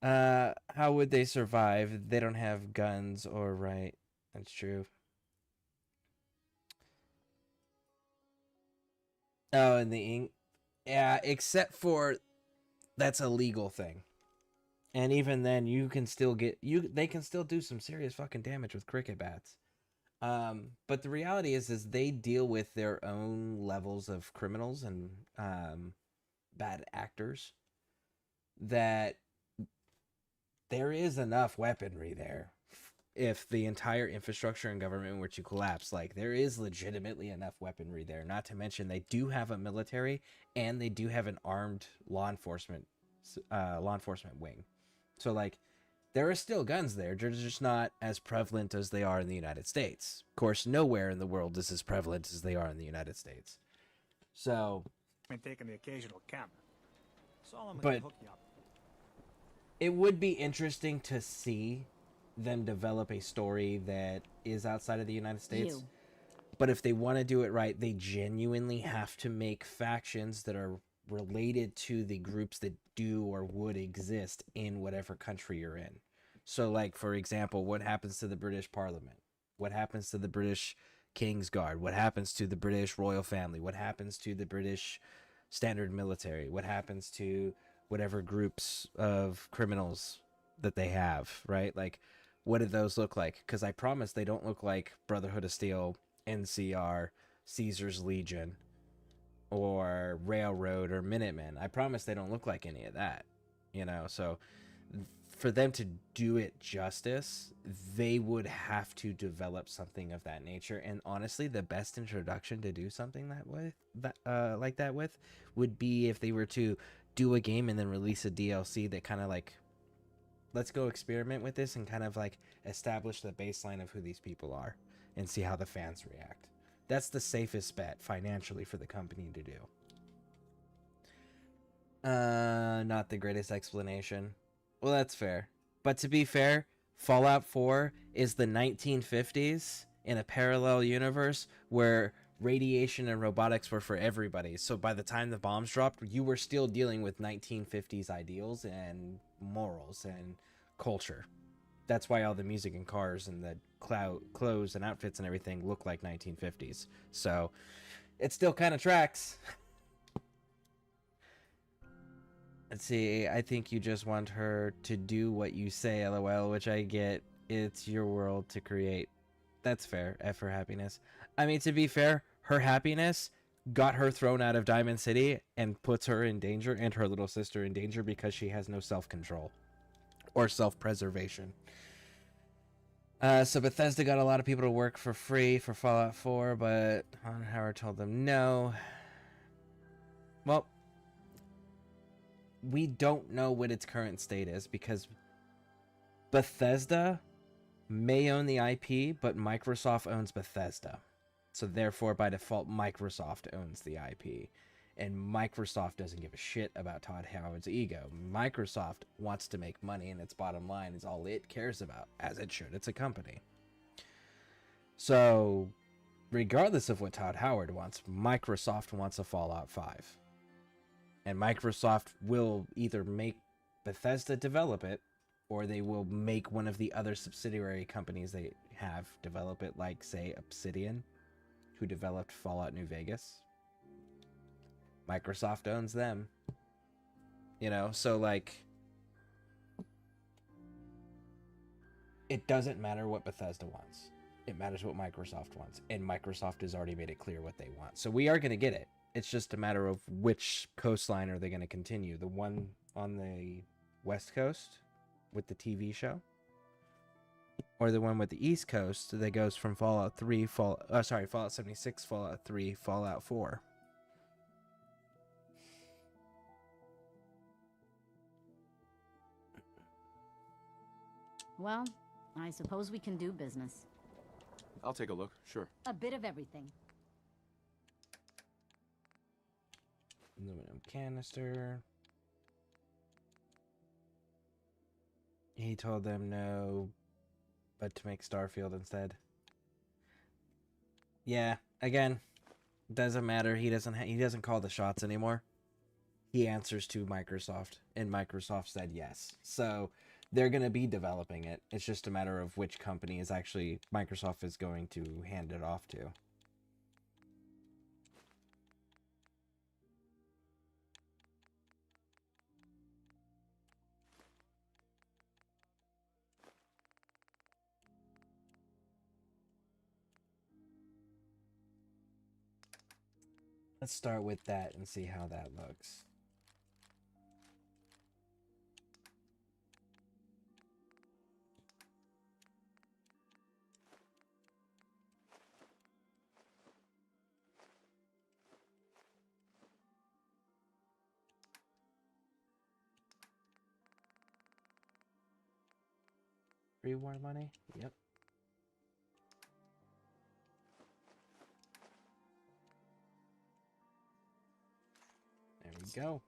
How would they survive? They don't have guns or right. That's true. Oh, and the ink. Yeah, except for that's a legal thing. And even then, you can still get they can still do some serious fucking damage with cricket bats. But the reality is they deal with their own levels of criminals and bad actors that there is enough weaponry there if the entire infrastructure and government were to collapse, like, there is legitimately enough weaponry there. Not to mention they do have a military and they do have an armed law enforcement wing. So, like, there are still guns there. They're just not as prevalent as they are in the United States. Of course, nowhere in the world is as prevalent as they are in the United States. So, been taking the occasional camp. Solomon but can hook you up. it would be interesting to see them develop a story that is outside of the United States. You. But if they want to do it right, they genuinely have to make factions that are related to the groups that do or would exist in whatever country you're in. So, like, for example, what happens to the British Parliament? What happens to the British King's Guard? What happens to the British royal family? What happens to the British standard military? What happens to whatever groups of criminals that they have, right? Like, what do those look like? Because I promise they don't look like Brotherhood of Steel, NCR, Caesar's Legion, or Railroad or Minutemen. I promise they don't look like any of that, you know? So for them to do it justice, they would have to develop something of that nature. And honestly, the best introduction to do something like that with would be if they were to do a game and then release a DLC that kind of like, let's go experiment with this and kind of like establish the baseline of who these people are and see how the fans react. That's the safest bet financially for the company to do. Not the greatest explanation. Well, that's fair. But to be fair, Fallout 4 is the 1950s in a parallel universe where radiation and robotics were for everybody. So by the time the bombs dropped, you were still dealing with 1950s ideals and morals and culture. That's why all the music and cars and the clothes and outfits and everything look like 1950s. So it still kind of tracks. Let's see, I think you just want her to do what you say, LOL, which I get. It's your world to create. That's fair. F her happiness. I mean, to be fair, her happiness got her thrown out of Diamond City and puts her in danger and her little sister in danger because she has no self-control or self-preservation. So Bethesda got a lot of people to work for free for Fallout 4, but Ron Howard told them no. Well, we don't know what its current state is because Bethesda may own the IP, but Microsoft owns Bethesda. So therefore, by default, Microsoft owns the IP. And Microsoft doesn't give a shit about Todd Howard's ego. Microsoft wants to make money, and its bottom line is all it cares about, as it should. It's a company. So, regardless of what Todd Howard wants, Microsoft wants a Fallout 5. And Microsoft will either make Bethesda develop it, or they will make one of the other subsidiary companies they have develop it, like, say, Obsidian, who developed Fallout New Vegas. Microsoft owns them. You know, so, like, it doesn't matter what Bethesda wants. It matters what Microsoft wants. And Microsoft has already made it clear what they want. So we are going to get it. It's just a matter of which coastline are they going to continue. The one on the West Coast with the TV show? Or the one with the East Coast that goes from Fallout 3, Fallout 76, Fallout 3, Fallout 4. Well, I suppose we can do business. I'll take a look, sure. A bit of everything. Aluminum canister. He told them no, but to make Starfield instead. Yeah, again, doesn't matter. He doesn't call the shots anymore. He answers to Microsoft, and Microsoft said yes. So they're going to be developing it. It's just a matter of which company is actually Microsoft is going to hand it off to. Let's start with that and see how that looks. Reward money? Yep. There we go.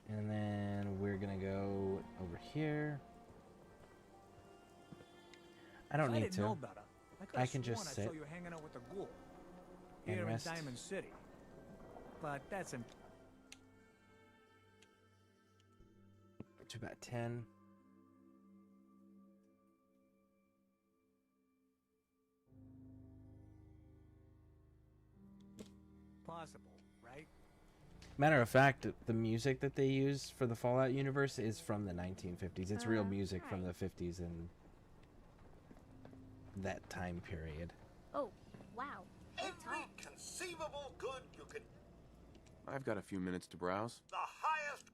And then we're gonna go over here. I don't need to. Know better. I can just I sit saw you hanging out with the ghoul and here rest. in Diamond City. But that's to about 10. possible, right? Matter of fact, the music that they use for the Fallout universe is from the 1950s. It's real music from the 50s and that time period. Oh, wow. Every conceivable good you could... I've got a few minutes to browse. The highest...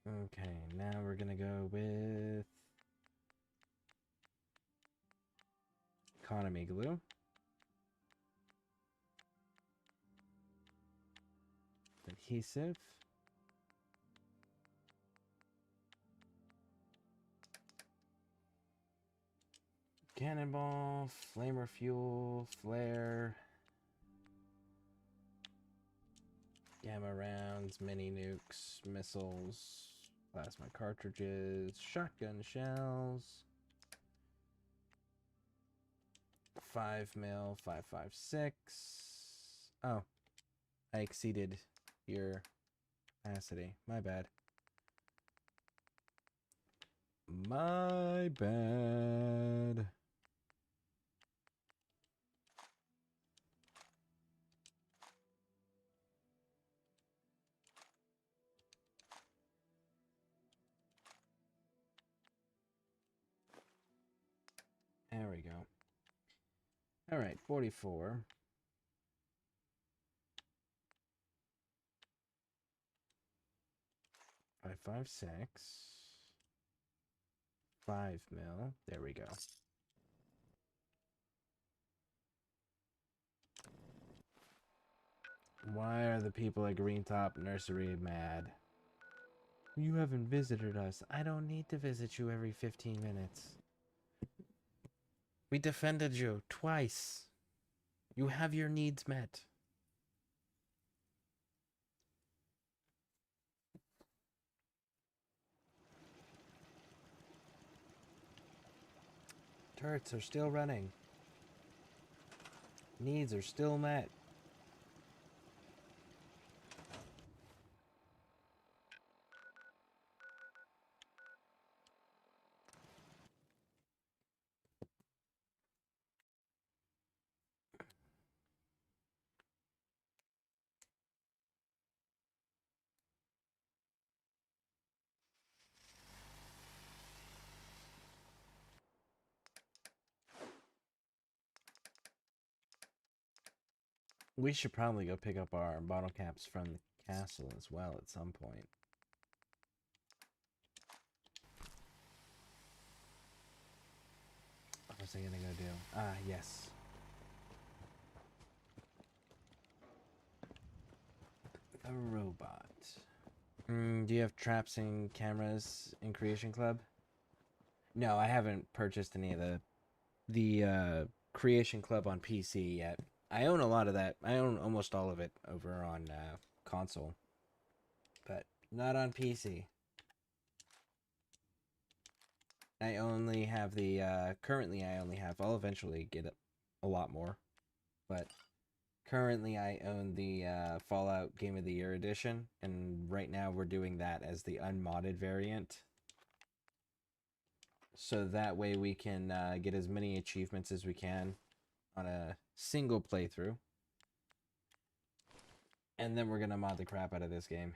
Okay, now we're gonna go with economy glue. Adhesive. Cannonball, flamer fuel, flare, gamma rounds, mini nukes, missiles, plasma cartridges, shotgun shells, 5mm, 5.56. Oh, I exceeded your capacity. My bad. My bad. There we go. All right, 44. Five, 5.56. 5mm. There we go. Why are the people at Greentop Nursery mad? You haven't visited us. I don't need to visit you every 15 minutes. We defended you twice. You have your needs met. Turrets are still running. Needs are still met. We should probably go pick up our bottle caps from the castle as well at some point. What was I gonna go do? Ah, yes. A robot. Do you have traps and cameras in Creation Club? No, I haven't purchased any of the Creation Club on PC yet. I own a lot of that. I own almost all of it over on console, but not on PC. I only have the currently I only have. I'll eventually get a lot more, but currently I own the Fallout Game of the Year edition, and right now we're doing that as the unmodded variant. So that way we can get as many achievements as we can on a single playthrough. And then we're gonna mod the crap out of this game.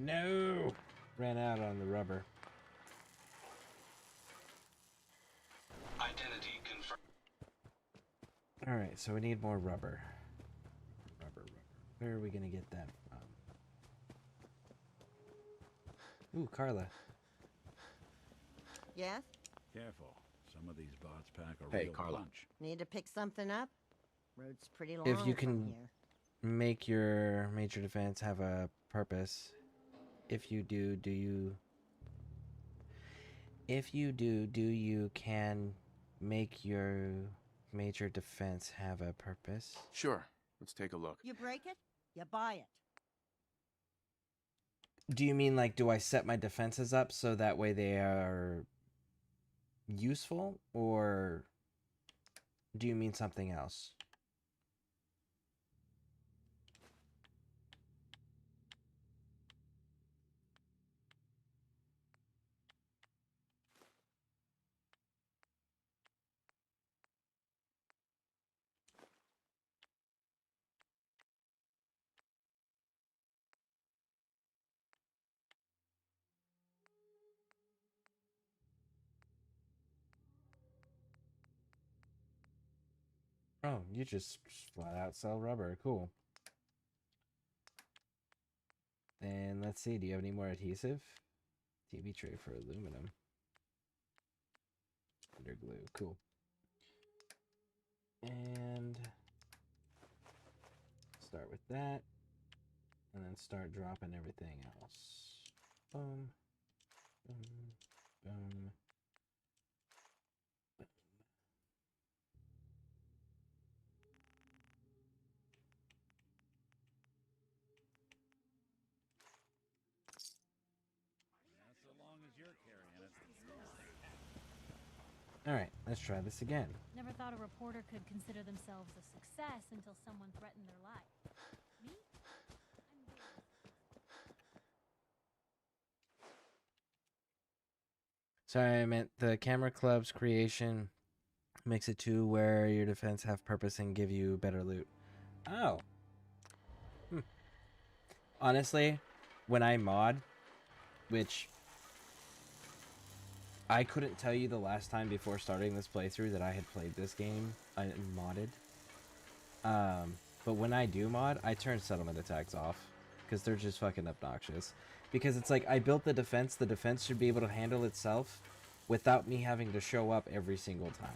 No! Ran out on the rubber. Identity confirmed. Alright, so we need more rubber. Rubber. Where are we gonna get that from? Ooh, Carla. Yes? Careful. Some of these bots pack a Hey, real Carla. punch. Need to pick something up? Road's pretty long If you from can here. make your major defense have a purpose, if you do you can make your major defense have a purpose? Sure. Let's take a look. You break it, you buy it. Do you mean like, do I set my defenses up so that way they are useful, or do you mean something else? Oh, you just flat out sell rubber. Cool. And let's see, do you have any more adhesive? TV tray for aluminum. Under glue. Cool. And start with that. And then start dropping everything else. Boom. Boom. Boom. Not so long as you're carrying it. Alright, let's try this again. Never thought a reporter could consider themselves a success until someone threatened their life. Me? Sorry, I meant the camera club's creation makes it to where your defense have purpose and give you better loot. Oh. Honestly, when I mod, which I couldn't tell you the last time before starting this playthrough that I had played this game modded. But when I do mod, I turn settlement attacks off because they're just fucking obnoxious. Because it's like, I built the defense should be able to handle itself without me having to show up every single time.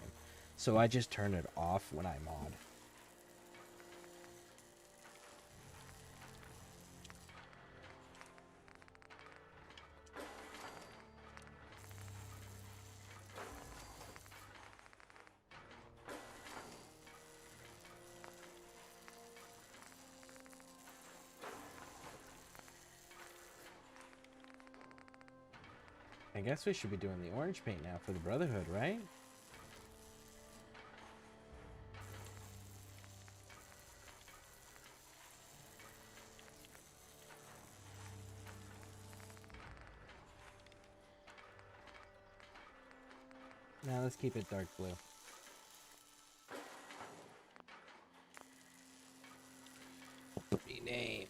So I just turn it off when I mod. I guess we should be doing the orange paint now for the Brotherhood, right? Now let's keep it dark blue. Rename.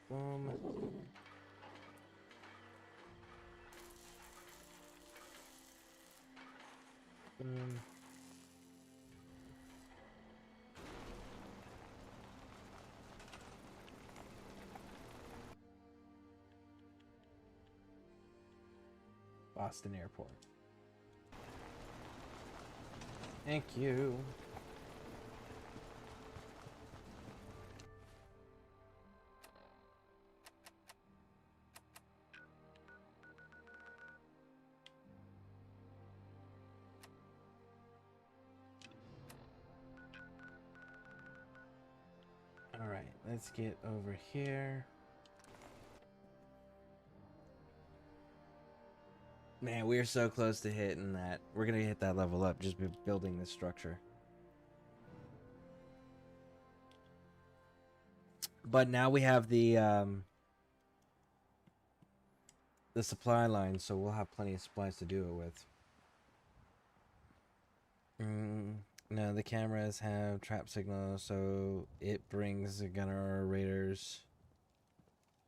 Boom. Boom. Boston Airport. Thank you. All right, let's get over here. Man, we're so close to hitting that. We're gonna hit that level up just by building this structure. But now we have the supply line, so we'll have plenty of supplies to do it with. No, the cameras have trap signal, so it brings the gunner raiders.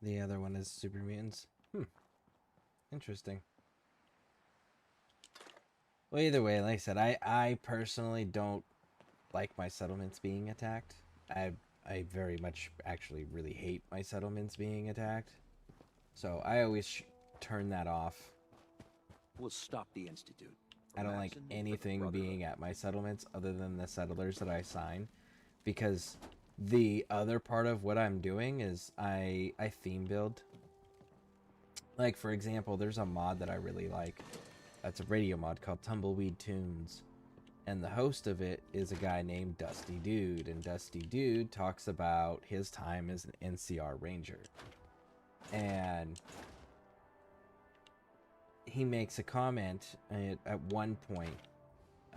The other one is super mutants. Interesting. Well, either way, like I said, I personally don't like my settlements being attacked. I very much actually really hate my settlements being attacked. So I always turn that off. We'll stop the Institute. I don't like anything being at my settlements other than the settlers that I assign, because the other part of what I'm doing is I theme build. Like, for example, there's a mod that I really like. It's a radio mod called Tumbleweed Tunes. And the host of it is a guy named Dusty Dude. And Dusty Dude talks about his time as an NCR Ranger. And he makes a comment at one point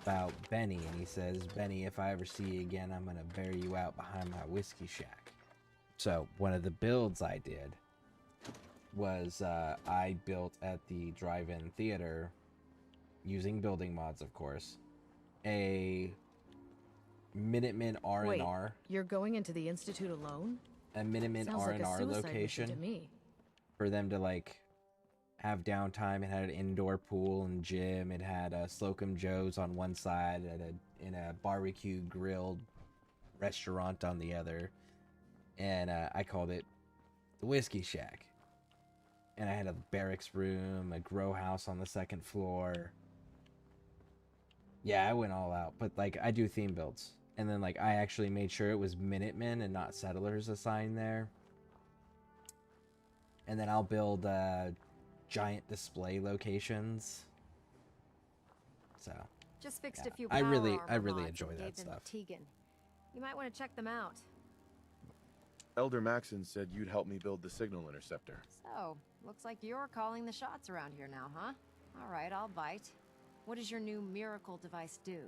about Benny. And he says, Benny, if I ever see you again, I'm going to bury you out behind my whiskey shack. So one of the builds I did was I built at the drive-in theater, using building mods, of course, a Minutemen R&R. Wait, you're going into the Institute alone? A Minutemen Sounds R&R like a suicide location mission to me. for them to, like, have downtime. It had an indoor pool and gym. It had Slocum Joe's on one side and a barbecue grilled restaurant on the other. And I called it the Whiskey Shack. And I had a barracks room, a grow house on the second floor. Yeah, I went all out. But, like, I do theme builds. And then, like, I actually made sure it was Minutemen and not settlers assigned there. And then I'll build giant display locations. So, Just fixed yeah. a few I power really armor mods enjoy and that gave them stuff. to Tegan. You might want to check them out. Elder Maxon said you'd help me build the signal interceptor. So, looks like you're calling the shots around here now, huh? All right, I'll bite. What does your new miracle device do?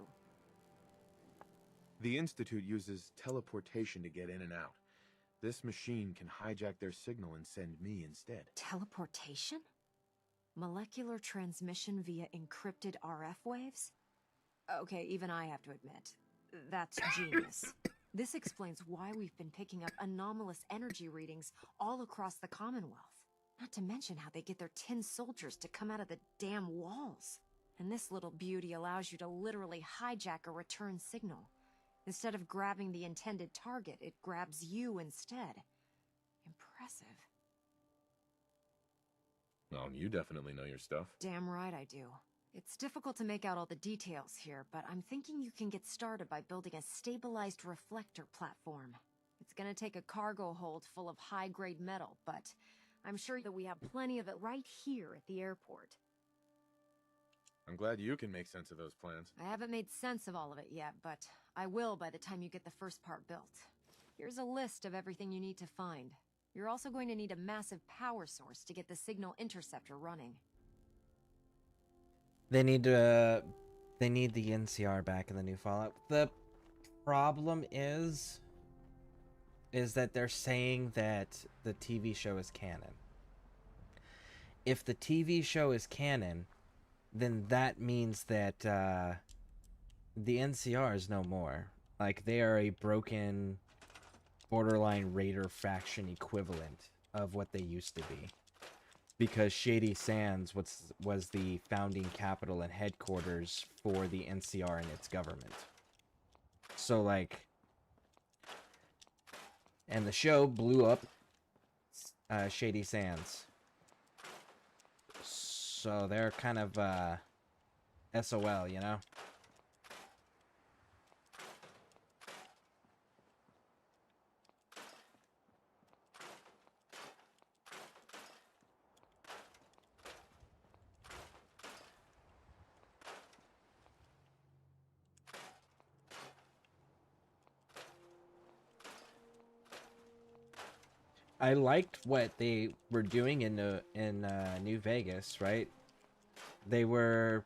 The Institute uses teleportation to get in and out. This machine can hijack their signal and send me instead. Teleportation? Molecular transmission via encrypted RF waves? Okay, even I have to admit, that's genius. This explains why we've been picking up anomalous energy readings all across the Commonwealth. Not to mention how they get their tin soldiers to come out of the damn walls. And this little beauty allows you to literally hijack a return signal. Instead of grabbing the intended target, it grabs you instead. Impressive. Well, you definitely know your stuff. Damn right I do. It's difficult to make out all the details here, but I'm thinking you can get started by building a stabilized reflector platform. It's gonna take a cargo hold full of high-grade metal, but I'm sure that we have plenty of it right here at the airport. I'm glad you can make sense of those plans. I haven't made sense of all of it yet, but I will by the time you get the first part built. Here's a list of everything you need to find. You're also going to need a massive power source to get the signal interceptor running. They need the NCR back in the new Fallout. The problem is that they're saying that the TV show is canon. If the TV show is canon, then that means that the NCR is no more. Like, they are a broken borderline raider faction equivalent of what they used to be. Because Shady Sands was the founding capital and headquarters for the NCR and its government. So, like... And the show blew up Shady Sands. So they're kind of SOL, you know? I liked what they were doing in New Vegas, right? They were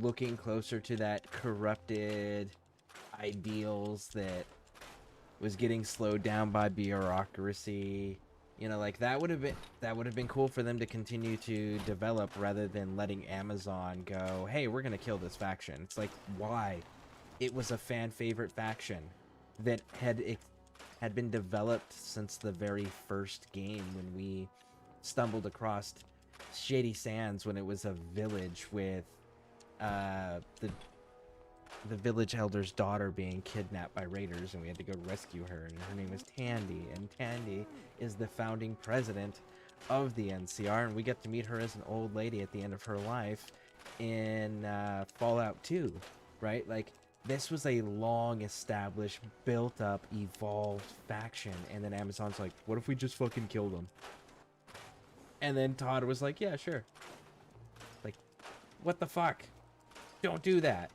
looking closer to that corrupted ideals that was getting slowed down by bureaucracy. You know, like that would have been cool for them to continue to develop rather than letting Amazon go, "Hey, we're gonna kill this faction." It's like, why? it was a fan favorite faction that had been developed since the very first game when we stumbled across Shady Sands, when it was a village with the village elder's daughter being kidnapped by raiders, and we had to go rescue her, and her name was Tandy, and Tandy is the founding president of the NCR, and we get to meet her as an old lady at the end of her life in Fallout 2, right? Like, this was a long established, built up, evolved faction, and then Amazon's like, what if we just fucking kill them? And then Todd was like, yeah, sure. Like, what the fuck? Don't do that.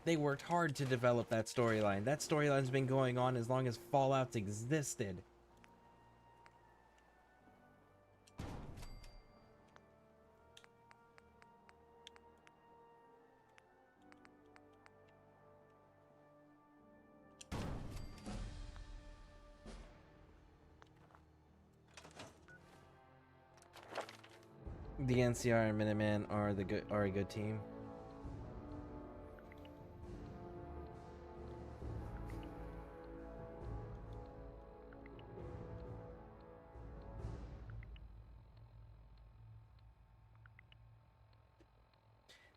They worked hard to develop that storyline. That storyline's been going on as long as Fallout's existed. The NCR and Minutemen are a good team.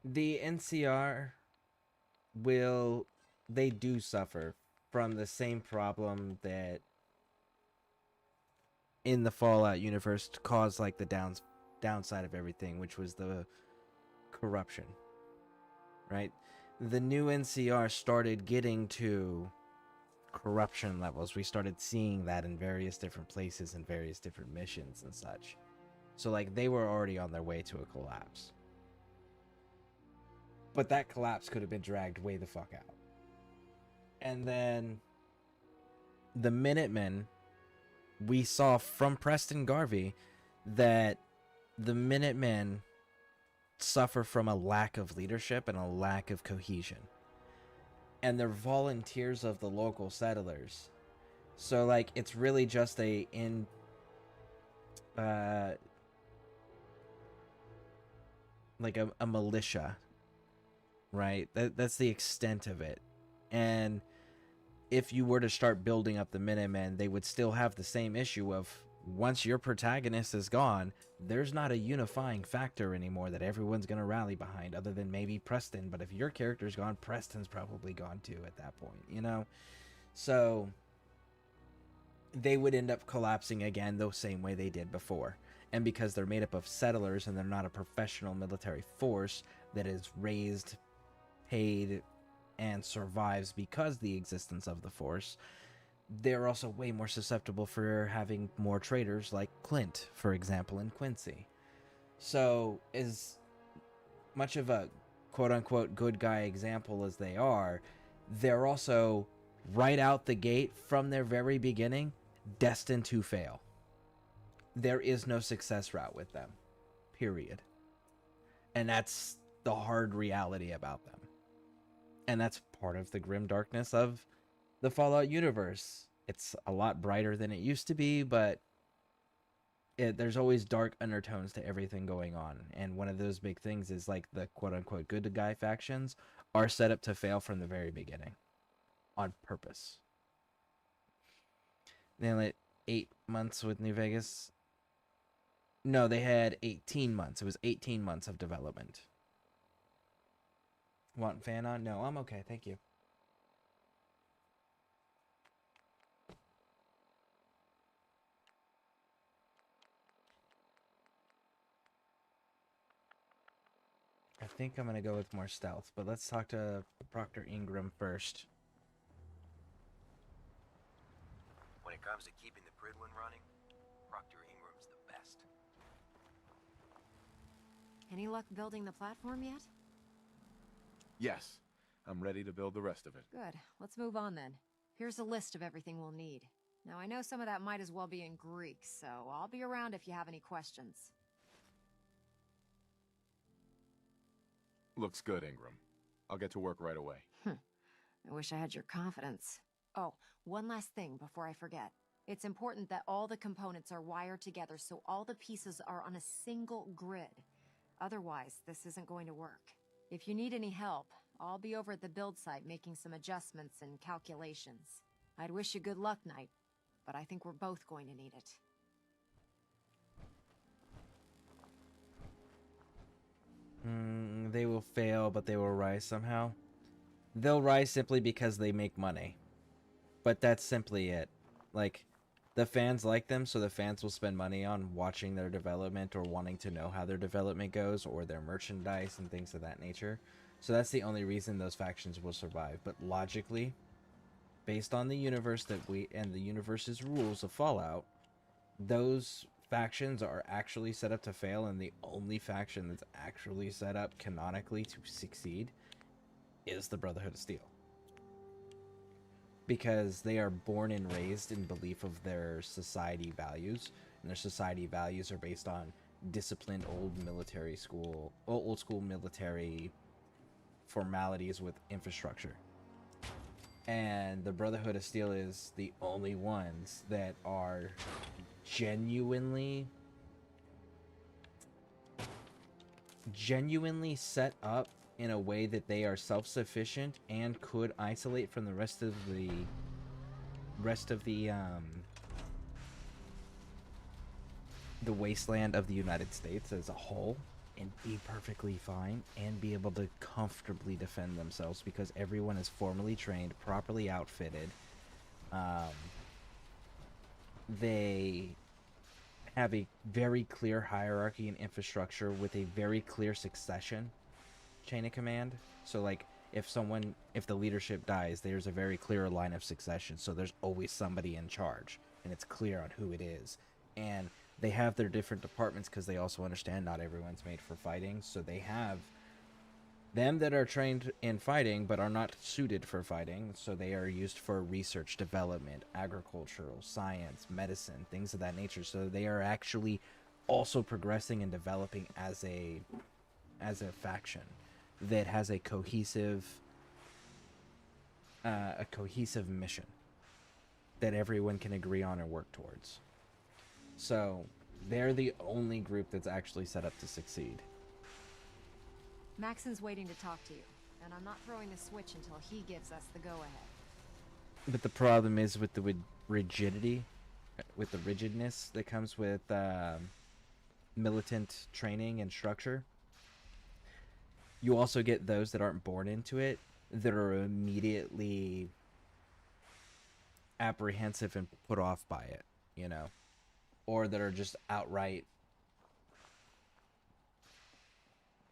The NCR they do suffer from the same problem that in the Fallout universe caused like the downside of everything, which was the corruption, right? The new NCR started getting to corruption levels. We started seeing that in various different places and various different missions and such. So like they were already on their way to a collapse. But that collapse could have been dragged way the fuck out. And then the Minutemen, we saw from Preston Garvey that the Minutemen suffer from a lack of leadership and a lack of cohesion. And they're volunteers of the local settlers. So like it's really just like a militia. Right? That's the extent of it. And if you were to start building up the Minutemen, they would still have the same issue of once your protagonist is gone, there's not a unifying factor anymore that everyone's going to rally behind other than maybe Preston. But if your character's gone, Preston's probably gone too at that point, you know? So they would end up collapsing again the same way they did before. And because they're made up of settlers and they're not a professional military force that is raised, paid, and survives because the existence of the force, they're also way more susceptible for having more traitors like Clint, for example, in Quincy. So as much of a quote-unquote good guy example as they are, they're also right out the gate from their very beginning destined to fail. There is no success route with them, period. And that's the hard reality about them. And that's part of the grim darkness of the Fallout universe. It's a lot brighter than it used to be, but there's always dark undertones to everything going on. And one of those big things is like the quote-unquote good guy factions are set up to fail from the very beginning. On purpose. They only had 8 months with New Vegas. No, they had 18 months. It was 18 months of development. Want fan on? No, I'm okay. Thank you. I think I'm going to go with more stealth, but let's talk to Proctor Ingram first. When it comes to keeping the Prydwen running, Proctor Ingram's the best. Any luck building the platform yet? Yes, I'm ready to build the rest of it. Good. Let's move on then. Here's a list of everything we'll need. Now, I know some of that might as well be in Greek, so I'll be around if you have any questions. Looks good, Ingram. I'll get to work right away. I wish I had your confidence. Oh, one last thing before I forget. It's important that all the components are wired together so all the pieces are on a single grid. Otherwise, this isn't going to work. If you need any help, I'll be over at the build site making some adjustments and calculations. I'd wish you good luck, Knight, but I think we're both going to need it. They will fail, but they will rise somehow. They'll rise simply because they make money. But that's simply it. Like, the fans like them, so the fans will spend money on watching their development or wanting to know how their development goes or their merchandise and things of that nature. So that's the only reason those factions will survive. But logically, based on the universe that and the universe's rules of Fallout, those factions are actually set up to fail, and the only faction that's actually set up canonically to succeed is the Brotherhood of Steel. Because they are born and raised in belief of their society values, and their society values are based on disciplined old school military formalities with infrastructure. And the Brotherhood of Steel is the only ones that are genuinely set up in a way that they are self-sufficient and could isolate from the rest of the wasteland of the United States as a whole, and be perfectly fine and be able to comfortably defend themselves because everyone is formally trained, properly outfitted. They have a very clear hierarchy and infrastructure with a very clear succession chain of command. So like if the leadership dies, there's a very clear line of succession, so there's always somebody in charge and it's clear on who it is. And they have their different departments because they also understand not everyone's made for fighting, so they have them that are trained in fighting but are not suited for fighting, so they are used for research, development, agricultural, science, medicine, things of that nature. So they are actually also progressing and developing as a faction that has a cohesive mission that everyone can agree on and work towards. So they're the only group that's actually set up to succeed. Maxon's waiting to talk to you, and I'm not throwing the switch until he gives us the go-ahead. But the problem is with the rigidity, with the rigidness that comes with militant training and structure. You also get those that aren't born into it that are immediately apprehensive and put off by it, you know, or that are just outright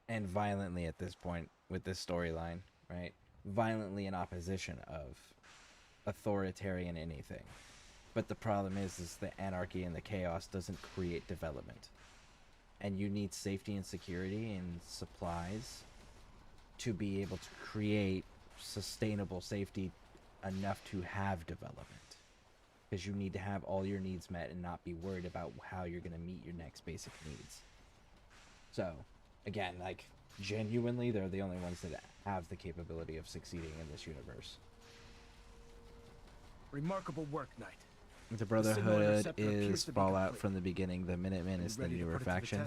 and violently at this point with this storyline, right? Violently in opposition of authoritarian anything. But the problem is the anarchy and the chaos doesn't create development. And you need safety and security and supplies to be able to create sustainable safety enough to have development. Because you need to have all your needs met and not be worried about how you're going to meet your next basic needs. So, again, like, genuinely, they're the only ones that have the capability of succeeding in this universe. Remarkable work, Knight. The Brotherhood is Fallout from the beginning. The Minutemen is the newer faction.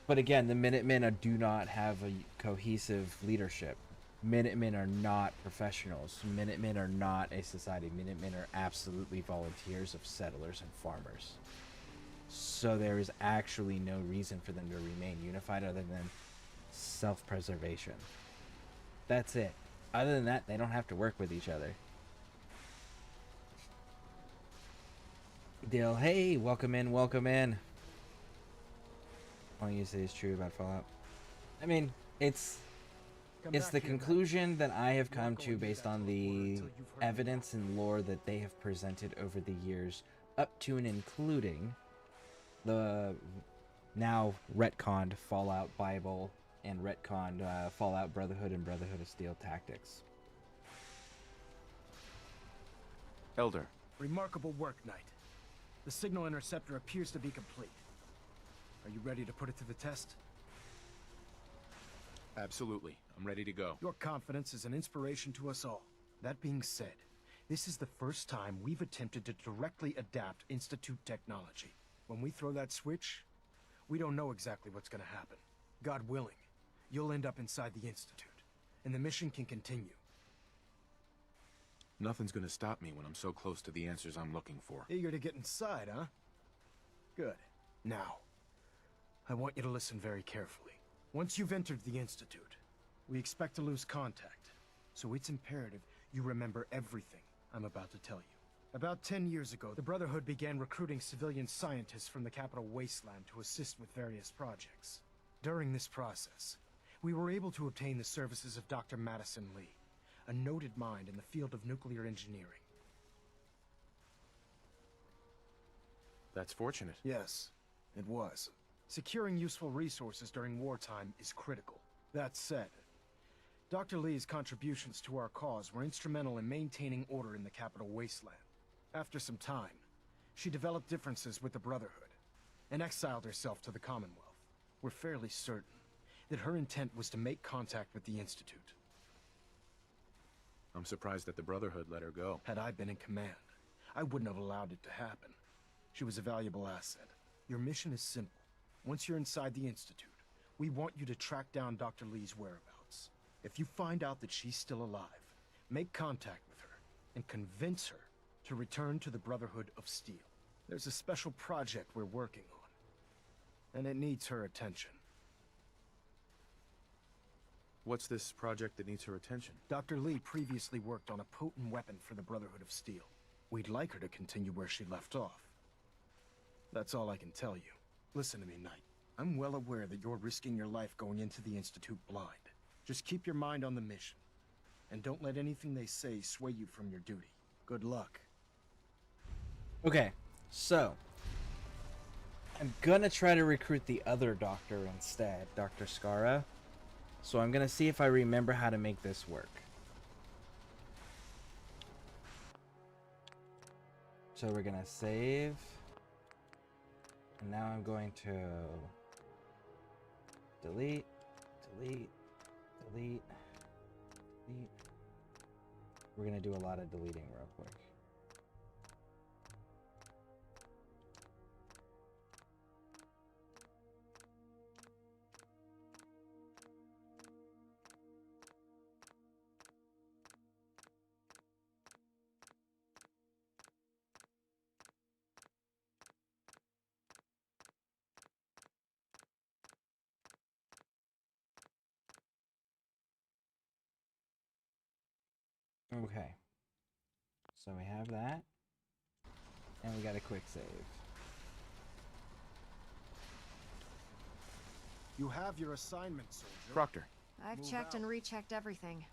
But again, the Minutemen do not have a cohesive leadership. Minutemen are not professionals. Minutemen are not a society. Minutemen are absolutely volunteers of settlers and farmers. So there is actually no reason for them to remain unified other than self-preservation. That's it. Other than that, they don't have to work with each other. Dale, hey, welcome in, welcome in. All you say is true about Fallout. I mean, it's the conclusion that I have come to based on the evidence and lore that they have presented over the years, up to and including the now retconned Fallout Bible and retconned Fallout Brotherhood and Brotherhood of Steel tactics. Elder. Remarkable work, Knight. The signal interceptor appears to be complete. Are you ready to put it to the test? Absolutely. I'm ready to go. Your confidence is an inspiration to us all. That being said, this is the first time we've attempted to directly adapt Institute technology. When we throw that switch, we don't know exactly what's going to happen. God willing, you'll end up inside the Institute, and the mission can continue. Nothing's gonna stop me when I'm so close to the answers I'm looking for. Eager to get inside, huh? Good. Now, I want you to listen very carefully. Once you've entered the Institute, we expect to lose contact, so it's imperative you remember everything I'm about to tell you. About 10 years ago, the Brotherhood began recruiting civilian scientists from the capital wasteland to assist with various projects. During this process, we were able to obtain the services of Dr. Madison Lee, a noted mind in the field of nuclear engineering. That's fortunate. Yes, it was. Securing useful resources during wartime is critical. That said, Dr. Lee's contributions to our cause were instrumental in maintaining order in the capital wasteland. After some time, she developed differences with the Brotherhood and exiled herself to the Commonwealth. We're fairly certain that her intent was to make contact with the Institute. I'm surprised that the Brotherhood let her go. Had I been in command, I wouldn't have allowed it to happen. She was a valuable asset. Your mission is simple. Once you're inside the Institute, we want you to track down Dr. Lee's whereabouts. If you find out that she's still alive, make contact with her and convince her to return to the Brotherhood of Steel. There's a special project we're working on, and it needs her attention. What's this project that needs her attention? Dr. Lee previously worked on a potent weapon for the Brotherhood of Steel. We'd like her to continue where she left off. That's all I can tell you. Listen to me, Knight. I'm well aware that you're risking your life going into the Institute blind. Just keep your mind on the mission, and don't let anything they say sway you from your duty. Good luck. Okay, so I'm gonna try to recruit the other doctor instead, Dr. Skara. So I'm gonna see if I remember how to make this work. So we're gonna save. And now I'm going to delete, delete, delete, delete. We're gonna do a lot of deleting real quick. Okay, so we have that, and we got a quick save. You have your assignment, soldier. Proctor. I've checked and rechecked everything.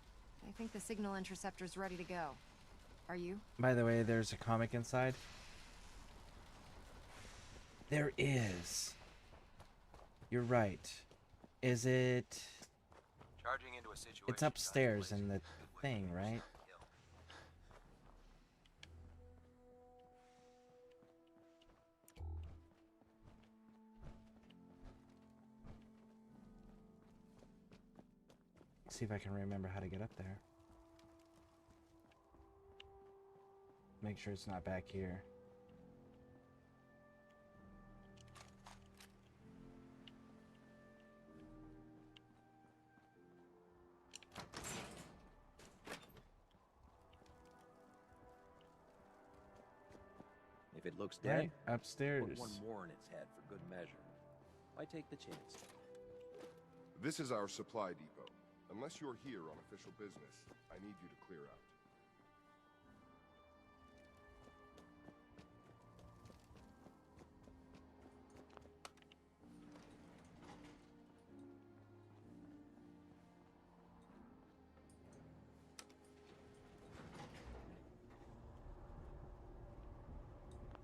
I think the signal interceptor's ready to go. Are you? By the way, there's a comic inside. There is. You're right. Is it? Charging into a situation. It's upstairs in the thing, right? See if I can remember how to get up there. Make sure it's not back here. If it looks dead, upstairs. Put one more in its head for good measure. Why take the chance? This is our supply depot. Unless you're here on official business, I need you to clear out.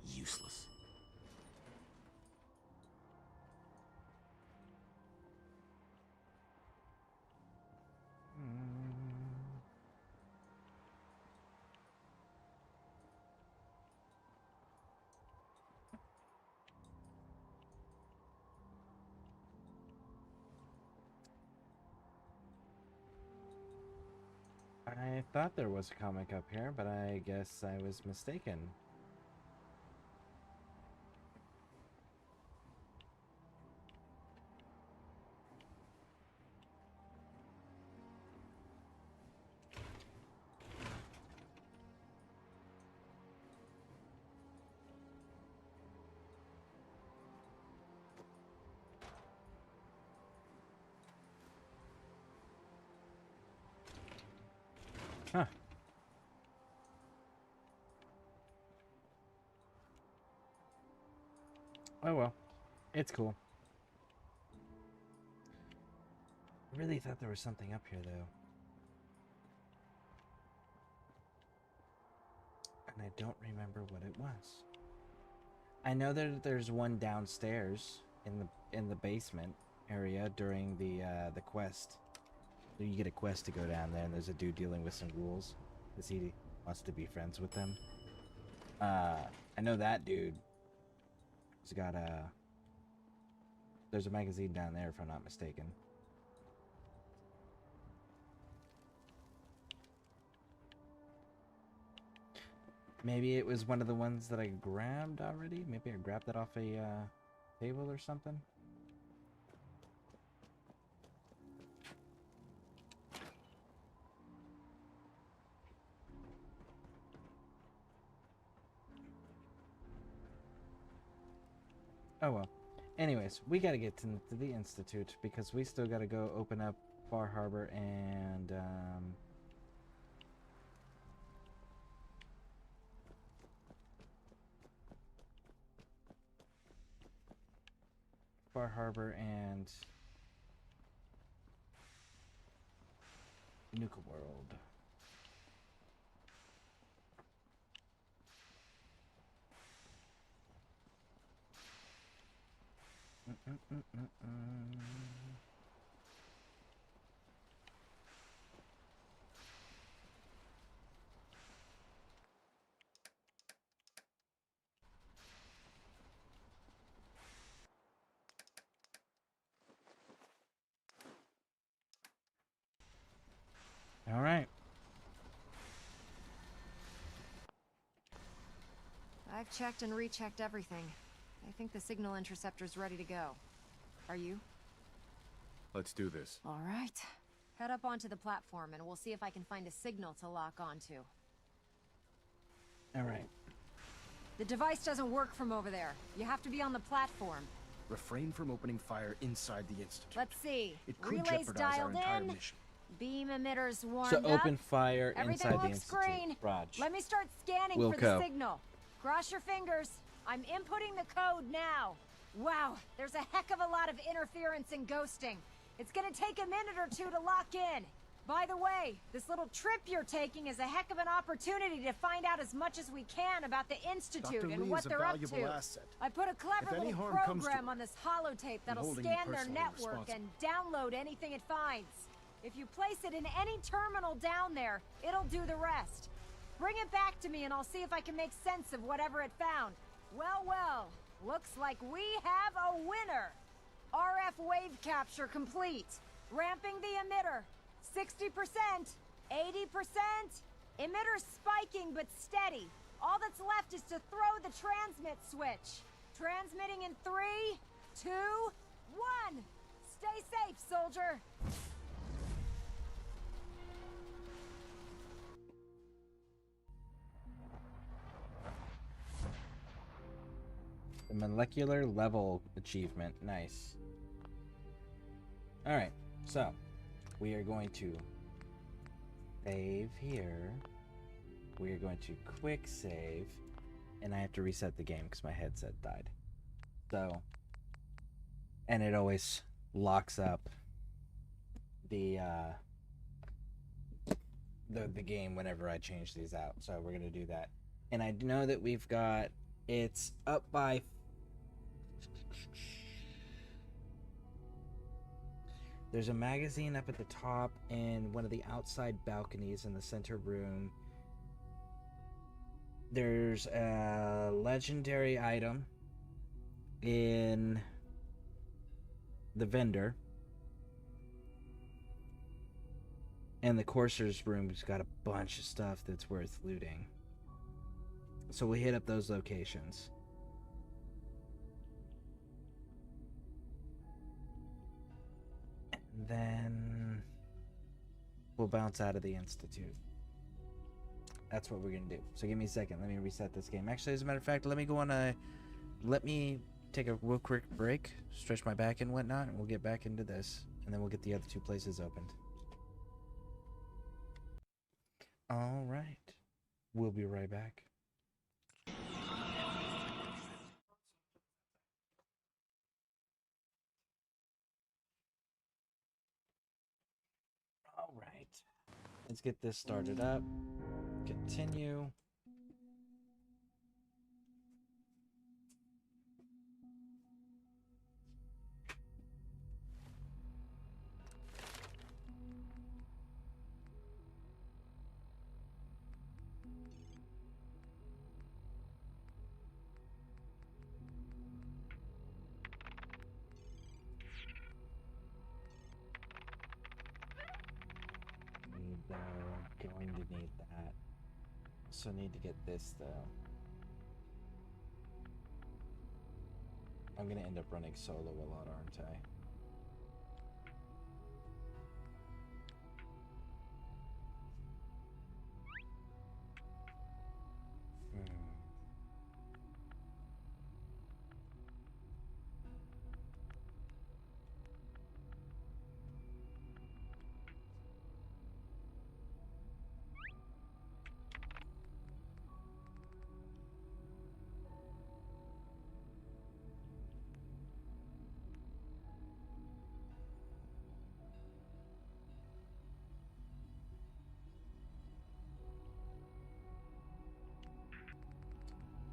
Useless. I thought there was a comic up here, but I guess I was mistaken. Huh. Oh well. It's cool. I really thought there was something up here, though. And I don't remember what it was. I know that there's one downstairs in the basement area during the quest. So you get a quest to go down there, and there's a dude dealing with some ghouls, because he wants to be friends with them. I know that dude has got a... There's a magazine down there, if I'm not mistaken. Maybe it was one of the ones that I grabbed already? Maybe I grabbed that off a table or something? Oh well. Anyways, we gotta get to the Institute because we still gotta go open up Far Harbor and Far Harbor and Nuka World. All right. I've checked and rechecked everything. I think the signal interceptor's ready to go. Are you? Let's do this. All right. Head up onto the platform and we'll see if I can find a signal to lock onto. All right. The device doesn't work from over there. You have to be on the platform. Refrain from opening fire inside the Institute. Let's see. It could Relays jeopardize our dialed entire in. mission. Beam emitters warmed So up. open fire Everything inside the looks Institute. green. Raj. Let me start scanning for the signal. Cross your fingers. I'm inputting the code now. Wow, there's a heck of a lot of interference and ghosting. It's gonna take a minute or two to lock in. By the way, this little trip you're taking is a heck of an opportunity to find out as much as we can about the Institute Dr. and Lee what is a they're up valuable to. asset. I put a clever If any little harm comes to program it, on this holotape that'll holding you scan their personally network and download anything it finds. If you place it in any terminal down there, it'll do the rest. Bring it back to me and I'll see if I can make sense of whatever it found. Well, well, looks like we have a winner. RF wave capture complete. Ramping the emitter. 60%, 80%. Emitter spiking but steady. All that's left is to throw the transmit switch. Transmitting in 3, 2, 1. Stay safe, soldier. The molecular level achievement. Nice. Alright, so we are going to save here. We are going to quick save. And I have to reset the game because my headset died. So, and it always locks up the game whenever I change these out. So we're going to do that. And I know that we've got, it's up by there's a magazine up at the top and one of the outside balconies in the center room. There's a legendary item in the vendor. And the Courser's room's got a bunch of stuff that's worth looting. So we hit up those locations. And then we'll bounce out of the Institute. That's what we're gonna do. So give me a second. Let me reset this game. Actually, as a matter of fact, let me go on a... Let me take a real quick break, stretch my back and whatnot, and we'll get back into this. And then we'll get the other two places opened. All right. We'll be right back. All right. Let's get this started up. Continue. Going to need that. So need to get this though. I'm gonna end up running solo a lot, aren't I?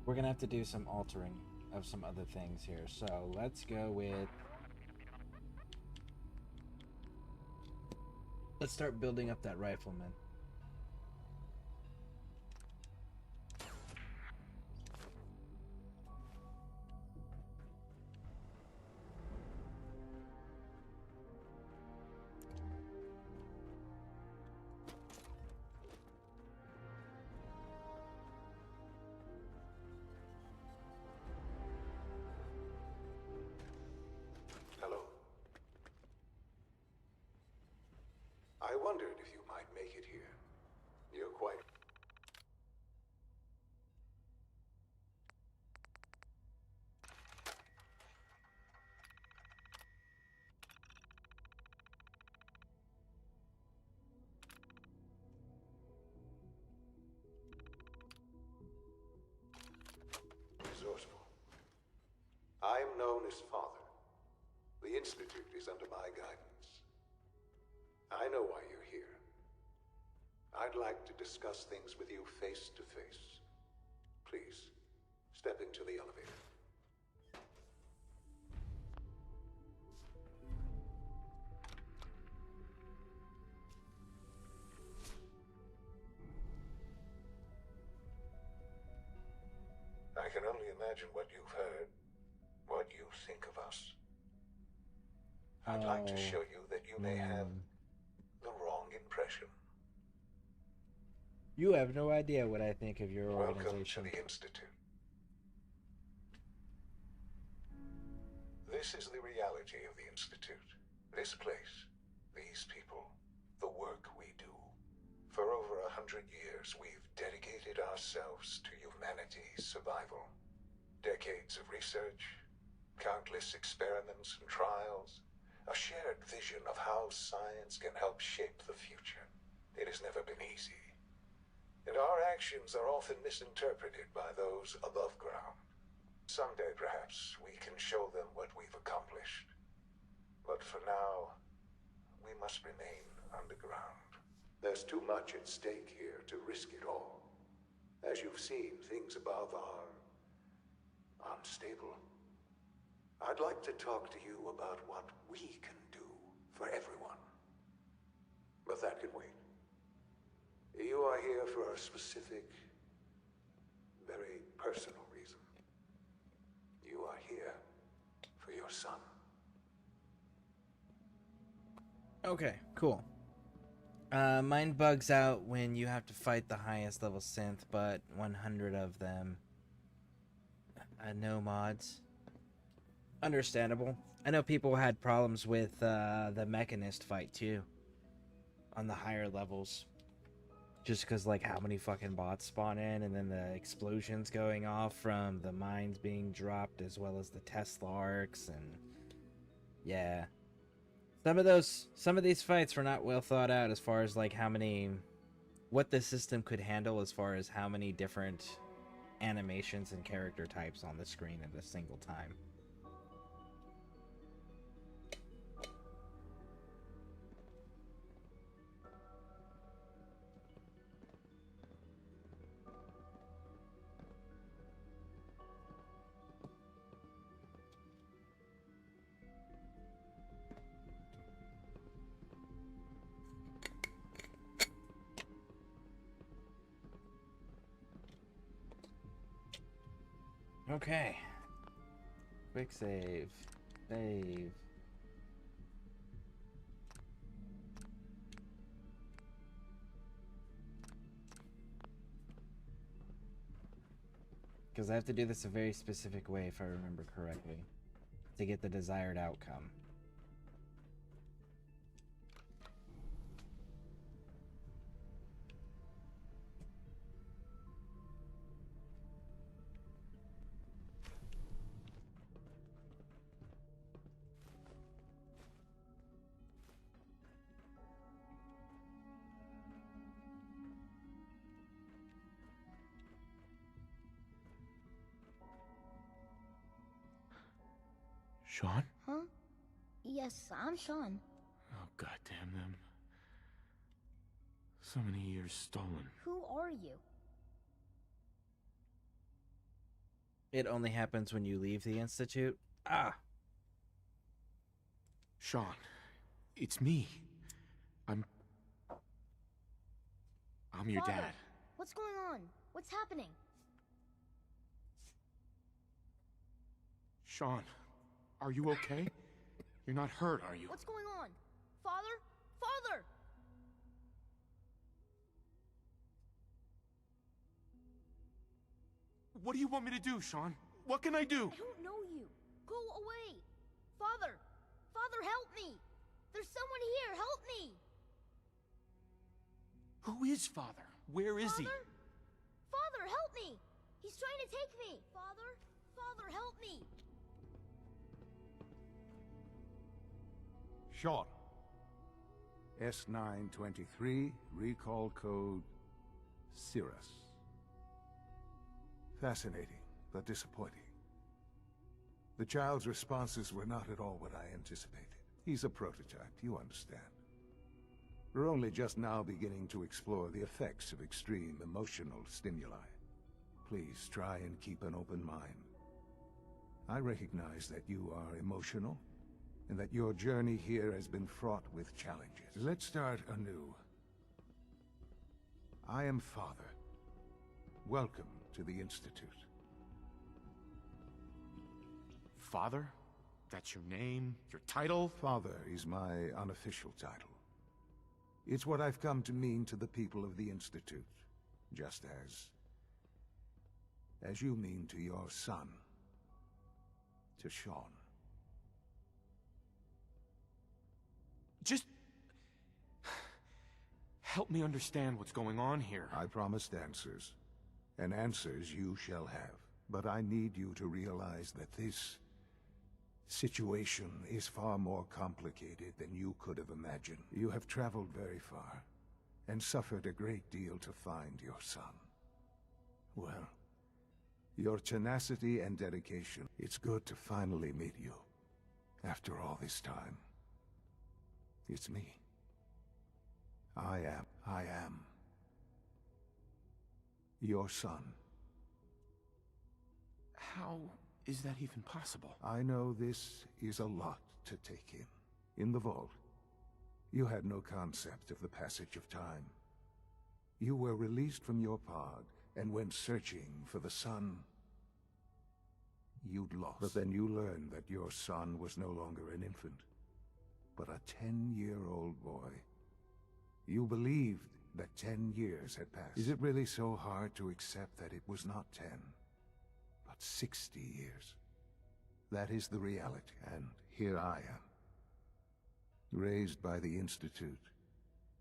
We're gonna have to do some altering of some other things here. So let's go with... Let's start building up that rifleman. Hello. I wondered if you might make it here. You're quite... resourceful. I am known as Father. The Institute is under my guidance. I know why you're here. I'd like to discuss things with you face to face. Please, step into the elevator. I can only imagine what you've heard, what you think of us. I'd like to show you that you may have the wrong impression. You have no idea what I think of your Welcome organization. to the Institute. This is the reality of the Institute. This place, these people, the work we do. For over 100 years, we've dedicated ourselves to humanity's survival. Decades of research, countless experiments and trials, a shared vision of how science can help shape the future. It has never been easy. And our actions are often misinterpreted by those above ground. Someday, perhaps, we can show them what we've accomplished. But for now, we must remain underground. There's too much at stake here to risk it all. As you've seen, things above are unstable. I'd like to talk to you about what we can do for everyone. But that can wait. You are here for a specific, very personal reason. You are here for your son. Okay, cool. Mine bugs out when you have to fight the highest level synth, but 100 of them. No mods. Understandable. I know people had problems with the Mechanist fight too. On the higher levels. Just because, like, how many fucking bots spawn in, and then the explosions going off from the mines being dropped, as well as the Tesla arcs, and yeah. Some of these fights were not well thought out as far as, like, how many what the system could handle as far as how many different animations and character types on the screen at a single time. Okay. Quick save. Save. Because I have to do this a very specific way, if I remember correctly, to get the desired outcome. Sean? Huh? Yes, I'm Sean. Oh, goddamn them. So many years stolen. Who are you? It only happens when you leave the Institute. Ah! Sean, it's me. I'm your Father, dad. what's going on? What's happening? Sean, are you okay? You're not hurt, are you? What's going on? Father? Father! What do you want me to do, Sean? What can I do? I don't know you. Go away. Father! Father, help me! There's someone here, help me! Who is Father? Where is he? Father, help me! He's trying to take me! Father? Father, help me! Sean. S923, recall code Cirrus. Fascinating, but disappointing. The child's responses were not at all what I anticipated. He's a prototype, you understand. We're only just now beginning to explore the effects of extreme emotional stimuli. Please try and keep an open mind. I recognize that you are emotional, and that your journey here has been fraught with challenges. Let's start anew. I am Father. Welcome to the Institute. Father? That's your name? Your title? Father is my unofficial title. It's what I've come to mean to the people of the Institute, just as you mean to your son, to Sean. Just help me understand what's going on here. I promised answers, and answers you shall have. But I need you to realize that this situation is far more complicated than you could have imagined. You have traveled very far, and suffered a great deal to find your son. Well, your tenacity and dedication, it's good to finally meet you. After all this time. It's me. I am your son. How is that even possible? I know this is a lot to take in. In the vault, you had no concept of the passage of time. You were released from your pod and went searching for the son you'd lost. But then you learned that your son was no longer an infant, but a 10-year-old boy. You believed that 10 years had passed. Is it really so hard to accept that it was not 10, but 60 years? That is the reality, and here I am. Raised by the Institute,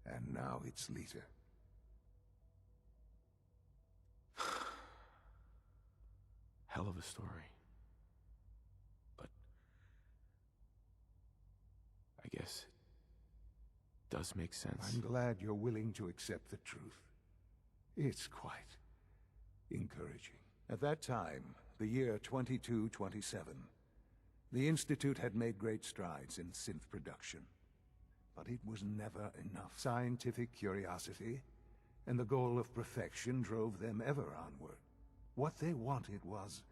and now its leader. Hell of a story. But I guess it does make sense. I'm glad you're willing to accept the truth. It's quite encouraging. At that time, the year 2227, the Institute had made great strides in synth production. But it was never enough. Scientific curiosity and the goal of perfection drove them ever onward. What they wanted was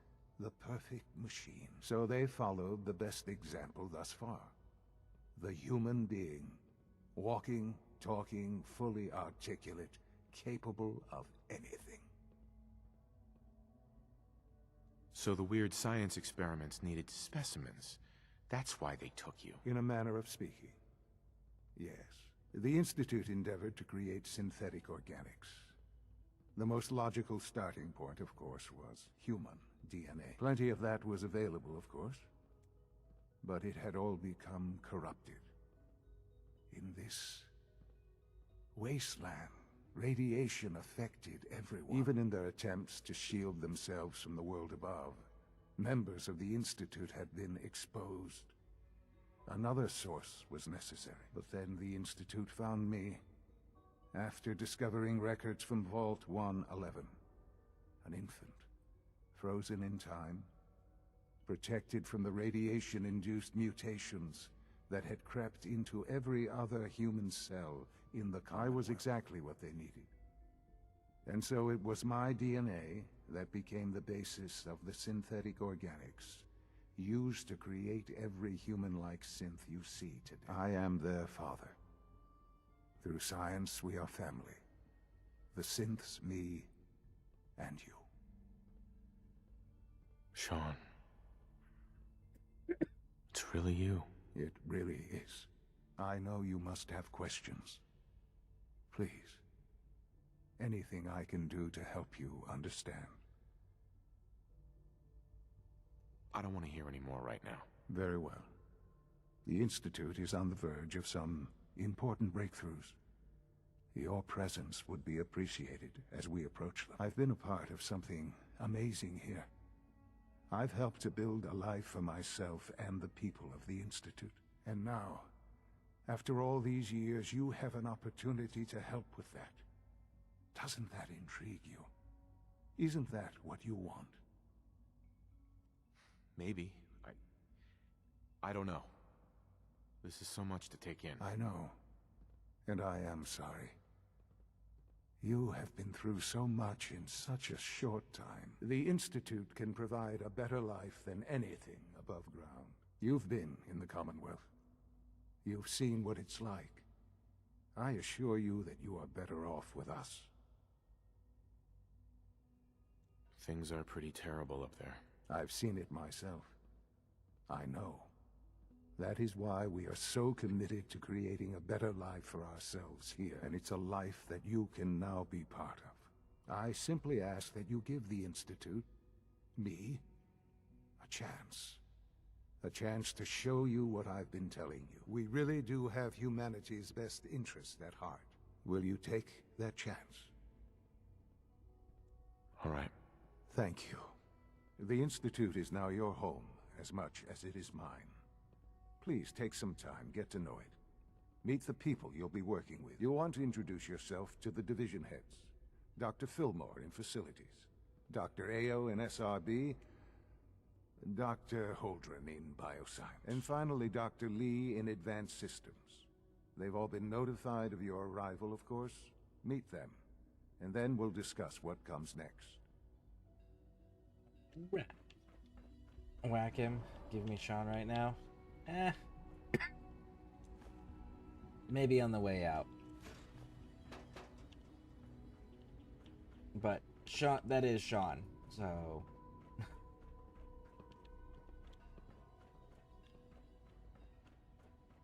the perfect machine. So they followed the best example thus far. The human being. Walking, talking, fully articulate, capable of anything. So the weird science experiments needed specimens. That's why they took you. In a manner of speaking. Yes. The Institute endeavored to create synthetic organics. The most logical starting point, of course, was human DNA. Plenty of that was available, of course. But it had all become corrupted. In this wasteland, radiation affected everyone. Even in their attempts to shield themselves from the world above, members of the Institute had been exposed. Another source was necessary. But then the Institute found me after discovering records from Vault 111. An infant, frozen in time, protected from the radiation-induced mutations that had crept into every other human cell in the Commonwealth. I was exactly what they needed. And so it was my DNA that became the basis of the synthetic organics used to create every human-like synth you see today. I am their father. Through science, we are family. The synths, me, and you. Sean. It's really you. It really is. I know you must have questions. Please. Anything I can do to help you understand. I don't want to hear any more right now. Very well. The Institute is on the verge of some important breakthroughs. Your presence would be appreciated as we approach them. I've been a part of something amazing here. I've helped to build a life for myself and the people of the Institute. And now, after all these years, you have an opportunity to help with that. Doesn't that intrigue you? Isn't that what you want? Maybe. I don't know. This is so much to take in. I know. And I am sorry. You have been through so much in such a short time. The Institute can provide a better life than anything above ground. You've been in the Commonwealth. You've seen what it's like. I assure you that you are better off with us. Things are pretty terrible up there. I've seen it myself. I know. That is why we are so committed to creating a better life for ourselves here, and it's a life that you can now be part of. I simply ask that you give the Institute, me, a chance. A chance to show you what I've been telling you. We really do have humanity's best interest at heart. Will you take that chance? All right. Thank you. The Institute is now your home, as much as it is mine. Please take some time, get to know it. Meet the people you'll be working with. You'll want to introduce yourself to the division heads. Dr. Fillmore in Facilities, Dr. Ayo in SRB, Dr. Holdren in Bioscience, and finally Dr. Lee in Advanced Systems. They've all been notified of your arrival, of course. Meet them, and then we'll discuss what comes next. Whack him. Give me Sean right now. Maybe on the way out. But Sean, that is Sean, so...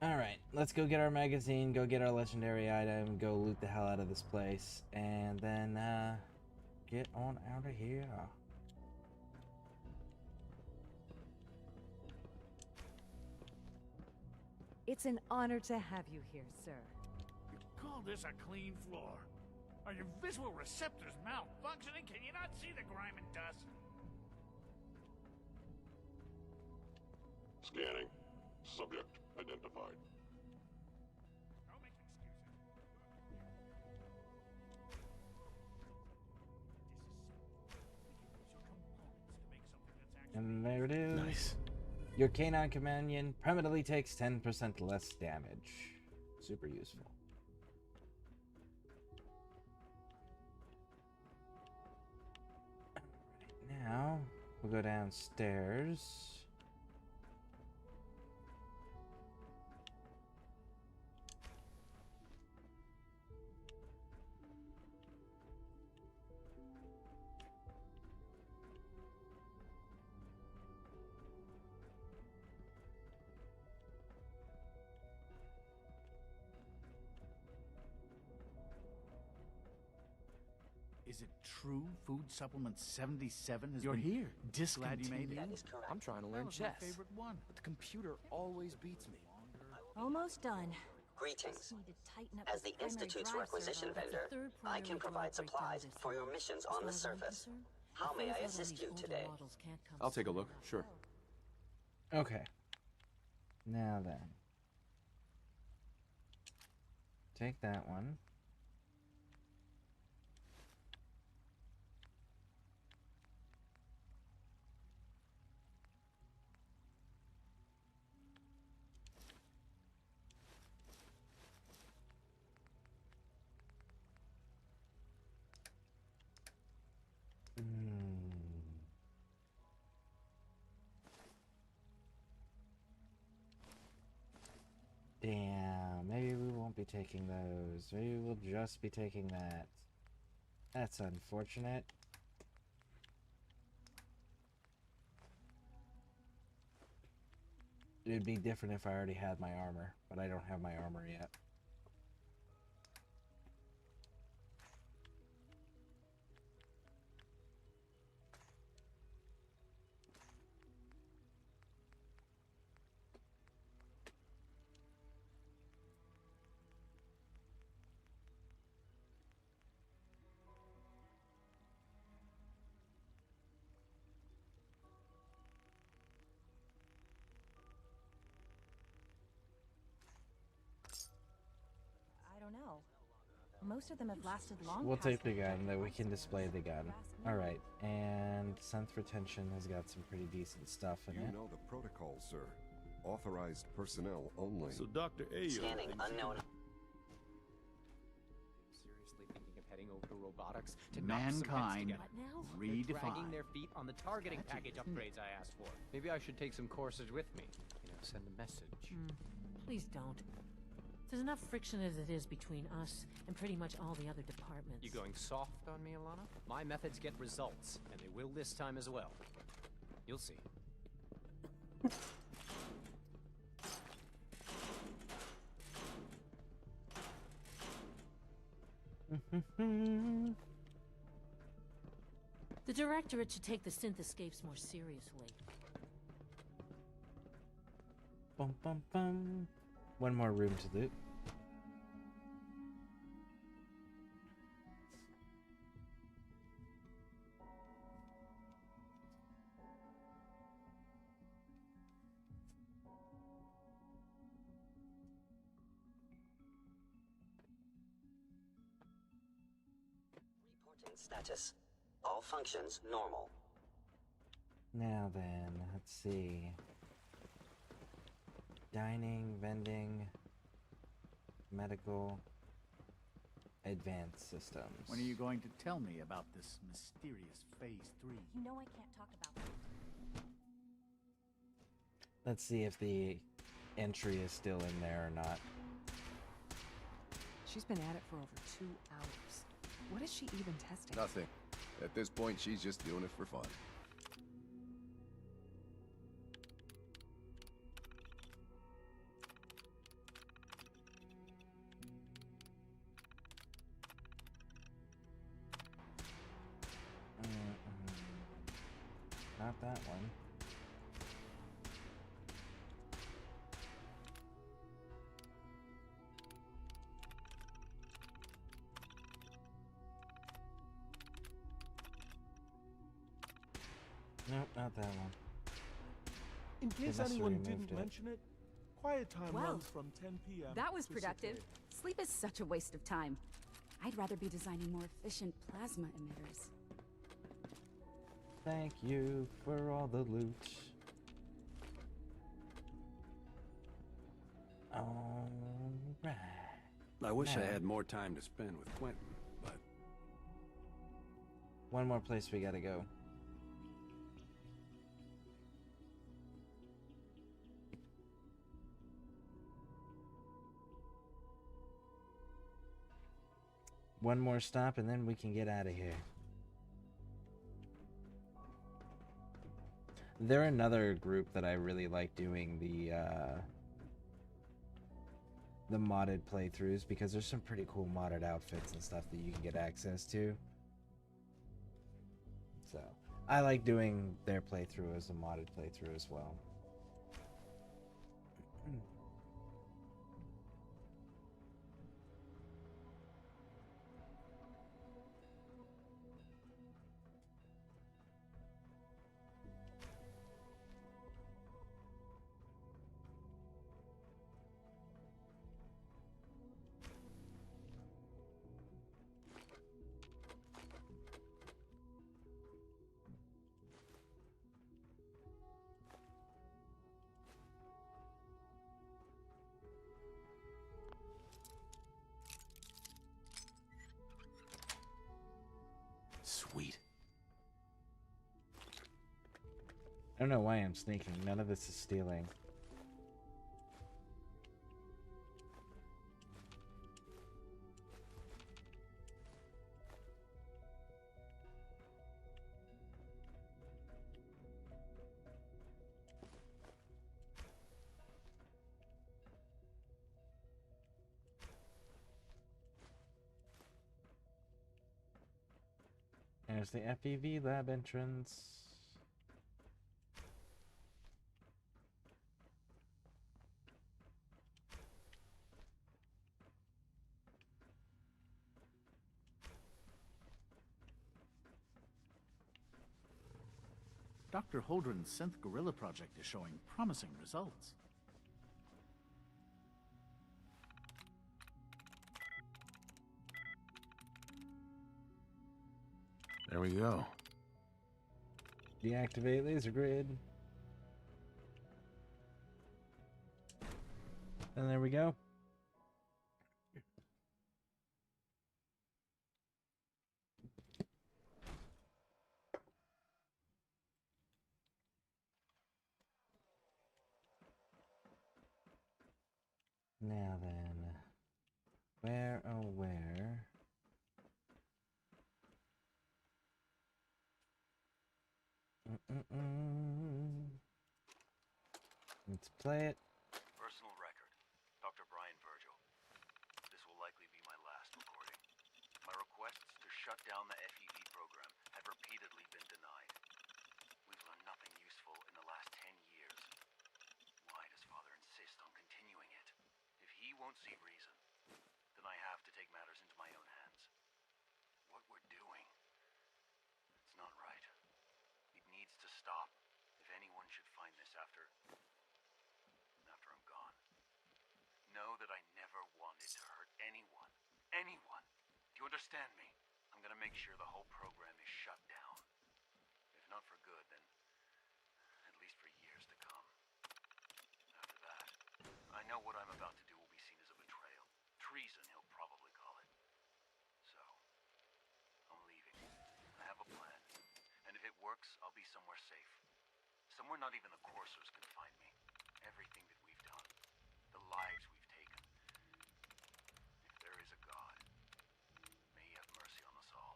Alright, let's go get our magazine, go get our legendary item, go loot the hell out of this place, and then, get on out of here. It's an honor to have you here, sir. You call this a clean floor? Are your visual receptors malfunctioning? Can you not see the grime and dust? Scanning. Subject identified. Don't make excuses. Your canine companion permanently takes 10% less damage. Super useful. Right now, we'll go downstairs. Is it true Food Supplement 77 has You're been here. discontinued? Glad you made it. That is correct. I'm trying to learn was my chess. favorite one. But the computer always beats me. Almost done. Greetings. Need to tighten up As this the primary Institute's drive requisition servo. That's the vendor, third I can primary provide drive breakdown supplies this for your year. missions As on the far as I'm surface. concerned, How the may I phase out on assist these you older today? models can't come I'll take a soon look, enough. sure. Okay. Now then. Take that one. Damn, maybe we won't be taking those. Maybe we'll just be taking that. That's unfortunate. It'd be different if I already had my armor, but I don't have my armor yet. I don't know. Most of them have lasted long. We'll past take the their gun, that we can display the gun. Alright, and synth retention has got some pretty decent stuff in You it. know the protocol, sir. Authorized personnel only. So Dr. Ayo Scanning unknown. Seriously thinking of heading over to robotics to knock some heads Mankind together. They're dragging redefined. their feet on the targeting package upgrades I asked for. Maybe I should take some courses with me. You know, send a message. Please don't. There's enough friction as it is between us and pretty much all the other departments. You going soft on me, Alana? My methods get results, and they will this time as well. You'll see. The Directorate should take the synth escapes more seriously. Bum bum bum. One more room to loot. Reporting status. All functions normal. Now then, let's see. Dining, vending, medical, advanced systems. When are you going to tell me about this mysterious Phase 3? You know I can't talk about that. Let's see if the entry is still in there or not. She's been at it for over 2 hours. What is she even testing? Nothing. At this point, she's just doing it for fun. Not that one. Nope, not that one. In case must have anyone removed didn't it. mention it, quiet time Well, runs from 10 p.m. That was to productive. 6 a.m. Sleep is such a waste of time. I'd rather be designing more efficient plasma emitters. Thank you for all the loot. I wish I No. had more time to spend with Quentin, but... One more place we gotta go. One more stop and then we can get out of here. They're another group that I really like doing the modded playthroughs because there's some pretty cool modded outfits and stuff that you can get access to. So, I like doing their playthrough as a modded playthrough as well. Sweet. I don't know why I'm sneaking. None of this is stealing. There's the FEV lab entrance. Dr. Holdren's synth gorilla project is showing promising results. There we go. Deactivate laser grid. And there we go. Now then, where, oh where? Let's play it. Personal record. Dr. Brian Virgil. This will likely be my last recording. My requests to shut down the FEV program have repeatedly been denied. We've learned nothing useful in the last 10 years. Why does Father insist on continuing it? If he won't see reason, then I have to take matters into my own hands. What we're doing, it's not right. It needs to stop. If anyone should find this after I'm gone, know that I never wanted to hurt anyone. Anyone. Do you understand me? I'm gonna make sure the whole program is shut down. If not for good, then at least for years to come. After that, I know what I'm about to do will be seen as a betrayal. Treason, he'll probably call it. So, I'm leaving. I have a plan. And if it works, I'll be somewhere safe. Somewhere not even the coursers can find me. Everything that we've done. The lives we've taken. If there is a God, may he have mercy on us all.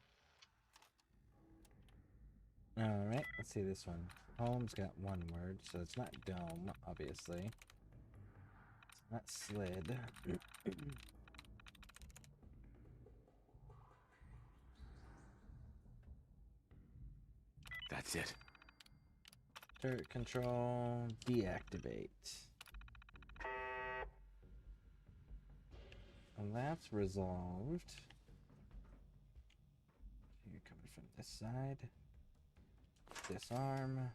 Alright, let's see this one. Home's got one word, so it's not dome, obviously. It's not slid. That's it. Turret control, deactivate. And that's resolved. You're coming from this side. Disarm.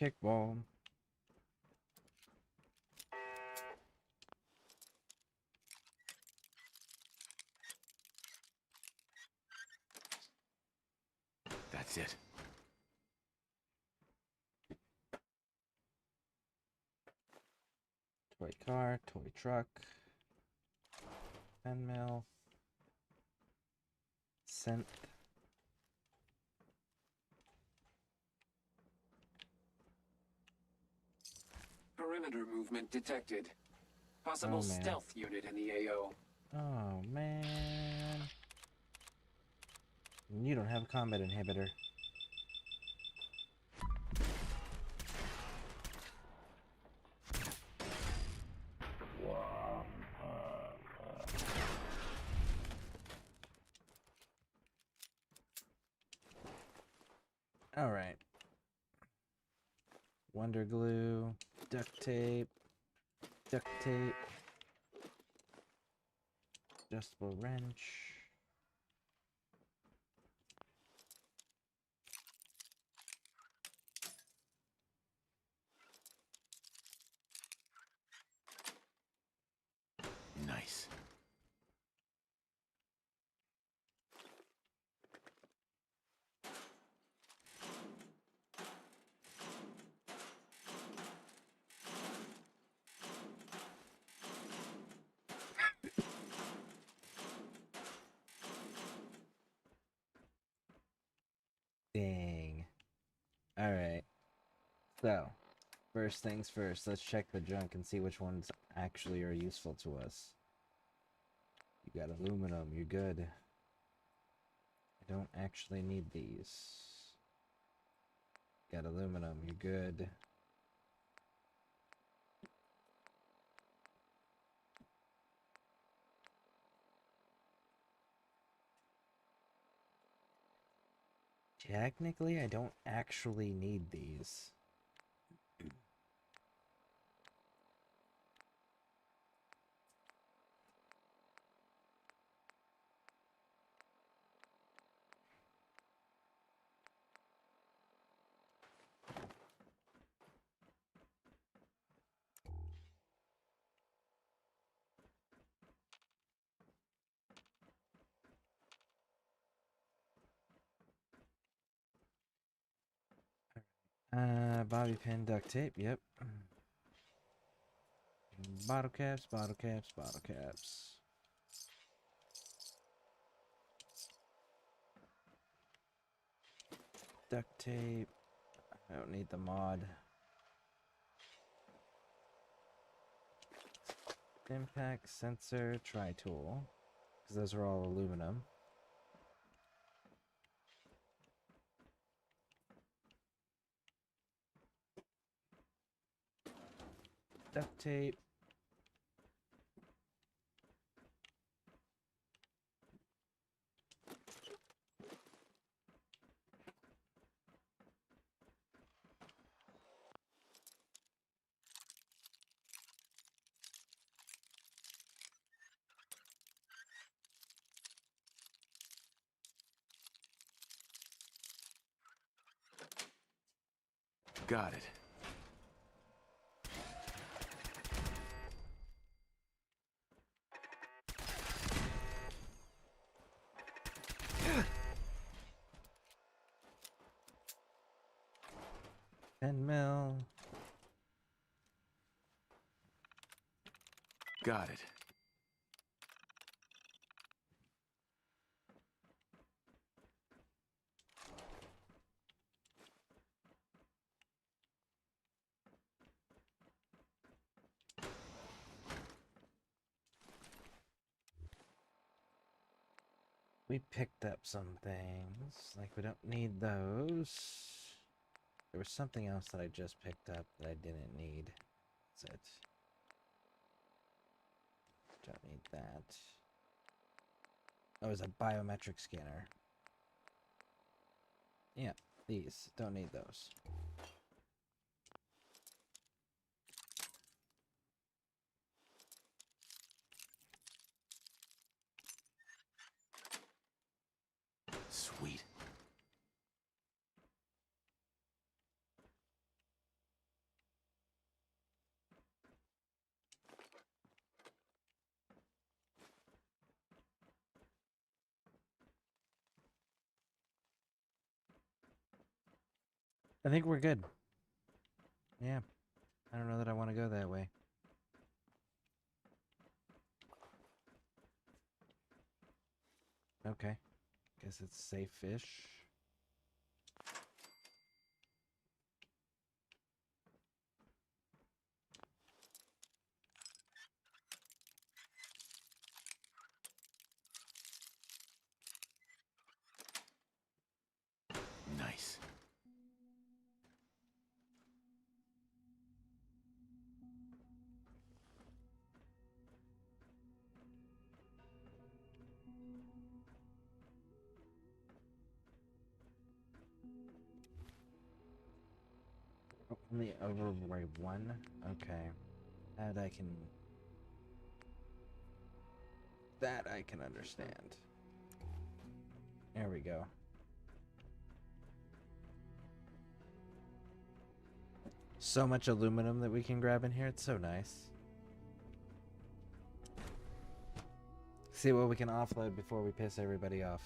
kickball. That's it. Toy car, toy truck, pen mill, synth. Perimeter movement detected. Possible Oh, man. stealth unit in the AO. Oh man. You don't have a combat inhibitor. All right. Wonder glue, duct tape, adjustable wrench. Nice. Dang. All right. So, first things first, let's check the junk and see which ones actually are useful to us. You got aluminum, you're good. I don't actually need these. Got aluminum, you're good. Technically, I don't actually need these. Bobby pin, duct tape, yep. Bottle caps, bottle caps, bottle caps. Duct tape. I don't need the mod. Impact sensor, tri-tool. Because those are all aluminum. Duct tape. Got it. Pen mill. Got it. We picked up some things. Like, we don't need those. There was something else that I just picked up that I didn't need. That's it. Don't need that. Oh, it was a biometric scanner. Yeah, these. Don't need those. Sweet. I think we're good. Yeah. I don't know that I want to go that way. Okay. Guess it's safe-ish. Nice. Only override one? Okay. That I can... That I can understand. There we go. So much aluminum that we can grab in here. It's so nice. See what we can offload before we piss everybody off.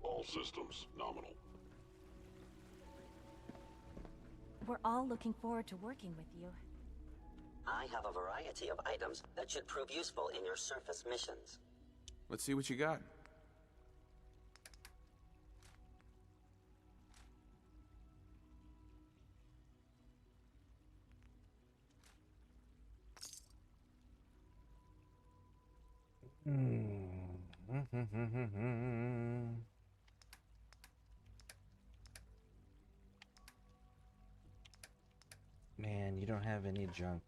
All systems nominal. We're all looking forward to working with you. I have a variety of items that should prove useful in your surface missions. Let's see what you got. Man, you don't have any junk.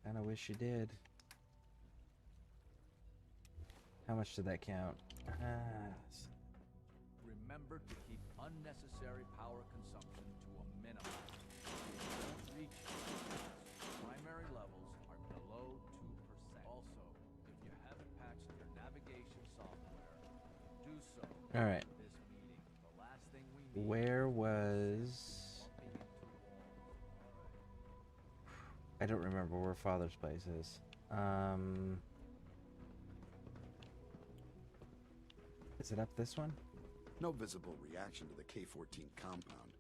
Kinda wish you did. How much did that count? Remember to keep unnecessary power consumption to a minimum. Don't reach primary levels are below 2%. Also, if you haven't patched your navigation software, do so. All right. This meeting, the last thing we need. Where was... I don't remember where Father's place is. Is it up this one? No visible reaction to the K-14 compound.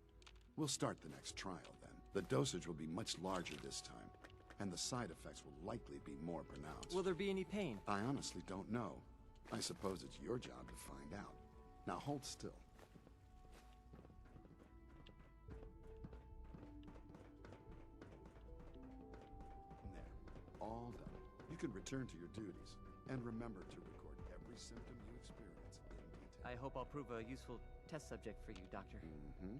We'll start the next trial then. The dosage will be much larger this time, and the side effects will likely be more pronounced. Will there be any pain? I honestly don't know. I suppose it's your job to find out. Now hold still. There. All done. You can return to your duties, and remember to record every symptom you experience in detail. I hope I'll prove a useful test subject for you, Doctor. Mm-hmm.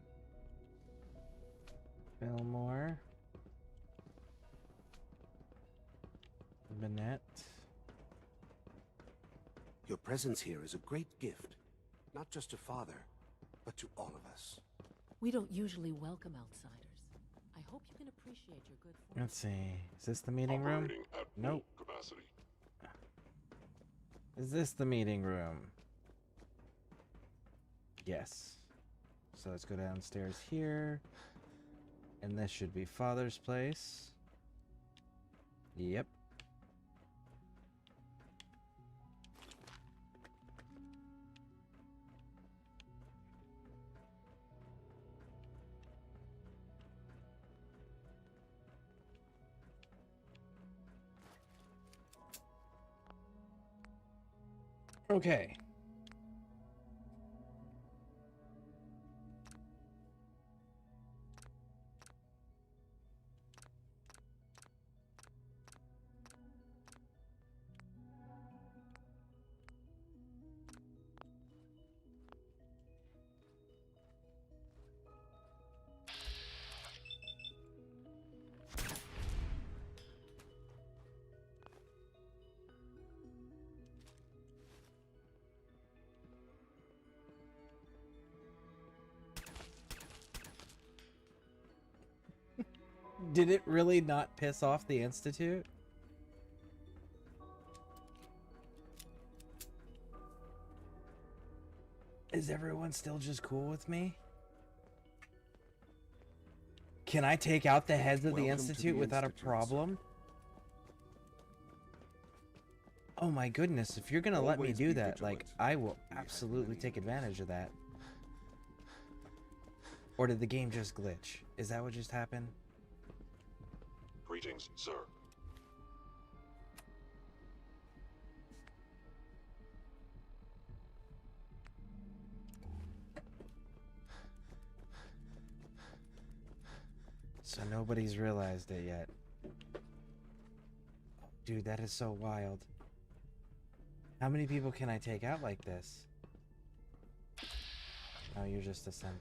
Fillmore. Minette. Your presence here is a great gift. Not just to Father, but to all of us. We don't usually welcome outsiders. I hope you can appreciate your good fortune. Let's see. Is this the meeting room? Operating at Nope. full capacity. Is this the meeting room? Yes. So let's go downstairs here. And this should be Father's place. Yep. Okay. Did it really not piss off the Institute? Is everyone still just cool with me? Can I take out the heads of the Institute without a problem? Oh my goodness, if you're gonna let me do that, like, I will absolutely take advantage of that. Or did the game just glitch? Is that what just happened? Greetings, sir. So nobody's realized it yet. Dude, that is so wild. How many people can I take out like this? Oh, you're just a synth.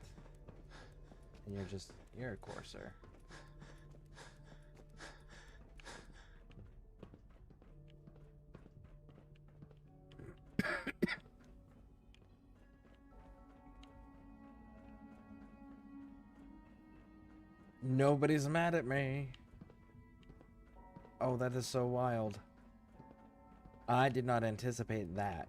And you're a courser. Nobody's mad at me. Oh, that is so wild. I did not anticipate that.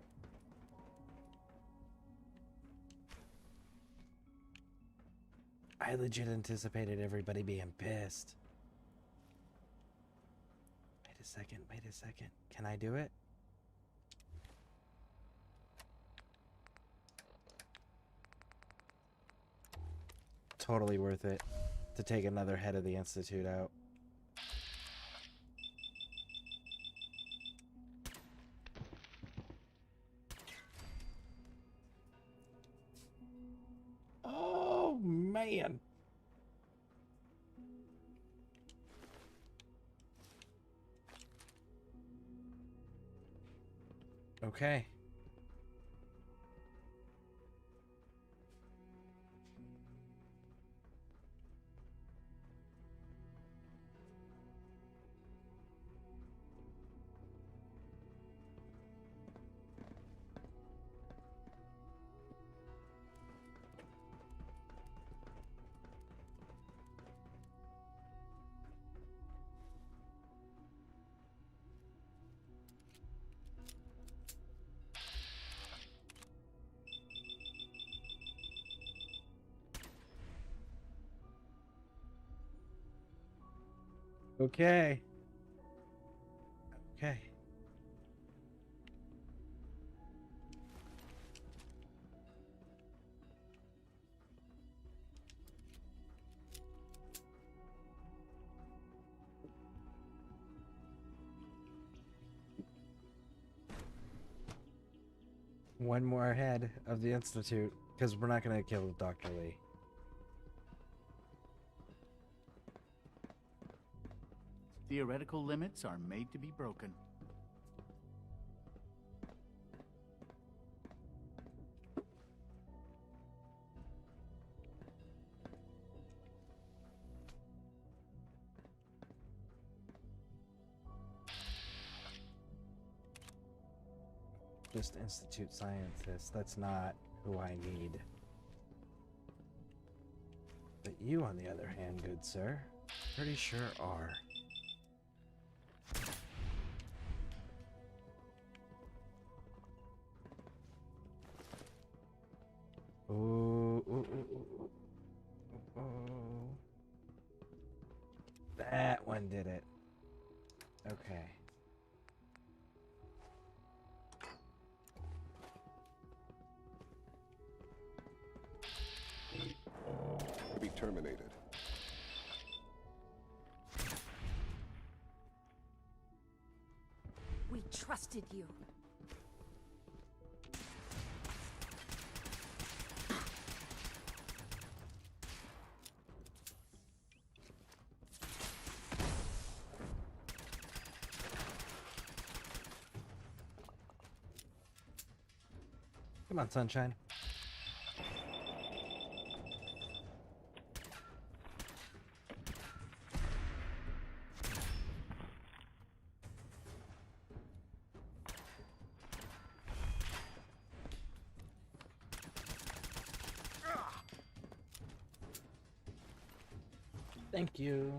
I legit anticipated everybody being pissed. Wait a second, wait a second. Can I do it? Totally worth it to take another head of the Institute out. Oh, man. Okay. Okay. Okay. One more head of the Institute, because we're not going to kill Dr. Lee. Theoretical limits are made to be broken. Just Institute scientists. That's not who I need. But you, on the other hand, good sir, pretty sure are. Ooh, ooh, ooh, ooh, ooh, ooh. That one did it. Okay. Be terminated. We trusted you. Come on, sunshine. Thank you.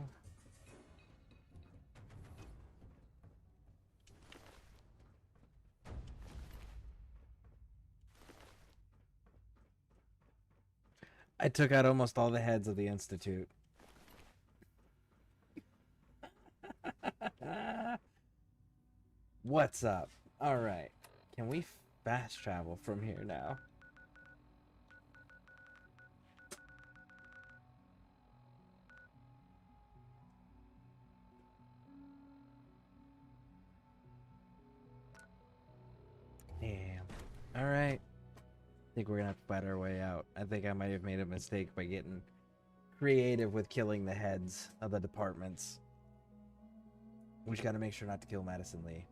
I took out almost all the heads of the Institute. What's up? Alright. Can we fast travel from here now? Damn. Alright. I think we're gonna have to fight our way out. I think I might have made a mistake by getting creative with killing the heads of the departments. We just gotta make sure not to kill Madison Lee.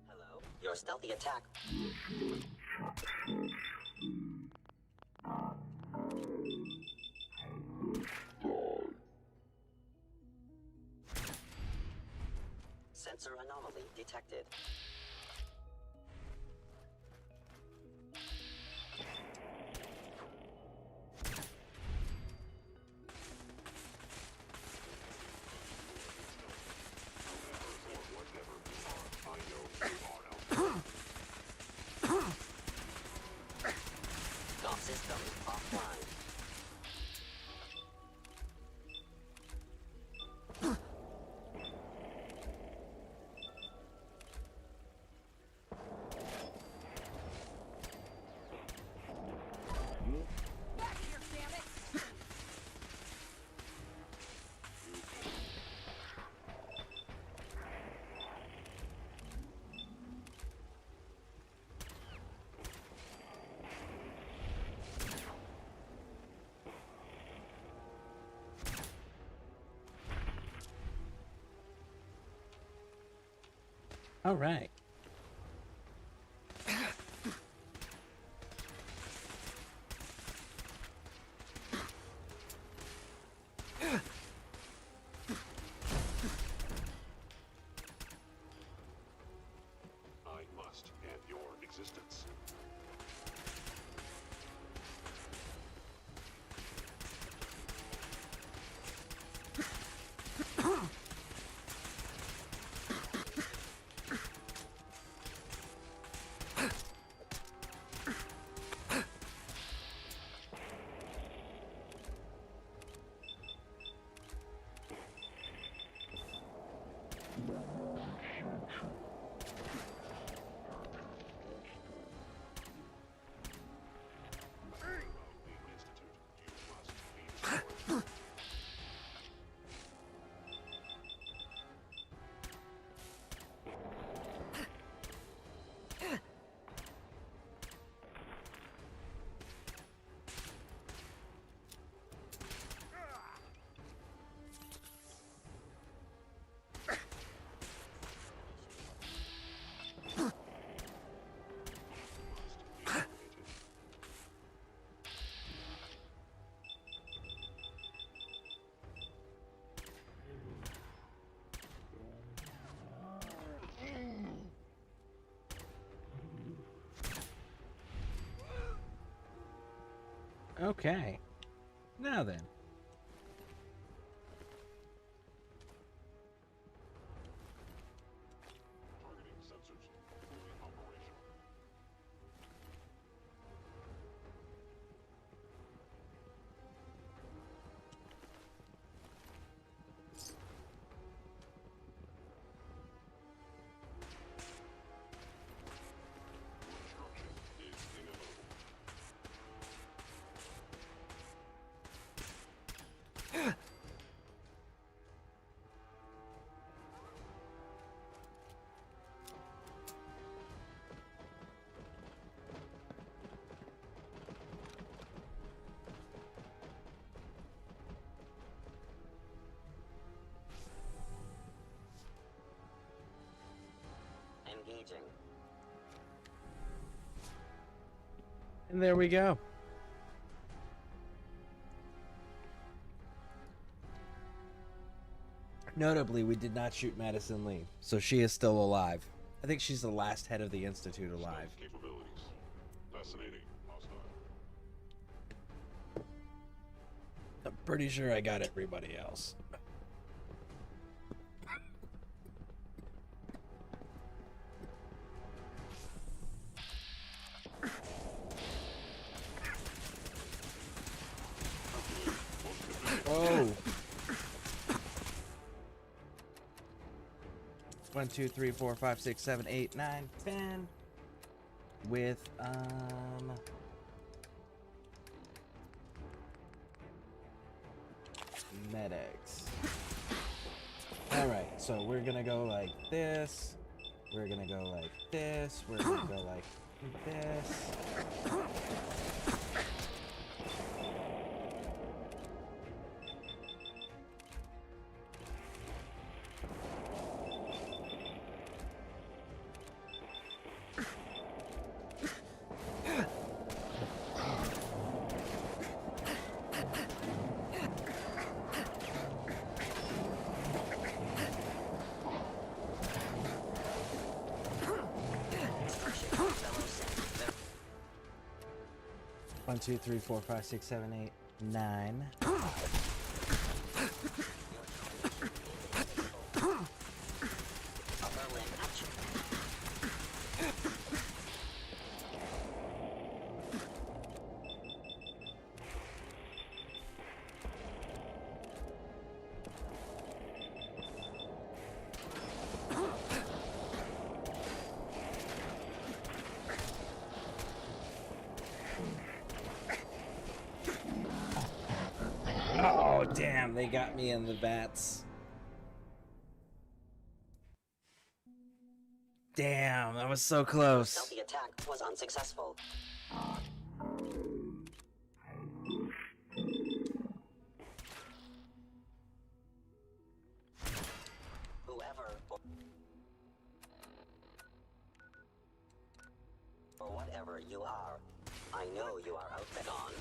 Hello? Your stealthy attack. Sensor anomaly detected. Dom system offline. Back here, damn it! All right. I must end your existence. Okay. Now then. Targeting sensors fully operational. Destruction is inevitable. Engaging. And there we go. Notably, we did not shoot Madison Lee, so she is still alive. I think she's the last head of the Institute alive. Capabilities. Fascinating. Hostile. I'm pretty sure I got everybody else. Oh. 1, 2, 3, 4, 5, 6, 7, 8, 9, 10. With medics. Alright, so we're gonna go like this. We're gonna go like this. We're gonna go like this. One, two, three, four, five, six, seven, 8, 9. Oh, damn, they got me in the vats. Damn, that was so close. Stealthy attack was unsuccessful. Whoever or whatever you are, I know you are out there gone.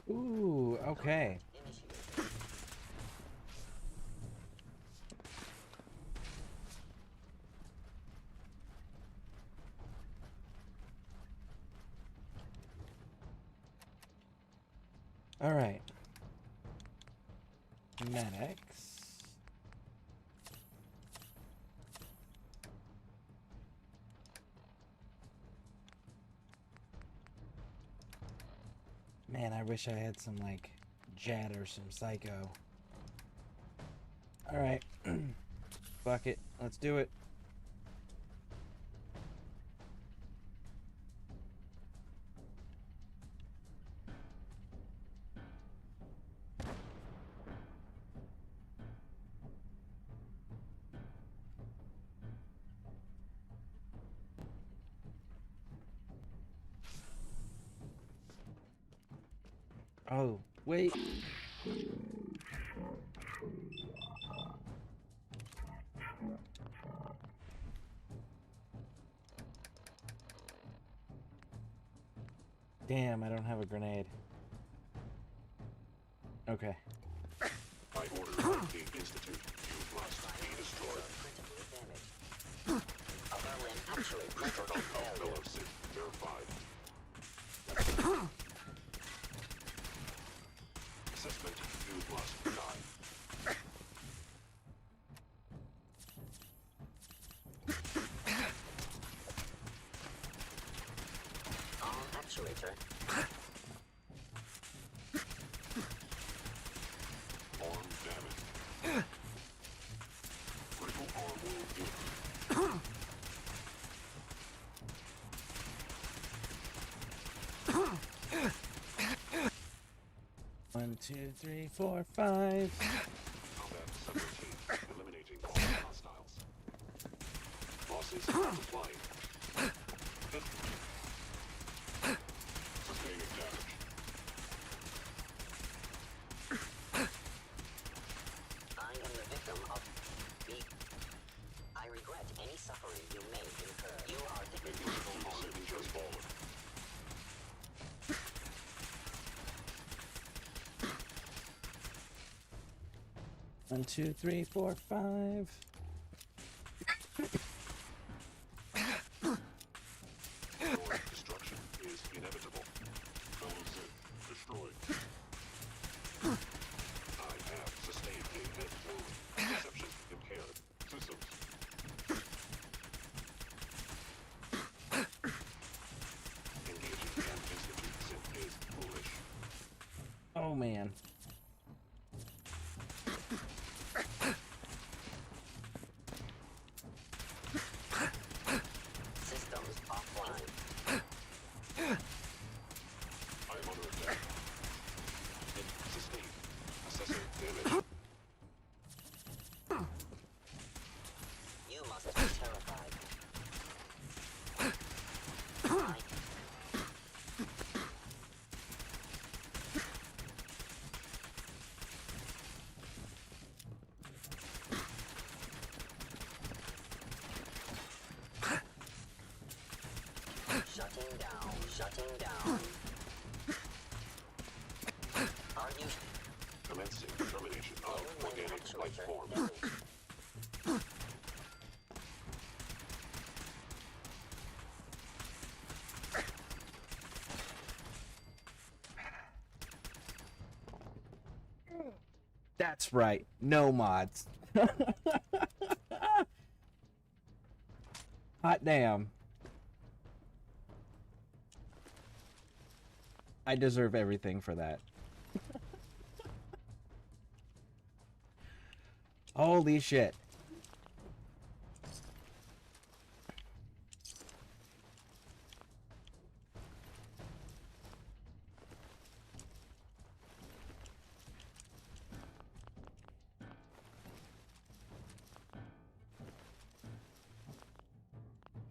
Ooh, okay. All right. Medics. Man, I wish I had some, like, Jet or some Psycho. Alright. Fuck it. Let's do it. Oh, wait. Damn, I don't have a grenade. Okay. By order of the Institute, you must be destroyed. Other limb actually Critical health fellowship verified. Assessment, you must die. Arm actuator. Arm damage. Critical arm wound unit. 2, 3, 4, 5. Combat 17, eliminating all hostiles. Losses multiplying. Sustaining damage. I am the victim of beep. I regret any suffering you may incur. You are the invisible Signatures forward. One, 2, 3, 4, 5. Your destruction is inevitable. Fellows destroyed. I have sustained a head wound. Perception impaired. Systems. Engaging an institute sim is foolish. Oh man. systems offline. I am under attack. Sustained. Assessing damage. You must be terrified. I Shutting down, shutting down. Are you Commencing termination of organic life form. That's right. No mods. Hot damn. I deserve everything for that. Holy shit.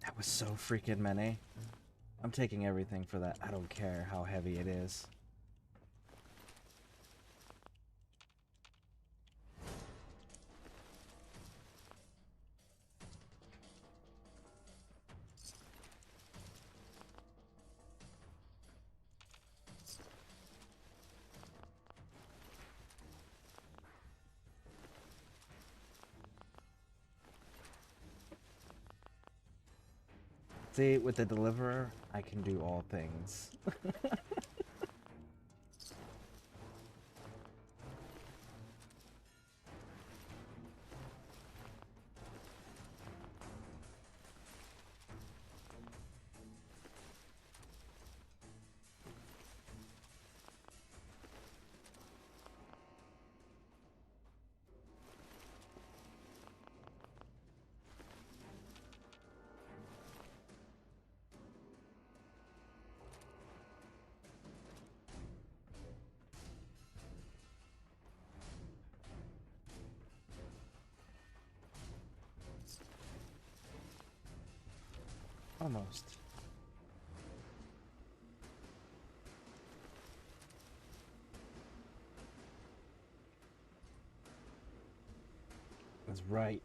That was so freaking many. I'm taking everything for that. I don't care how heavy it is. See, with the deliverer, I can do all things. Almost. That's right.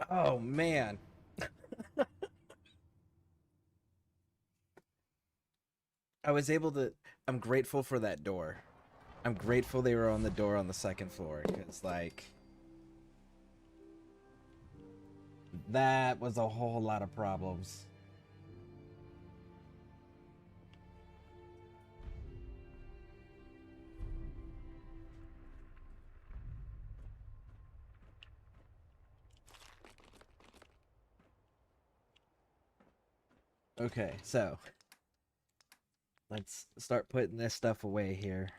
Oh man. I was able to. I'm grateful for that door. I'm grateful they were on the door on the second floor, because, like, that was a whole lot of problems. Okay, so let's start putting this stuff away here.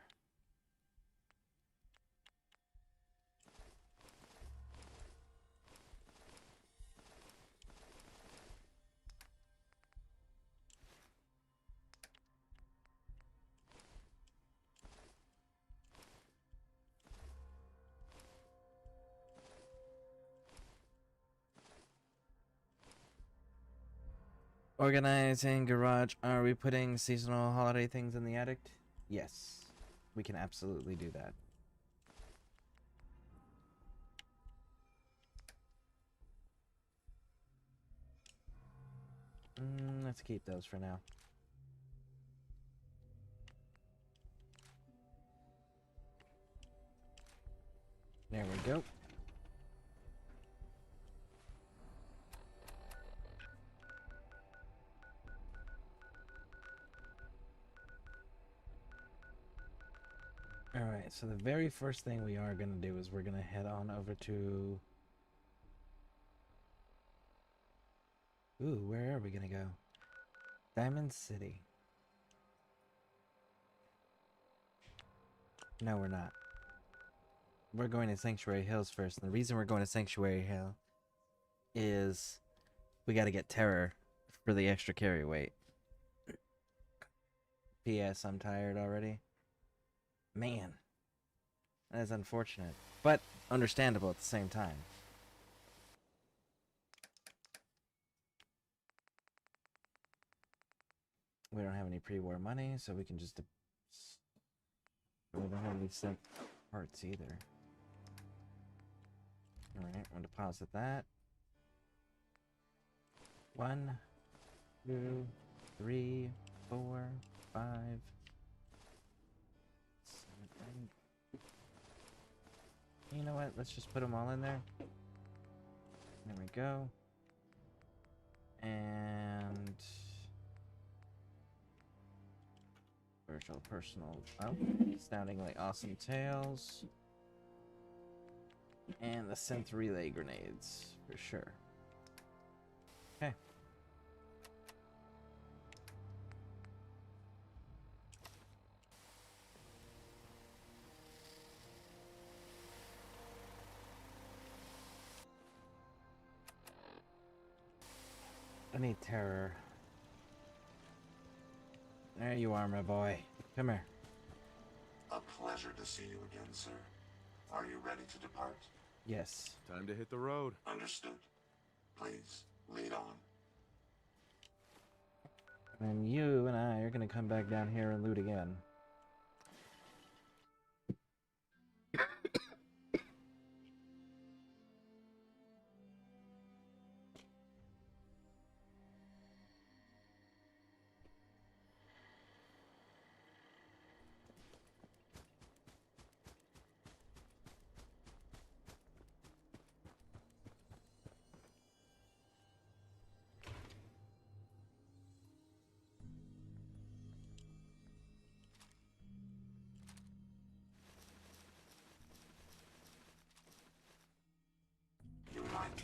Organizing garage. Are we putting seasonal holiday things in the attic? Yes. We can absolutely do that. Let's keep those for now. There we go. Alright, so the very first thing we are going to do is we're going to head on over to... Ooh, where are we going to go? Diamond City. No, we're not. We're going to Sanctuary Hills first. And the reason we're going to Sanctuary Hill is we got to get Terror for the extra carry weight. P.S. I'm tired already. Man. That is unfortunate. But understandable at the same time. We don't have any pre-war money, so we can just... We don't have any sent parts either. Alright, we'll deposit that. 1, 2, 3, 4, 5, 7, 8. You know what? Let's just put them all in there. There we go. And... Virtual personal... Oh, astoundingly awesome tales. And the synth relay grenades, for sure. Okay. I need Terror. There you are, my boy. Come here. A pleasure to see you again, sir. Are you ready to depart? Yes. Time to hit the road. Understood. Please, lead on. And you and I are gonna come back down here and loot again.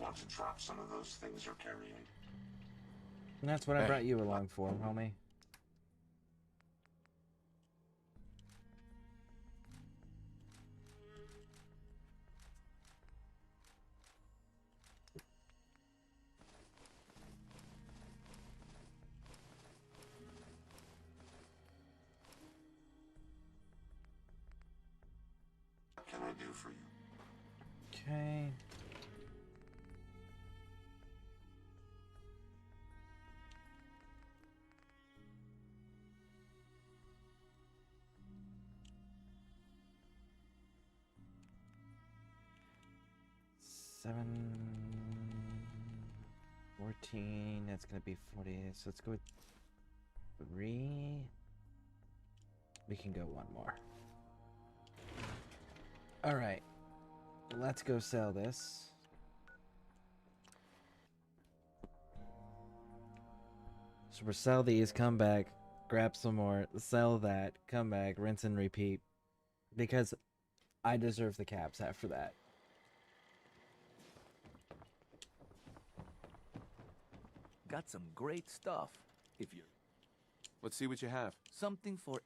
Want to drop some of those things you're carrying? And that's what I brought you along for, homie. What can I do for you? Okay. Seven, 14, that's gonna be 40, so let's go with 3. We can go one more. Alright, let's go sell this. So we'll sell these, come back, grab some more, sell that, come back, rinse and repeat. Because I deserve the caps after that. Got some great stuff. If you're... Let's see what you have. Something for...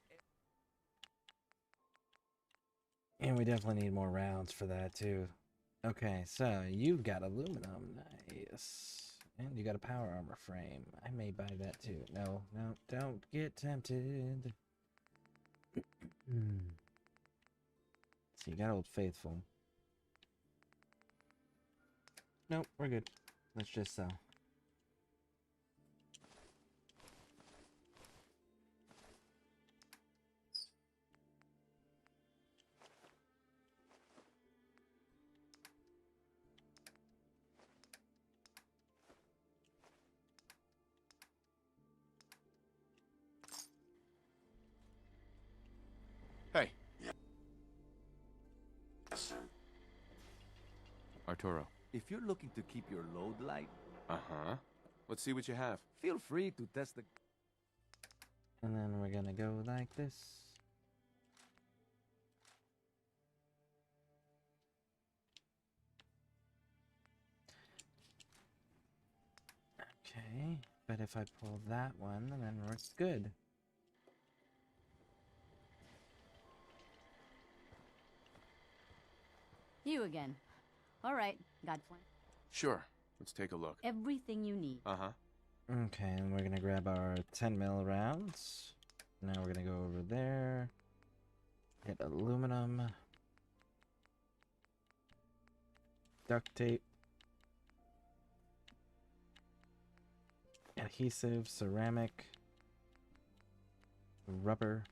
And we definitely need more rounds for that too. Okay, so you've got aluminum, nice. And you got a power armor frame. I may buy that too. No, no, don't get tempted. So you got Old Faithful. Nope, we're good. Let's just sell. Arturo. If you're looking to keep your load light, Uh-huh. Let's see what you have. feel free to test the... And then we're gonna go like this. Okay, but if I pull that one, then we're good. You again. All right, got plenty. Sure. Let's take a look. Everything you need. Uh-huh. Okay, and we're gonna grab our 10 mil rounds. Now we're gonna go over there. Hit aluminum. Duct tape. Adhesive, ceramic. Rubber.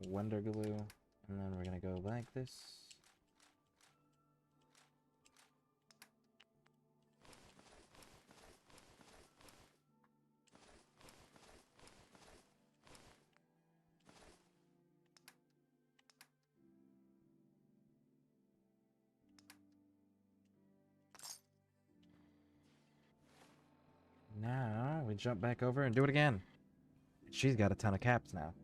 Wonder glue. And then we're gonna go like this. Now we jump back over and do it again. She's got a ton of caps now.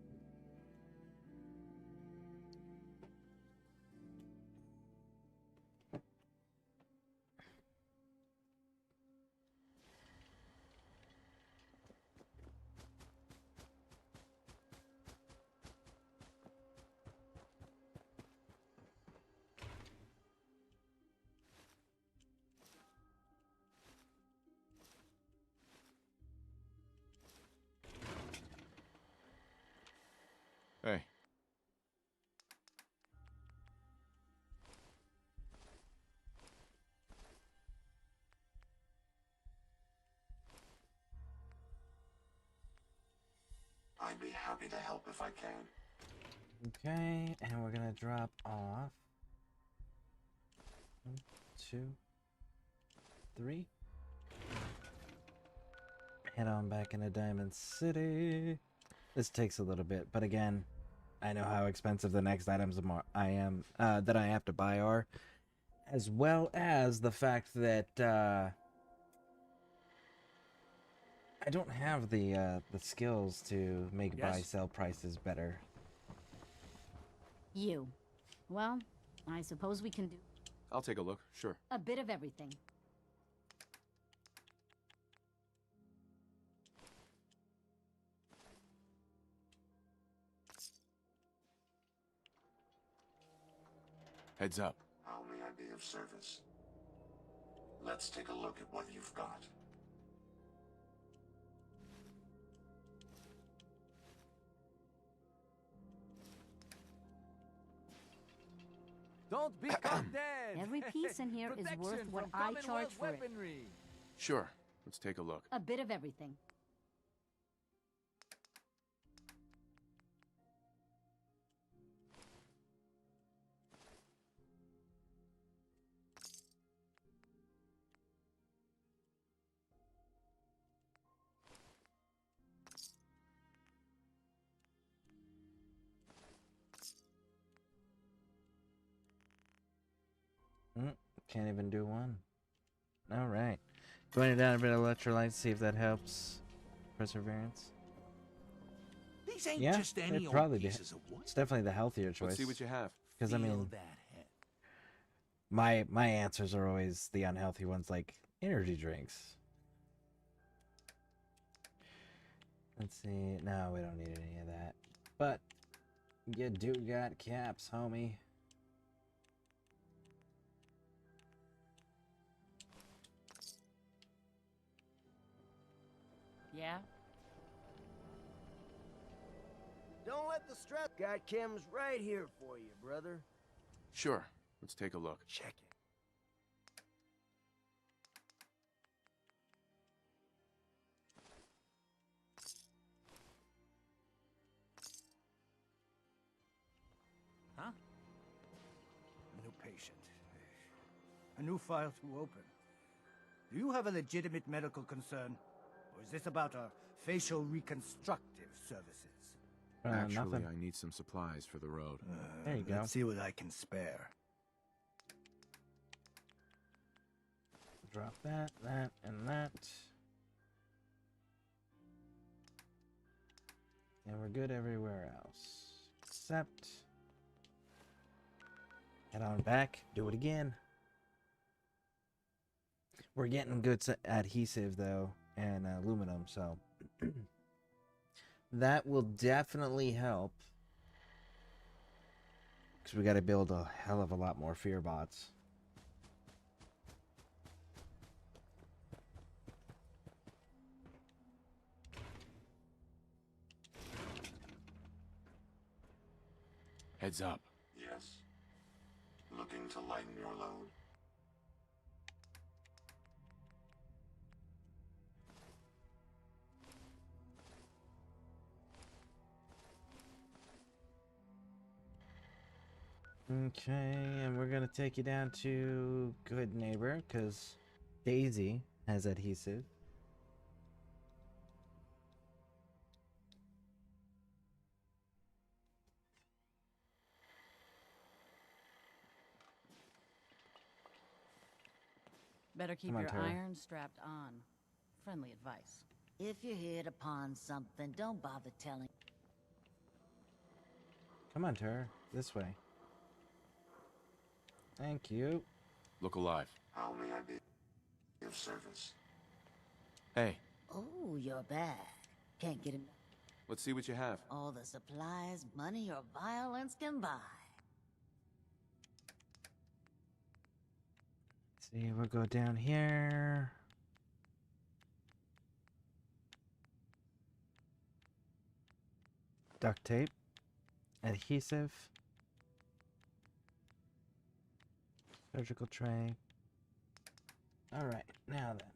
Hey. I'd be happy to help if I can. Okay, and we're gonna drop off 1, 2, 3. Head on back into Diamond City. This takes a little bit, but again, I know how expensive the next items that I have to buy are, as well as the fact that I don't have the skills to make buy-sell prices better. You. Well, I suppose we can do I'll take a look, sure. a bit of everything. Heads up. How may I be of service? Let's take a look at what you've got. Don't be caught dead! Every piece in here is worth Protection what from I charge Commonwealth for it. weaponry. Sure. Let's take a look. A bit of everything. Can't even do one. Alright. Going down a bit of electrolytes, see if that helps. Perseverance. These ain't Yeah, just any it'd old probably be. pieces of wood. It's definitely the healthier choice. Let's see what you have. Because I Feel mean, that head. my answers are always the unhealthy ones, like energy drinks. Let's see. No, we don't need any of that. But you do got caps, homie. Yeah? Don't let the stress... Got chems right here for you, brother. Sure. Let's take a look. Check it. Huh? A new patient. A new file to open. Do you have a legitimate medical concern? Or is this about our facial reconstructive services? Actually, nothing. I need some supplies for the road. There you go. Let's see what I can spare. Drop that, that, and that. And we're good everywhere else. Except... head on back. Do it again. We're getting good adhesive, though, and aluminum, so... that will definitely help. Because we got to build a hell of a lot more fear bots. Heads up. Yes. Looking to lighten your load? Okay, and we're gonna take you down to Good Neighbor, because Daisy has adhesive. Better keep Come on, your Tara. iron strapped on. Friendly advice. If you hit upon something, don't bother telling. Come on, Tara. This way. Thank you. Look alive. How may I be of service? Hey, Oh, you're bad. Can't get enough. let's see what you have. All the supplies, money, or violence can buy. See, we'll go down here. Duct tape. Adhesive. Surgical tray. Alright, now then.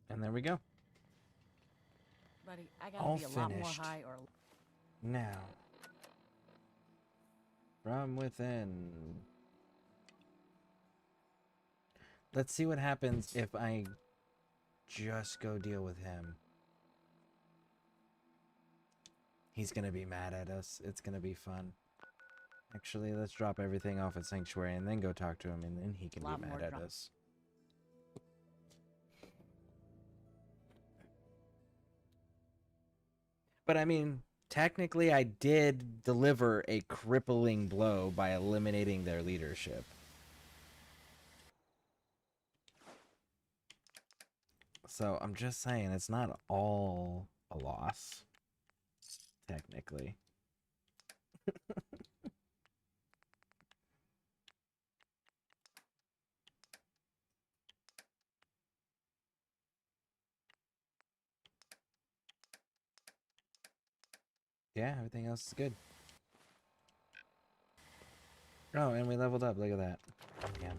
And there we go. Buddy, I gotta All be a lot more finished. high or... Now. From within. Let's see what happens if I just go deal with him. He's gonna be mad at us. It's gonna be fun. Actually, let's drop everything off at Sanctuary and then go talk to him, and then he can be mad at us. But I mean, technically I did deliver a crippling blow by eliminating their leadership. So I'm just saying, it's not all a loss, technically. Yeah, everything else is good. Oh, and we leveled up. Look at that. Yeah.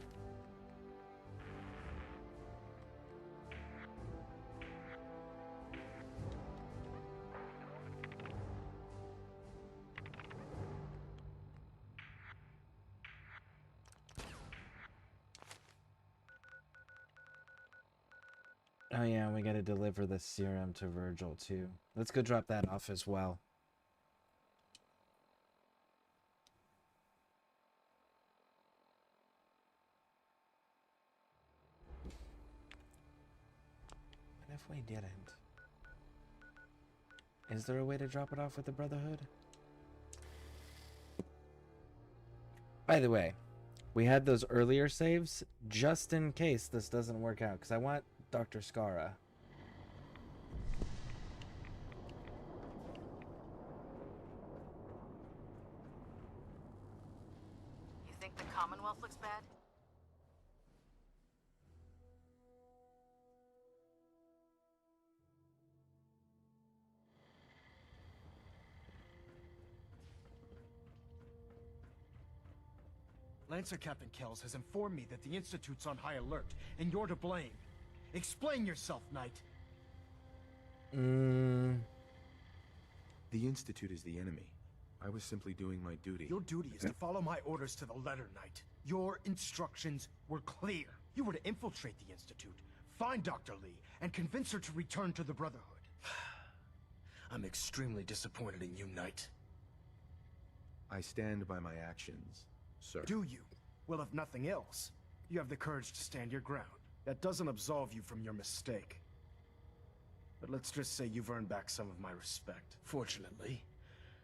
Oh yeah, we gotta deliver the serum to Virgil too. Let's go drop that off as well. What if we didn't? Is there a way to drop it off with the Brotherhood? By the way, we had those earlier saves just in case this doesn't work out, because I want Dr. Skara. You think the Commonwealth looks bad? Lancer Captain Kells has informed me that the Institute's on high alert, and you're to blame. Explain yourself, Knight. The Institute is the enemy. I was simply doing my duty. Your duty is to follow my orders to the letter, Knight. Your instructions were clear. You were to infiltrate the Institute, find Dr. Lee, and convince her to return to the Brotherhood. I'm extremely disappointed in you, Knight. I stand by my actions, sir. Do you? Well, if nothing else, you have the courage to stand your ground. That doesn't absolve you from your mistake. But let's just say you've earned back some of my respect. Fortunately,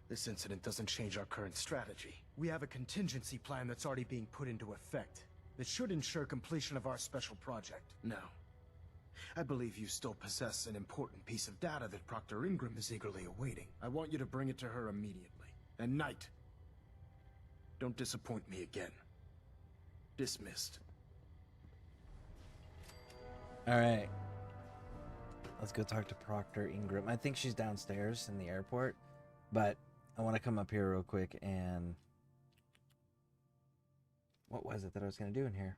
this incident doesn't change our current strategy. We have a contingency plan that's already being put into effect that should ensure completion of our special project. Now, I believe you still possess an important piece of data that Proctor Ingram is eagerly awaiting. I want you to bring it to her immediately. And Knight, don't disappoint me again. Dismissed. Alright. Let's go talk to Proctor Ingram. I think she's downstairs in the airport, but I want to come up here real quick and... What was it that I was going to do in here?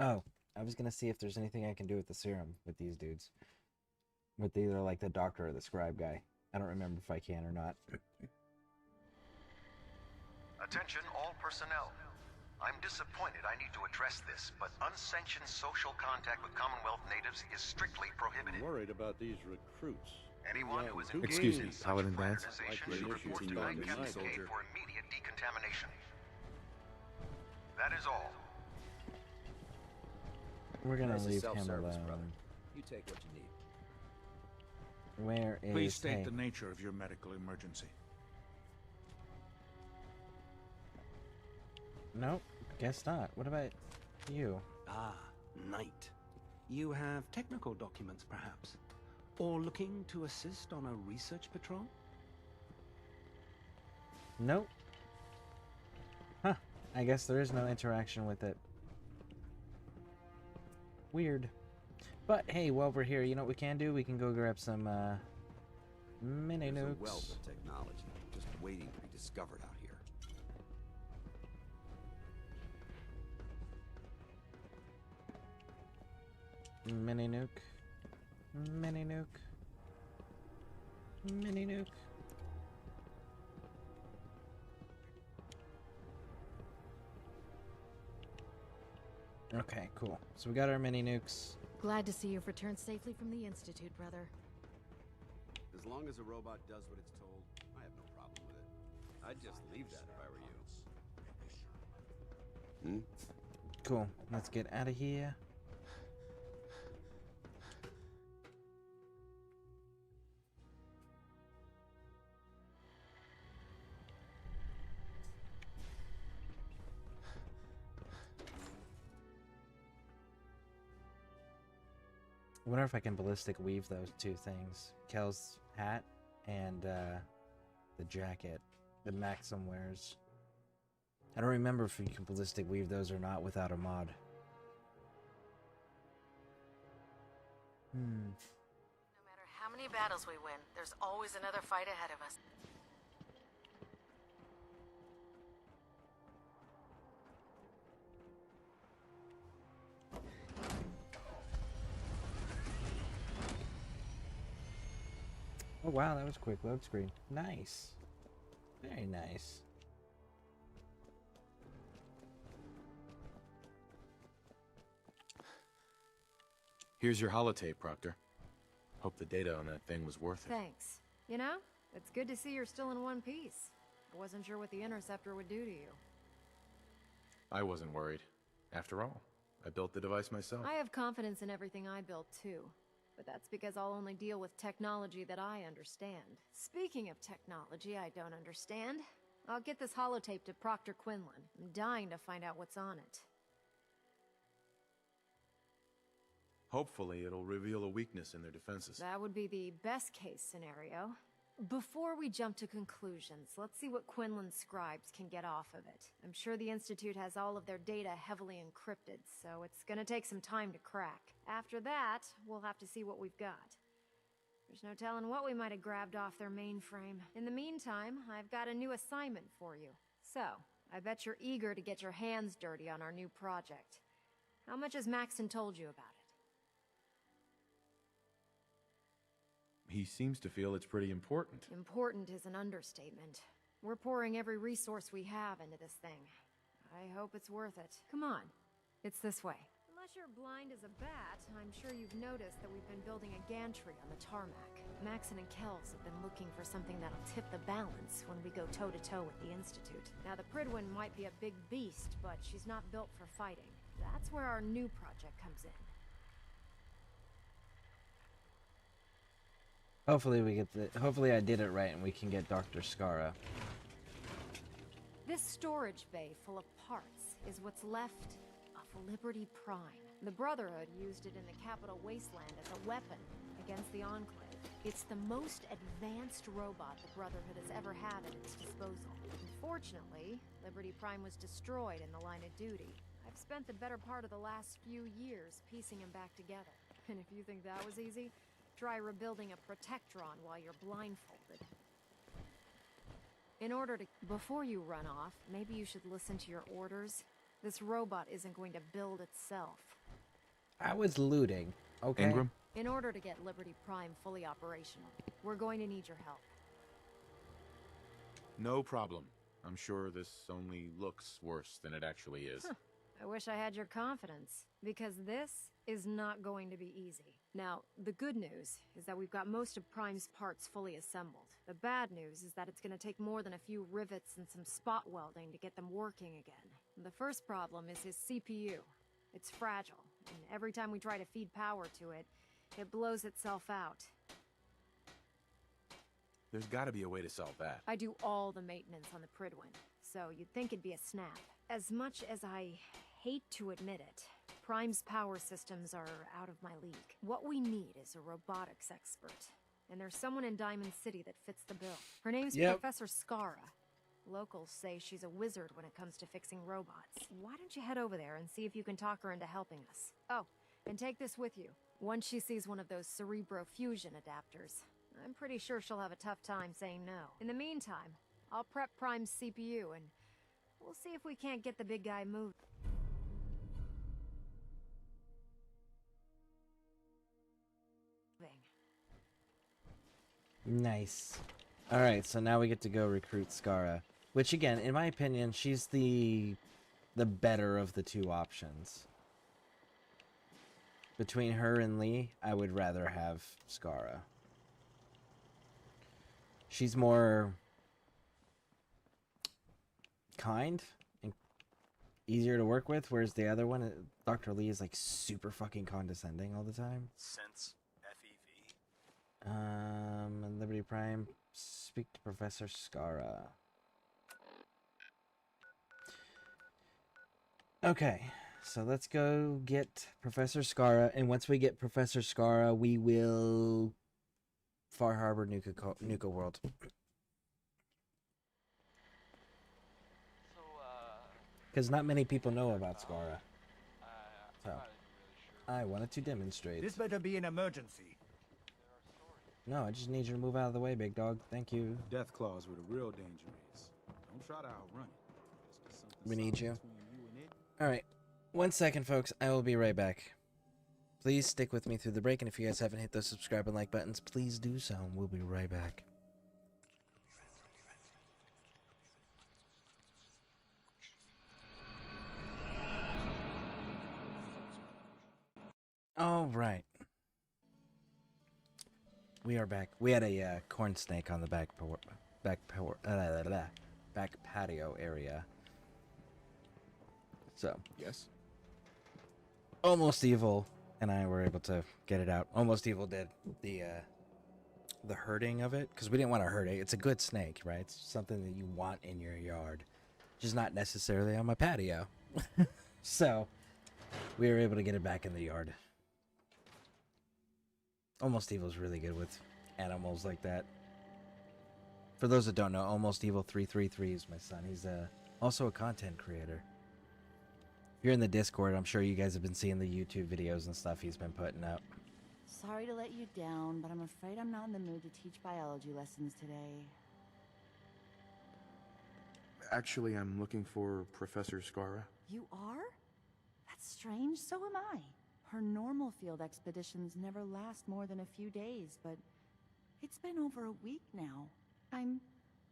Oh, I was going to see if there's anything I can do with the serum with these dudes. With either like the doctor or the scribe guy. I don't remember if I can or not. Attention all personnel. I'm disappointed I need to address this, but unsanctioned social contact with Commonwealth natives is strictly prohibited. I'm worried about these recruits. Anyone who is Excuse engaged me, in such Paladin Vance? fraternization should report to Night Captain K for immediate decontamination. That is all. We're gonna This is leave him self-service, alone. brother. You take what you need. Where is... Please state hey. the nature of your medical emergency. Nope, guess not. What about you? Ah, Knight. You have technical documents, perhaps? Or looking to assist on a research patrol? Nope. Huh. I guess there is no interaction with it. Weird. But hey, while we're here, you know what we can do? We can go grab some mini There's nukes. a wealth of technology just waiting to be discovered out here. Mini nuke. Mini nuke. Mini nuke. Okay, cool. So we got our mini nukes. Glad to see you've returned safely from the Institute, brother. As long as a robot does what it's told, I have no problem with it. I'd just leave that if I were you. Cool. Let's get out of here. I wonder if I can ballistic weave those two things. Kel's hat and the jacket that Maxim wears. I don't remember if you can ballistic weave those or not without a mod. No matter how many battles we win, there's always another fight ahead of us. Oh wow, that was a quick load screen. Nice. Very nice. Here's your holotape, Proctor. Hope the data on that thing was worth it. Thanks. You know, it's good to see you're still in one piece. I wasn't sure what the Interceptor would do to you. I wasn't worried. After all, I built the device myself. I have confidence in everything I built too. But that's because I'll only deal with technology that I understand. Speaking of technology I don't understand, I'll get this holotape to Proctor Quinlan. I'm dying to find out what's on it. Hopefully, it'll reveal a weakness in their defenses. That would be the best case scenario. Before we jump to conclusions, let's see what Quinlan's scribes can get off of it. I'm sure the Institute has all of their data heavily encrypted, so it's gonna take some time to crack. After that, we'll have to see what we've got. There's no telling what we might have grabbed off their mainframe. In the meantime, I've got a new assignment for you. So, I bet you're eager to get your hands dirty on our new project. How much has Maxon told you about it? He seems to feel it's pretty important. Important is an understatement. We're pouring every resource we have into this thing. I hope it's worth it. Come on. It's this way. Unless you're blind as a bat, I'm sure you've noticed that we've been building a gantry on the tarmac. Maxon and Kells have been looking for something that'll tip the balance when we go toe-to-toe with the Institute. Now, the Pridwin might be a big beast, but she's not built for fighting. That's where our new project comes in. Hopefully we get hopefully I did it right and we can get Dr. Skara. This storage bay full of parts is what's left of Liberty Prime. The Brotherhood used it in the Capital Wasteland as a weapon against the Enclave. It's the most advanced robot the Brotherhood has ever had at its disposal. Unfortunately, Liberty Prime was destroyed in the line of duty. I've spent the better part of the last few years piecing him back together. And if you think that was easy, try rebuilding a Protectron while you're blindfolded. In order to... Before you run off, maybe you should listen to your orders. This robot isn't going to build itself. I was looting. Okay. Ingram? In order to get Liberty Prime fully operational, we're going to need your help. No problem. I'm sure this only looks worse than it actually is. Huh. I wish I had your confidence, because this is not going to be easy. Now, the good news is that we've got most of Prime's parts fully assembled. The bad news is that it's going to take more than a few rivets and some spot welding to get them working again. The first problem is his CPU. It's fragile, and every time we try to feed power to it, it blows itself out. There's gotta be a way to solve that. I do all the maintenance on the Pridwin, so you'd think it'd be a snap. As much as I hate to admit it, Prime's power systems are out of my league. What we need is a robotics expert. And there's someone in Diamond City that fits the bill. Her name's Professor Skara. Locals say she's a wizard when it comes to fixing robots. Why don't you head over there and see if you can talk her into helping us? Oh, and take this with you. Once she sees one of those cerebro fusion adapters, I'm pretty sure she'll have a tough time saying no. In the meantime, I'll prep Prime's CPU and we'll see if we can't get the big guy moved. Nice. Alright, so now we get to go recruit Skara. Which again, in my opinion, she's the better of the two options. Between her and Lee, I would rather have Skara. She's more kind and easier to work with, whereas the other one, Dr. Lee, is like super fucking condescending all the time. Sense FEV. Liberty Prime, speak to Professor Skara. Okay, so let's go get Professor Skara, and once we get Professor Skara, we will Far Harbor Nuka World. Because not many people know about Skara. So, I wanted to demonstrate. This better be an emergency. No, I just need you to move out of the way, big dog. Thank you. Death claws were the real danger is. Don't try to outrun it. Just 'cause We need you. between you and it. Alright, 1 second, folks. I will be right back. Please stick with me through the break, and if you guys haven't hit those subscribe and like buttons, please do so, and we'll be right back. Alright. We are back. We had a corn snake on the back patio area. So, yes. Almost Evil and I were able to get it out. Almost Evil did the herding of it, because we didn't want to hurt it. It's a good snake, right? It's something that you want in your yard, just not necessarily on my patio. So, we were able to get it back in the yard. Almost Evil is really good with animals like that. For those that don't know, Almost Evil 333 is my son. He's also a content creator. If you're in the Discord, I'm sure you guys have been seeing the YouTube videos and stuff he's been putting up. Sorry to let you down, but I'm afraid I'm not in the mood to teach biology lessons today. Actually, I'm looking for Professor Skara. You are? That's strange, so am I. Her normal field expeditions never last more than a few days, but it's been over a week now. I'm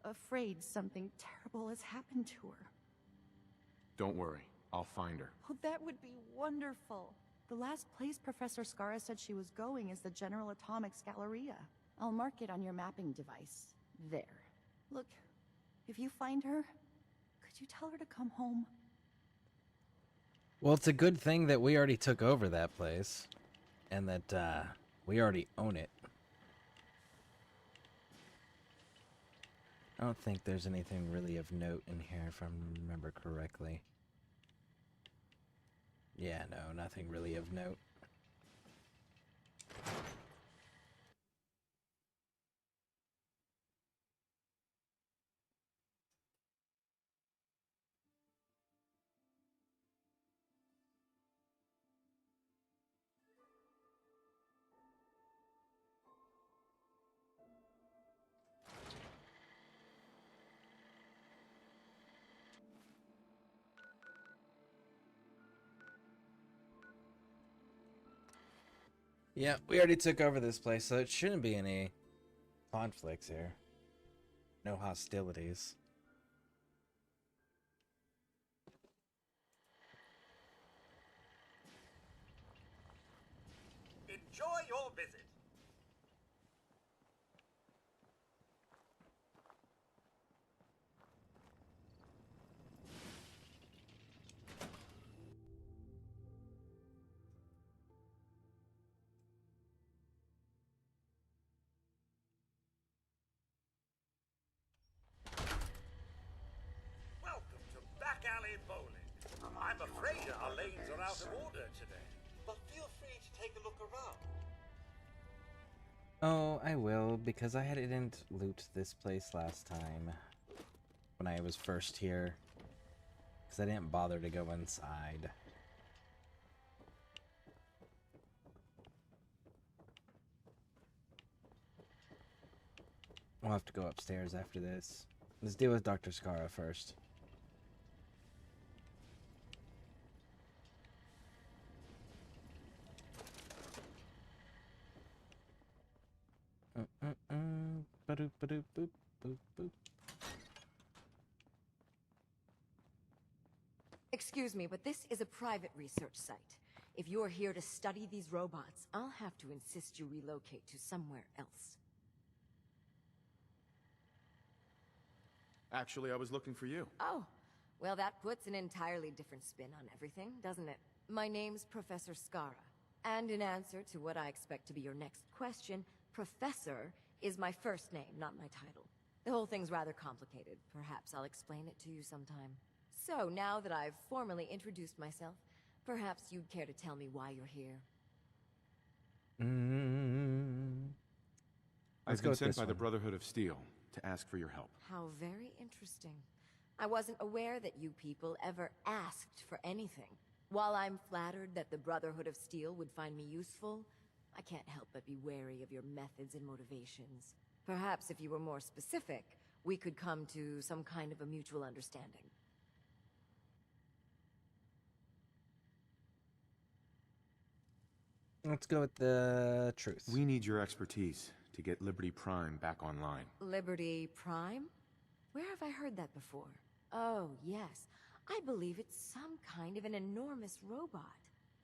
afraid something terrible has happened to her. Don't worry, I'll find her. Oh, that would be wonderful. The last place Professor Skara said she was going is the General Atomics Galleria. I'll mark it on your mapping device. There. Look, if you find her, could you tell her to come home? Well, it's a good thing that we already took over that place, and that we already own it. I don't think there's anything really of note in here, if I remember correctly. Yeah, no, nothing really of note. Yeah, we already took over this place, so it shouldn't be any conflicts here. No hostilities. Enjoy your visit. Welcome to Back Alley Bowling. I'm afraid our lanes are out of order today, but feel free to take a look around. Oh, I will, because I didn't loot this place last time when I was first here, because I didn't bother to go inside. We'll have to go upstairs after this. Let's deal with Dr. Skara first. Ba-doop, ba-doop, boop, boop, boop. Excuse me, but this is a private research site. If you're here to study these robots, I'll have to insist you relocate to somewhere else. Actually, I was looking for you. Oh, well, that puts an entirely different spin on everything, doesn't it? My name's Professor Skara, and in answer to what I expect to be your next question, Professor is my first name, not my title. The whole thing's rather complicated. Perhaps I'll explain it to you sometime. So, now that I've formally introduced myself, perhaps you'd care to tell me why you're here. I've been sent by the Brotherhood of Steel to ask for your help. How very interesting. I wasn't aware that you people ever asked for anything. While I'm flattered that the Brotherhood of Steel would find me useful, I can't help but be wary of your methods and motivations. Perhaps if you were more specific, we could come to some kind of a mutual understanding. Let's go with the truth. We need your expertise to get Liberty Prime back online. Liberty Prime? Where have I heard that before? Oh, yes. I believe it's some kind of an enormous robot.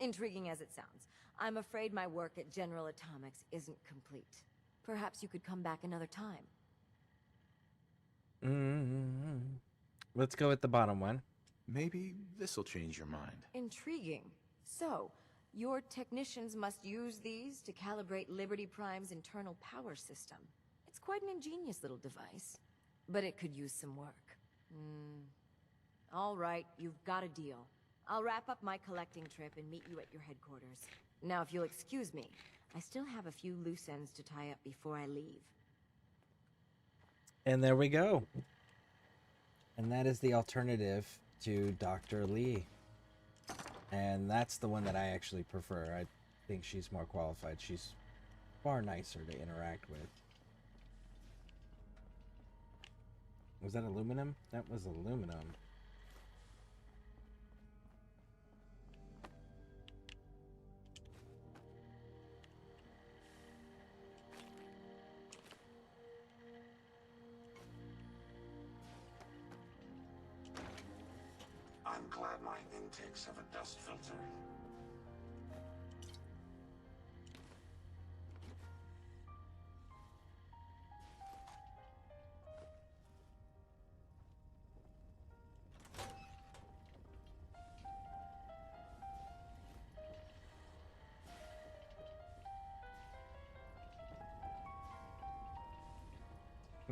Intriguing as it sounds, I'm afraid my work at General Atomics isn't complete. Perhaps you could come back another time. Let's go with the bottom one. Maybe this'll change your mind. Intriguing. So, your technicians must use these to calibrate Liberty Prime's internal power system. It's quite an ingenious little device, but it could use some work. All right, you've got a deal. I'll wrap up my collecting trip and meet you at your headquarters. Now, if you'll excuse me, I still have a few loose ends to tie up before I leave. And there we go. And that is the alternative to Dr. Lee. And that's the one that I actually prefer. I think she's more qualified. She's far nicer to interact with. Was that aluminum? That was aluminum. I'm glad my intakes have a dust filter.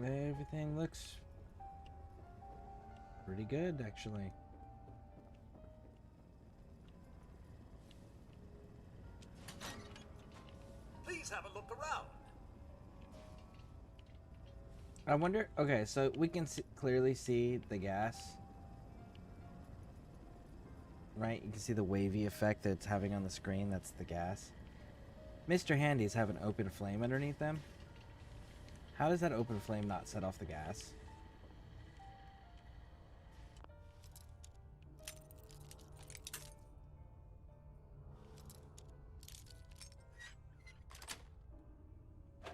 Everything looks pretty good, actually. Please have a look around. I wonder, okay, so we can clearly see the gas, right? You can see the wavy effect that it's having on the screen. That's the gas. Mr. Handy's have an open flame underneath them. How does that open flame not set off the gas?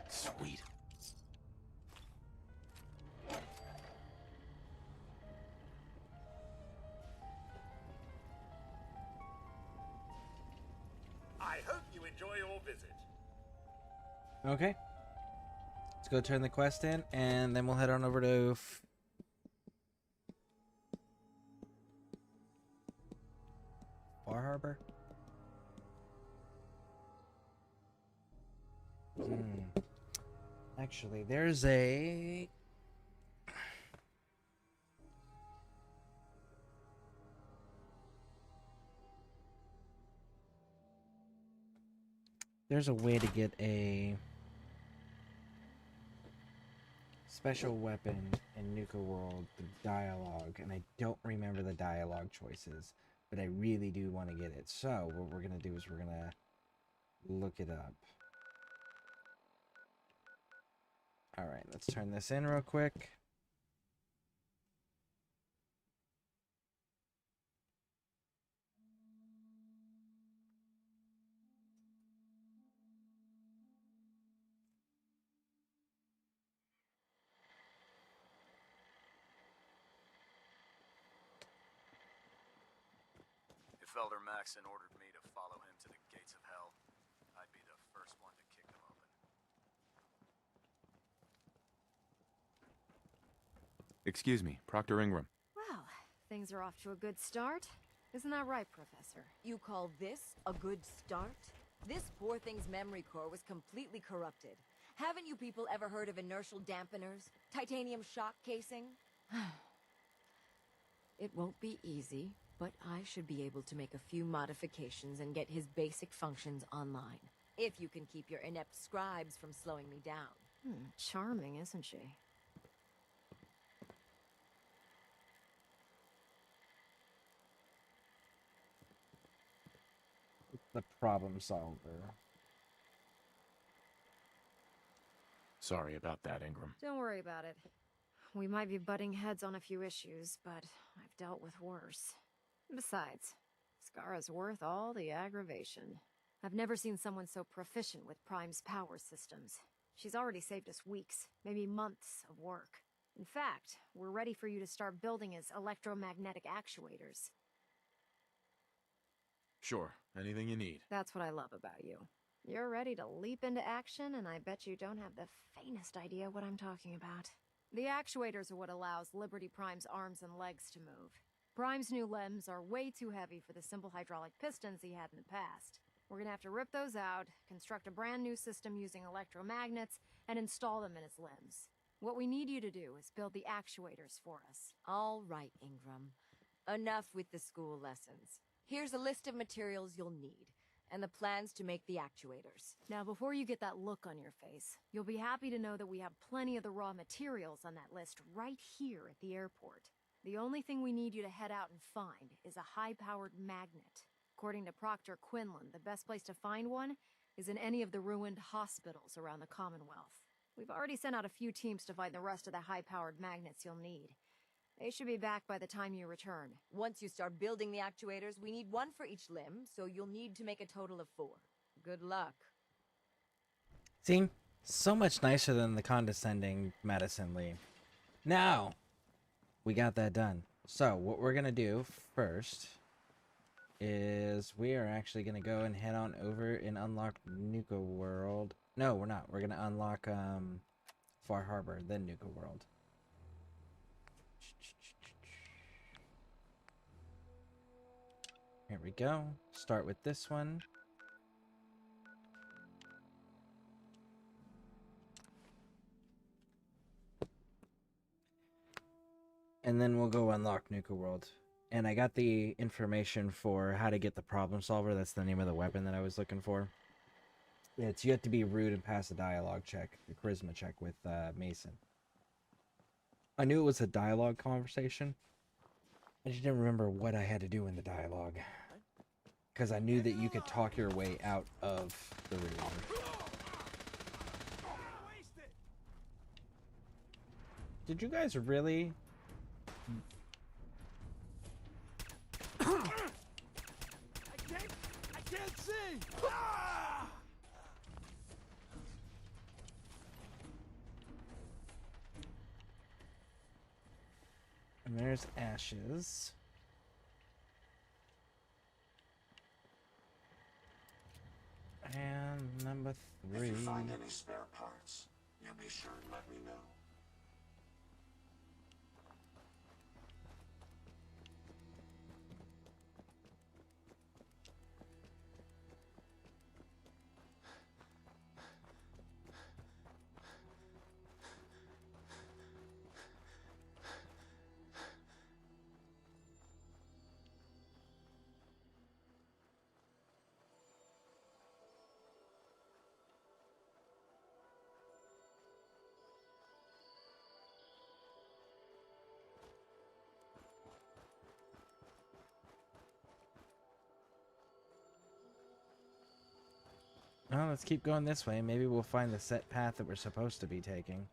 Sweet. I hope you enjoy your visit. Okay. Let's go turn the quest in, and then we'll head on over to Far Harbor. Actually, there's a... There's a way to get a special weapon in Nuka World, the dialogue, and I don't remember the dialogue choices, but I really do want to get it. So what we're going to do is we're going to look it up. Alright, let's turn this in real quick. If Elder Maxon ordered me to follow him to the gates of hell, I'd be the first one to kick them open. Excuse me, Proctor Ingram. Well, things are off to a good start. Isn't that right, Professor? You call this a good start? This poor thing's memory core was completely corrupted. Haven't you people ever heard of inertial dampeners? Titanium shock casing? It won't be easy, but I should be able to make a few modifications and get his basic functions online. If you can keep your inept scribes from slowing me down. Charming, isn't she? The problem solver. Sorry about that, Ingram. Don't worry about it. We might be butting heads on a few issues, but I've dealt with worse. Besides, Scara's worth all the aggravation. I've never seen someone so proficient with Prime's power systems. She's already saved us weeks, maybe months of work. In fact, we're ready for you to start building his electromagnetic actuators. Sure, anything you need. That's what I love about you. You're ready to leap into action, and I bet you don't have the faintest idea what I'm talking about. The actuators are what allows Liberty Prime's arms and legs to move. Prime's new limbs are way too heavy for the simple hydraulic pistons he had in the past. We're gonna have to rip those out, construct a brand new system using electromagnets, and install them in his limbs. What we need you to do is build the actuators for us. All right, Ingram. Enough with the school lessons. Here's a list of materials you'll need, and the plans to make the actuators. Now, before you get that look on your face, you'll be happy to know that we have plenty of the raw materials on that list right here at the airport. The only thing we need you to head out and find is a high-powered magnet. According to Proctor Quinlan, the best place to find one is in any of the ruined hospitals around the Commonwealth. We've already sent out a few teams to find the rest of the high-powered magnets you'll need. They should be back by the time you return. Once you start building the actuators, we need one for each limb, so you'll need to make a total of 4. Good luck. See? So much nicer than the condescending Madison Lee. Now, we got that done. So, what we're going to do first is we are actually going to go and head on over and unlock Nuka World. No, we're not. We're going to unlock Far Harbor, then Nuka World. Here we go. Start with this one. And then we'll go unlock Nuka World. And I got the information for how to get the problem solver. That's the name of the weapon that I was looking for. It's you have to be rude and pass a dialogue check, a charisma check with Mason. I knew it was a dialogue conversation. I just didn't remember what I had to do in the dialogue. Because I knew that you could talk your way out of the reward. Did you guys really... I can't see! Ah! And there's Ashes. And number 3. If you find any spare parts, you'll be sure and let me know. Well, let's keep going this way. Maybe we'll find the set path that we're supposed to be taking.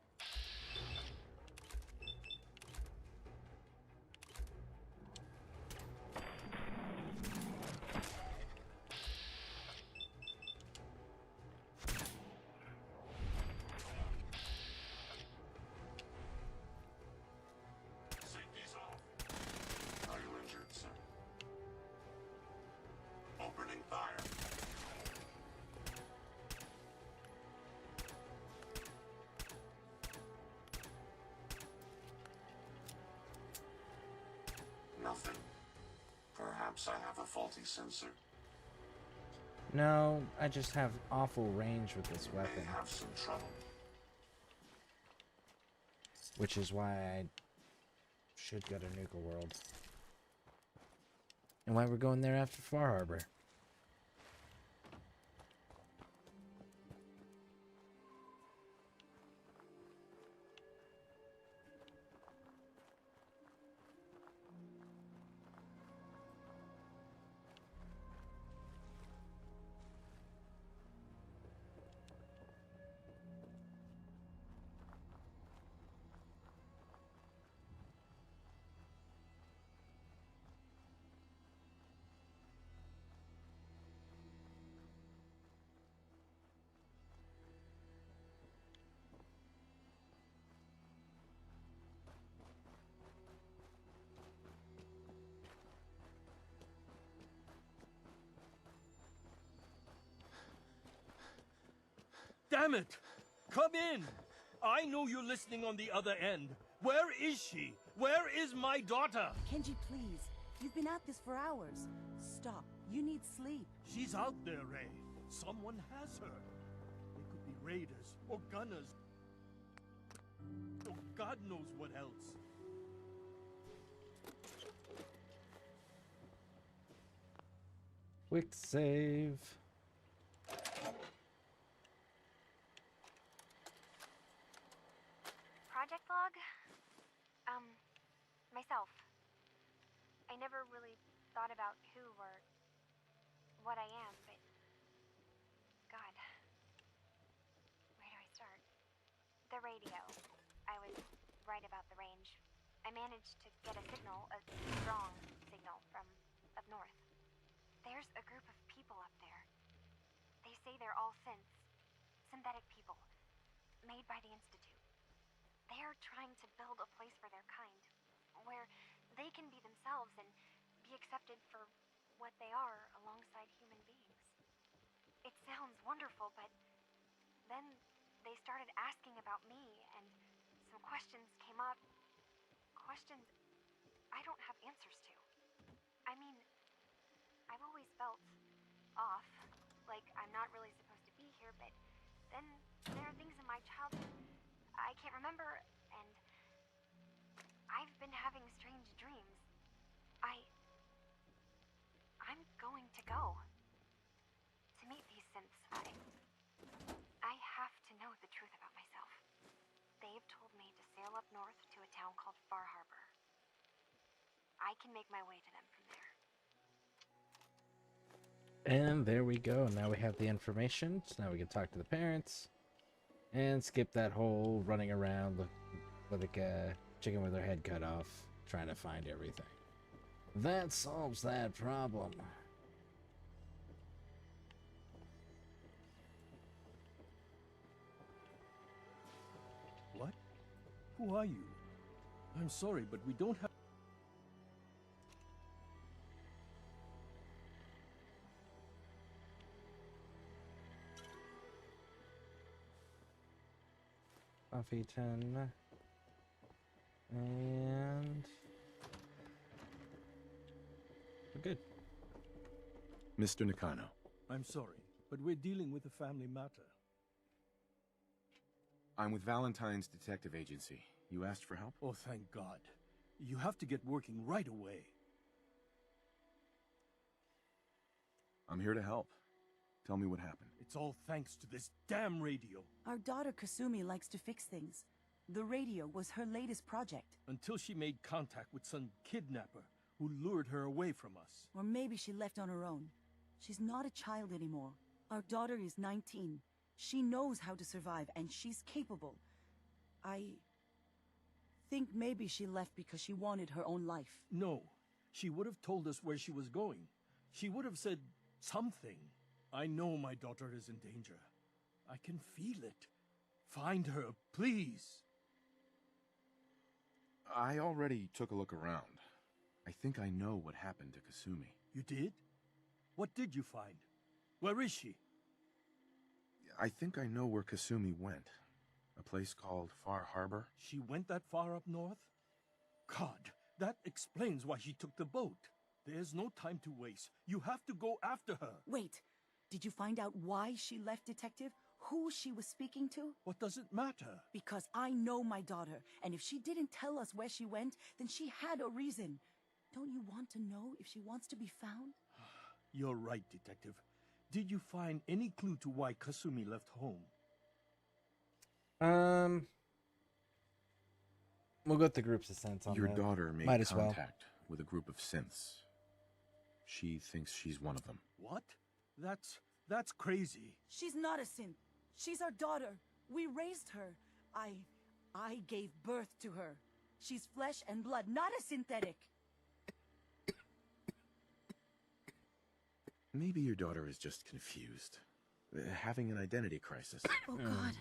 Safety's off. Are you injured, sir? Opening fire. Nothing. Perhaps I have a faulty sensor. No, I just have awful range with this weapon. May have some trouble. Which is why I should go to Nuka World. And why we're going there after Far Harbor. Damn it! Come in! I know you're listening on the other end. Where is she? Where is my daughter? Kenji, please. You've been at this for hours. Stop. You need sleep. She's out there, Ray. Someone has her. They could be raiders or gunners. Or God knows what else. Quick save. Project log? Myself. I never really thought about who or what I am, but... God. Where do I start? radio. I was right about the range. I managed to get a signal, a strong signal, from up north. There's a group of people up there. They say they're all synthetic people, made by the Institute. They're trying to build a place for their kind, where they can be themselves and be accepted for what they are alongside human beings. It sounds wonderful, but then they started asking about me, and some questions came up. Questions I don't have answers to. I mean, I've always felt off, like I'm not really supposed to be here, but then there are things in my childhood I can't remember, and I've been having strange dreams. I'm going to go to meet these synths. I have to know the truth about myself. They've told me to sail up north to a town called Far Harbor. I can make my way to them from there. And there we go. Now we have the information. So now we can talk to the parents and skip that whole running around like a chicken with their head cut off, trying to find everything. That solves that problem. What? Who are you? I'm sorry, but we don't have... Coffee 10. And... we're good. Mr. Nakano. I'm sorry, but we're dealing with a family matter. I'm with Valentine's Detective Agency. You asked for help? Oh, thank God. You have to get working right away. I'm here to help. Tell me what happened. It's all thanks to this damn radio. Our daughter Kasumi likes to fix things. The radio was her latest project. Until she made contact with some kidnapper who lured her away from us. Or maybe she left on her own. She's not a child anymore. Our daughter is 19. She knows how to survive, and she's capable. I think maybe she left because she wanted her own life. No. She would have told us where she was going. She would have said something. I know my daughter is in danger. I can feel it. Find her, please. I already took a look around. I think I know what happened to Kasumi. You did? What did you find? Where is she? I think I know where Kasumi went. A place called Far Harbor. She went that far up north? God, that explains why she took the boat. There's no time to waste. You have to go after her. Wait, did you find out why she left, Detective? Who she was speaking to? What does it matter? Because I know my daughter, and if she didn't tell us where she went, then she had a reason. Don't you want to know if she wants to be found? You're right, Detective. Did you find any clue to why Kasumi left home? We'll go with the group's sense on Your that. daughter made Might as well. contact with a group of synths. She thinks she's one of them. What? That's crazy. She's not a synth. She's our daughter. We raised her. I gave birth to her. She's flesh and blood, not a synthetic. Maybe your daughter is just confused. Having an identity crisis. Oh, God.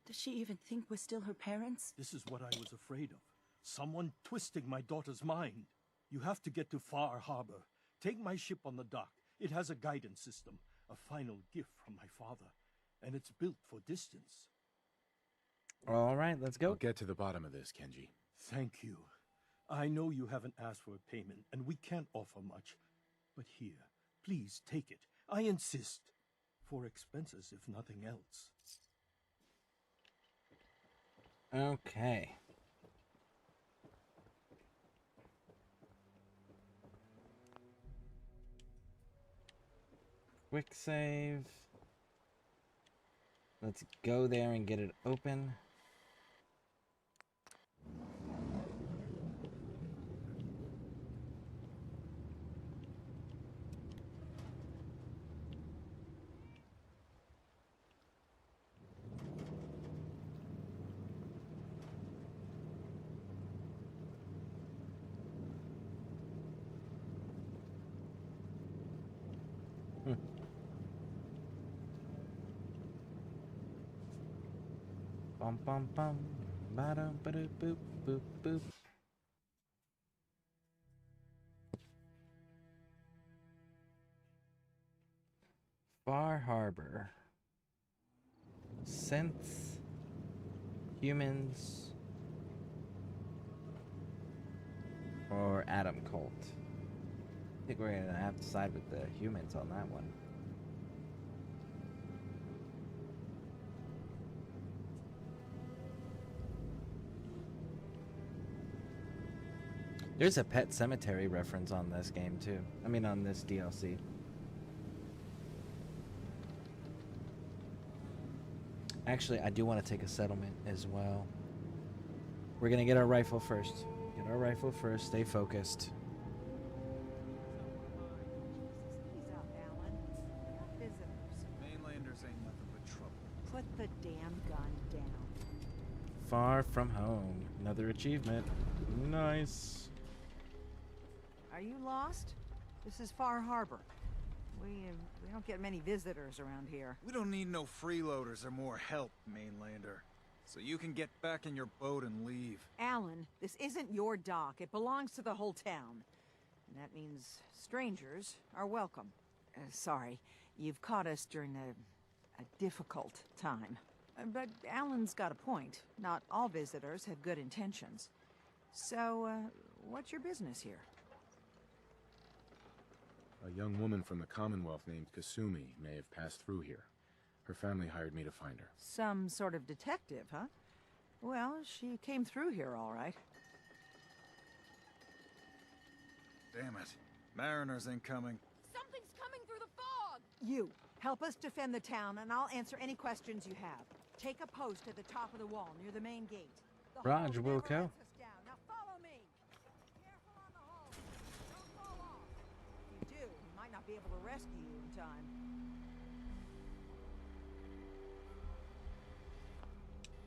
Does she even think we're still her parents? This is what I was afraid of. Someone twisting my daughter's mind. You have to get to Far Harbor. Take my ship on the dock. It has a guidance system, a final gift from my father, and it's built for distance. All right, let's go. I'll get to the bottom of this, Kenji. Thank you. I know you haven't asked for a payment, and we can't offer much. But here, please take it. I insist. For expenses, if nothing else. Okay. Quick save. Let's go there and get it open. Bum bum bum. Ba-dum ba-doo boop boop boop. Far Harbor. Synths, humans, or Atom Cult. I think we're gonna have to side with the humans on that one. There's a Pet Cemetery reference on this game too. I mean on this DLC. Actually, I do want to take a settlement as well. We're gonna get our rifle first. Get our rifle first. Stay focused. Mainlanders ain't nothing but trouble. Put the damn gun down. Far from home. Another achievement. Nice. Are you lost? This is Far Harbor. We don't get many visitors around here. We don't need no freeloaders or more help, Mainlander. So you can get back in your boat and leave. Alan, this isn't your dock. It belongs to the whole town. And that means strangers are welcome. Sorry, you've caught us during a difficult time. But Alan's got a point. Not all visitors have good intentions. So, what's your business here? A young woman from the Commonwealth named Kasumi may have passed through here. Her family hired me to find her. Some sort of detective, huh? Well, she came through here all right. Damn it. Mariners incoming. Something's coming through the fog! You, help us defend the town, and I'll answer any questions you have. Take a post at the top of the wall, near the main gate. The Roger, hall Wilco. never lets us down. Now follow me! Careful on the hall. Don't fall off. If you do, we might not be able to rescue you in time.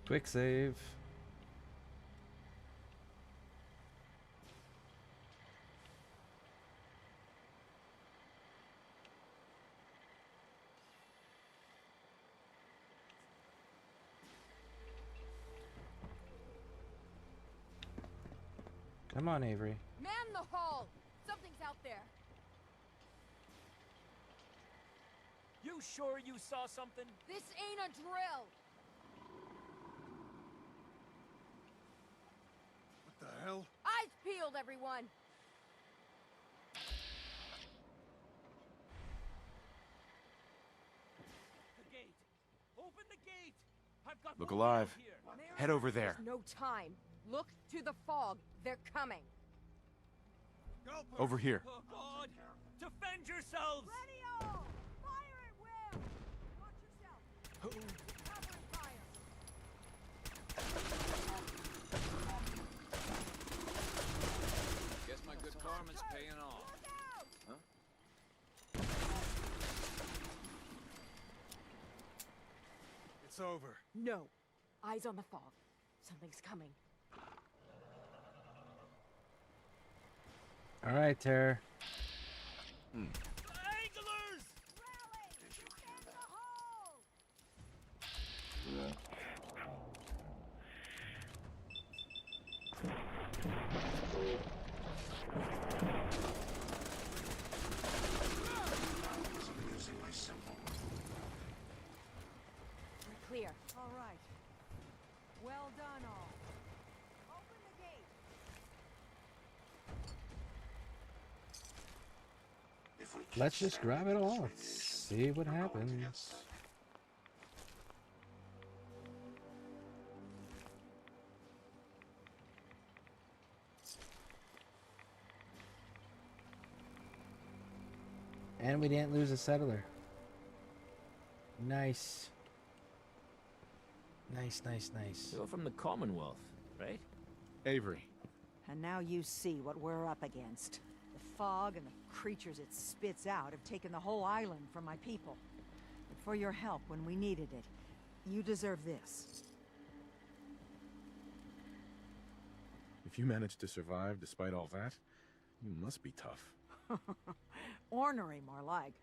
Quick save. Come on, Avery. Man the hall! Something's out there. You sure you saw something? This ain't a drill! What the hell? Eyes peeled, everyone! The gate! Open the gate! I've got Look more alive. here. Head over there. There's no time. Look to the fog. They're coming. Over here. Oh, God! Defend yourselves! Ready all! Fire at will! Watch yourself! Cover and fire! Guess my good karma's paying off. Huh? It's over. No. Eyes on the fog. Something's coming. All right, Terror. Anglers! Rally! Defend the hole! Using my symbol. We're clear. All right. Well done, all. Open the gate. If we Let's just grab it all. See what happens. And we didn't lose a settler. Nice. Nice, nice, nice. You're from the Commonwealth, right? Avery. And now you see what we're up against. The fog and the creatures it spits out have taken the whole island from my people. But for your help when we needed it, you deserve this. If you managed to survive despite all that, you must be tough. Ornery, more like.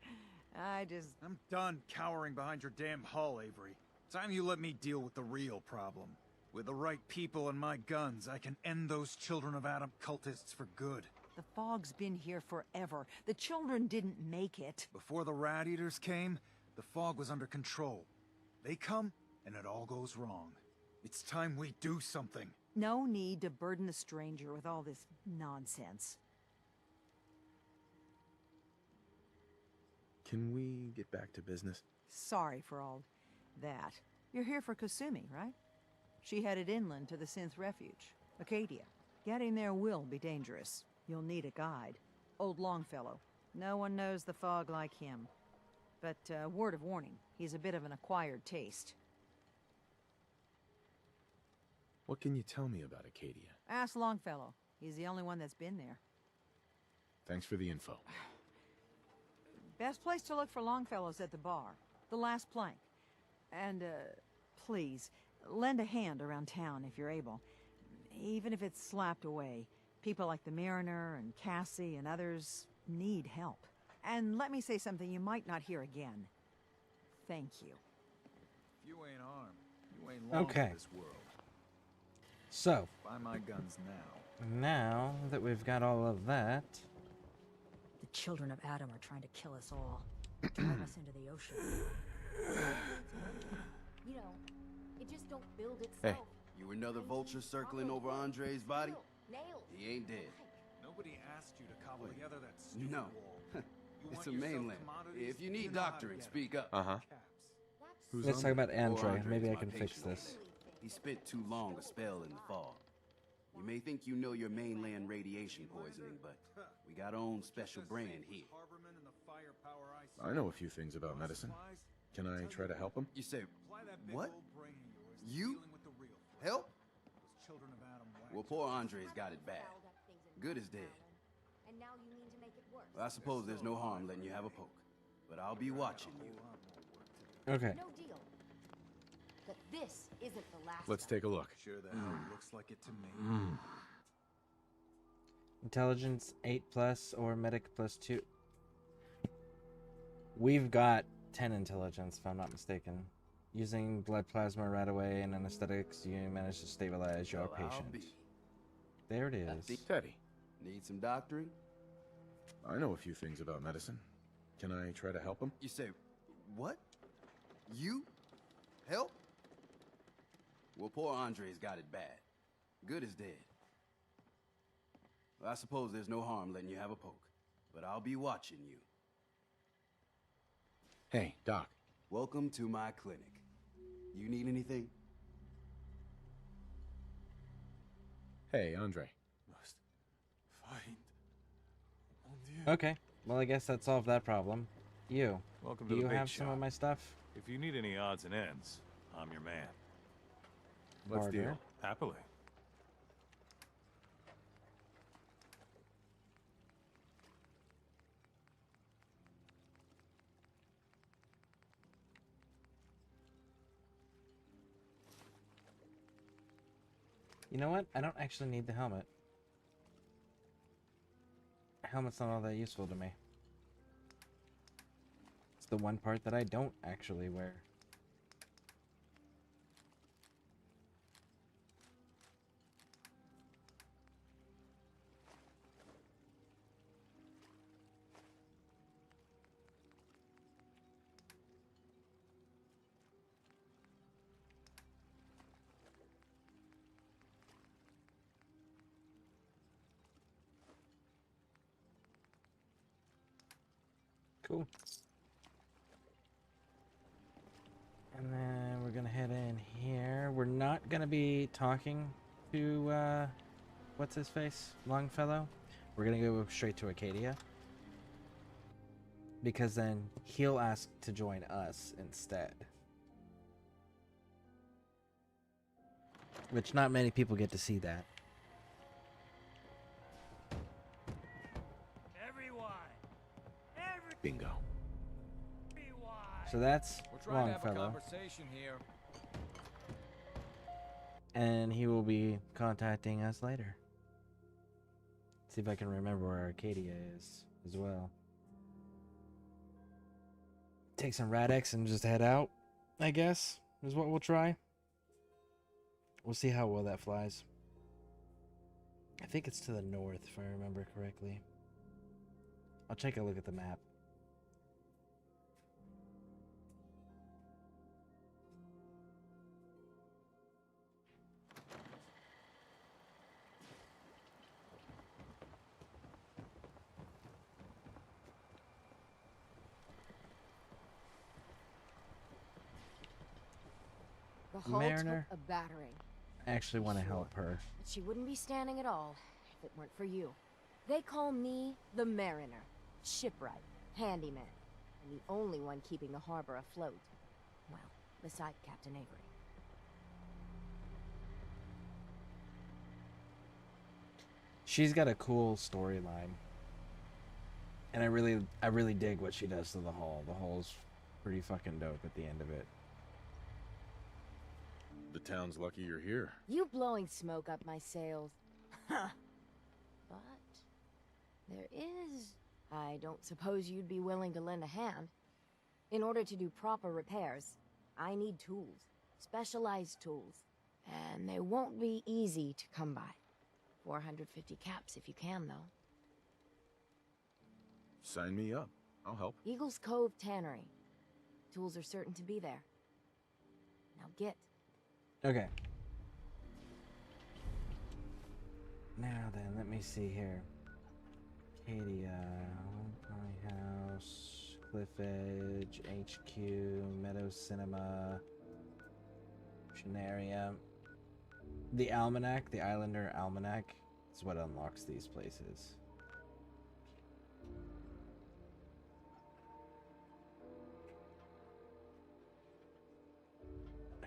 I'm done cowering behind your damn hull, Avery. Time you let me deal with the real problem. With the right people and my guns, I can end those Children of Adam cultists for good. The fog's been here forever. The children didn't make it. Before the Rat Eaters came, the fog was under control. They come, and it all goes wrong. It's time we do something. No need to burden the stranger with all this nonsense. Can we get back to business? Sorry for all that. You're here for Kasumi, right? She headed inland to the Synth Refuge, Acadia. Getting there will be dangerous. You'll need a guide. Old Longfellow. No one knows the fog like him. But, word of warning, he's a bit of an acquired taste. What can you tell me about Acadia? Ask Longfellow. He's the only one that's been there. Thanks for the info. Best place to look for Longfellow's at the bar. The last plank. And, please, lend a hand around town if you're able. Even if it's slapped away. People like the Mariner and Cassie and others need help. And let me say something you might not hear again. Thank you. If you ain't armed, you ain't long Okay. in this world. So, Buy my guns now. now that we've got all of that, The children of Adam are trying to kill us all. Drive us into the ocean. You know, it just don't build itself. Hey, you another vulture circling over Andre's body? Nailed. He ain't dead. Nobody asked you to cobble together that stupid No. wall. You It's want a yourself mainland. commodities, If you you need know how to doctoring, get 'em. speak up. Uh-huh. Who's let's on talk about Poor Andre. Andre's Maybe I my can fix patient over this. there. He spent too long a spell in the fog. You may think you know your mainland radiation poisoning, but we got our own special brand here. I know a few things about medicine. Can I try to help him? You say, what? You? Help? Well, poor Andre's got it bad. Good as dead. And now you mean to make it worse. Well, I suppose there's no harm letting you have a poke. But I'll be watching you. Okay. No deal. But this isn't the last. Let's take a look. Sure the hell looks like it to me. Intelligence 8+ or medic +2. We've got 10 intelligence, if I'm not mistaken. Using blood plasma right away and anesthetics, you manage to stabilize your Well, I'll patient. be. There it I is. think- Teddy, Need some doctoring? I know a few things about medicine. Can I try to help him? You say, what? You? Help? Well, poor Andre's got it bad. Good as dead. Well, I suppose there's no harm letting you have a poke. But I'll be watching you. Hey, Doc. Welcome to my clinic. You need anything? Hey, Andre. Okay. Well, I guess that solved that problem. You. Welcome Do to the you big have some of shop. my stuff? If you need any odds and ends, I'm your man. Let's Barter. deal. Happily. You know what? I don't actually need the helmet. Helmet's not all that useful to me. It's the one part that I don't actually wear. Cool. And then we're gonna head in here. We're not gonna be talking to, what's his face? Longfellow. We're gonna go straight to Acadia. Because then he'll ask to join us instead. Which not many people get to see that. Bingo. So that's We're trying to have a Longfellow. conversation here. And he will be contacting us later. See if I can remember where Arcadia is as well. take some Rad-X and just head out, I guess, is what we'll try. We'll see how well that flies. I think it's to the north, if I remember correctly. I'll take a look at the map. The hull Mariner. took a battering. I actually want to help her. But she wouldn't be standing at all if it weren't for you. They call me the Mariner, shipwright, handyman, and the only one keeping the harbor afloat. Well, beside Captain Avery. She's got a cool storyline. And I really dig what she does to the hull. The hull's pretty fucking dope at the end of it. The town's lucky you're here. You blowing smoke up my sails. Huh. But there is... I don't suppose you'd be willing to lend a hand. In order to do proper repairs, I need tools. Specialized tools. And they won't be easy to come by. 450 caps if you can, though. Sign me up. I'll help. Eagles Cove Tannery. Tools are certain to be there. Now get. Okay. Now then, let me see here. Acadia, My House, Cliff Edge, HQ, Meadow Cinema, Shanaria. The Almanac, the Islander Almanac, is what unlocks these places.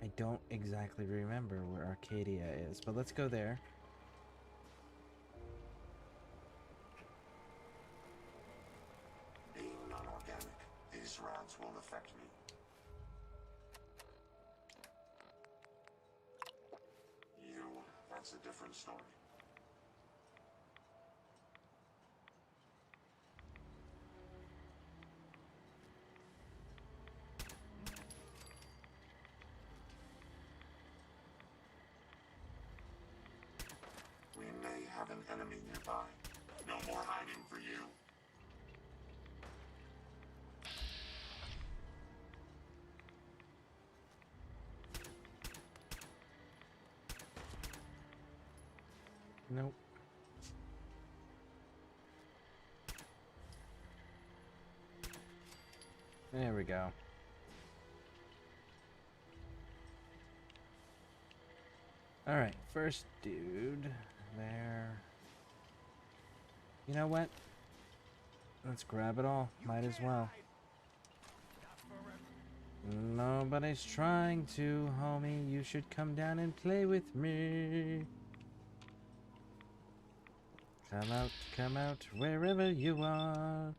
I don't exactly remember where Arcadia is, but let's go there. Being non-organic, these rounds won't affect me. You, that's a different story. We may have an enemy nearby. No more hiding for you. Nope. There we go. Alright, first dude there. You know what? Let's grab it all. Might as well. Nobody's trying to, homie. You should come down and play with me. Come out, wherever you are.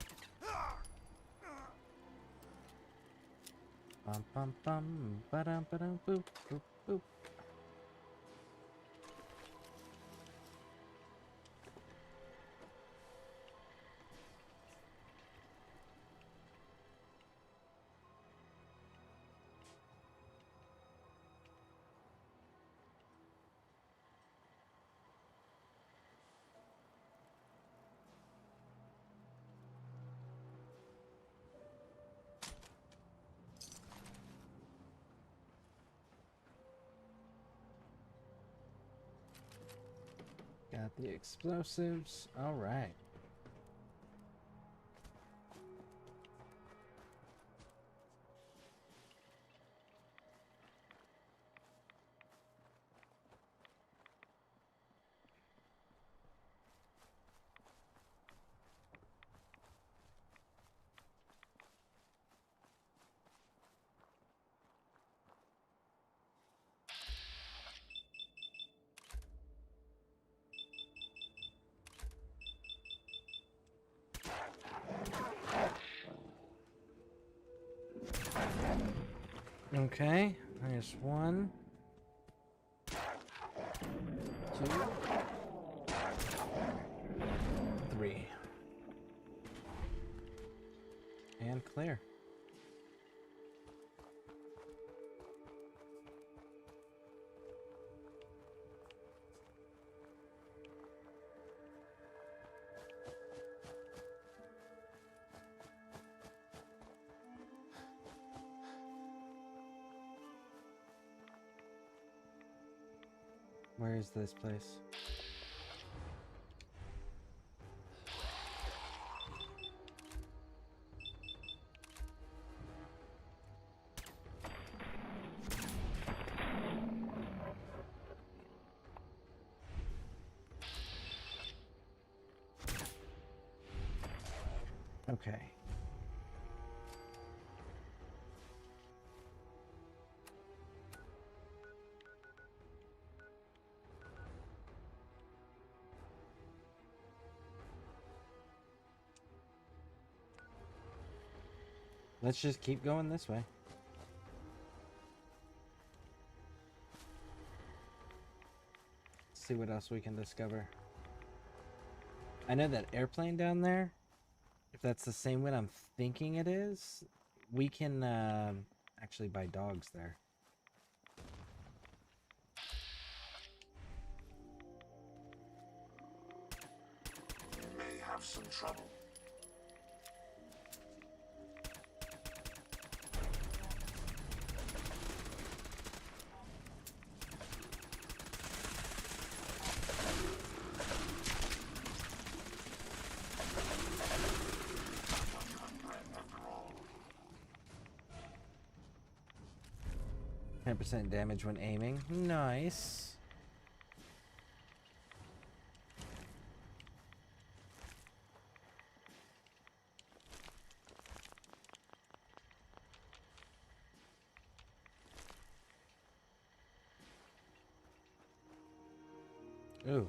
Bum bum bum, ba-dum ba-dum, boop boop boop. Got the explosives. All right. Okay, there's 1, 2, 3. And clear. Where is this place? Okay. Let's just keep going this way. See what else we can discover. I know that airplane down there, if that's the same one I'm thinking it is, we can actually buy dogs there. You may have some trouble. 10% damage when aiming. Nice. Ooh,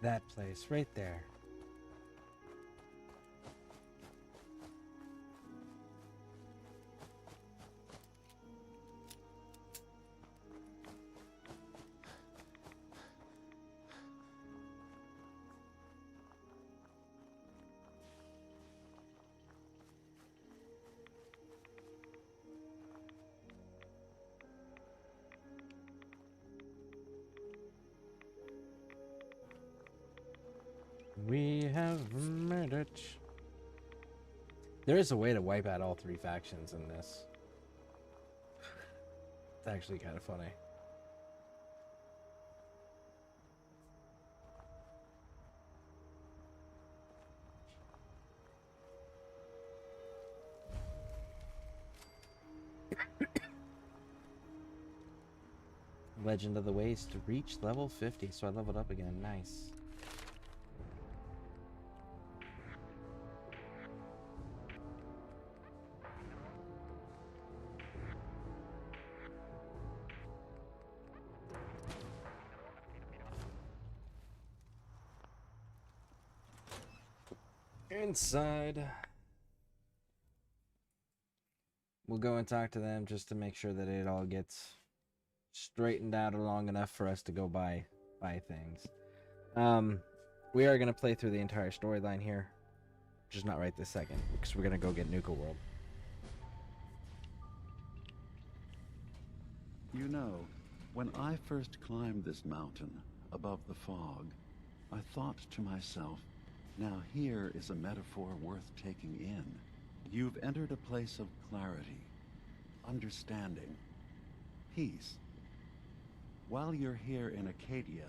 that place right there. We have murdered. There is a way to wipe out all 3 factions in this. It's actually kind of funny. Legend of the Ways to reach level 50, so I leveled up again. Nice. Inside. We'll go and talk to them just to make sure that it all gets straightened out long enough for us to go buy things. We are going to play through the entire storyline here. Just not right this second, because we're going to go get Nuka World. You know, when I first climbed this mountain above the fog, I thought to myself, now here is a metaphor worth taking in. You've entered a place of clarity, understanding, peace. While you're here in Acadia,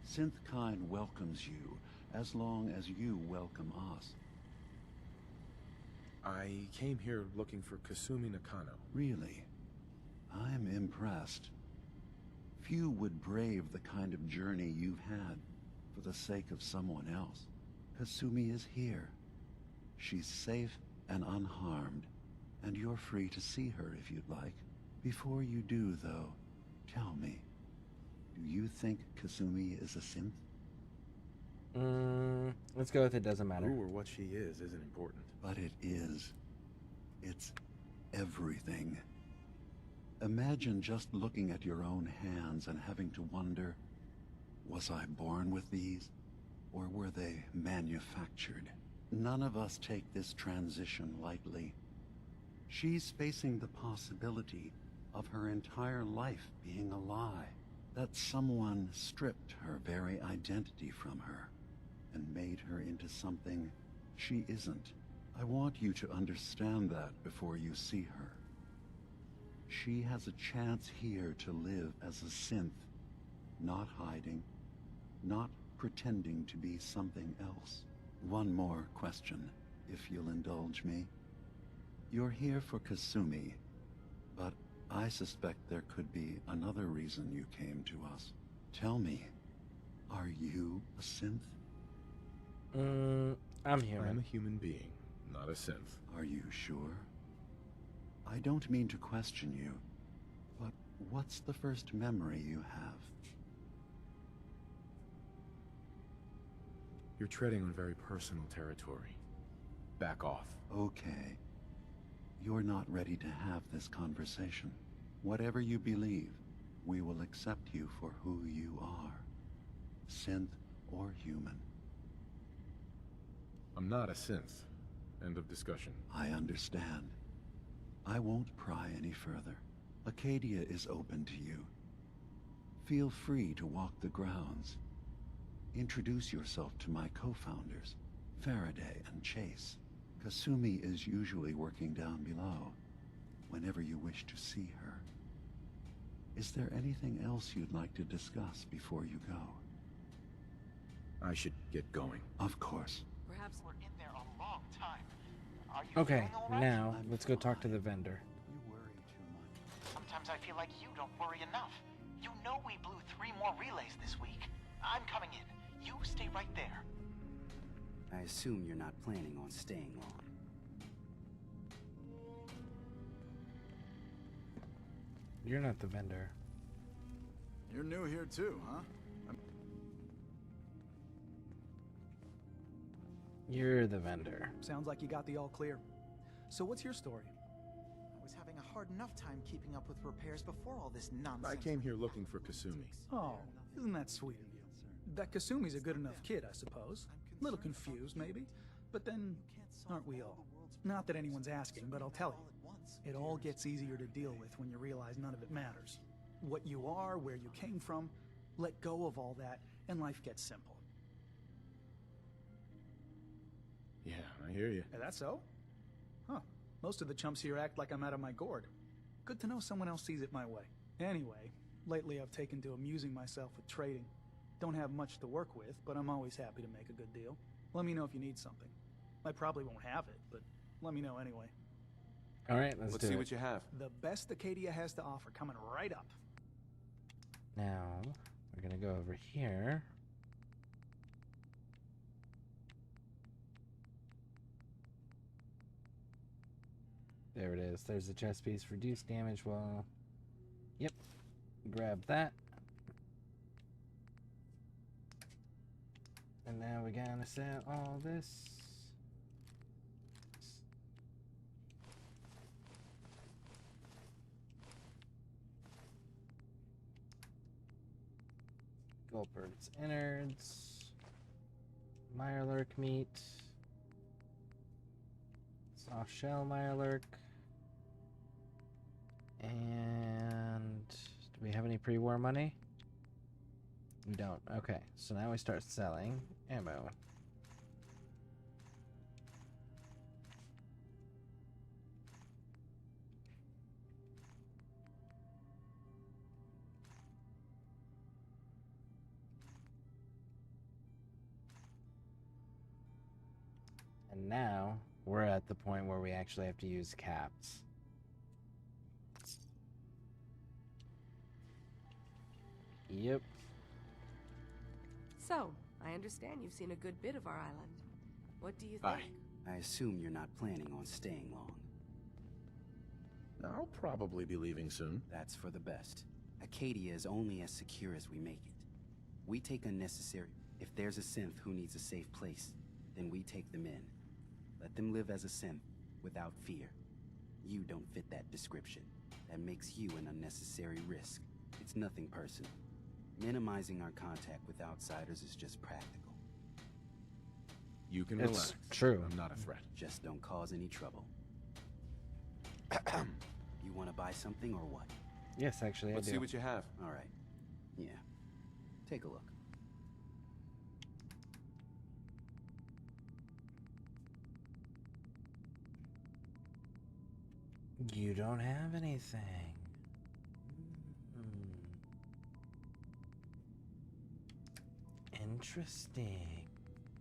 Synthkind welcomes you as long as you welcome us. I came here looking for Kasumi Nakano. Really? I'm impressed. Few would brave the kind of journey you've had for the sake of someone else. Kasumi is here. She's safe and unharmed, and you're free to see her if you'd like. Before you do, though, tell me, do you think Kasumi is a synth? Let's go with it doesn't matter. Who or what she is isn't important. But it is. It's everything. Imagine just looking at your own hands and having to wonder, was I born with these? Or were they manufactured? None of us take this transition lightly. She's facing the possibility of her entire life being a lie. That someone stripped her very identity from her and made her into something she isn't. I want you to understand that before you see her. She has a chance here to live as a synth, not hiding, not pretending to be something else. One more question, if you'll indulge me. You're here for Kasumi, but I suspect there could be another reason you came to us. Tell me, are you a synth? I'm human. I'm a human being, not a synth. Are you sure? I don't mean to question you, but what's the first memory you have? You're treading on very personal territory. Back off. Okay. You're not ready to have this conversation. Whatever you believe, we will accept you for who you are. Synth or human. I'm not a synth. End of discussion. I understand. I won't pry any further. Acadia is open to you. Feel free to walk the grounds. Introduce yourself to my co-founders, Faraday and Chase. Kasumi is usually working down below, whenever you wish to see her. Is there anything else you'd like to discuss before you go? I should get going. Of course. Perhaps we're in there a long time. Are you Okay, feeling all right? now let's go talk to the vendor. You worry too much. Sometimes I feel like you don't worry enough. You know we blew 3 more relays this week. I'm coming in. You stay right there. I assume you're not planning on staying long. You're not the vendor. You're new here too, huh? You're the vendor. Sounds like you got the all clear. So what's your story? I was having a hard enough time keeping up with repairs before all this nonsense. I came here looking for Kasumi. Oh, isn't that sweet of you? That Kasumi's a good enough kid, I suppose. Little confused, maybe. But then, aren't we all? Not that anyone's asking, but I'll tell you. It all gets easier to deal with when you realize none of it matters. What you are, where you came from, let go of all that, and life gets simple. Yeah, I hear you. Is that so? Huh. Most of the chumps here act like I'm out of my gourd. Good to know someone else sees it my way. Anyway, lately I've taken to amusing myself with trading. Don't have much to work with, but I'm always happy to make a good deal. Let me know if you need something. I probably won't have it, but let me know anyway. All right, let's see do what you have. The best Acadia has to offer, coming right up. Now, we're gonna go over here. There it is. There's the chest piece. Reduce damage while... Yep. Grab that. And now we're gonna sell all this. Goldberg's innards. Mirelurk meat. Soft shell Mirelurk. And do we have any pre-war money? We don't. Okay, so now we start selling ammo. And now we're at the point where we actually have to use caps. Yep. So, I understand you've seen a good bit of our island. What do you think? Bye. I assume you're not planning on staying long. I'll probably be leaving soon. That's for the best. Acadia is only as secure as we make it. We take unnecessary... If there's a synth who needs a safe place, then we take them in. Let them live as a synth, without fear. You don't fit that description. That makes you an unnecessary risk. It's nothing personal. Minimizing our contact with outsiders is just practical. You can It's relax. true. I'm not a threat. Just don't cause any trouble. You want to buy something or what? Yes, actually, Let's I do. see what you have. All right. Yeah. Take a look. You don't have anything. Interesting.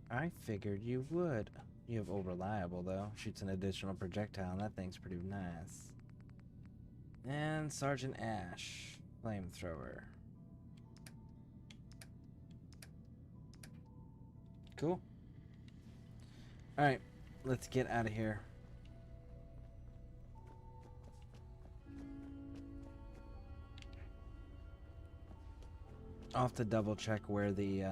I figured you would. You have Old Reliable, though. Shoots an additional projectile, and that thing's pretty nice. And Sergeant Ash. Flamethrower. Cool. Alright, let's get out of here. I'll have to double check where the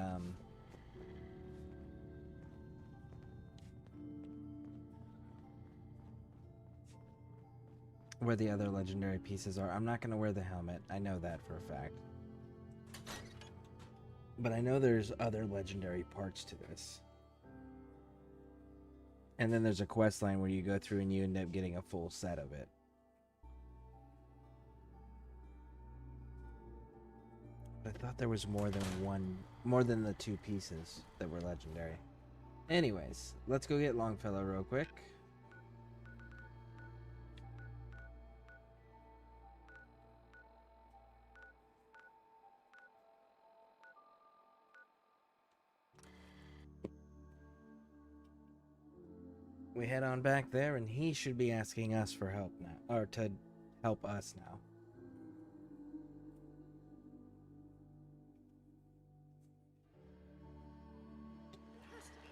other legendary pieces are. I'm not going to wear the helmet. I know that for a fact. But I know there's other legendary parts to this. And then there's a quest line where you go through and you end up getting a full set of it. I thought there was more than the 2 pieces that were legendary. Anyways, let's go get Longfellow real quick. We head on back there, and he should be asking us for help now, or to help us now.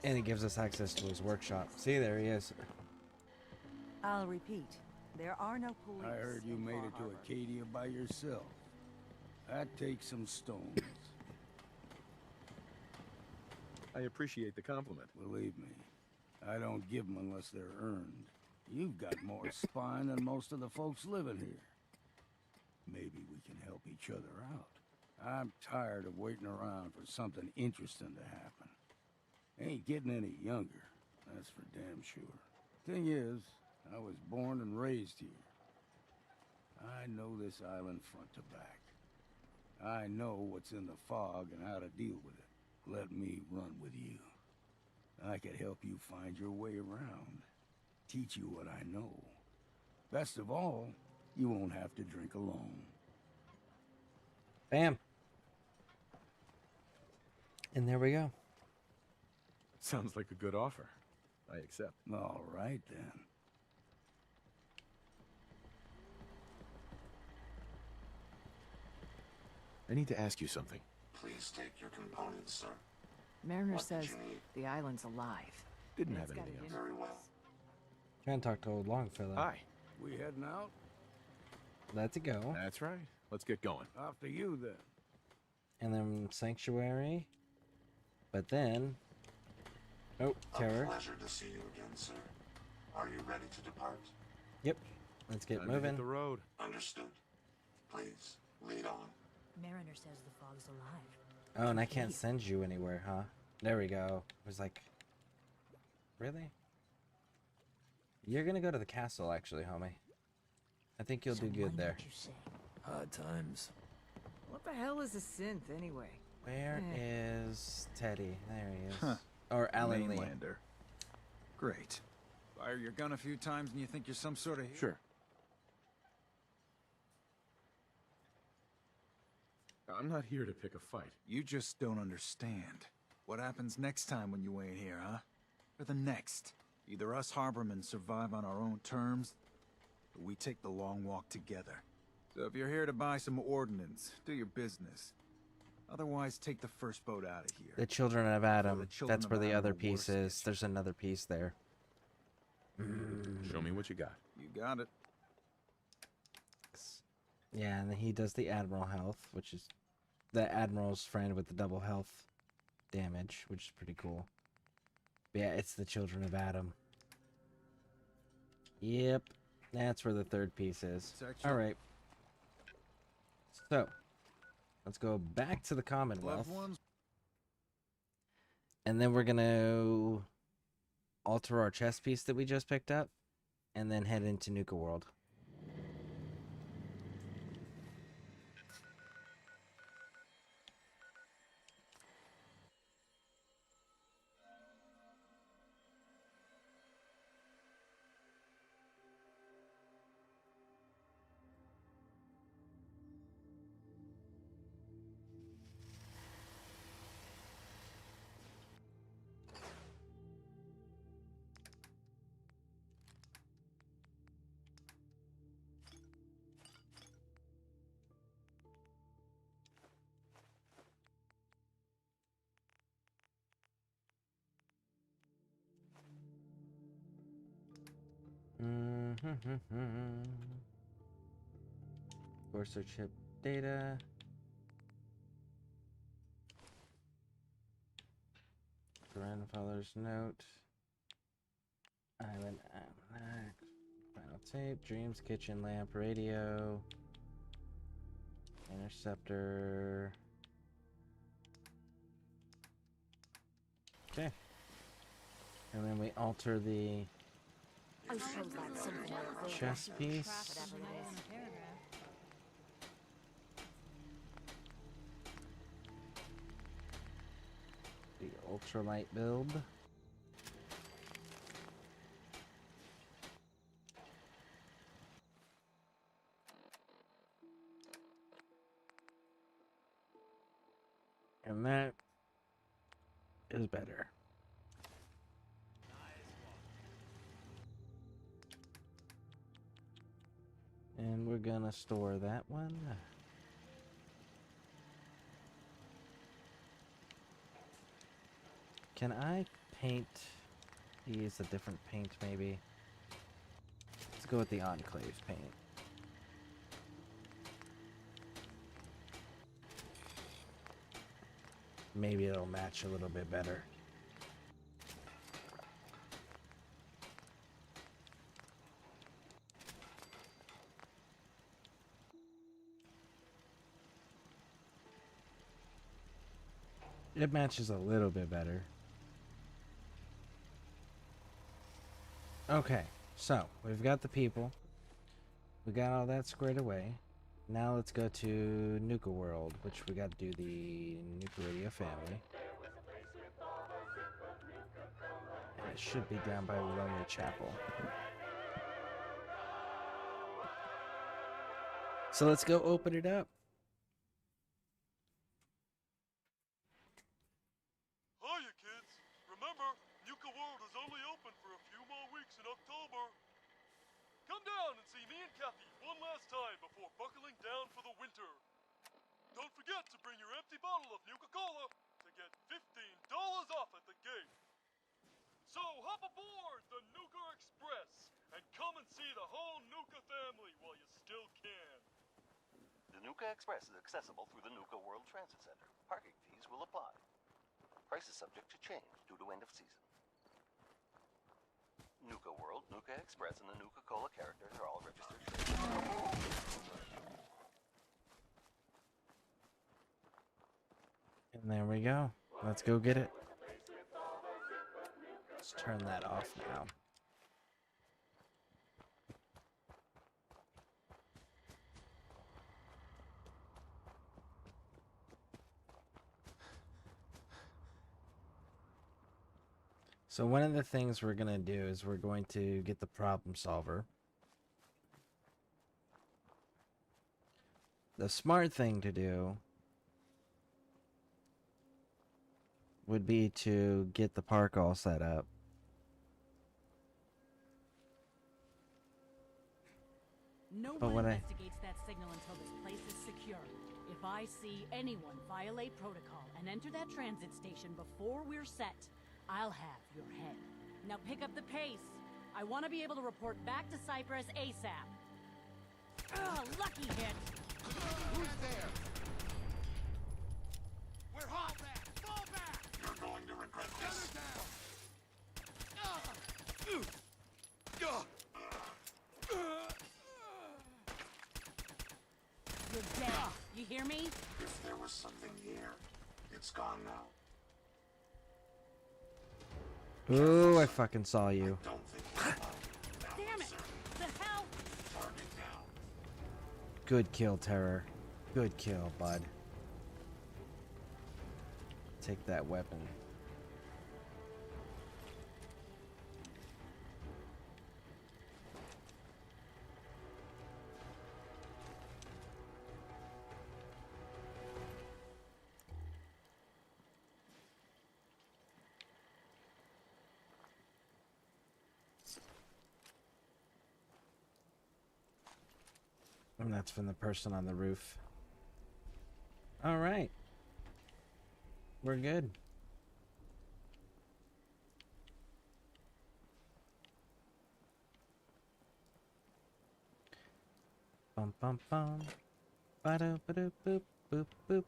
And it gives us access to his workshop. See, there he is. I'll repeat. There are no police. I heard you made it to Acadia by yourself. That takes some stones. I appreciate the compliment. Believe me, I don't give them unless they're earned. You've got more spine than most of the folks living here. Maybe we can help each other out. I'm tired of waiting around for something interesting to happen. Ain't getting any younger, that's for damn sure. Thing is, I was born and raised here. I know this island front to back. I know what's in the fog and how to deal with it. Let me run with you. I could help you find your way around. Teach you what I know. Best of all, you won't have to drink alone. Bam. And there we go. Sounds like a good offer. I accept. All right, then. I need to ask you something. Please take your components, sir. Mariner What did says you need? the island's alive. Didn't And have it's got anything it else. Very well. Trying to talk to old Longfellow. Hi. We heading out? Let's go. That's right. Let's get going. After you, then. And then Sanctuary. But then... Oh, Terror. A pleasure to see you again, sir. Are you ready to depart? Yep. Let's get Time to hit moving. the road. Understood. Please, lead on. Mariner says the fog's alive. Oh, and I can't send you anywhere, huh? There we go. I was like... Really? You're gonna go to the castle, actually, homie. I think you'll do good there. Hard times. What the hell is a synth, anyway? Where is Teddy? There he is. Huh. Or Alan Lee. Mainlander. Great. Fire your gun a few times and you think you're some sort of... Sure. I'm not here to pick a fight. You just don't understand. What happens next time when you ain't here, huh? Or the next? Either us harbormen survive on our own terms, or we take the long walk together. So if you're here to buy some ordnance, do your business. Otherwise, take the first boat out of here. The Children of Adam. the children That's of where the Adam other are piece is. There's another piece there. Show me what you got. You got it. Yeah, and then he does the Admiral health, which is the Admiral's friend with the double health damage, which is pretty cool. But yeah, it's the Children of Adam. Yep, that's where the third piece is. Section. All right. So, let's go back to the Commonwealth. Loved ones. And then we're going to alter our chess piece that we just picked up, and then head into Nuka World. Courser chip data. Grandfather's note. Island almanac. Final tape. Dreams, kitchen lamp, radio. Interceptor. Okay. And then we alter the chess piece. The ultralight build. And that is better. And we're gonna store that one. Can I paint these a different paint maybe? Let's go with the Enclave paint. Maybe it'll match a little bit better. It matches a little bit better. Okay, so we've got the people. We got all that squared away. Now let's go to Nuka World, which we got to do the Nuka Radio family. And it should be down by Lonely Chapel. So let's go open it up. Hiya, kids. Remember, Nuka World is only open for a few more weeks in October. Come down and see me and Kathy one last time before buckling down for the winter. Don't forget to bring your empty bottle of Nuka-Cola to get $15 off at the gate. So hop aboard the Nuka Express and come and see the whole Nuka family while you still can. The Nuka Express is accessible through the Nuka World Transit Center. Parking fees will apply. Price is subject to change due to end of season. Nuka World, Nuka Express, and the Nuka-Cola characters are all registered. And there we go. Let's go get it. Let's turn that off now. So one of the things we're going to do is we're going to get the problem solver. The smart thing to do would be to get the park all set up. No But one when investigates that signal until this place is secure. If I see anyone violate protocol and enter that transit station before we're set, I'll have your head. Now pick up the pace. I want to be able to report back to Cyprus ASAP. Ugh, lucky hit. Who's there? We're all back! Fall back! You're going to regret this. You're dead. You hear me? If there was something here, it's gone now. Ooh, I fucking saw you. Damn it! The hell? Good kill, Terror. Good kill, bud. Take that weapon. And that's from the person on the roof. All right. We're good. Bum bum bum. Ba-do ba-do boop boop boop.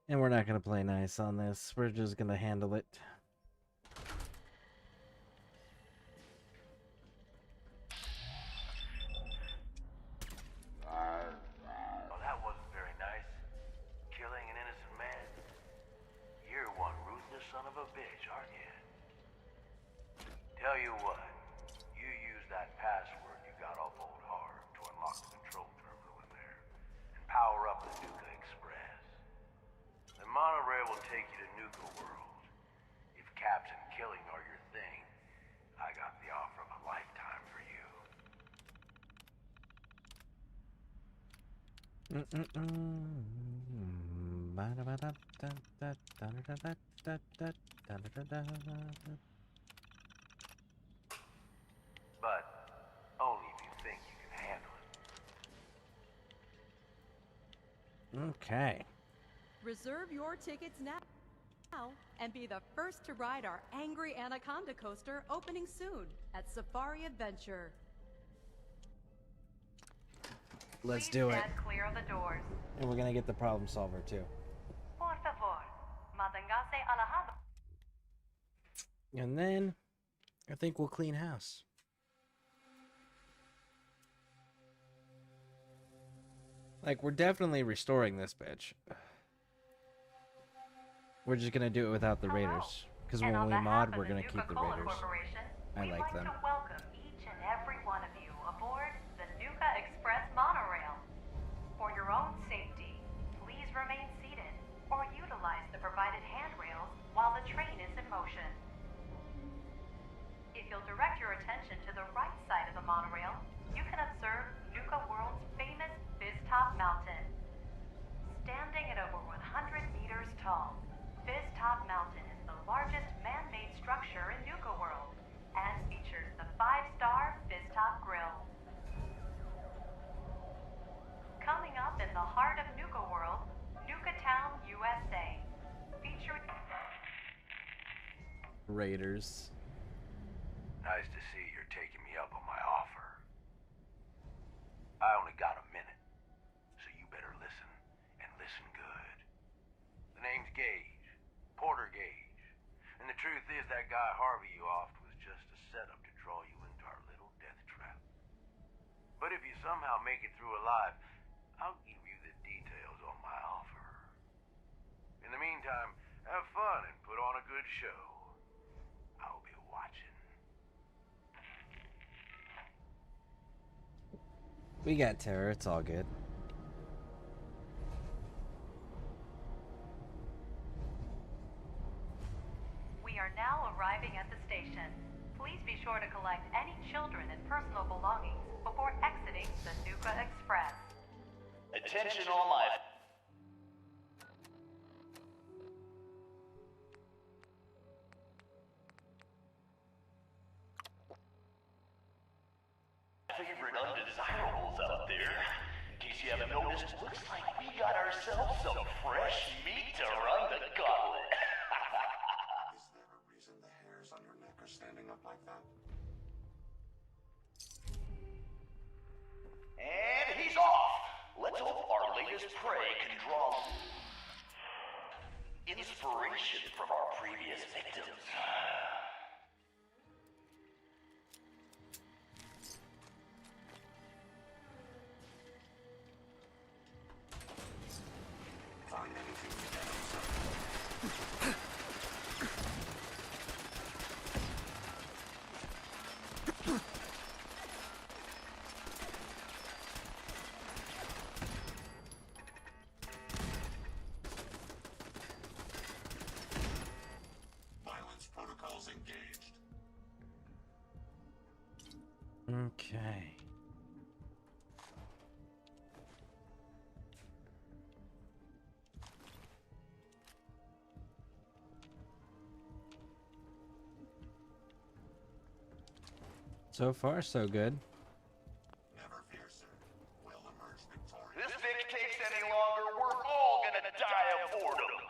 And we're not gonna play nice on this. We're just gonna handle it. Well, that wasn't very nice. Killing an innocent man. You're one ruthless son of a bitch, aren't you? Tell you what, you use that password you got off Old Hard to unlock the control terminal in there and power up the Nuka Express. The monorail will take you to Nuka World. If caps and killing are your thing, I got the offer of a lifetime for you. But only if you think you can handle it. Okay. Reserve your tickets now and be the first to ride our Angry Anaconda coaster opening soon at Safari Adventure. Let's do it. Clear of the doors. And we're gonna get the problem solver too. Por favor, manténgase alejado. And then I think we'll clean house. Like, we're definitely restoring this bitch. We're just gonna do it without the raiders. Because when we mod, we're gonna keep the raiders. I like them. To welcome each and every one of you aboard the Nuka Express monorail. For your own safety, please remain seated or utilize the provided handrails while the train is in motion. If you'll direct your attention to the right side of the monorail, you can observe Nuka World's famous Fizz-Top Mountain. Standing at over 100 meters tall, Fizz-Top Mountain is the largest man-made structure in Nuka World and features the 5-star Fizz-Top Grill. Coming up in the heart of Nuka World, Nuka Town, USA, featuring Raiders. Nice to see you're taking me up on my offer. I only got a minute, so you better listen, and listen good. The name's Gage, Porter Gage, and the truth is that guy Harvey you offed was just a setup to draw you into our little death trap. But if you somehow make it through alive, I'll give you the details on my offer. In the meantime, have fun and put on a good show. I'll be watching. We got terror, it's all good. We are now arriving at the station. Please be sure to collect any children and personal belongings before exiting the Nuka Express. Attention all my... favorite undesirables out there. In case you haven't noticed, looks like we got ourselves some fresh meat to run the gauntlet. Is there a reason the hairs on your neck are standing up like that? And he's off! Let's hope our latest prey can draw inspiration from our previous victims. Find anything you can. Violence protocols engaged. Okay. So far, so good. Never fear, sir. We'll emerge victorious. This bitch takes any longer, we're all gonna die of boredom.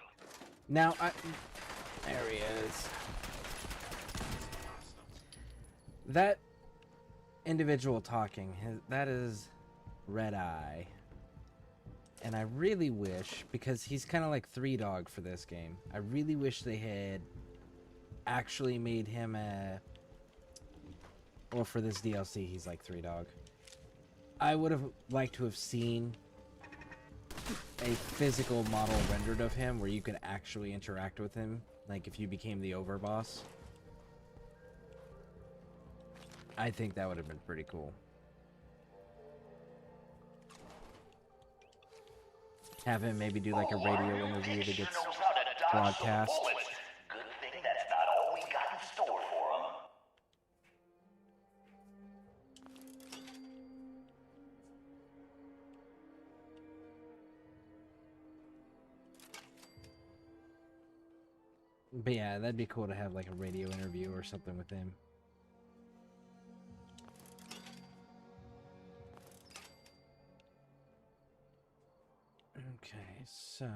Now, there he is. That individual talking. That is Red Eye. And I really wish, because he's kind of like Three Dog for this game, I really wish they had actually made him a... Or for this DLC, he's like Three Dog. I would have liked to have seen a physical model rendered of him where you could actually interact with him, like if you became the overboss. I think that would have been pretty cool. Have him maybe do like a radio interview that gets broadcast. Good thing that's not all we got in store for him. But yeah, that'd be cool to have like a radio interview or something with him. Okay, so...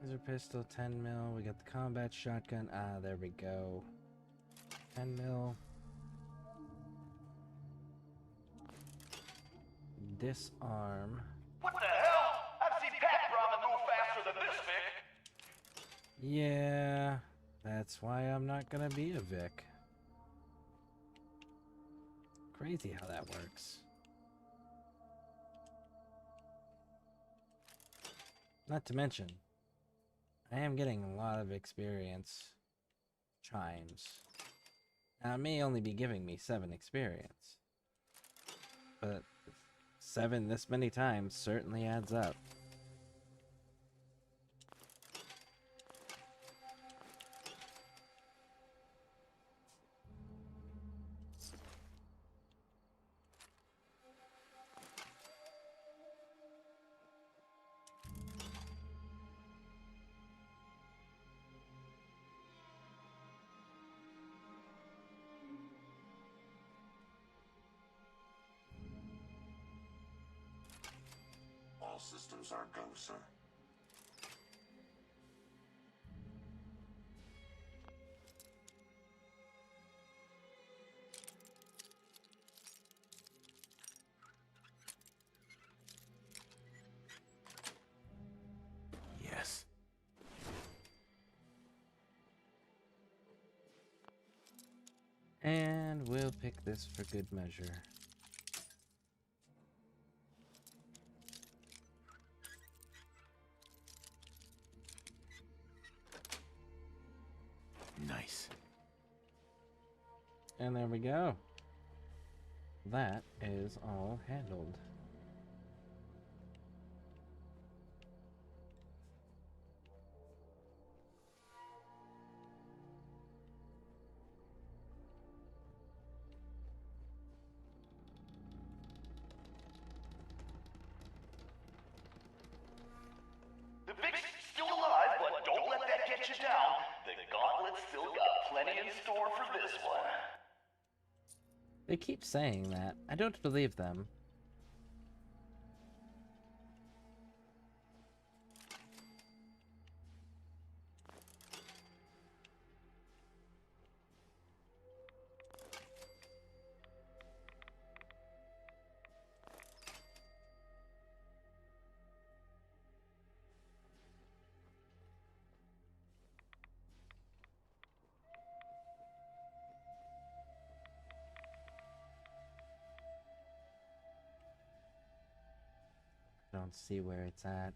Laser pistol, 10 mil. We got the combat shotgun. Ah, there we go. 10 mil. Disarm. What the hell? I've seen Pat Brahma move faster than this, Vic. Yeah, that's why I'm not gonna be a Vic. Crazy how that works. Not to mention, I am getting a lot of experience chimes. Now, it may only be giving me 7 experience, but 7 this many times certainly adds up. All systems are go, sir. Yes. And we'll pick this for good measure. Nice. And there we go. That is all handled. The Vic's still alive, but don't let that get you down. The Gauntlet's still got plenty in store for this one. They keep saying that. I don't believe them. Don't see where it's at.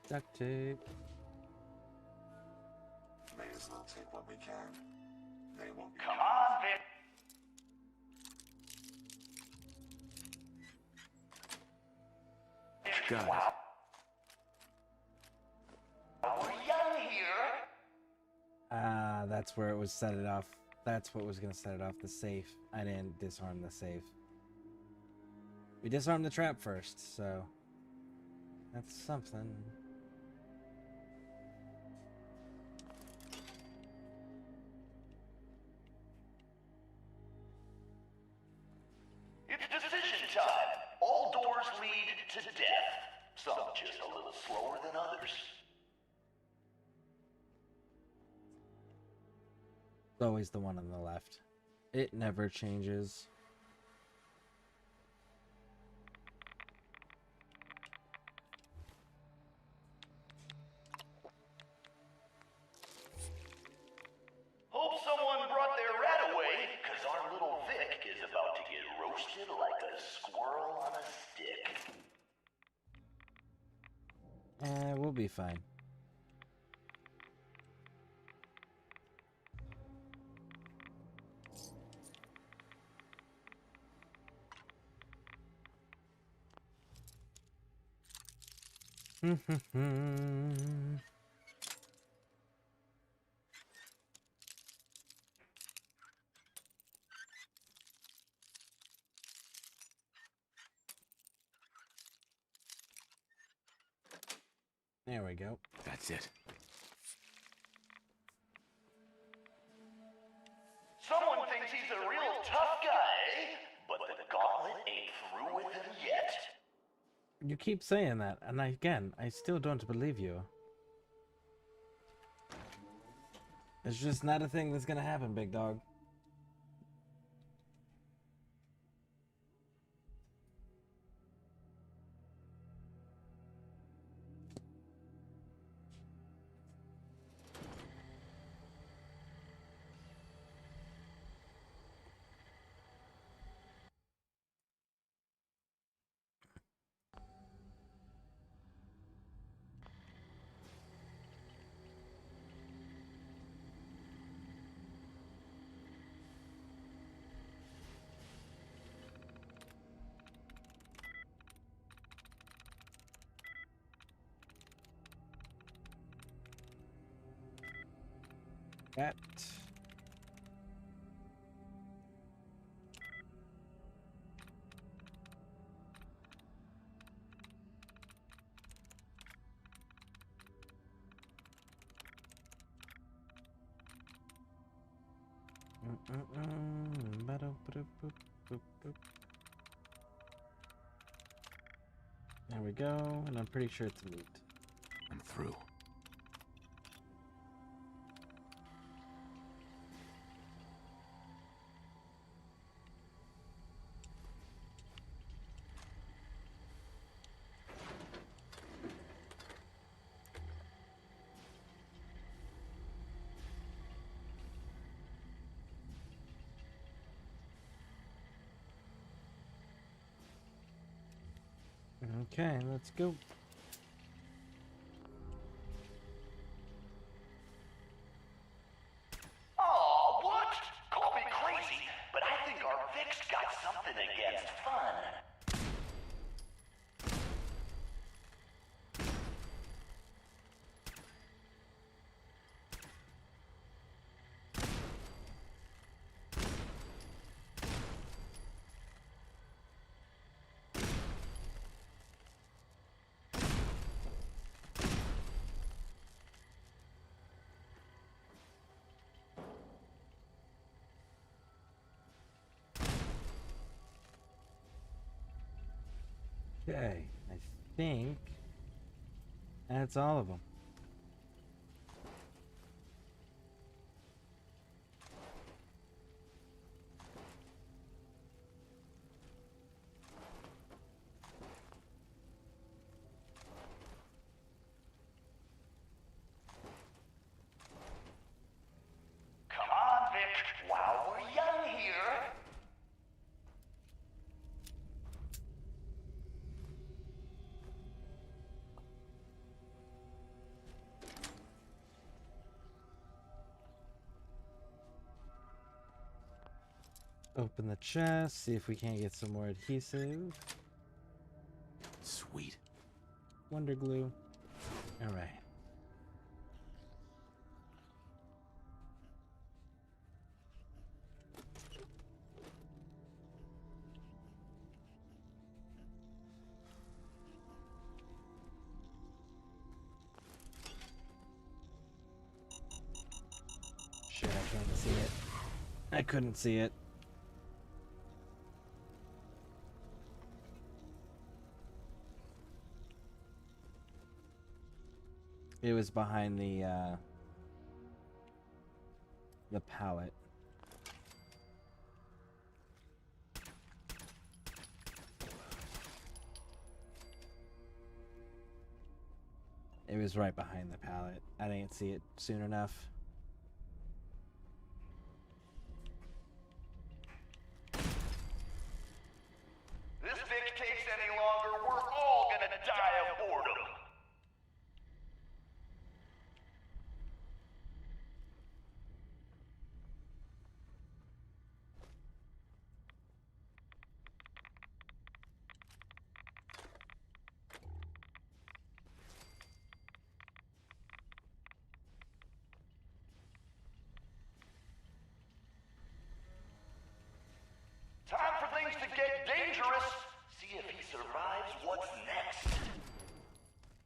Duct tape. May as well take what we can. They won't be. Come on, Vic. Got it. We're young here. Ah, that's where it was set it off. That's what was gonna set it off, the safe. I didn't disarm the safe. We disarmed the trap first, so That's something. It's decision time. All doors lead to death. Some just a little slower than others. It's always the one on the left. It never changes. Hope someone brought their rat away, because our little Vic is about to get roasted like a squirrel on a stick. We'll be fine. There we go. That's it. Someone thinks he's a real tough guy, eh? But the gauntlet ain't through with him yet. You keep saying that, and I still don't believe you. It's just not a thing that's gonna happen, big dog. That. There we go, and I'm pretty sure it's meat. I'm through. Okay, let's go. Aw, what? Call me crazy, but I think our Vic's got something against fun. Okay, I think that's all of them. Come on, Vic, while we're young here. Open the chest, see if we can't get some more adhesive. Sweet. Wonder glue. Alright. Shit, I can't see it. I couldn't see it. It was behind the pallet. It was right behind the pallet. I didn't see it soon enough. This bitch takes any longer, we're all gonna die of boredom. Time for things to get dangerous. See if he survives what's next.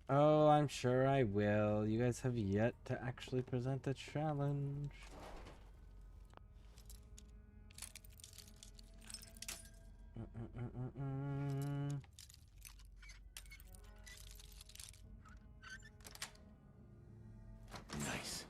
Oh, I'm sure I will. You guys have yet to actually present a challenge. Nice.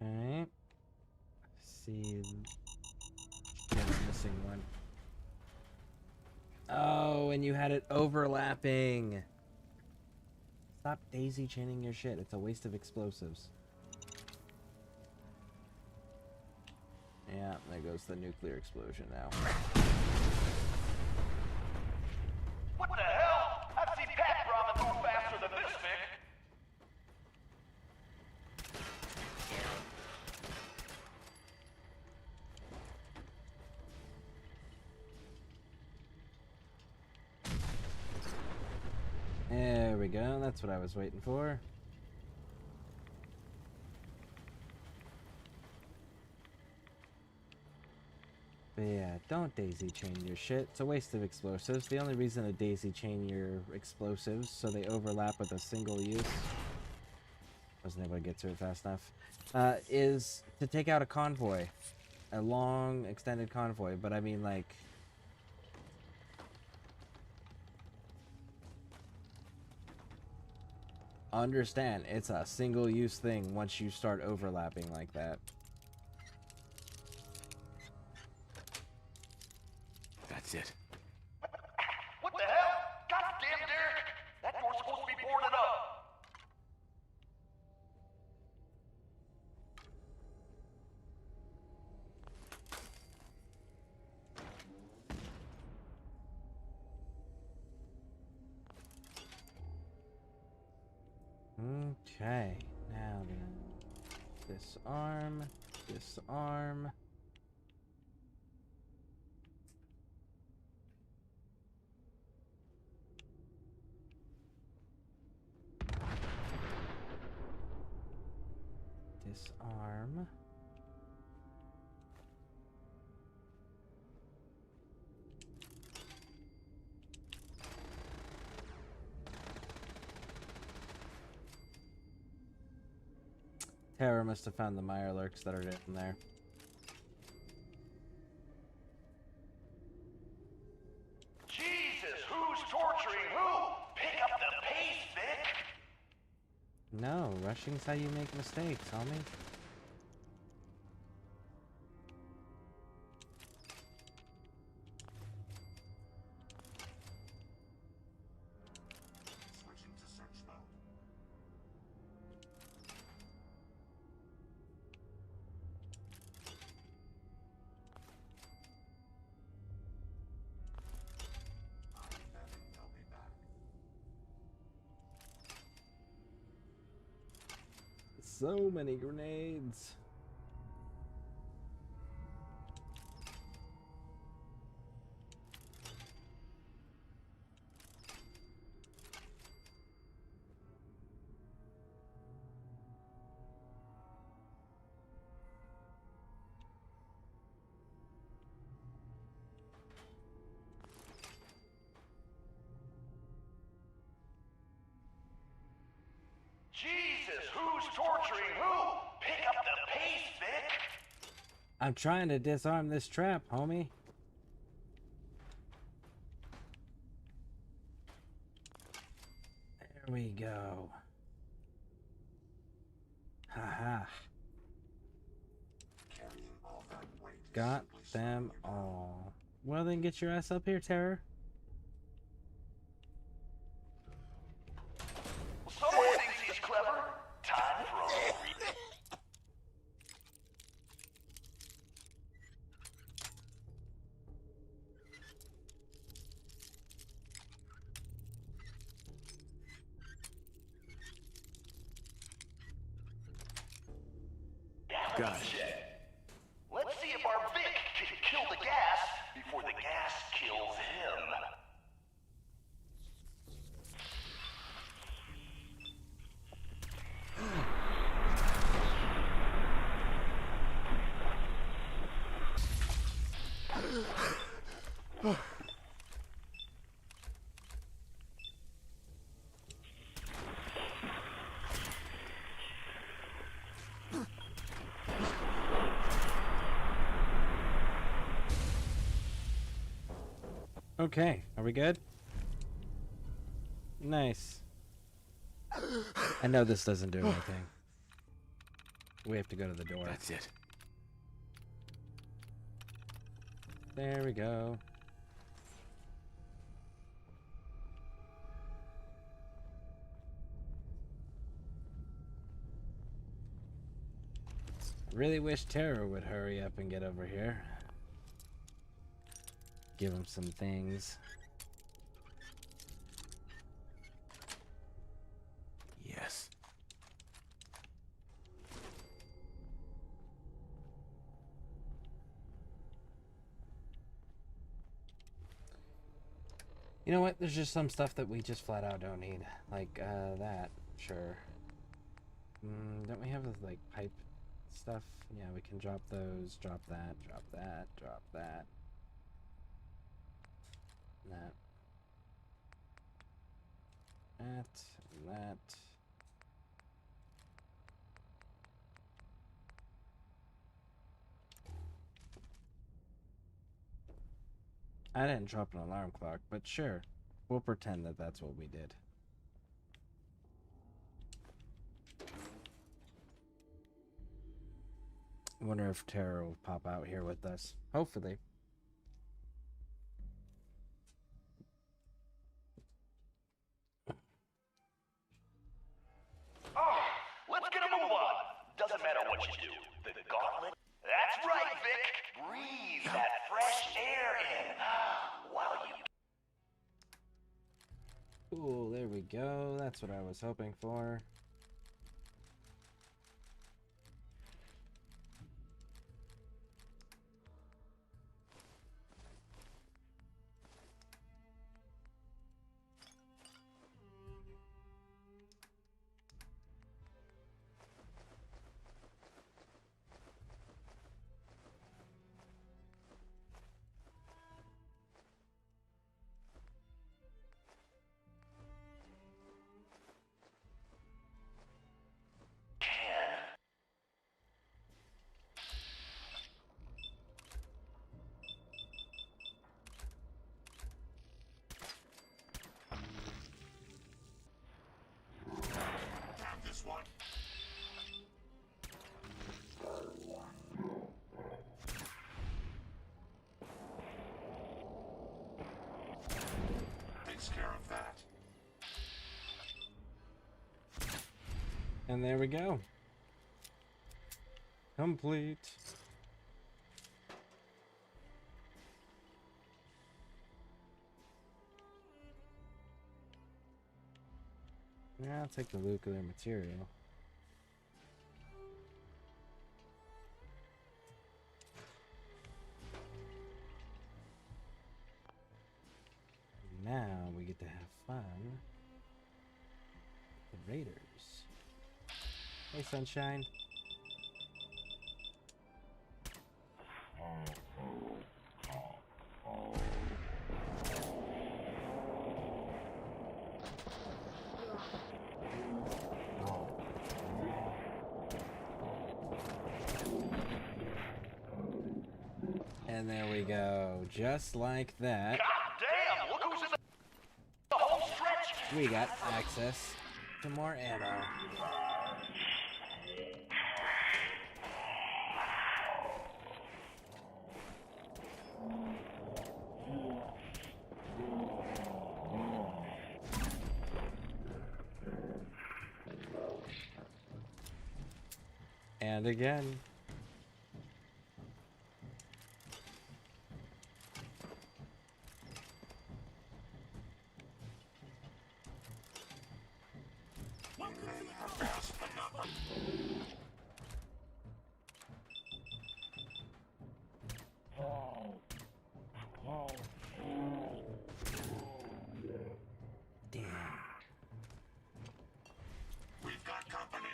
Okay. See. Yeah, I'm missing one. Oh, and you had it overlapping. Stop daisy chaining your shit. It's a waste of explosives. Yeah, there goes the nuclear explosion now. What the hell? I've seen Pat Brahman move faster than this, Vic. There we go. That's what I was waiting for. But yeah, don't daisy chain your shit. It's a waste of explosives. The only reason to daisy chain your explosives so they overlap with a single use, wasn't able to get to it fast enough, is to take out a convoy. A long, extended convoy. But I mean, like, understand, it's a single use thing once you start overlapping like that. That's it. What the hell? Goddamn, Derek! That door's supposed to be boarded up. Okay, now then, disarm, disarm. Disarm. Terror must have found the Mirelurks that are in there. Jesus, who's torturing who? Pick up the pace, Vic. No, rushing's how you make mistakes, homie. Switching to search mode. They'll be back. So many grenades. this? Who's torturing who? Pick up the pace, Vic! I'm trying to disarm this trap, homie. There we go. Haha. Got them all. Well, then get your ass up here, Terror. Someone thinks he's clever. Time for a Got it. Let's see if our Vic can kill the gas before the gas kills him. Okay, are we good? Nice. I know this doesn't do anything. We have to go to the door. That's it. There we go. Really wish Terror would hurry up and get over here. Give him some things. Yes. You know what? There's just some stuff that we just flat out don't need. Like, that. Sure. Don't we have, like, pipe stuff? Yeah, we can drop those. Drop that. Drop that. Drop that. That. That. I didn't drop an alarm clock, but sure. We'll pretend that that's what we did. I wonder if Terror will pop out here with us. Hopefully. Let's get a move on. Doesn't matter what you do. The gauntlet. That's right, Vic. Breathe that fresh air in while you. Cool, there we go. That's what I was hoping for. Takes care of that. And there we go. Complete. Yeah, I'll take the nuclear material. Now we get to have fun with the Raiders. Hey, Sunshine. And there we go. Just like that. Damn, look who's in the whole stretch! We got access to more ammo. And again. We've got company.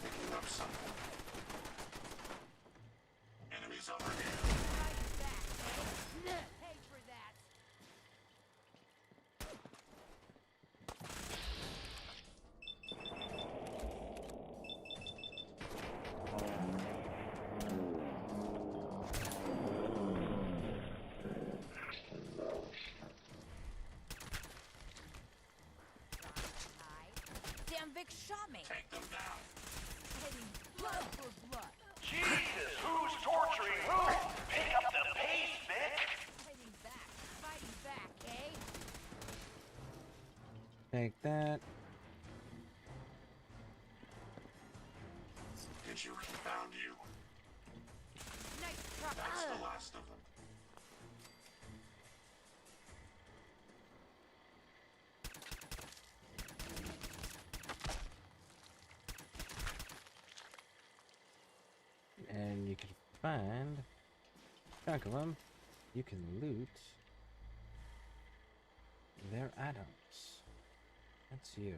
Picking up something. Enemies over here. Pay for that. Damn Vic shot me. Take them down. Blood for blood. Jesus, who's torturing who? Pick up the pace, Vic! Fighting back, eh? Take that. Did you? He found you. Nice truck. That's the last of them. And you can find a chunk of them. You can loot their items. That's you.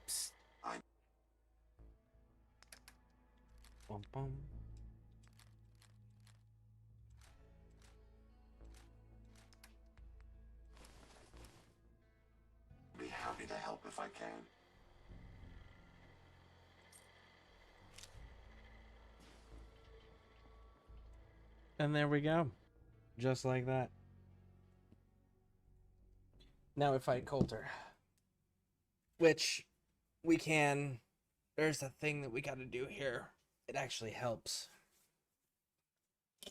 Psst. Bum bum. Be happy to help if I can. And there we go. Just like that. Now we fight Coulter. Which we can. There's a thing that we gotta do here. It actually helps.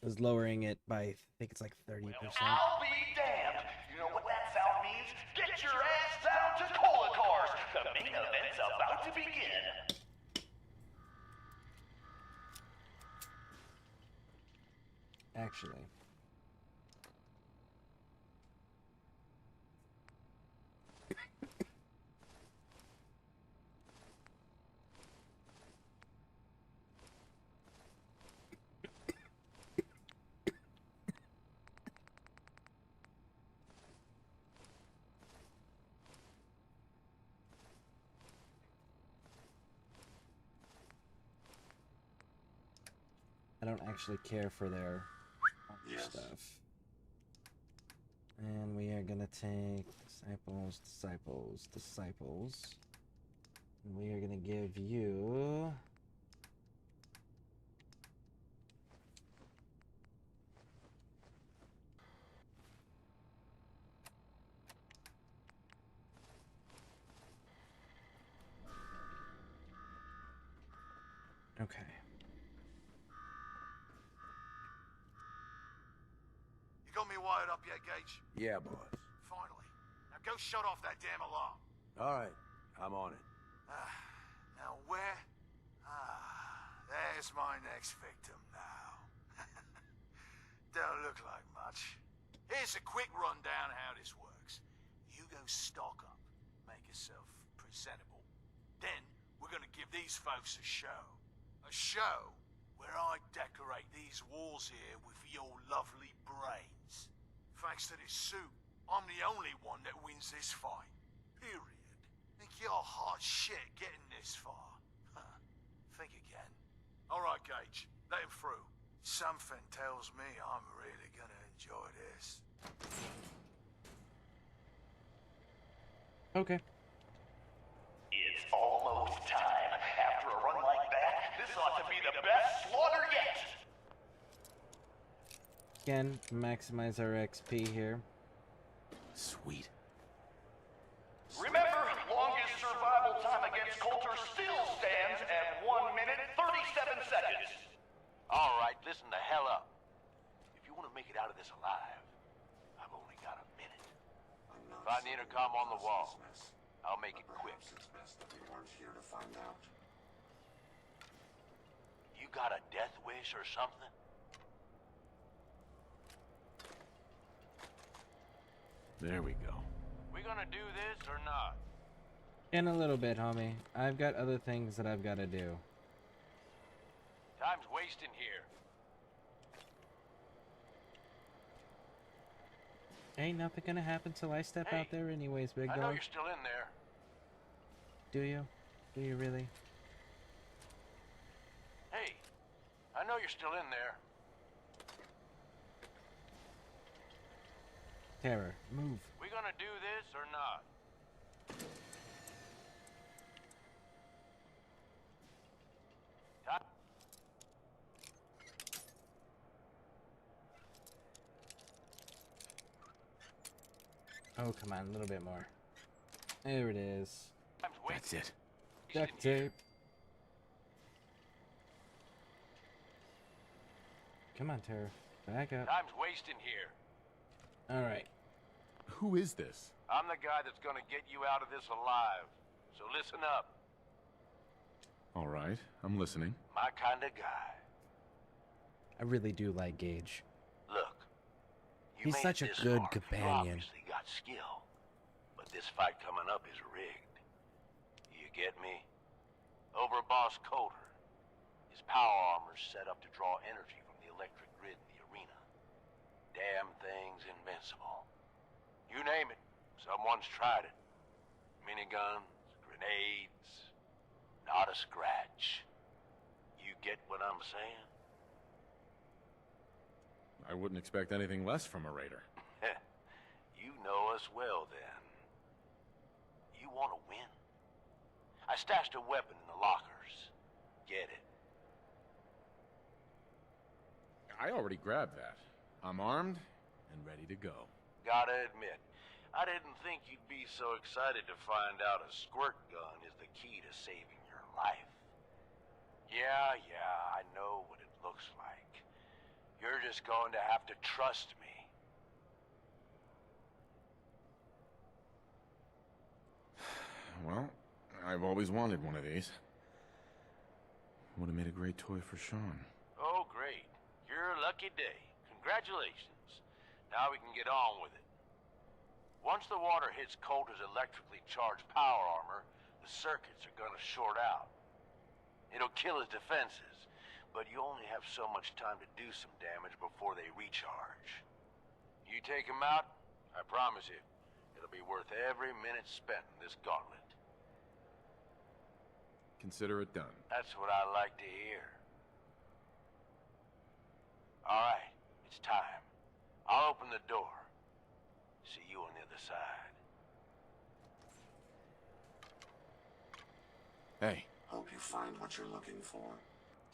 Is lowering it by, I think it's like 30%. I'll be damned! You know what that sound means? Get your ass down to Cola Cars! The main event's about to begin! Actually. I don't actually care for their stuff. And we are gonna take disciples. And we are gonna give you okay. You got me wired up yet, Gage? Yeah, boss. Finally. Now go shut off that damn alarm. All right, I'm on it. Now where? There's my next victim now. Don't look like much. Here's a quick rundown how this works. You go stock up, make yourself presentable. Then we're gonna give these folks a show. A show where I decorate these walls here with your lovely brains. Thanks to this suit, I'm the only one that wins this fight. Period. Think you're hot shit getting this far. Think again. All right, Gage. Let him through. Something tells me I'm really gonna enjoy this. Okay. It's almost time. After a run like that, this ought to be the best slaughter yet! Again, maximize our XP here. Sweet. Remember, longest survival time against Coulter still stands at 1 minute 37 seconds. Alright, listen the hell up. If you want to make it out of this alive, I've only got a minute. Find the intercom on the wall. I'll make it quick. It's best that we weren't here to find out. You got a death wish or something? There we go. We gonna do this or not? In a little bit, homie. I've got other things that I've got to do. Time's wasting here. Ain't nothing gonna happen till I step out there anyways, big I dog. know you're still in there. Do you? Do you really? Hey, I know you're still in there. Terror, move. We gonna do this or not? Oh, come on, a little bit more. There it is. That's it. Duct tape. Come on, Terror. Back up. Time's wasting here. Alright. Who is this? I'm the guy that's gonna get you out of this alive. So listen up. All right, I'm listening. My kind of guy. I really do like Gage. Look, you He's made such a it this good far. You companion. obviously got skill, but this fight coming up is rigged. You get me? Over Boss Coulter. His power armor's set up to draw energy from the electric grid in the arena. Damn thing's invincible. You name it, someone's tried it. Miniguns, grenades, not a scratch. You get what I'm saying? I wouldn't expect anything less from a raider. You know us well, then. You want to win? I stashed a weapon in the lockers. Get it. I already grabbed that. I'm armed and ready to go. Gotta admit, I didn't think you'd be so excited to find out a squirt gun is the key to saving your life. Yeah, I know what it looks like. You're just going to have to trust me. Well, I've always wanted one of these. Would have made a great toy for Sean. Oh, great. You're a lucky day. Congratulations. Now we can get on with it. Once the water hits Coulter's electrically charged power armor, the circuits are gonna short out. It'll kill his defenses, but you only have so much time to do some damage before they recharge. You take him out, I promise you, it'll be worth every minute spent in this gauntlet. Consider it done. That's what I like to hear. All right, it's time. I'll open the door. See you on the other side. Hey. Hope you find what you're looking for.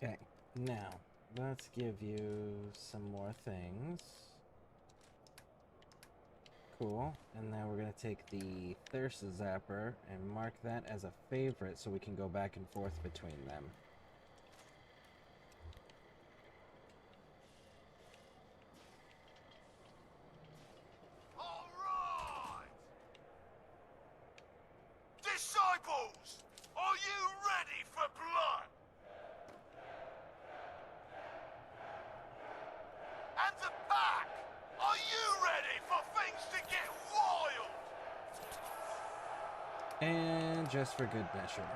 Okay, now, let's give you some more things. Cool, and now we're going to take the Thirst Zapper and mark that as a favorite so we can go back and forth between them. Disciples, are you ready for blood? And the back, are you ready for things to get wild? And just for good measure.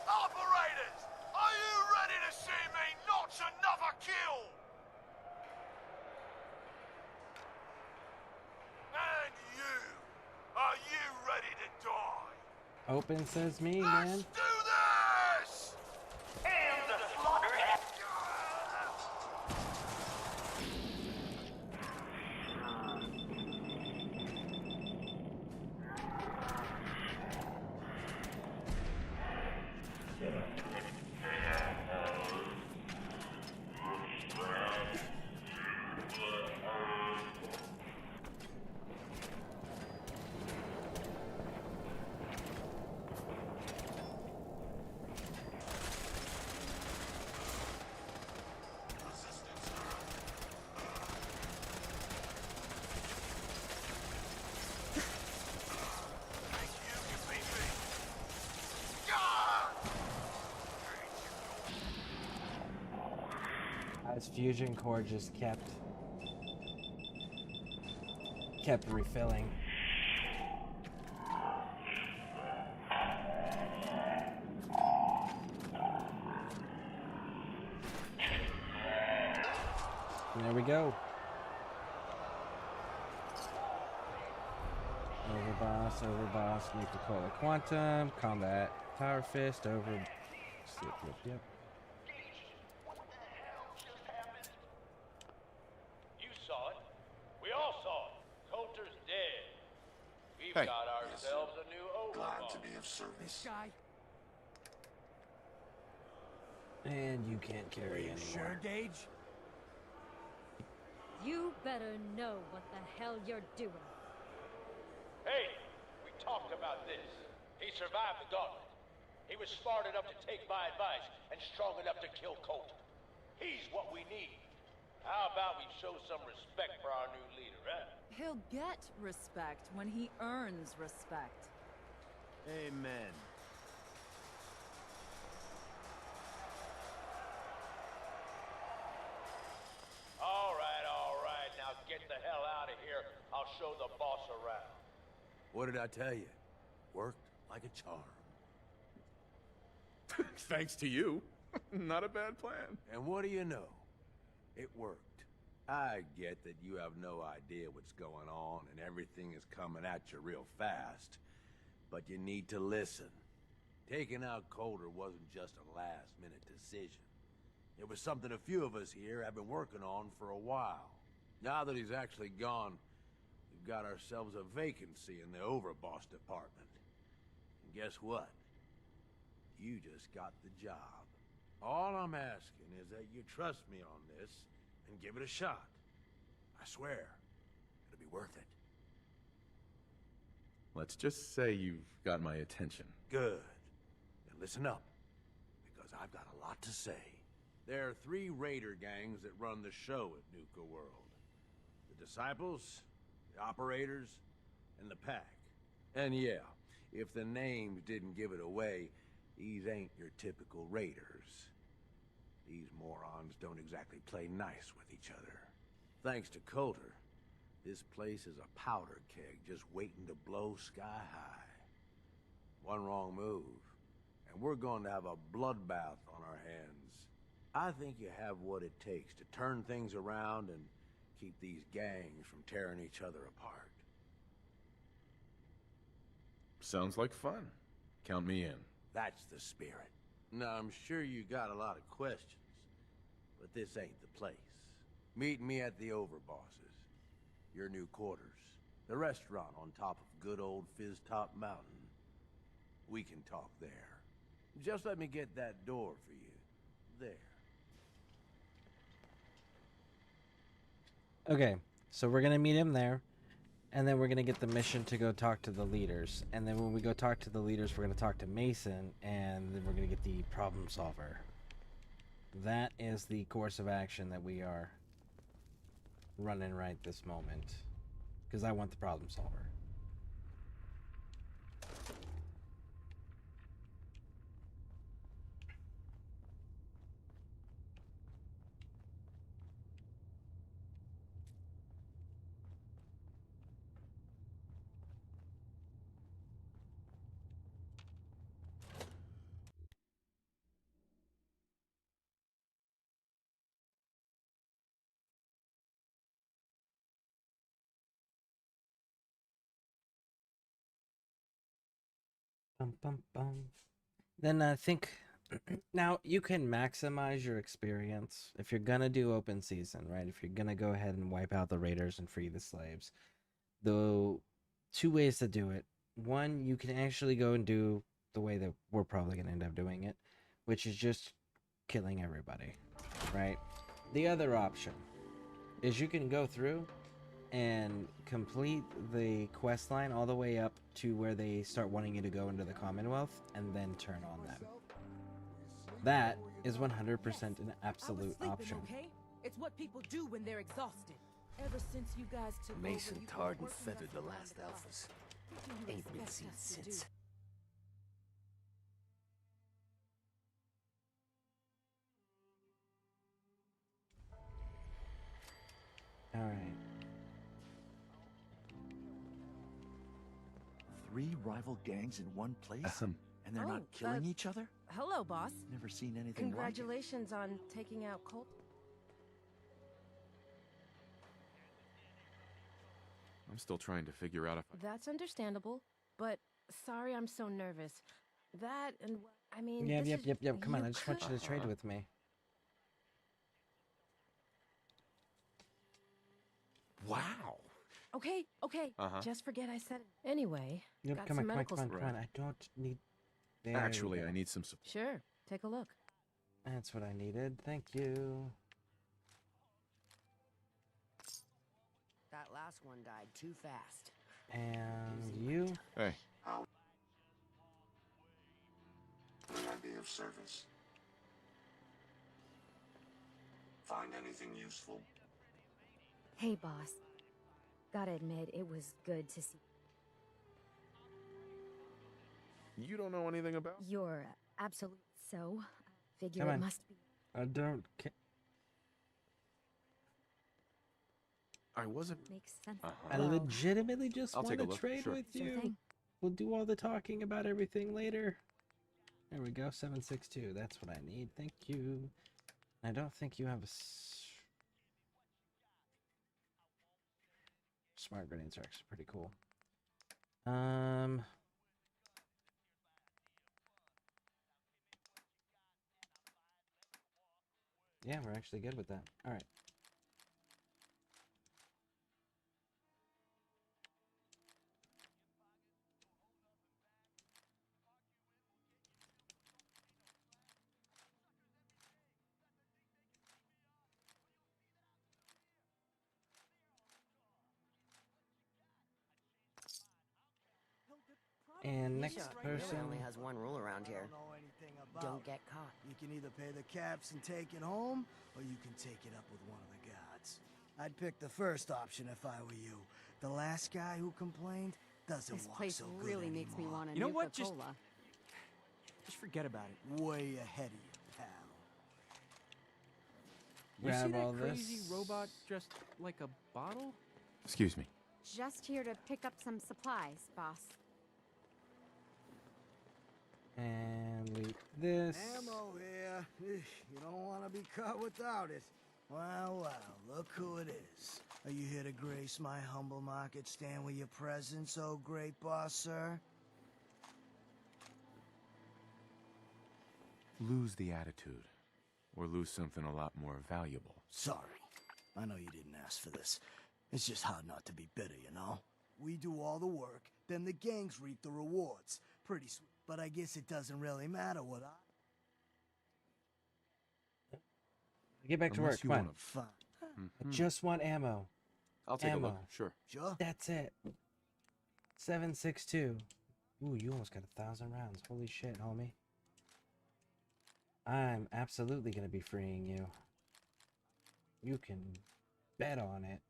Operators, are you ready to see me notch another kill? And you, are you ready to die? Open says me, man. Do this! And the slaughter His fusion core just kept refilling. And there we go. Overboss, Nuka-Cola Quantum, Combat, Power Fist, yep. You saw it. We all saw it. Coulter's dead. We've Hey. got ourselves a new Glad overboss. to be of service. Guy. And you can't carry anymore. Sure, Gage? You better know what the hell you're doing. Hey, we talked about this. He survived the gauntlet. He was smart enough to take my advice and strong enough to kill Coulter. He's what we need. How about we show some respect for our new leader, huh? He'll get respect when he earns respect. Amen. All right. Now get the hell out of here. I'll show the boss around. What did I tell you? Worked like a charm. Thanks to you. Not a bad plan. And what do you know? It worked. I get that you have no idea what's going on and everything is coming at you real fast. But you need to listen. Taking out Coulter wasn't just a last-minute decision. It was something a few of us here have been working on for a while. Now that he's actually gone, we've got ourselves a vacancy in the overboss department. And guess what? You just got the job. All I'm asking is that you trust me on this and give it a shot. I swear, it'll be worth it. Let's just say you've got my attention. Good. Then listen up, because I've got a lot to say. There are 3 raider gangs that run the show at Nuka World. The Disciples, the Operators, and the Pack. And yeah, if the names didn't give it away, these ain't your typical raiders. These morons don't exactly play nice with each other. Thanks to Coulter, this place is a powder keg just waiting to blow sky high. One wrong move, and we're going to have a bloodbath on our hands. I think you have what it takes to turn things around and keep these gangs from tearing each other apart. Sounds like fun. Count me in. That's the spirit. Now, I'm sure you got a lot of questions, but this ain't the place. Meet me at the Overbosses, your new quarters, the restaurant on top of good old Fizz-Top Mountain. We can talk there. Just let me get that door for you. There. Okay, so we're gonna meet him there, and then we're gonna get the mission to go talk to the leaders. And then when we go talk to the leaders, we're gonna talk to Mason, and then we're gonna get the problem solver. That is the course of action that we are running right this moment, because I want the problem solver. Bum, bum, bum. Then I think now you can maximize your experience if you're gonna do open season, right? If you're gonna go ahead and wipe out the raiders and free the slaves, the two ways to do it. One, you can actually go and do the way that we're probably gonna end up doing it, which is just killing everybody, right? The other option is you can go through and complete the quest line all the way up to where they start wanting you to go into the Commonwealth and then turn on them. That is 100% an absolute option. Okay? It's what people do when they're exhausted. Ever since you guys took Mason over, tarred and feathered the last alphas. Ain't been seen since. Alright. 3 rival gangs in one place? And they're not killing each other? Hello, boss. Never seen anything like it. Congratulations on taking out Colt. I'm still trying to figure out if That's understandable, but sorry I'm so nervous. That and I mean, Yep. this is- Come on, you I just want you to trade with me. Wow. Okay. Just forget I said it. Anyway, Yep, got come some on. medical I don't need... There Actually, we go. I need some support. Sure, take a look. That's what I needed. Thank you. That last one died too fast. And you? Hey. How can I be of service? Find anything useful? Hey, boss. Gotta admit, it was good to see. You don't know anything about? You're absolute. So, I figure Come it on. must be. I don't care. I wasn't... Makes sense. I legitimately just I'll want take to a look. trade Sure. with Sure you. thing. We'll do all the talking about everything later. There we go, 762. That's what I need. Thank you. I don't think you have a... Smart grenades are actually pretty cool. Yeah, we're actually good with that. All right. And next person. Really only has one rule around here. Don't get caught. You can either pay the caps and take it home, or you can take it up with one of the gods. I'd pick the first option if I were you. The last guy who complained doesn't This walk place so good really makes me anymore. want a You know what? Nuka-Cola. Just forget about it. Way ahead of you, pal. You see Grab all that crazy this. robot dressed like a bottle? Excuse me. Just here to pick up some supplies, boss. And leave this. Ammo here. You don't want to be caught without it. Well, look who it is. Are you here to grace my humble market stand with your presence, oh great boss, sir? Lose the attitude. Or lose something a lot more valuable. Sorry. I know you didn't ask for this. It's just hard not to be bitter, you know? We do all the work, then the gangs reap the rewards. Pretty sweet. But I guess it doesn't really matter what Get back to Unless work. you Come on. wanna- I just want ammo. I'll take ammo. a look. Sure. Sure. That's it. 762. Ooh, you almost got 1,000 rounds. Holy shit, homie. I'm absolutely gonna be freeing you. You can bet on it.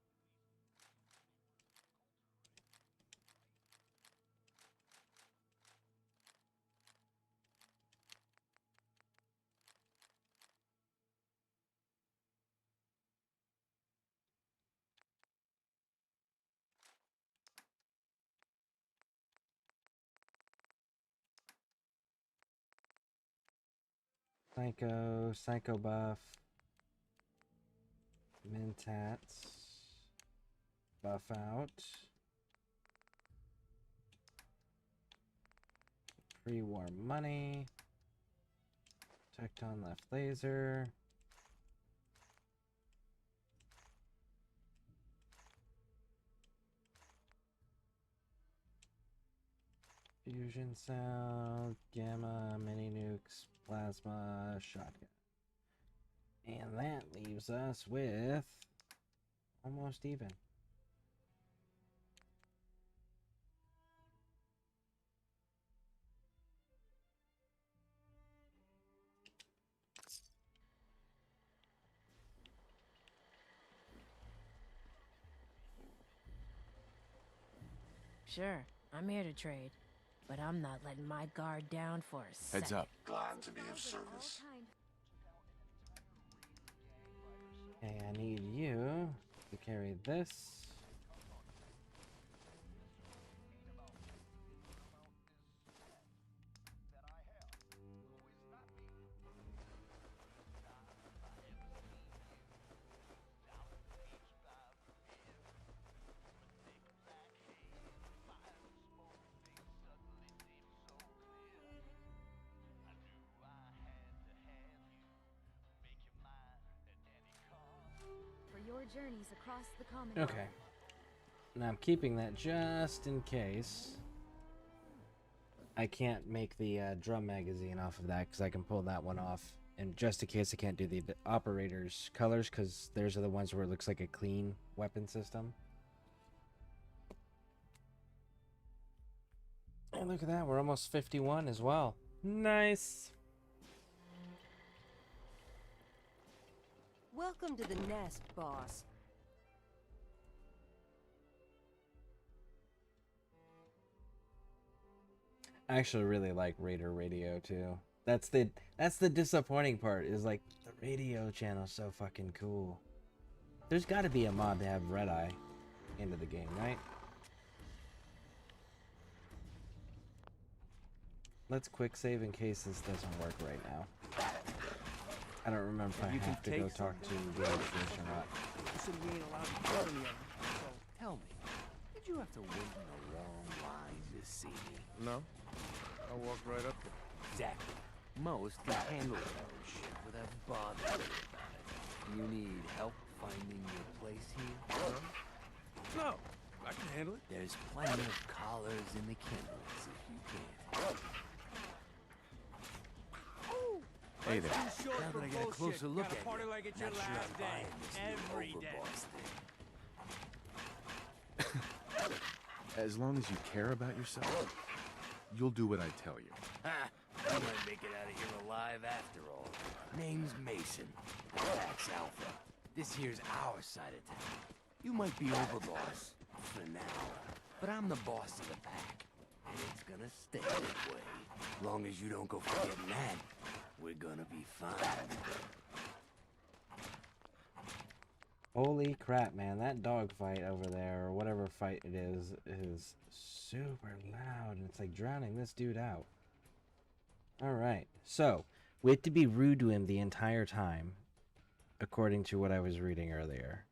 Psycho buff, Mentats, buff out, Pre-war money. Tecton left laser. Fusion sound, gamma, mini nukes, plasma, shotgun. And that leaves us with almost even. Sure, I'm here to trade, but I'm not letting my guard down for a second. Heads up. Glad to be of service. Okay, I need you to carry this. For your journeys across the common. Okay. Now I'm keeping that just in case I can't make the drum magazine off of that, because I can pull that one off. And just in case I can't do the operator's colors, because those are the ones where it looks like a clean weapon system. And look at that, we're almost 51 as well. Nice. Welcome to the nest, boss. I actually really like Raider Radio too. That's the disappointing part, is like the radio channel is so fucking cool. There's got to be a mod to have Red Eye into the game, right? Let's quick save in case this doesn't work right now. I don't remember if I have to go talk to the fish or not. You said we ain't allowed to kill any of them. So tell me, did you have to wait in a long line to see me? No. I walked right up there. Exactly. Most can handle their own shit without bothering about it. You need help finding your place here? No, I can handle it. There's plenty of collars in the kennels if you can. Hey there. Now that I get a closer look at party you, like it's not your sure last I'm day. buying this Every new day. overboss thing. As long as you care about yourself, you'll do what I tell you. Ha! I might make it out of here alive after all. Name's Mason. That's Alpha. This here's our side of town. You might be overboss for now, but I'm the boss of the pack, and it's gonna stay that way. Long as you don't go forgetting that, we're gonna be fine. Holy crap, man. That dog fight over there, or whatever fight it is super loud. And it's like drowning this dude out. Alright, so we have to be rude to him the entire time, according to what I was reading earlier,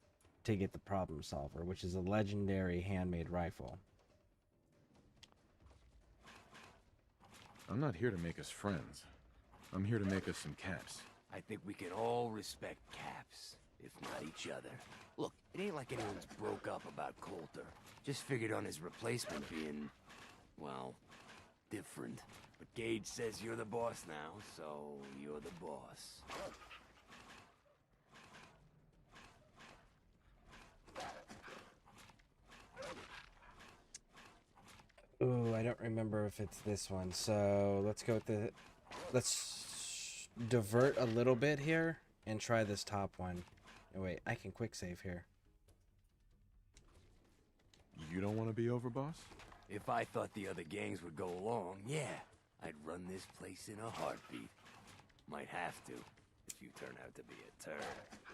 to get the problem solver, which is a legendary handmade rifle. I'm not here to make us friends. I'm here to make us some caps. I think we can all respect Caps, if not each other. Look, it ain't like anyone's broke up about Coulter. Just figured on his replacement being, well, different. But Gage says you're the boss now, so you're the boss. Ooh, I don't remember if it's this one, so let's go with the... Let's divert a little bit here and try this top one. Oh, wait, I can quick save here. You don't want to be overboss? If I thought the other gangs would go along, yeah, I'd run this place in a heartbeat. Might have to, if you turn out to be a turd.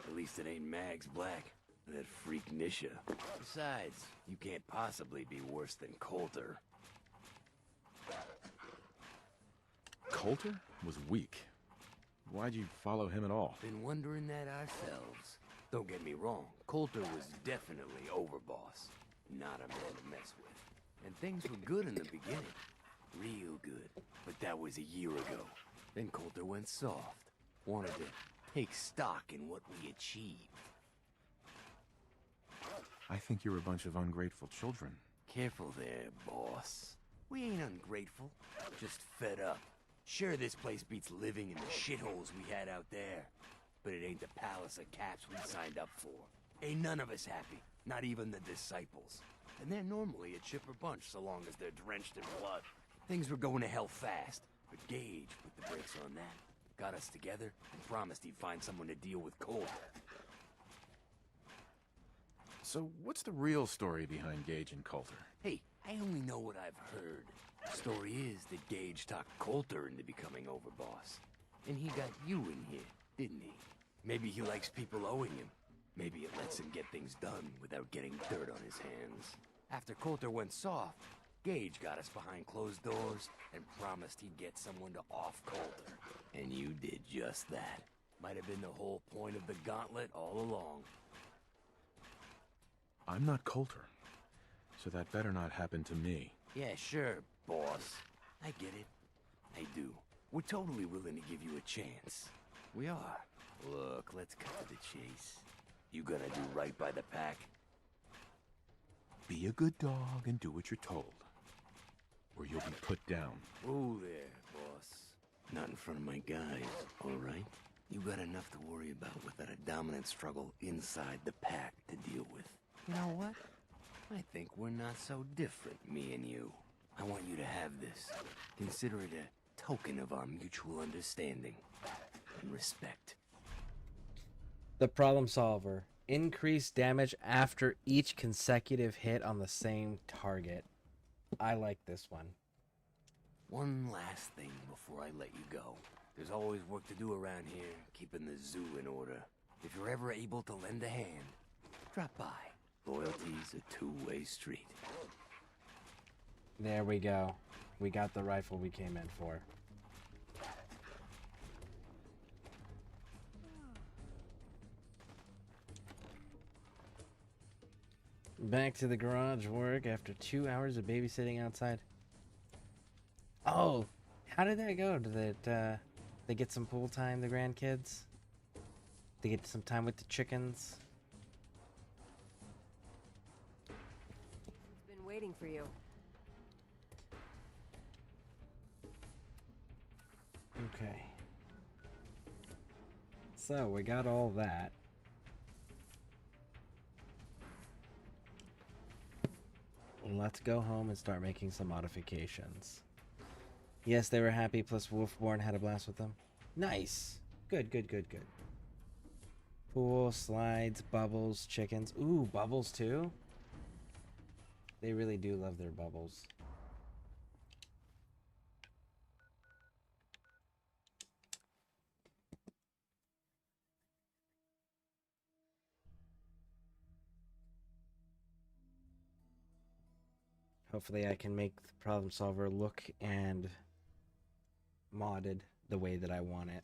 At least it ain't Mags Black, that freak Nisha. Besides, you can't possibly be worse than Coulter. Coulter was weak. Why'd you follow him at all? Been wondering that ourselves. Don't get me wrong, Coulter was definitely overboss. Not a man to mess with. And things were good in the beginning. Real good. But that was a year ago. Then Coulter went soft. Wanted to take stock in what we achieved. I think you're a bunch of ungrateful children. Careful there, boss. We ain't ungrateful, just fed up. Sure, this place beats living in the shitholes we had out there. But it ain't the palace of caps we signed up for. Ain't none of us happy, not even the disciples. And they're normally a chipper bunch so long as they're drenched in blood. Things were going to hell fast, but Gage put the brakes on that. Got us together and promised he'd find someone to deal with Coulter. So what's the real story behind Gage and Coulter? Hey, I only know what I've heard. The story is that Gage talked Coulter into becoming overboss. And he got you in here, didn't he? Maybe he likes people owing him. Maybe it lets him get things done without getting dirt on his hands. After Coulter went soft, Gage got us behind closed doors and promised he'd get someone to off Coulter. And you did just that. Might have been the whole point of the gauntlet all along. I'm not Coulter, so that better not happen to me. Yeah, sure, boss. I get it. I do. We're totally willing to give you a chance. We are. Look, let's cut to the chase. You gonna do right by the pack? Be a good dog and do what you're told, or you'll be put down. Whoa there, boss. Not in front of my guys, all right? You got enough to worry about without a dominant struggle inside the pack to deal with. You know what? I think we're not so different, me and you. I want you to have this. Consider it a token of our mutual understanding and respect. The problem solver. Increase damage after each consecutive hit on the same target. I like this one. One last thing before I let you go. There's always work to do around here, keeping the zoo in order. If you're ever able to lend a hand, drop by. Loyalty's a two-way street. There we go. We got the rifle we came in for. Back to the garage work after 2 hours of babysitting outside. Oh, how did that go? Did they get some pool time, the grandkids? They get some time with the chickens? Been waiting for you. Okay. So, we got all that. Let's go home and start making some modifications. Yes, they were happy, plus Wolfborn had a blast with them. Nice! Good, good, good, good. Pool, slides, bubbles, chickens. Ooh, bubbles too? They really do love their bubbles. Hopefully I can make the problem solver look and modded the way that I want it.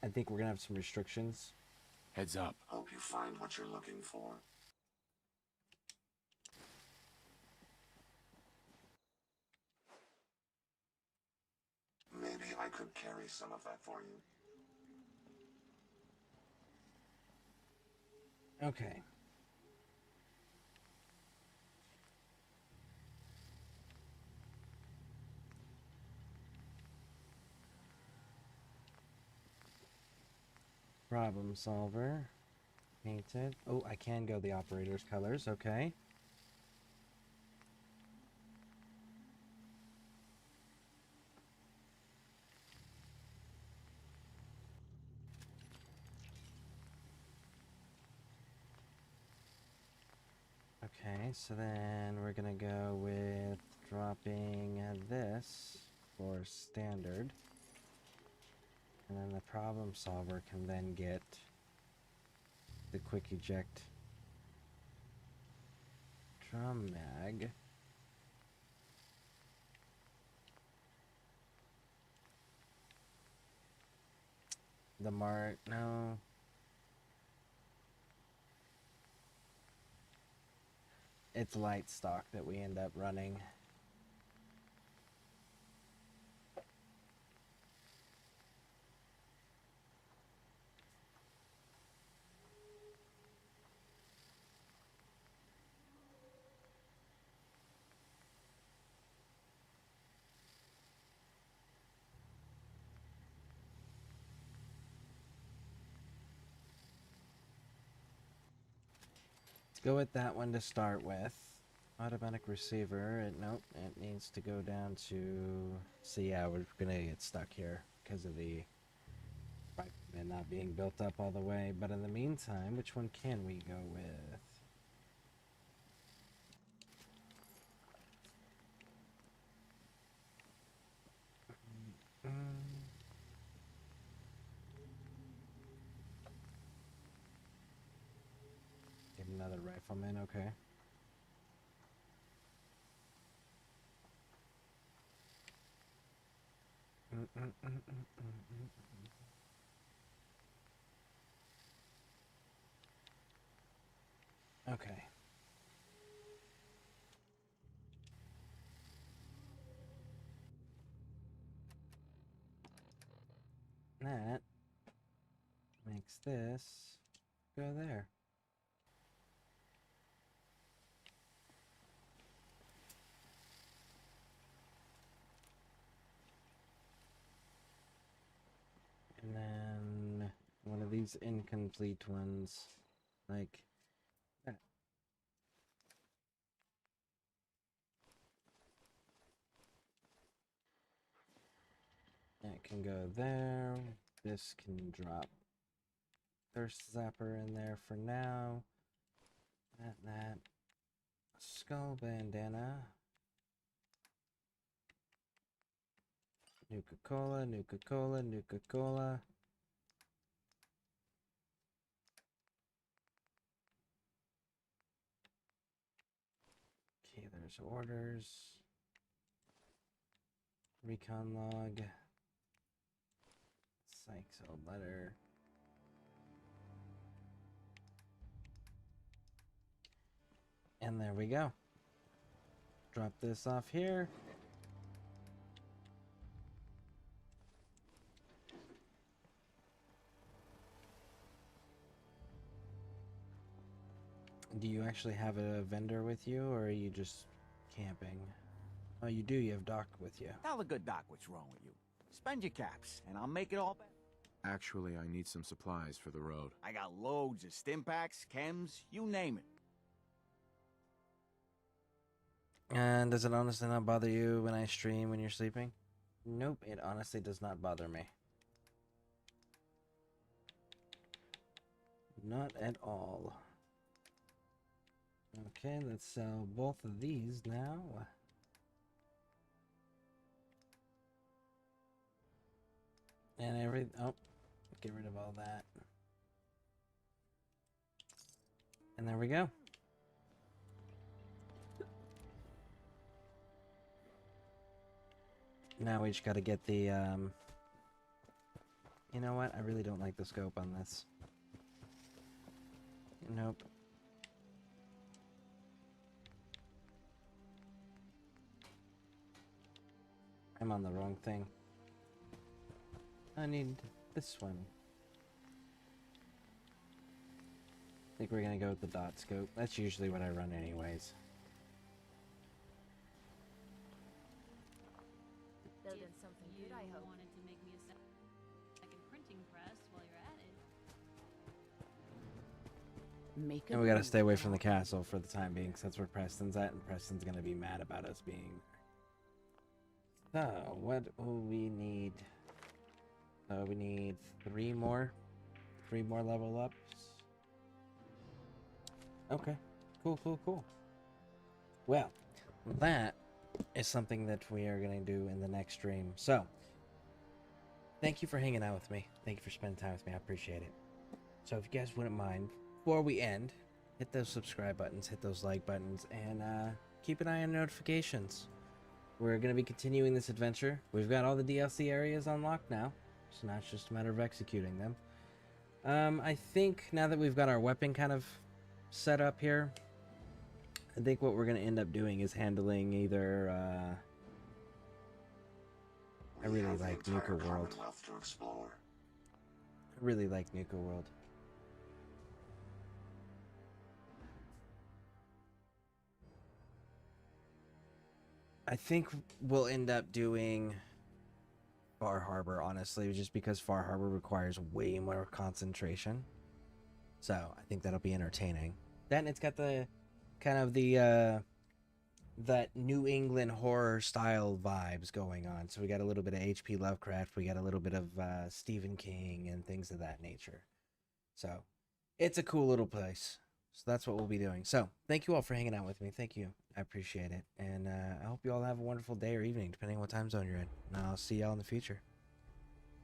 I think we're gonna have some restrictions. Heads up. Hope you find what you're looking for. Maybe I could carry some of that for you. Okay. Problem solver. Painted. Oh, I can go the operator's colors. Okay. Okay, so then we're gonna go with dropping this for standard. And then the problem solver can then get the quick eject drum mag. The no. It's light stock that we end up running. Let's go with that one to start with. Automatic receiver. Nope, it needs to go down to... So yeah, we're gonna get stuck here because of the rifleman not being built up all the way. But in the meantime, which one can we go with? Get another rifleman, okay. Okay. That makes this go there. And then one of these incomplete ones, like that. That can go there. This can drop Thirst Zapper in there for now. That. Skull Bandana. Nuka-Cola, Nuka-Cola, Nuka-Cola. Okay, there's orders. Recon log. Psycho letter. And there we go. Drop this off here. Do you actually have a vendor with you, or are you just camping? Oh, you do. You have Doc with you. Tell the good Doc what's wrong with you. Spend your caps, and I'll make it all back. Actually, I need some supplies for the road. I got loads of stim packs, chems, you name it. And does it honestly not bother you when I stream when you're sleeping? Nope, it honestly does not bother me. Not at all. Okay, let's sell both of these now. And oh, get rid of all that. And there we go. Now we just gotta get the, you know what? I really don't like the scope on this. Nope. I'm on the wrong thing. I need this one. I think we're gonna go with the dot scope. That's usually what I run anyways. Building something good, I hope. Wanted to make me a second printing press while you're at it. And we gotta stay away from the castle for the time being, because that's where Preston's at, and Preston's gonna be mad about us being. So, what will we need? We need three more level ups. Okay, cool. Well, that is something that we are going to do in the next stream. So, thank you for hanging out with me. Thank you for spending time with me. I appreciate it. So, if you guys wouldn't mind, before we end, hit those subscribe buttons, hit those like buttons, and keep an eye on notifications. We're going to be continuing this adventure. We've got all the DLC areas unlocked now, so now it's just a matter of executing them. I think now that we've got our weapon kind of set up here, I think what we're going to end up doing is handling either, I really like Nuka World. I really like Nuka World. I think we'll end up doing Far Harbor, honestly, just because Far Harbor requires way more concentration. So, I think that'll be entertaining. Then it's got the kind of the that New England horror style vibes going on. So we got a little bit of H.P. Lovecraft, we got a little bit of Stephen King and things of that nature. So it's a cool little place. So that's what we'll be doing. So thank you all for hanging out with me. Thank you. I appreciate it. And I hope you all have a wonderful day or evening, depending on what time zone you're in. And I'll see y'all in the future.